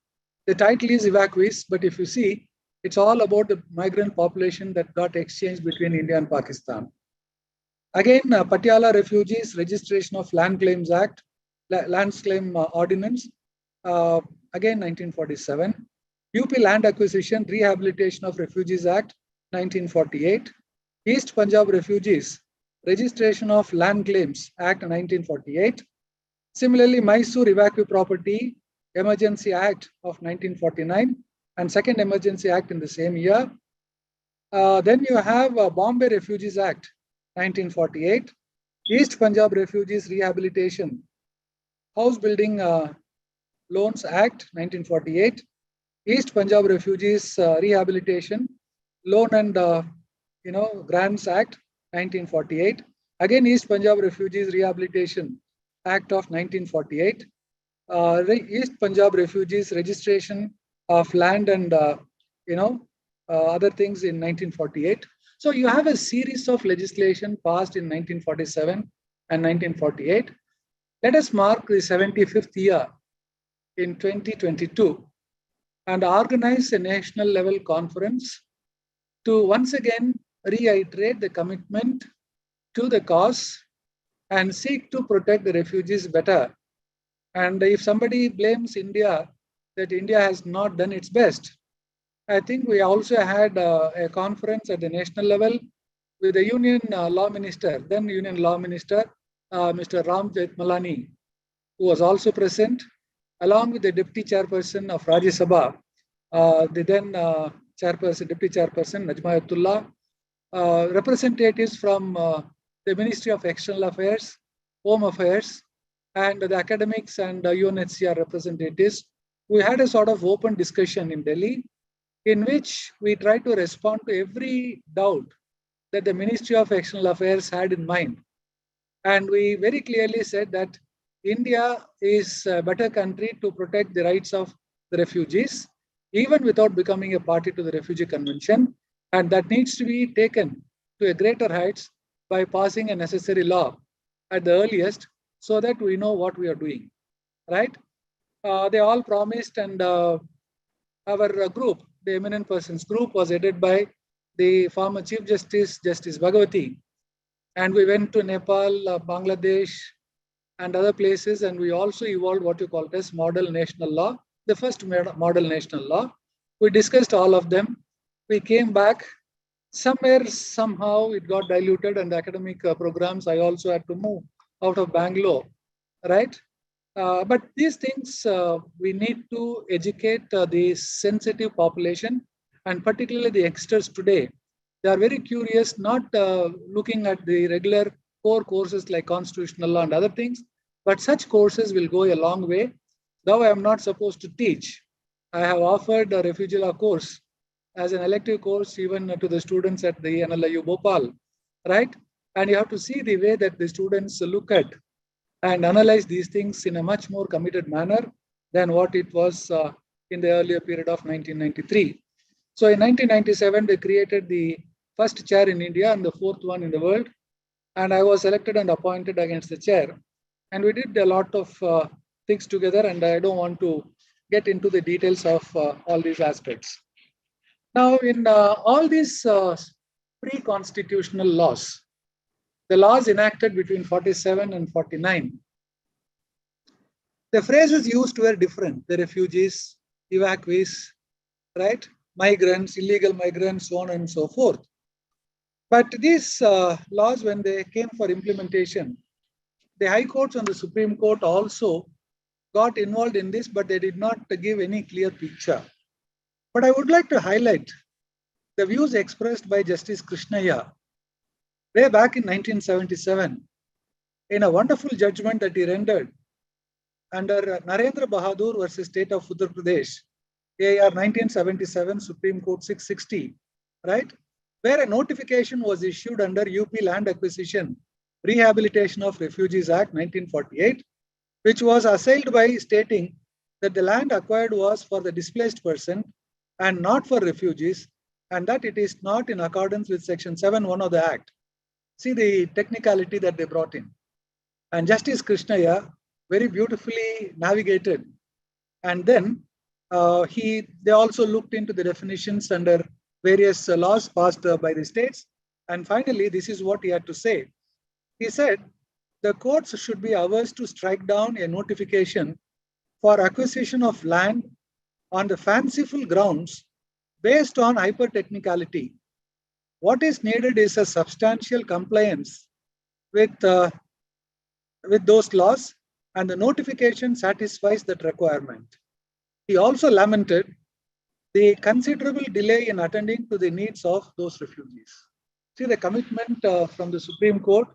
The title is Evacuees, but if you see, it's all about the migrant population that got exchanged between India and Pakistan. Again, Patiala Refugees Registration of Land Claims Act, Lands Claim Ordinance, again 1947. UP Land Acquisition Rehabilitation of Refugees Act, 1948. East Punjab Refugees Registration of Land Claims Act, 1948. Similarly, Mysore Evacue Property Emergency Act of 1949 and Second Emergency Act in the same year. Then you have Bombay Refugees Act, 1948. East Punjab Refugees Rehabilitation House Building Loans Act, 1948. East Punjab Refugees Rehabilitation Loan and Grants Act, 1948. Again, East Punjab Refugees Rehabilitation Act of 1948. East Punjab Refugees Registration of Land and other things in 1948. So you have a series of legislation passed in 1947 and 1948. Let us mark the 75th year in 2022 and organize a national level conference to once again reiterate the commitment to the cause and seek to protect the refugees better. And if somebody blames India that India has not done its best, I think we also had a conference at the national level with the Union Law Minister, then Union Law Minister, Mr. Ram Jethmalani, who was also present, along with the Deputy Chairperson of Rajya Sabha, the then Deputy Chairperson Najmayatullah, representatives from the Ministry of External Affairs, Home Affairs, and the academics and UNHCR representatives. We had a sort of open discussion in Delhi in which we tried to respond to every doubt that the Ministry of External Affairs had in mind. And we very clearly said that India is a better country to protect the rights of the refugees, even without becoming a party to the Refugee Convention. And that needs to be taken to a greater heights by passing a necessary law at the earliest so that we know what we are doing, right? They all promised, and our group, the Eminent Persons group, was headed by the former Chief Justice, Justice Bhagavati. And we went to Nepal, Bangladesh, and other places, and we also evolved what you call as model national law, the first model national law. We discussed all of them. We came back. Somewhere, somehow, it got diluted, and the academic programs, I also had to move out of Bangalore, right? But these things, we need to educate the sensitive population, and particularly the youngsters today. They are very curious, not looking at the regular core courses like constitutional law and other things, but such courses will go a long way. Though I am not supposed to teach, I have offered a refugee law course as an elective course even to the students at the NLIU Bhopal, right? And you have to see the way that the students look at and analyze these things in a much more committed manner than what it was in the earlier period of 1993. So in 1997, they created the first chair in India and the fourth one in the world. And I was elected and appointed against the chair. And we did a lot of things together, and I don't want to get into the details of all these aspects. Now, in all these pre-constitutional laws, the laws enacted between 47 and 49, the phrases used were different. The refugees, evacuees, right? Migrants, illegal migrants, so on and so forth. But these laws, when they came for implementation, the High Courts and the Supreme Court also got involved in this, but they did not give any clear picture. But I would like to highlight the views expressed by Justice Krishnaiah way back in 1977 in a wonderful judgment that he rendered under Narendra Bahadur versus State of Uttar Pradesh, AR 1977, Supreme Court 660, right? Where a notification was issued under UP Land Acquisition Rehabilitation of Refugees Act 1948, which was assailed by stating that the land acquired was for the displaced person and not for refugees, and that it is not in accordance with Section 7(1) of the Act. See the technicality that they brought in. And Justice Krishnaiah very beautifully navigated. And then they also looked into the definitions under various laws passed by the states. And finally, this is what he had to say. He said, the courts should be averse to strike down a notification for acquisition of land on the fanciful grounds based on hyper-technicality. What is needed is a substantial compliance with those laws, and the notification satisfies that requirement. He also lamented the considerable delay in attending to the needs of those refugees. See, the commitment from the Supreme Court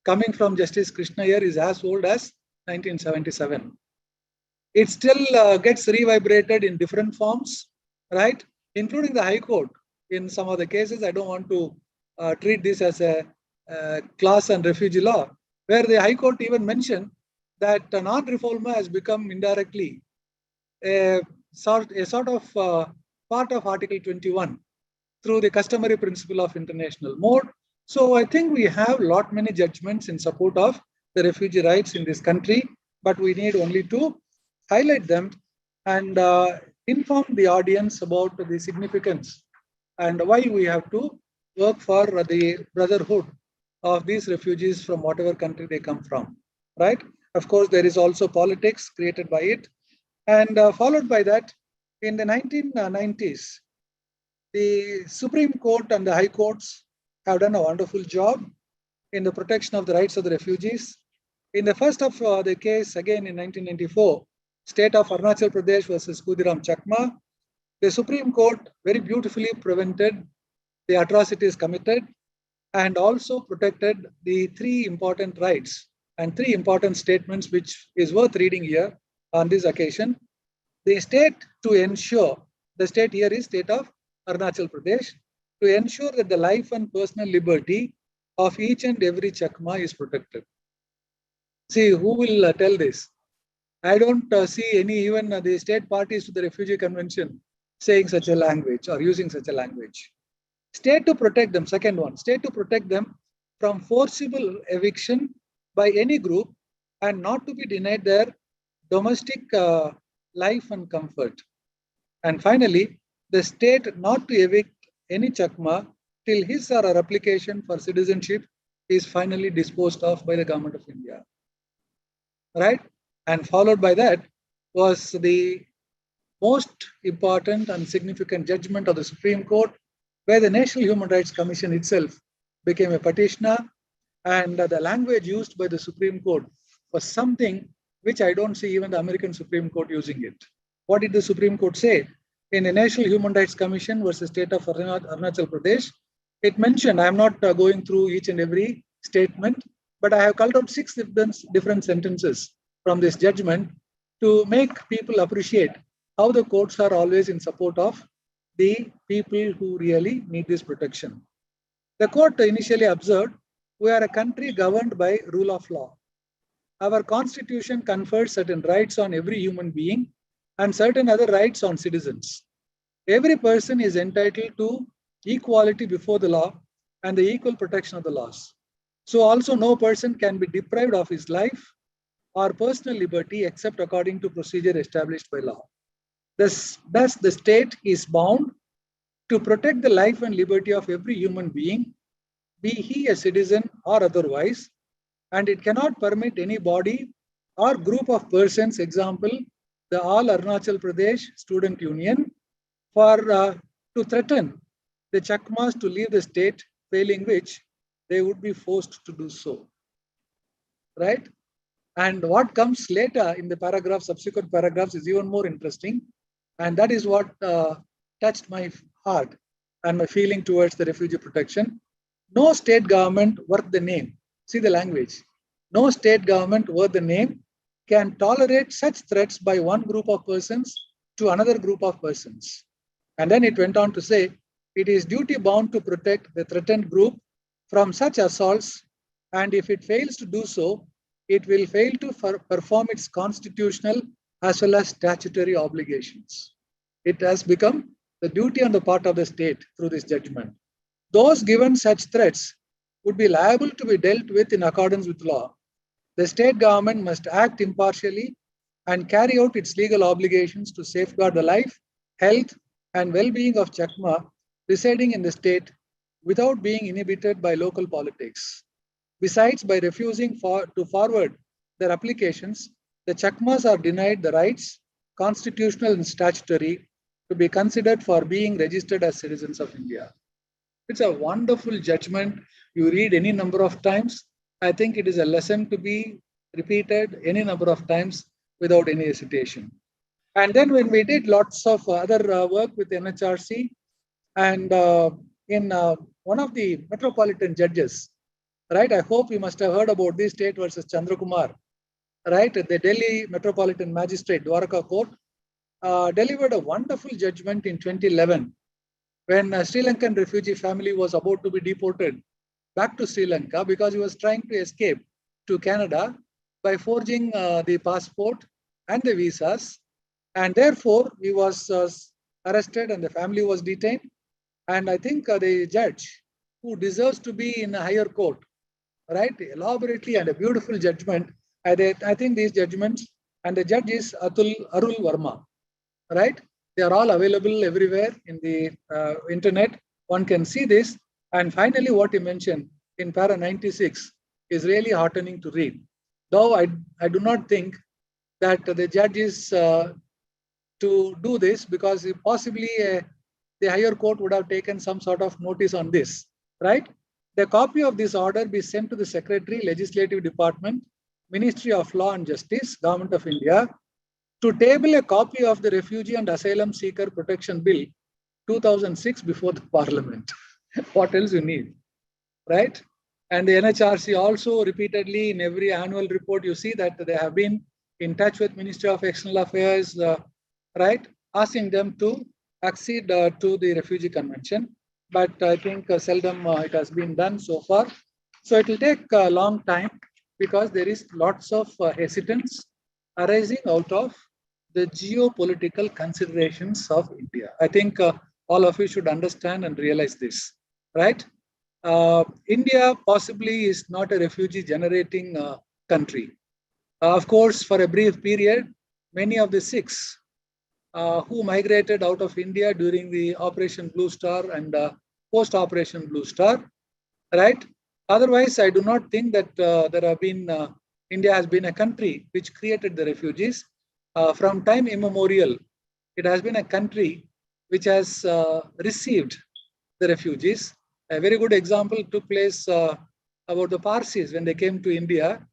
coming from Justice Krishnaiah is as old as 1977. It still gets revibrated in different forms, right? Including the High Court. In some of the cases, I don't want to treat this as a class and refugee law, where the High Court even mentioned that non-refoulement has become indirectly a sort of part of Article 21 through the customary principle of international mode. So I think we have many judgments in support of the refugee rights in this country, but we need only to highlight them and inform the audience about the significance and why we have to work for the brotherhood of these refugees from whatever country they come from, right? Of course, there is also politics created by it. And followed by that, in the 1990s, The Supreme Court and the High Courts have done a wonderful job in the protection of the rights of the refugees. In the first of the case, again in 1994, state of Arunachal Pradesh versus Khudiram Chakma, the Supreme Court very beautifully prevented the atrocities committed and also protected the three important rights and three important statements which is worth reading here on this occasion. The state to ensure, the state here is state of Arunachal Pradesh, to ensure that the life and personal liberty of each and every Chakma is protected. See, who will tell this? I don't see any, even the state parties to the Refugee Convention saying such a language or using such a language. State to protect them, second one, state to protect them from forcible eviction by any group and not to be denied their domestic life and comfort. And finally, the state not to evict any Chakma till his or her application for citizenship is finally disposed of by the Government of India. Right? And followed by that was the most important and significant judgment of the Supreme Court, where the National Human Rights Commission itself became a petitioner, and the language used by the Supreme Court was something which I don't see even the American Supreme Court using it. What did the Supreme Court say? In the National Human Rights Commission versus State of Arunachal Pradesh, it mentioned, I'm not going through each and every statement, but I have culled out 6 different sentences from this judgment to make people appreciate how the courts are always in support of the people who really need this protection. The court initially observed, we are a country governed by rule of law. Our constitution confers certain rights on every human being and certain other rights on citizens. Every person is entitled to equality before the law and the equal protection of the laws. So also no person can be deprived of his life or personal liberty except according to procedure established by law. Thus, the state is bound to protect the life and liberty of every human being, be he a citizen or otherwise, and it cannot permit any body or group of persons, example, the All Arunachal Pradesh Student Union, to threaten the Chakmas to leave the state, failing which they would be forced to do so. Right? And what comes later in the paragraph, subsequent paragraphs, is even more interesting. And that is what touched my heart and my feeling towards the refugee protection. No state government worth the name, see the language, no state government worth the name can tolerate such threats by one group of persons to another group of persons. And then it went on to say, it is duty bound to protect the threatened group from such assaults, and if it fails to do so, it will fail to perform its constitutional as well as statutory obligations. It has become the duty on the part of the state through this judgment. Those given such threats would be liable to be dealt with in accordance with law. The state government must act impartially and carry out its legal obligations to safeguard the life, health, and well-being of Chakma residing in the state without being inhibited by local politics. Besides, by refusing to forward their applications, the Chakmas are denied the rights, constitutional and statutory, to be considered for being registered as citizens of India. It's a wonderful judgment. You read any number of times. I think it is a lesson to be repeated any number of times without any hesitation. And then when we did lots of other work with NHRC, and in one of the metropolitan judges, right? I hope you must have heard about this State versus Chandrakumar, right? The Delhi Metropolitan Magistrate, Dwarka Court, delivered a wonderful judgment in 2011 when a Sri Lankan refugee family was about to be deported back to Sri Lanka because he was trying to escape to Canada by forging the passport and the visas. And therefore, he was arrested and the family was detained. And I think the judge, who deserves to be in a higher court, right, elaborately and a beautiful judgment. I think these judgments, and the judge is Arul Verma, right? They are all available everywhere in the internet. One can see this. And finally, what he mentioned in para 96 is really heartening to read. Though I do not think that the judge is to do this, because possibly the higher court would have taken some sort of notice on this, right? The copy of this order be sent to the Secretary, Legislative Department, Ministry of Law and Justice, Government of India, to table a copy of the Refugee and Asylum Seeker Protection Bill 2006 before the Parliament. What else you need, right? And the NHRC also repeatedly in every annual report, you see that they have been in touch with Ministry of External Affairs, right, asking them to accede to the Refugee Convention. But I think seldom it has been done so far. So it will take a long time because there is lots of hesitance arising out of the geopolitical considerations of India. I think all of you should understand and realize this, right? India possibly is not a refugee generating country. Of course, for a brief period, many of the Sikhs who migrated out of India during the Operation Blue Star and post-Operation Blue Star, right? Otherwise, I do not think that India has been a country which created the refugees. From time immemorial, it has been a country which has received the refugees. A very good example took place about the Parsis when they came to India.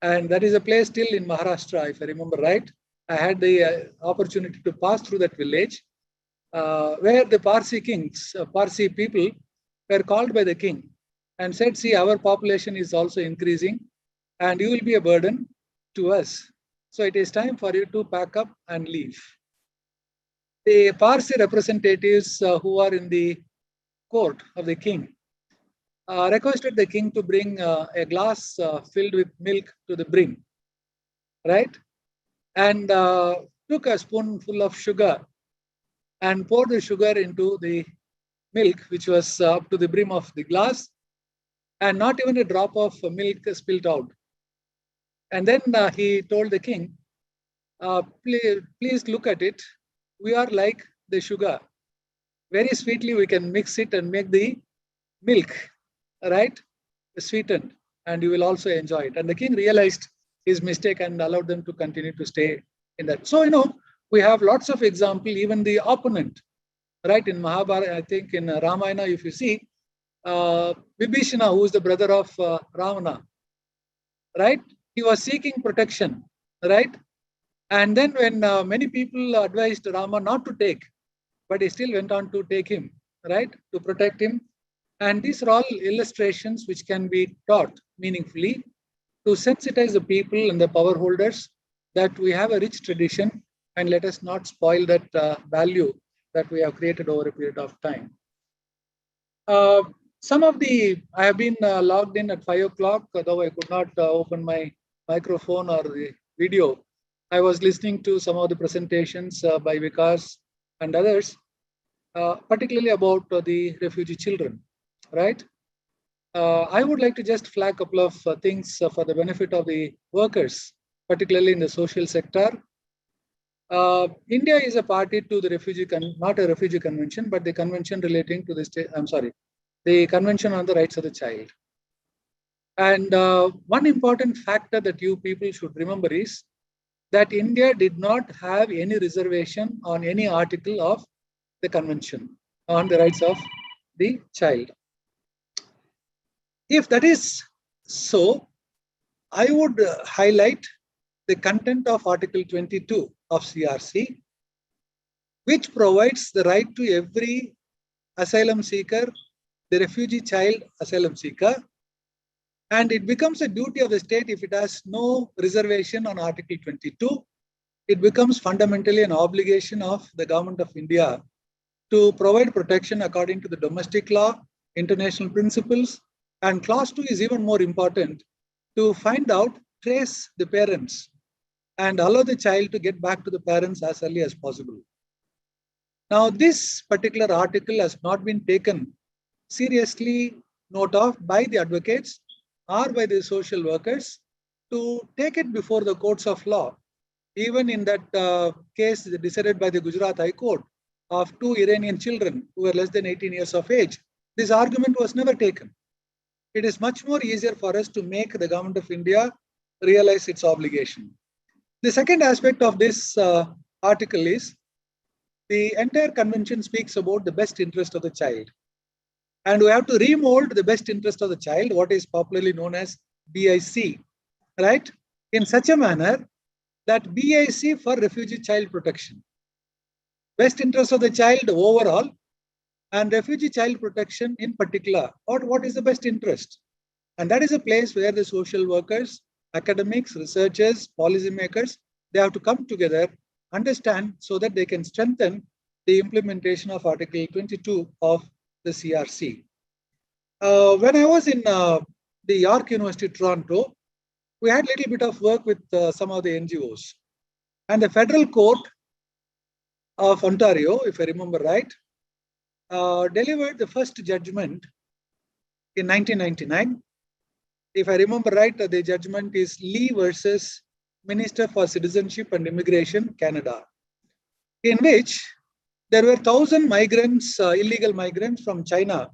And that is a place still in Maharashtra, if I remember right. I had the opportunity to pass through that village where the Parsi kings, Parsi people were called by the king and said, see, our population is also increasing and you will be a burden to us. So it is time for you to pack up and leave. The Parsi representatives who are in the court of the king requested the king to bring a glass filled with milk to the brim, right? And took a spoonful of sugar and poured the sugar into the milk, which was up to the brim of the glass, and not even a drop of milk spilled out. And then he told the king, please look at it. We are like the sugar. Very sweetly, we can mix it and make the milk, right, sweetened, and you will also enjoy it. And the king realized his mistake and allowed them to continue to stay in that. So, we have lots of examples, even the opponent, right, in Mahabharata, I think in Ramayana, if you see, Vibhishana, who is the brother of Ravana, right, he was seeking protection, right? And then when many people advised Rama not to take, but he still went on to take him, right, to protect him. And these are all illustrations which can be taught meaningfully to sensitize the people and the power holders that we have a rich tradition and let us not spoil that value that we have created over a period of time. I have been logged in at 5 o'clock, though I could not open my microphone or the video. I was listening to some of the presentations by Vikas and others, particularly about the refugee children, right? I would like to just flag a couple of things for the benefit of the workers, particularly in the social sector. India is a party to the not a refugee convention, but the convention relating to the Convention on the Rights of the Child. And one important factor that you people should remember is that India did not have any reservation on any article of the Convention on the Rights of the Child. If that is so, I would highlight the content of Article 22 of CRC, which provides the right to every asylum seeker, the refugee child asylum seeker, and it becomes a duty of the state if it has no reservation on Article 22. It becomes fundamentally an obligation of the Government of India to provide protection according to the domestic law, international principles, and Clause 2 is even more important to find out, trace the parents, and allow the child to get back to the parents as early as possible. Now, this particular article has not been taken seriously note of by the advocates or by the social workers to take it before the courts of law. Even in that case decided by the Gujarat High Court of 2 Iranian children who were less than 18 years of age, this argument was never taken. It is much more easier for us to make the Government of India realize its obligation. The second aspect of this article is the entire convention speaks about the best interest of the child. And we have to remold the best interest of the child, what is popularly known as BIC, right? In such a manner that BIC for refugee child protection. Best interest of the child overall and refugee child protection in particular, or what is the best interest? And that is a place where the social workers, academics, researchers, policymakers, they have to come together, understand so that they can strengthen the implementation of Article 22 of the CRC. When I was in the York University, Toronto, we had a little bit of work with some of the NGOs. And the Federal Court of Ontario, if I remember right, delivered the first judgment in 1999. If I remember right, the judgment is Lee versus Minister for Citizenship and Immigration, Canada, in which there were 1,000 migrants, illegal migrants from China,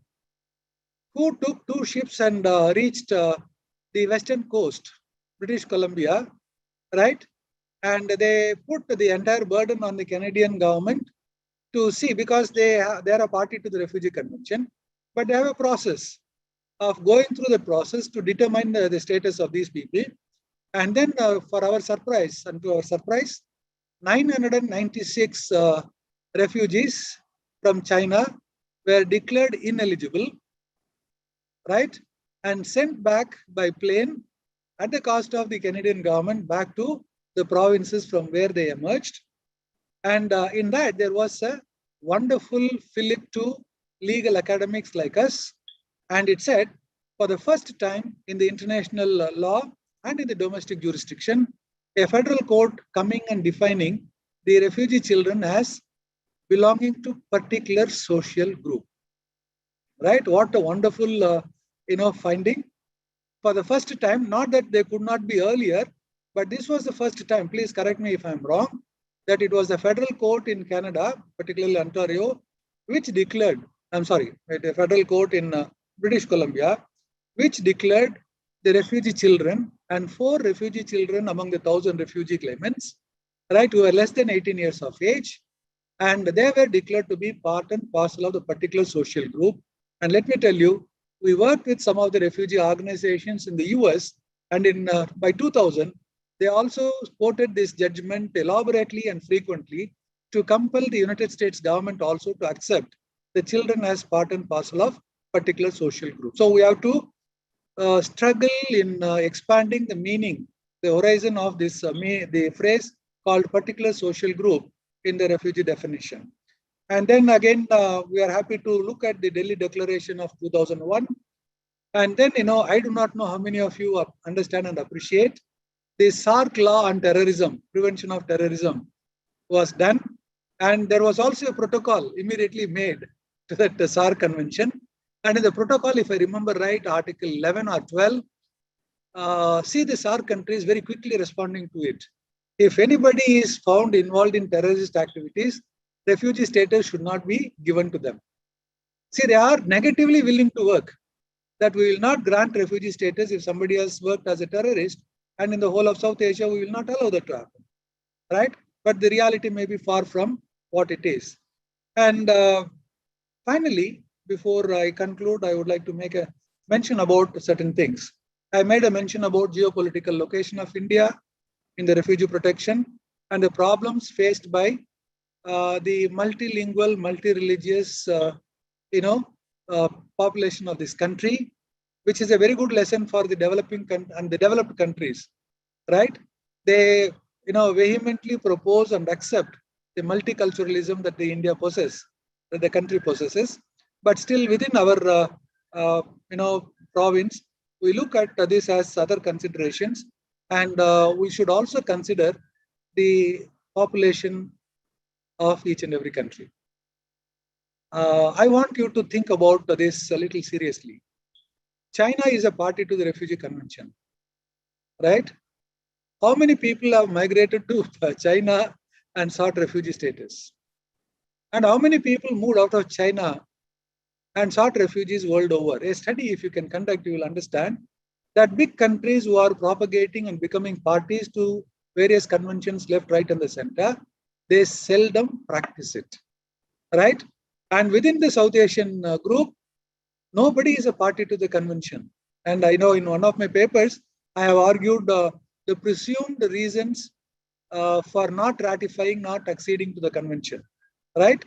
who took 2 ships and reached the western coast, British Columbia, right? And they put the entire burden on the Canadian government to see, because they are a party to the Refugee Convention, but they have a process of going through the process to determine the status of these people. And then for our surprise, and to our surprise, 996 refugees from China were declared ineligible, right? And sent back by plane at the cost of the Canadian government back to the provinces from where they emerged. And in that, there was a wonderful fillip to legal academics like us. And it said, for the first time in the international law and in the domestic jurisdiction, a federal court coming and defining the refugee children as belonging to particular social group. Right? What a wonderful, finding. For the first time, not that they could not be earlier, but this was the first time, please correct me if I'm wrong, that it was the federal court in Canada, particularly Ontario, which declared, the federal court in British Columbia, which declared the refugee children and 4 refugee children among the 1,000 refugee claimants, right, who were less than 18 years of age, and they were declared to be part and parcel of the particular social group. And let me tell you, we worked with some of the refugee organizations in the US, and in by 2000, they also quoted this judgment elaborately and frequently to compel the United States government also to accept the children as part and parcel of particular social group. So we have to struggle in expanding the meaning, the horizon of this, the phrase called particular social group in the refugee definition. And then again, we are happy to look at the Delhi Declaration of 2001. And then, I do not know how many of you understand and appreciate the SARC law on terrorism, prevention of terrorism was done. And there was also a protocol immediately made to that SARC convention. And in the protocol, if I remember right, Article 11 or 12, see the SARC countries very quickly responding to it. If anybody is found involved in terrorist activities, refugee status should not be given to them. See, they are negatively willing to work, that we will not grant refugee status if somebody has worked as a terrorist, and in the whole of South Asia, we will not allow that to happen, right? But the reality may be far from what it is. And finally, before I conclude, I would like to make a mention about certain things. I made a mention about geopolitical location of India in the refugee protection and the problems faced by the multilingual, multi-religious, population of this country, which is a very good lesson for the developing and the developed countries, right? They, vehemently propose and accept the multiculturalism that the India possesses, that the country possesses, but still within our, province, we look at this as other considerations, and we should also consider the population of each and every country. I want you to think about this a little seriously. China is a party to the Refugee Convention, right? How many people have migrated to China and sought refugee status? And how many people moved out of China and sought refugees world over? A study, if you can conduct, you will understand that big countries who are propagating and becoming parties to various conventions left, right, and the center, they seldom practice it, right? And within the South Asian group, nobody is a party to the convention. And I know in one of my papers, I have argued the presumed reasons for not ratifying, not acceding to the convention, right?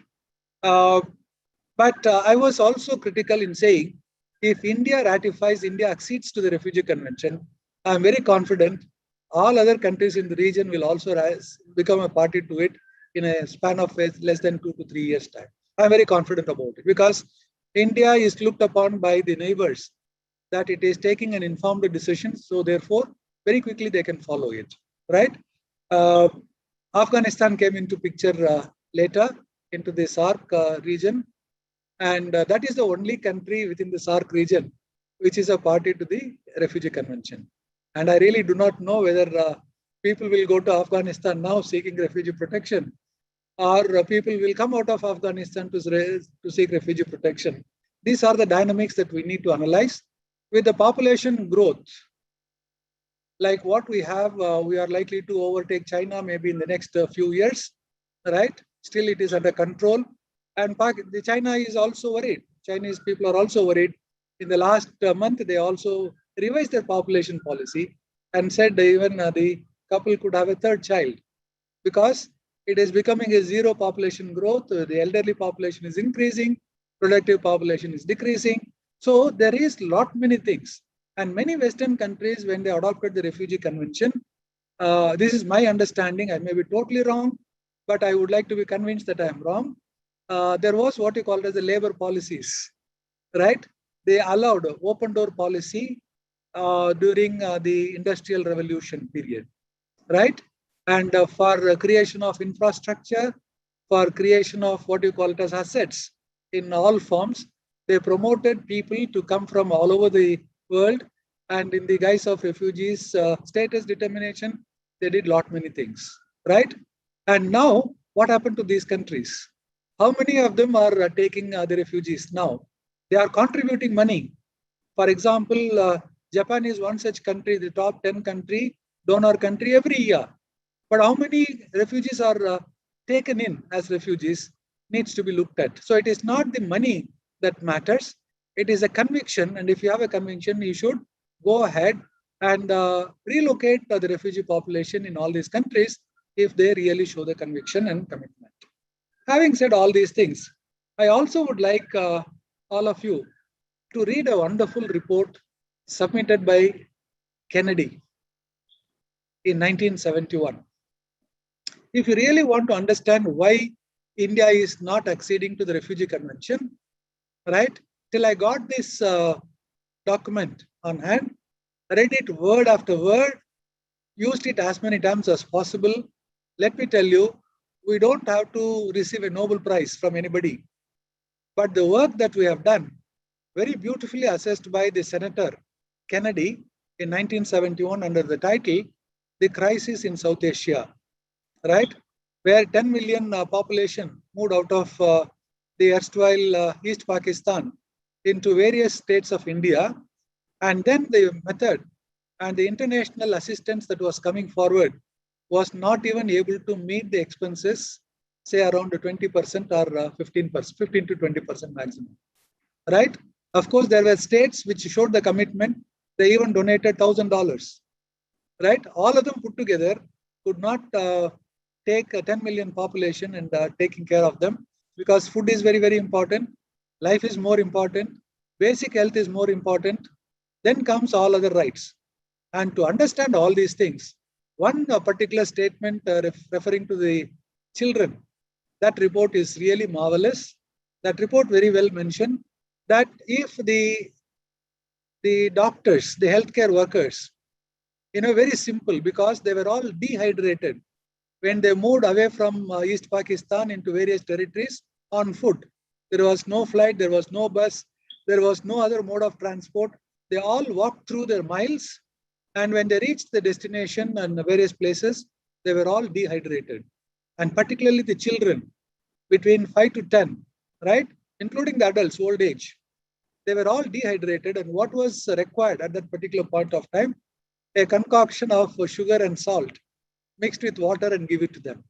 But I was also critical in saying, if India ratifies, India accedes to the Refugee Convention, I am very confident all other countries in the region will also become a party to it in a span of less than 2 to 3 years' time. I am very confident about it because India is looked upon by the neighbors that it is taking an informed decision. So therefore, very quickly they can follow it, right? Afghanistan came into picture later into the SAARC region. And that is the only country within the SAARC region which is a party to the Refugee Convention. And I really do not know whether people will go to Afghanistan now seeking refugee protection, or people will come out of Afghanistan to seek refugee protection. These are the dynamics that we need to analyze. With the population growth, like what we have, we are likely to overtake China maybe in the next few years, right? Still it is under control. And China is also worried. Chinese people are also worried. In the last month, they also revised their population policy and said even the couple could have a third child because it is becoming a zero population growth. The elderly population is increasing, productive population is decreasing. So there is lot many things. And many Western countries, when they adopted the Refugee Convention, this is my understanding, I may be totally wrong, but I would like to be convinced that I am wrong. There was what you call as the labor policies, right? They allowed open door policy during the Industrial Revolution period, right? And for creation of infrastructure, for creation of what you call it as assets in all forms, they promoted people to come from all over the world, and in the guise of refugees status determination, they did lot many things, right? And now what happened to these countries? How many of them are taking the refugees now? They are contributing money. For example, Japan is one such country, the top 10 country, donor country every year. But how many refugees are taken in as refugees needs to be looked at. So it is not the money that matters. It is a conviction. And if you have a conviction, you should go ahead and relocate the refugee population in all these countries if they really show the conviction and commitment. Having said all these things, I also would like all of you to read a wonderful report submitted by Kennedy in 1971. If you really want to understand why India is not acceding to the Refugee Convention, right? Till I got this document on hand, read it word after word, used it as many times as possible. Let me tell you, we don't have to receive a Nobel Prize from anybody. But the work that we have done, very beautifully assessed by the Senator Kennedy in 1971 under the title, The Crisis in South Asia, right? Where 10 million population moved out of the erstwhile East Pakistan into various states of India. And then the method and the international assistance that was coming forward was not even able to meet the expenses, say around 20% or 15%, 15 to 20% maximum, right? Of course, there were states which showed the commitment. They even donated $1,000, right? All of them put together could not take a 10 million population and taking care of them, because food is very, very important. Life is more important. Basic health is more important. Then comes all other rights. And to understand all these things, one particular statement referring to the children, that report is really marvelous. That report very well mentioned that if the doctors, the healthcare workers, very simple, because they were all dehydrated when they moved away from East Pakistan into various territories on foot. There was no flight, there was no bus, there was no other mode of transport. They all walked through their miles, and when they reached the destination and various places, they were all dehydrated. And particularly the children between 5 to 10, right? Including the adults, old age. They were all dehydrated, and what was required at that particular point of time? A concoction of sugar and salt mixed with water and give it to them.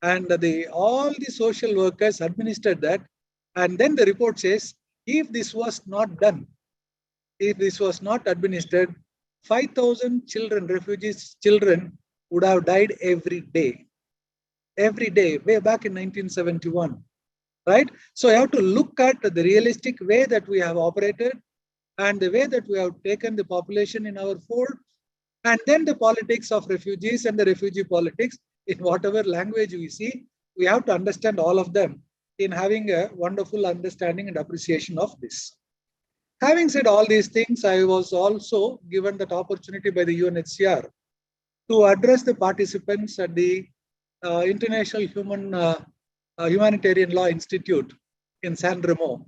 And all the social workers administered that. And then the report says, if this was not done, if this was not administered, 5,000 children, refugees children, would have died every day, way back in 1971, right? So you have to look at the realistic way that we have operated and the way that we have taken the population in our fold, and then the politics of refugees and the refugee politics in whatever language we see. We have to understand all of them in having a wonderful understanding and appreciation of this. Having said all these things, I was also given that opportunity by the UNHCR to address the participants at the International Humanitarian Law Institute in San Remo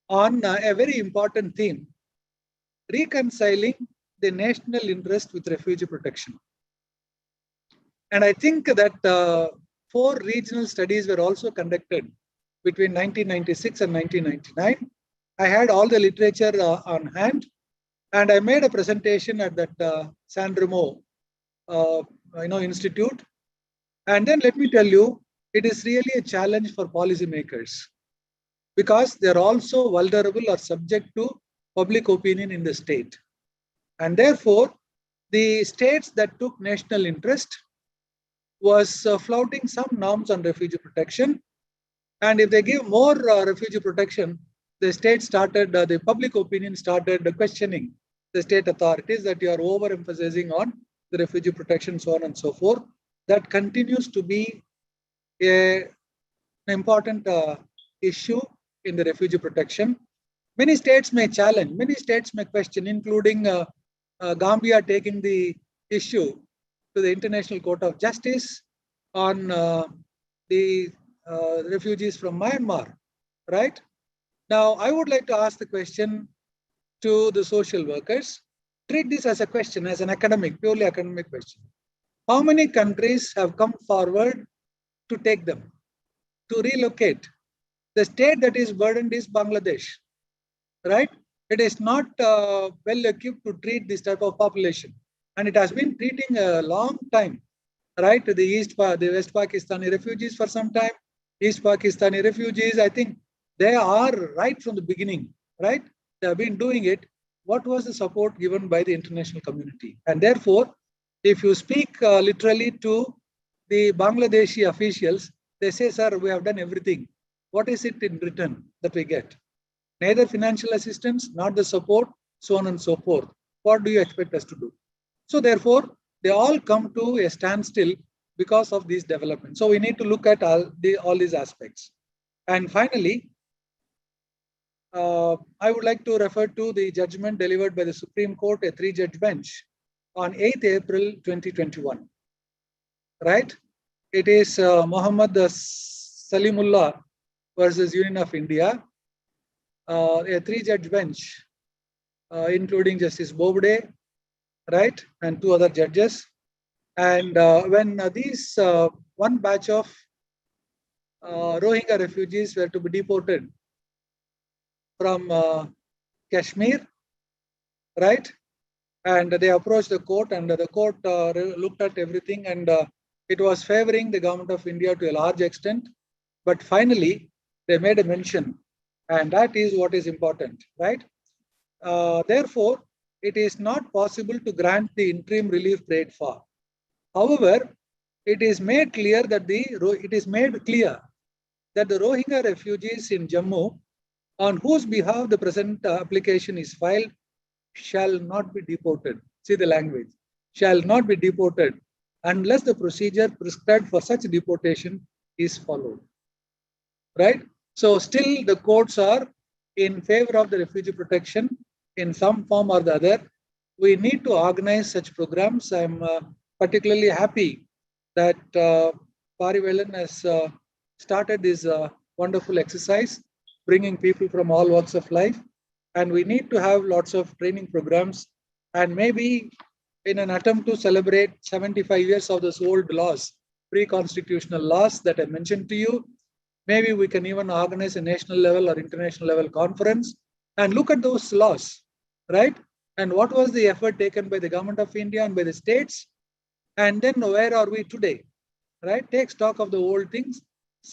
on a very important theme, reconciling the national interest with refugee protection. And I think that 4 regional studies were also conducted between 1996 and 1999. I had all the literature on hand, and I made a presentation at that San Remo Institute. And then let me tell you, it is really a challenge for policymakers because they're also vulnerable or subject to public opinion in the state. And therefore, the states that took national interest was flouting some norms on refugee protection. And if they give more refugee protection, the state started, the public opinion started questioning the state authorities that you are overemphasizing on the refugee protection, so on and so forth. That continues to be an important issue in the refugee protection. Many states may challenge, many states may question, including Gambia taking the issue to the International Court of Justice on the refugees from Myanmar, right? Now, I would like to ask the question to the social workers. Treat this as a question, as an academic, purely academic question. How many countries have come forward to take them, to relocate? The state that is burdened is Bangladesh, right? It is not well equipped to treat this type of population. And it has been treating a long time, right? The West Pakistani refugees for some time, East Pakistani refugees, I think they are right from the beginning, right? They have been doing it. What was the support given by the international community? And therefore, if you speak literally to the Bangladeshi officials, they say, sir, we have done everything. What is it in return that we get? Neither financial assistance, not the support, so on and so forth. What do you expect us to do? So therefore, they all come to a standstill because of these developments. So we need to look at all these aspects. And finally, I would like to refer to the judgment delivered by the Supreme Court, a 3-judge bench, on 8th April 2021. Right? It is Muhammad Salimullah versus Union of India, a 3-judge bench, including Justice Bobde, right, and 2 other judges. And when these one batch of Rohingya refugees were to be deported from Kashmir, right, and they approached the court, and the court looked at everything, and it was favoring the government of India to a large extent. But finally, they made a mention, and that is what is important, right? Therefore, it is not possible to grant the interim relief prayed for. However, it is made clear that the Rohingya refugees in Jammu, on whose behalf the present application is filed, shall not be deported. See the language. Shall not be deported unless the procedure prescribed for such deportation is followed. Right? So still the courts are in favor of the refugee protection in some form or the other. We need to organize such programs. I'm particularly happy that Parivelan has started this wonderful exercise, bringing people from all walks of life. And we need to have lots of training programs. And maybe in an attempt to celebrate 75 years of those old laws, pre-constitutional laws that I mentioned to you, maybe we can even organize a national level or international level conference and look at those laws, right? And what was the effort taken by the government of India and by the states? And then where are we today? right? Take stock of the old things,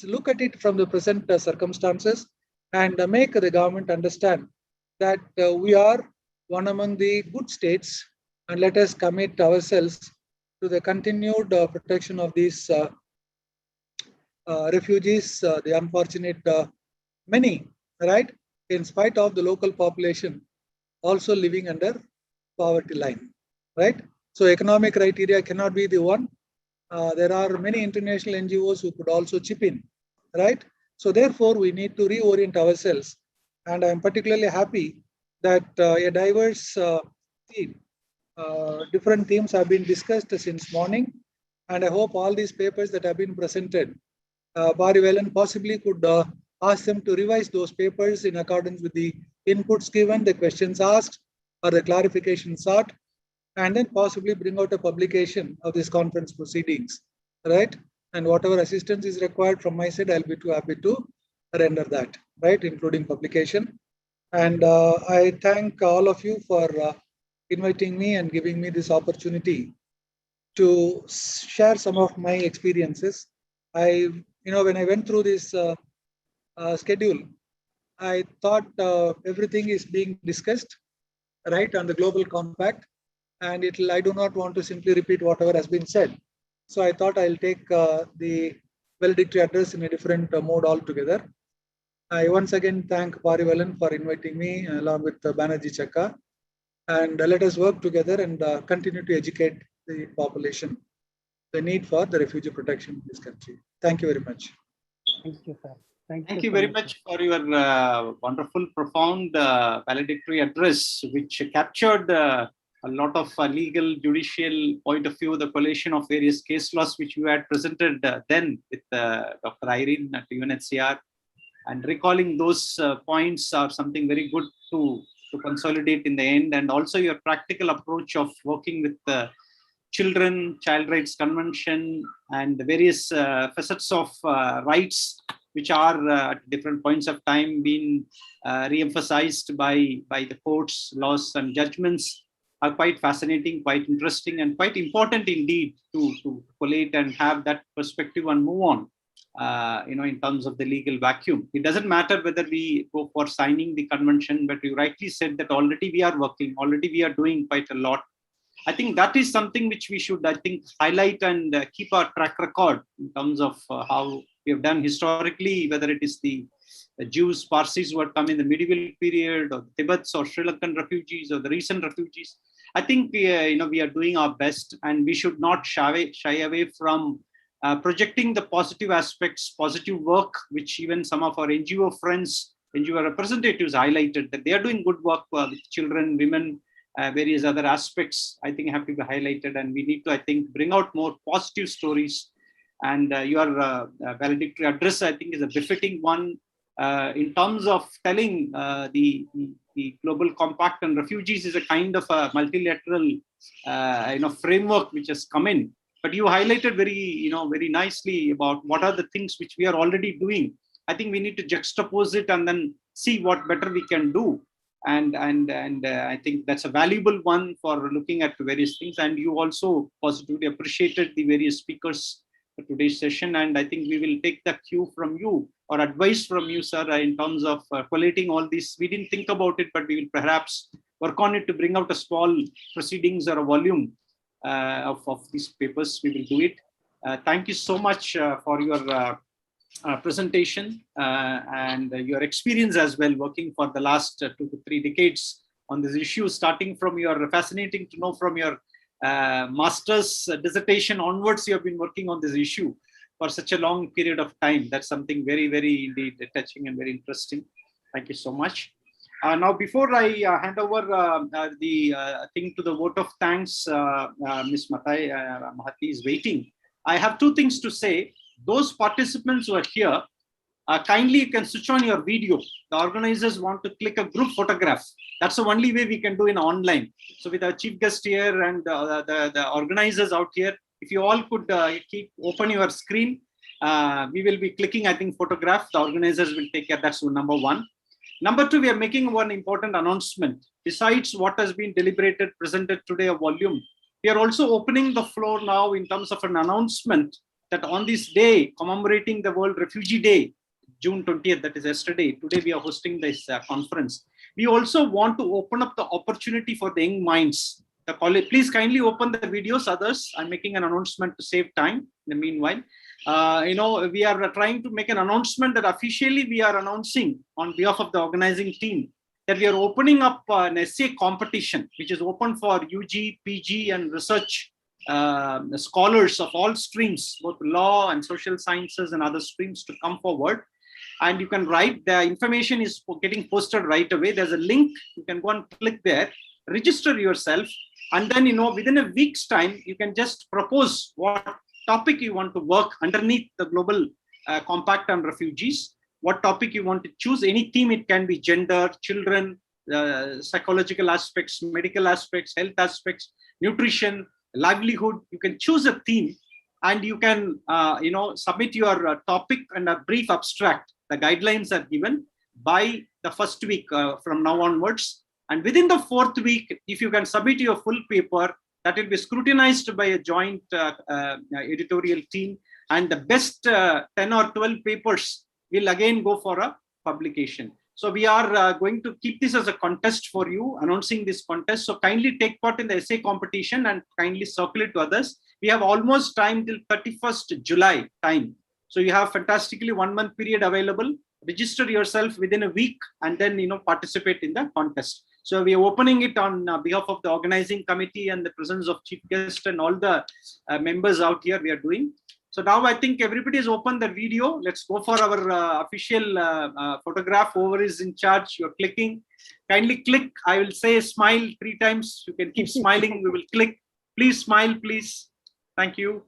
look at it from the present circumstances, and make the government understand that we are one among the good states, and let us commit ourselves to the continued protection of these refugees, the unfortunate many, right? In spite of the local population also living under poverty line, right? So economic criteria cannot be the one. There are many international NGOs who could also chip in, right? So therefore, we need to reorient ourselves. And I'm particularly happy that a diverse team, different themes have been discussed since morning. And I hope all these papers that have been presented, Parivelan possibly could ask them to revise those papers in accordance with the inputs given, the questions asked, or the clarification sought, and then possibly bring out a publication of this conference proceedings, right? And whatever assistance is required from my side, I'll be too happy to render that, right, including publication. And I thank all of you for inviting me and giving me this opportunity to share some of my experiences. When I went through this schedule, I thought everything is being discussed, right, on the global compact, and I do not want to simply repeat whatever has been said. So I thought I'll take the valedictory address in a different mode altogether. I once again thank Parivalan for inviting me along with Banerjee Chakka, and let us work together and continue to educate the population the need for the refugee protection in this country. Thank you very much. Thank you, sir. Thank you very much for your wonderful, profound valedictory address, which captured a lot of legal, judicial point of view, the collation of various case laws which you had presented then with Dr. Irene at UNHCR. And recalling those points are something very good to consolidate in the end. And also your practical approach of working with children, Child Rights Convention, and the various facets of rights which are at different points of time being re-emphasized by the courts, laws, and judgments are quite fascinating, quite interesting, and quite important indeed to collate and have that perspective and move on. In terms of the legal vacuum, it doesn't matter whether we go for signing the convention, but you rightly said that already we are working, already we are doing quite a lot. I think that is something which we should, highlight and keep our track record in terms of how we have done historically, whether it is the Jews, Parsis who had come in the medieval period, or the Tibets or Sri Lankan refugees, or the recent refugees. I think we are doing our best, and we should not shy away from projecting the positive aspects, positive work, which even some of our NGO friends, NGO representatives highlighted, that they are doing good work with children, women, various other aspects, I think have to be highlighted, and we need to, bring out more positive stories. And your valedictory address, I think, is a befitting one in terms of telling the global compact and refugees is a kind of a multilateral, framework which has come in. But you highlighted very nicely about what are the things which we are already doing. I think we need to juxtapose it and then see what better we can do. And I think that's a valuable one for looking at various things. And you also positively appreciated the various speakers for today's session. And I think we will take the cue from you or advice from you, sir, in terms of collating all this. We didn't think about it, but we will perhaps work on it to bring out a small proceedings or a volume of these papers. We will do it. Thank you so much for your presentation and your experience as well, working for the last 2 to 3 decades on this issue, starting from your fascinating to know from your master's dissertation onwards, you have been working on this issue for such a long period of time. That's something very, very indeed touching and very interesting. Thank you so much. Now, before I hand over the thing to the vote of thanks, Ms. Mahati is waiting. I have 2 things to say. Those participants who are here, kindly you can switch on your video. The organizers want to click a group photograph. That's the only way we can do in online. So with our chief guest here and the organizers out here, if you all could open your screen, we will be clicking, I think, photograph. The organizers will take care. That's number 1. Number 2, we are making one important announcement. Besides what has been deliberated, presented today, a volume, we are also opening the floor now in terms of an announcement that on this day, commemorating the World Refugee Day, June 20th, that is yesterday, today we are hosting this conference. We also want to open up the opportunity for the young minds. The college, please kindly open the videos, others. I'm making an announcement to save time in the meanwhile. We are trying to make an announcement that officially we are announcing on behalf of the organizing team that we are opening up an essay competition, which is open for UG, PG, and research scholars of all streams, both law and social sciences and other streams, to come forward. And you can write, the information is getting posted right away. There's a link, you can go and click there, register yourself, and then within a week's time, you can just propose what topic you want to work underneath the global compact on refugees, what topic you want to choose, any theme. It can be gender, children, psychological aspects, medical aspects, health aspects, nutrition, livelihood. You can choose a theme, and you can submit your topic and a brief abstract. The guidelines are given by the first week from now onwards, and within the fourth week, if you can submit your full paper, that will be scrutinized by a joint editorial team, and the best 10 or 12 papers will again go for a publication. So we are going to keep this as a contest for you, announcing this contest. So kindly take part in the essay competition and kindly circulate to others. We have almost time till 31st July time. So you have fantastically 1 month period available. Register yourself within a week and then participate in the contest. So we are opening it on behalf of the organizing committee and the presence of chief guest and all the members out here. We are doing. So now I think everybody has opened the video. Let's go for our official photograph. Whoever is in charge, you're clicking. Kindly click. I will say smile 3 times. You can keep smiling. We will click. Please smile, please. Thank you.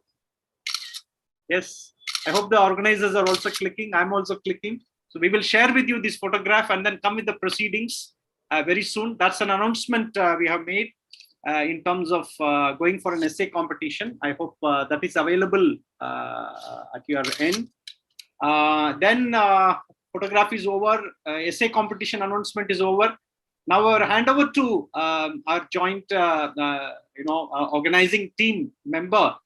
Yes. I hope the organizers are also clicking. I'm also clicking. So we will share with you this photograph and then come with the proceedings very soon. That's an announcement we have made in terms of going for an essay competition. I hope that is available at your end. Then photograph is over. Essay competition announcement is over. Now our hand over to our joint organizing team member,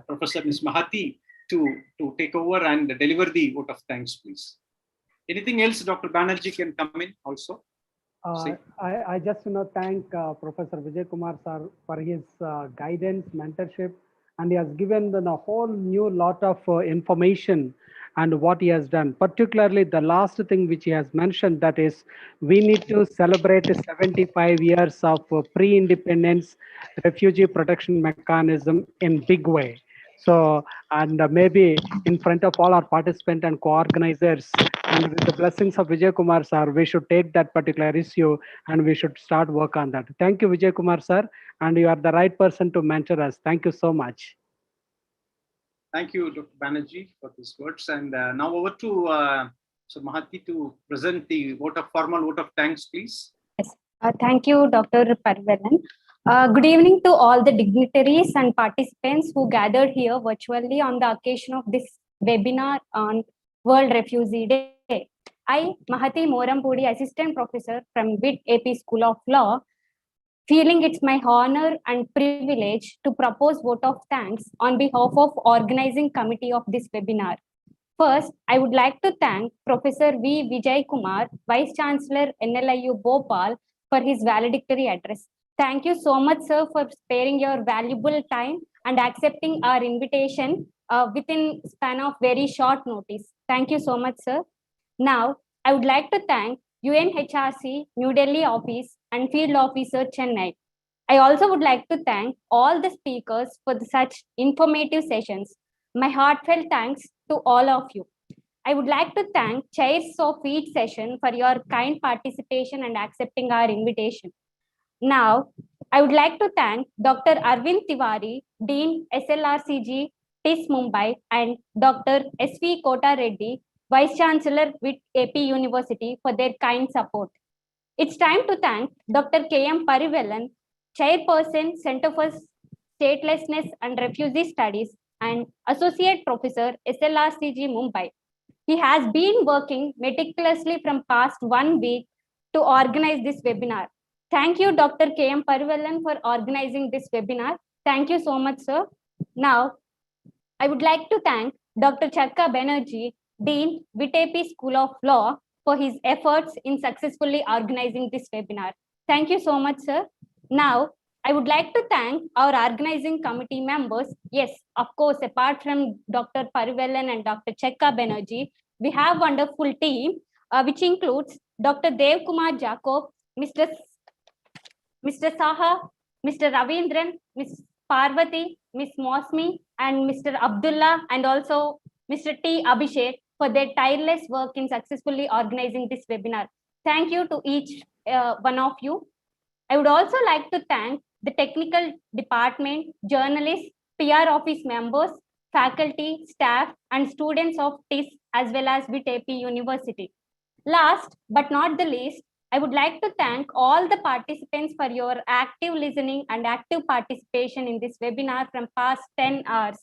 Professor Ms. Mahati, to take over and deliver the vote of thanks, please. Anything else, Dr. Banerjee can come in also. I just thank Professor Vijay Kumar sir for his guidance, mentorship, and he has given a whole new lot of information and what he has done. Particularly the last thing which he has mentioned, that is we need to celebrate 75 years of pre-independence refugee protection mechanism in big way. So, and maybe in front of all our participants and co-organizers, and with the blessings of Vijay Kumar sir, we should take that particular issue and we should start work on that. Thank you, Vijay Kumar sir, and you are the right person to mentor us. Thank you so much. Thank you, Dr. Banerjee, for these words. And now over to so Mahati to present the formal vote of thanks, please. Yes. Thank you, Dr. Parivelan. Good evening to all the dignitaries and participants who gathered here virtually on the occasion of this webinar on World Refugee Day. I, Mahati Morampudi, Assistant Professor from WIT AP School of Law, feeling it's my honor and privilege to propose vote of thanks on behalf of organizing committee of this webinar. First, I would like to thank Professor V. Vijay Kumar, Vice Chancellor NLIU Bhopal, for his valedictory address. Thank you so much, sir, for sparing your valuable time and accepting our invitation within span of very short notice. Thank you so much, sir. Now, I would like to thank UNHRC New Delhi office and Field Officer Chennai. I also would like to thank all the speakers for such informative sessions. My heartfelt thanks to all of you. I would like to thank chairs of each session for your kind participation and accepting our invitation. Now, I would like to thank Dr. Arvind Tiwari, Dean SLRCG, TIS Mumbai, and Dr. SV Kota Reddy, Vice Chancellor with AP University, for their kind support. It's time to thank Dr. K.M. Parivelan, Chairperson, Center for Statelessness and Refugee Studies, and Associate Professor, SLRCG Mumbai. He has been working meticulously from past 1 week to organize this webinar. Thank you, Dr. K.M. Parivelan, for organizing this webinar. Thank you so much, sir. Now, I would like to thank Dr. Chakka Banerjee, Dean, VTP School of Law, for his efforts in successfully organizing this webinar. Thank you so much, sir. Now, I would like to thank our organizing committee members. Yes, of course, apart from Dr. Parivelan and Dr. Chakka Banerjee, we have a wonderful team, which includes Dr. Dev Kumar Jacob, Mr. Saha, Mr. Ravindran, Ms. Parvati, Ms. Mosmi, and Mr. Abdullah, and also Mr. T. Abhishek for their tireless work in successfully organizing this webinar. Thank you to each one of you. I would also like to thank the technical department, journalists, PR office members, faculty, staff, and students of TIS as well as VTP University. Last but not the least, I would like to thank all the participants for your active listening and active participation in this webinar from past 10 hours.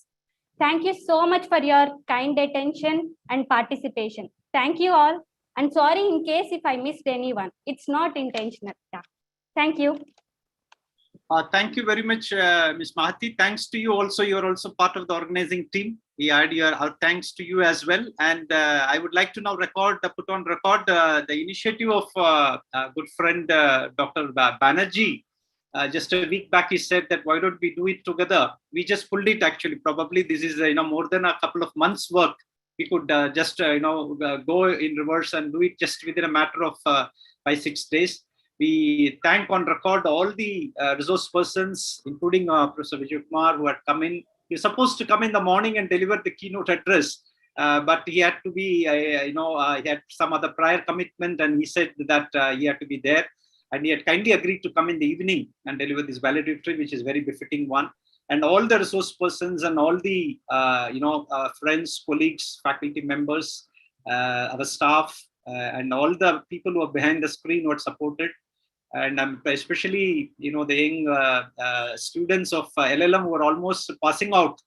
Thank you so much for your kind attention and participation. Thank you all. And sorry in case if I missed anyone. It's not intentional. Yeah. Thank you. Thank you very much, Ms. Mahati. Thanks to you also. You're also part of the organizing team. We add our thanks to you as well. And I would like to now put on record the initiative of good friend Dr. Banerjee. Just a week back, he said that why don't we do it together? We just pulled it actually. Probably this is more than a couple of months' work. We could just go in reverse and do it just within a matter of 5-6 days. We thank on record all the resource persons, including Professor Vijay Kumar, who had come in. He was supposed to come in the morning and deliver the keynote address, but he had to be, he had some other prior commitment, and he said that he had to be there. And he had kindly agreed to come in the evening and deliver this valedictory, which is very befitting one. And all the resource persons and all the, friends, colleagues, faculty members, our staff, and all the people who are behind the screen who are supported. And especially, the young students of LLM who are almost passing out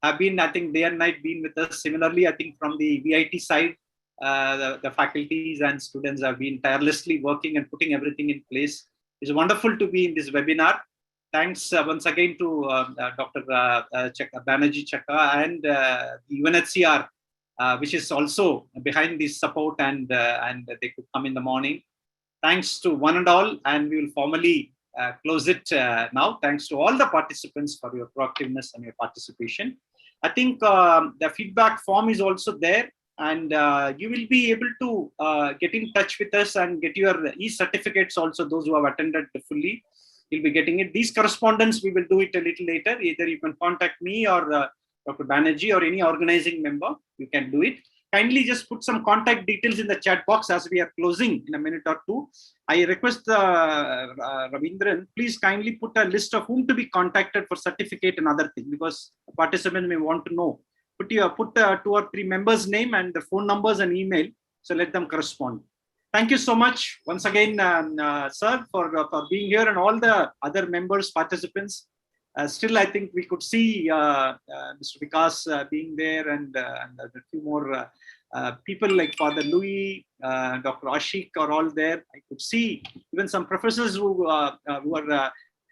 have been, I think, day and night been with us. Similarly, I think from the VIT side, the faculties and students have been tirelessly working and putting everything in place. It's wonderful to be in this webinar. Thanks once again to Dr. Banerjee Chakka and the UNHCR, which is also behind this support, and they could come in the morning. Thanks to one and all, and we will formally close it now. Thanks to all the participants for your proactiveness and your participation. I think the feedback form is also there, and you will be able to get in touch with us and get your e-certificates also, those who have attended fully. You'll be getting it. These correspondence, we will do it a little later. Either you can contact me or Dr. Banerjee or any organizing member. You can do it. Kindly just put some contact details in the chat box as we are closing in a minute or two. I request Ravindran, please kindly put a list of whom to be contacted for certificate and other things, because participants may want to know. Put 2 or 3 members' name and the phone numbers and email, so let them correspond. Thank you so much once again, sir, for being here, and all the other members, participants. Still, I think we could see Mr. Vikas being there, and a few more people like Father Louis, Dr. Ashik are all there. I could see even some professors who are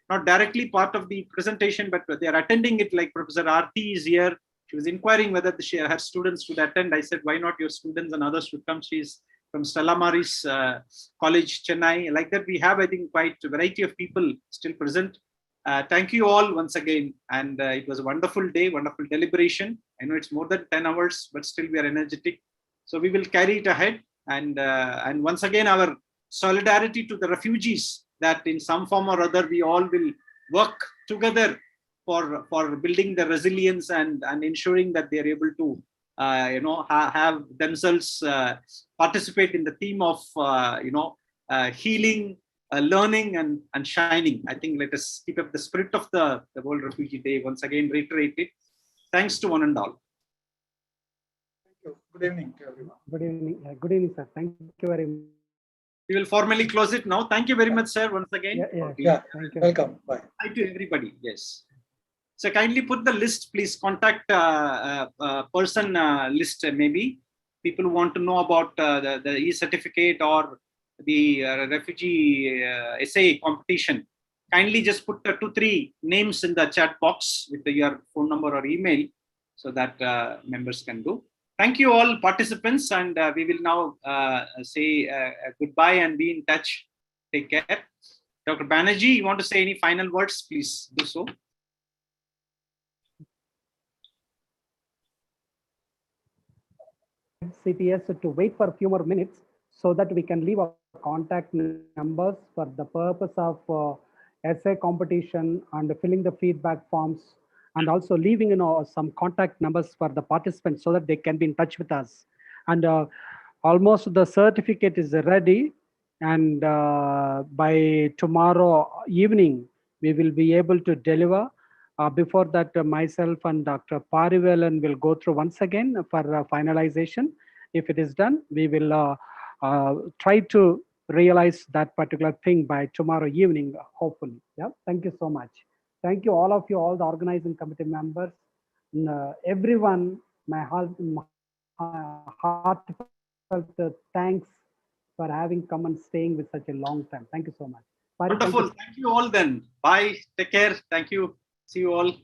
not directly part of the presentation, but they are attending it, like Professor Aarti is here. She was inquiring whether her students would attend. I said, why not your students and others should come? She's from Stella Maris College, Chennai. Like that, we have, I think, quite a variety of people still present. Thank you all once again. And it was a wonderful day, wonderful deliberation. I know it's more than 10 hours, but still we are energetic. So we will carry it ahead. And once again, our solidarity to the refugees, that in some form or other, we all will work together for building the resilience and ensuring that they are able to have themselves participate in the theme of healing, learning and shining. I think let us keep up the spirit of the World Refugee Day. Once again, reiterate it. Thanks to one and all. Thank you. Good evening to everyone. Good evening. Good evening, sir. Thank you very much. We will formally close it now. Thank you very much, sir, once again. Yeah. Thank you. Welcome. Bye. Hi to everybody. Yes. So kindly put the list, please. Contact person list, maybe. People who want to know about the e-certificate or the refugee essay competition. Kindly just put 2-3 names in the chat box with your phone number or email. so that members can do. Thank you all participants, and we will now say goodbye and be in touch. Take care. Dr. Banerjee, you want to say any final words? Please do so. CTS to wait for a few more minutes so that we can leave our contact numbers for the purpose of essay competition and filling the feedback forms, and also leaving some contact numbers for the participants so that they can be in touch with us. And almost the certificate is ready, and by tomorrow evening we will be able to deliver. Before that, myself and Dr. Parivelan will go through once again for finalization. If it is done, we will try to realize that particular thing by tomorrow evening, hopefully. Yeah, thank you so much. Thank you, all of you, all the organizing committee members, everyone. My heartfelt thanks for having come and staying with such a long time. Thank you so much. Wonderful. Thank you all then. Bye. Take care. Thank you. See you all.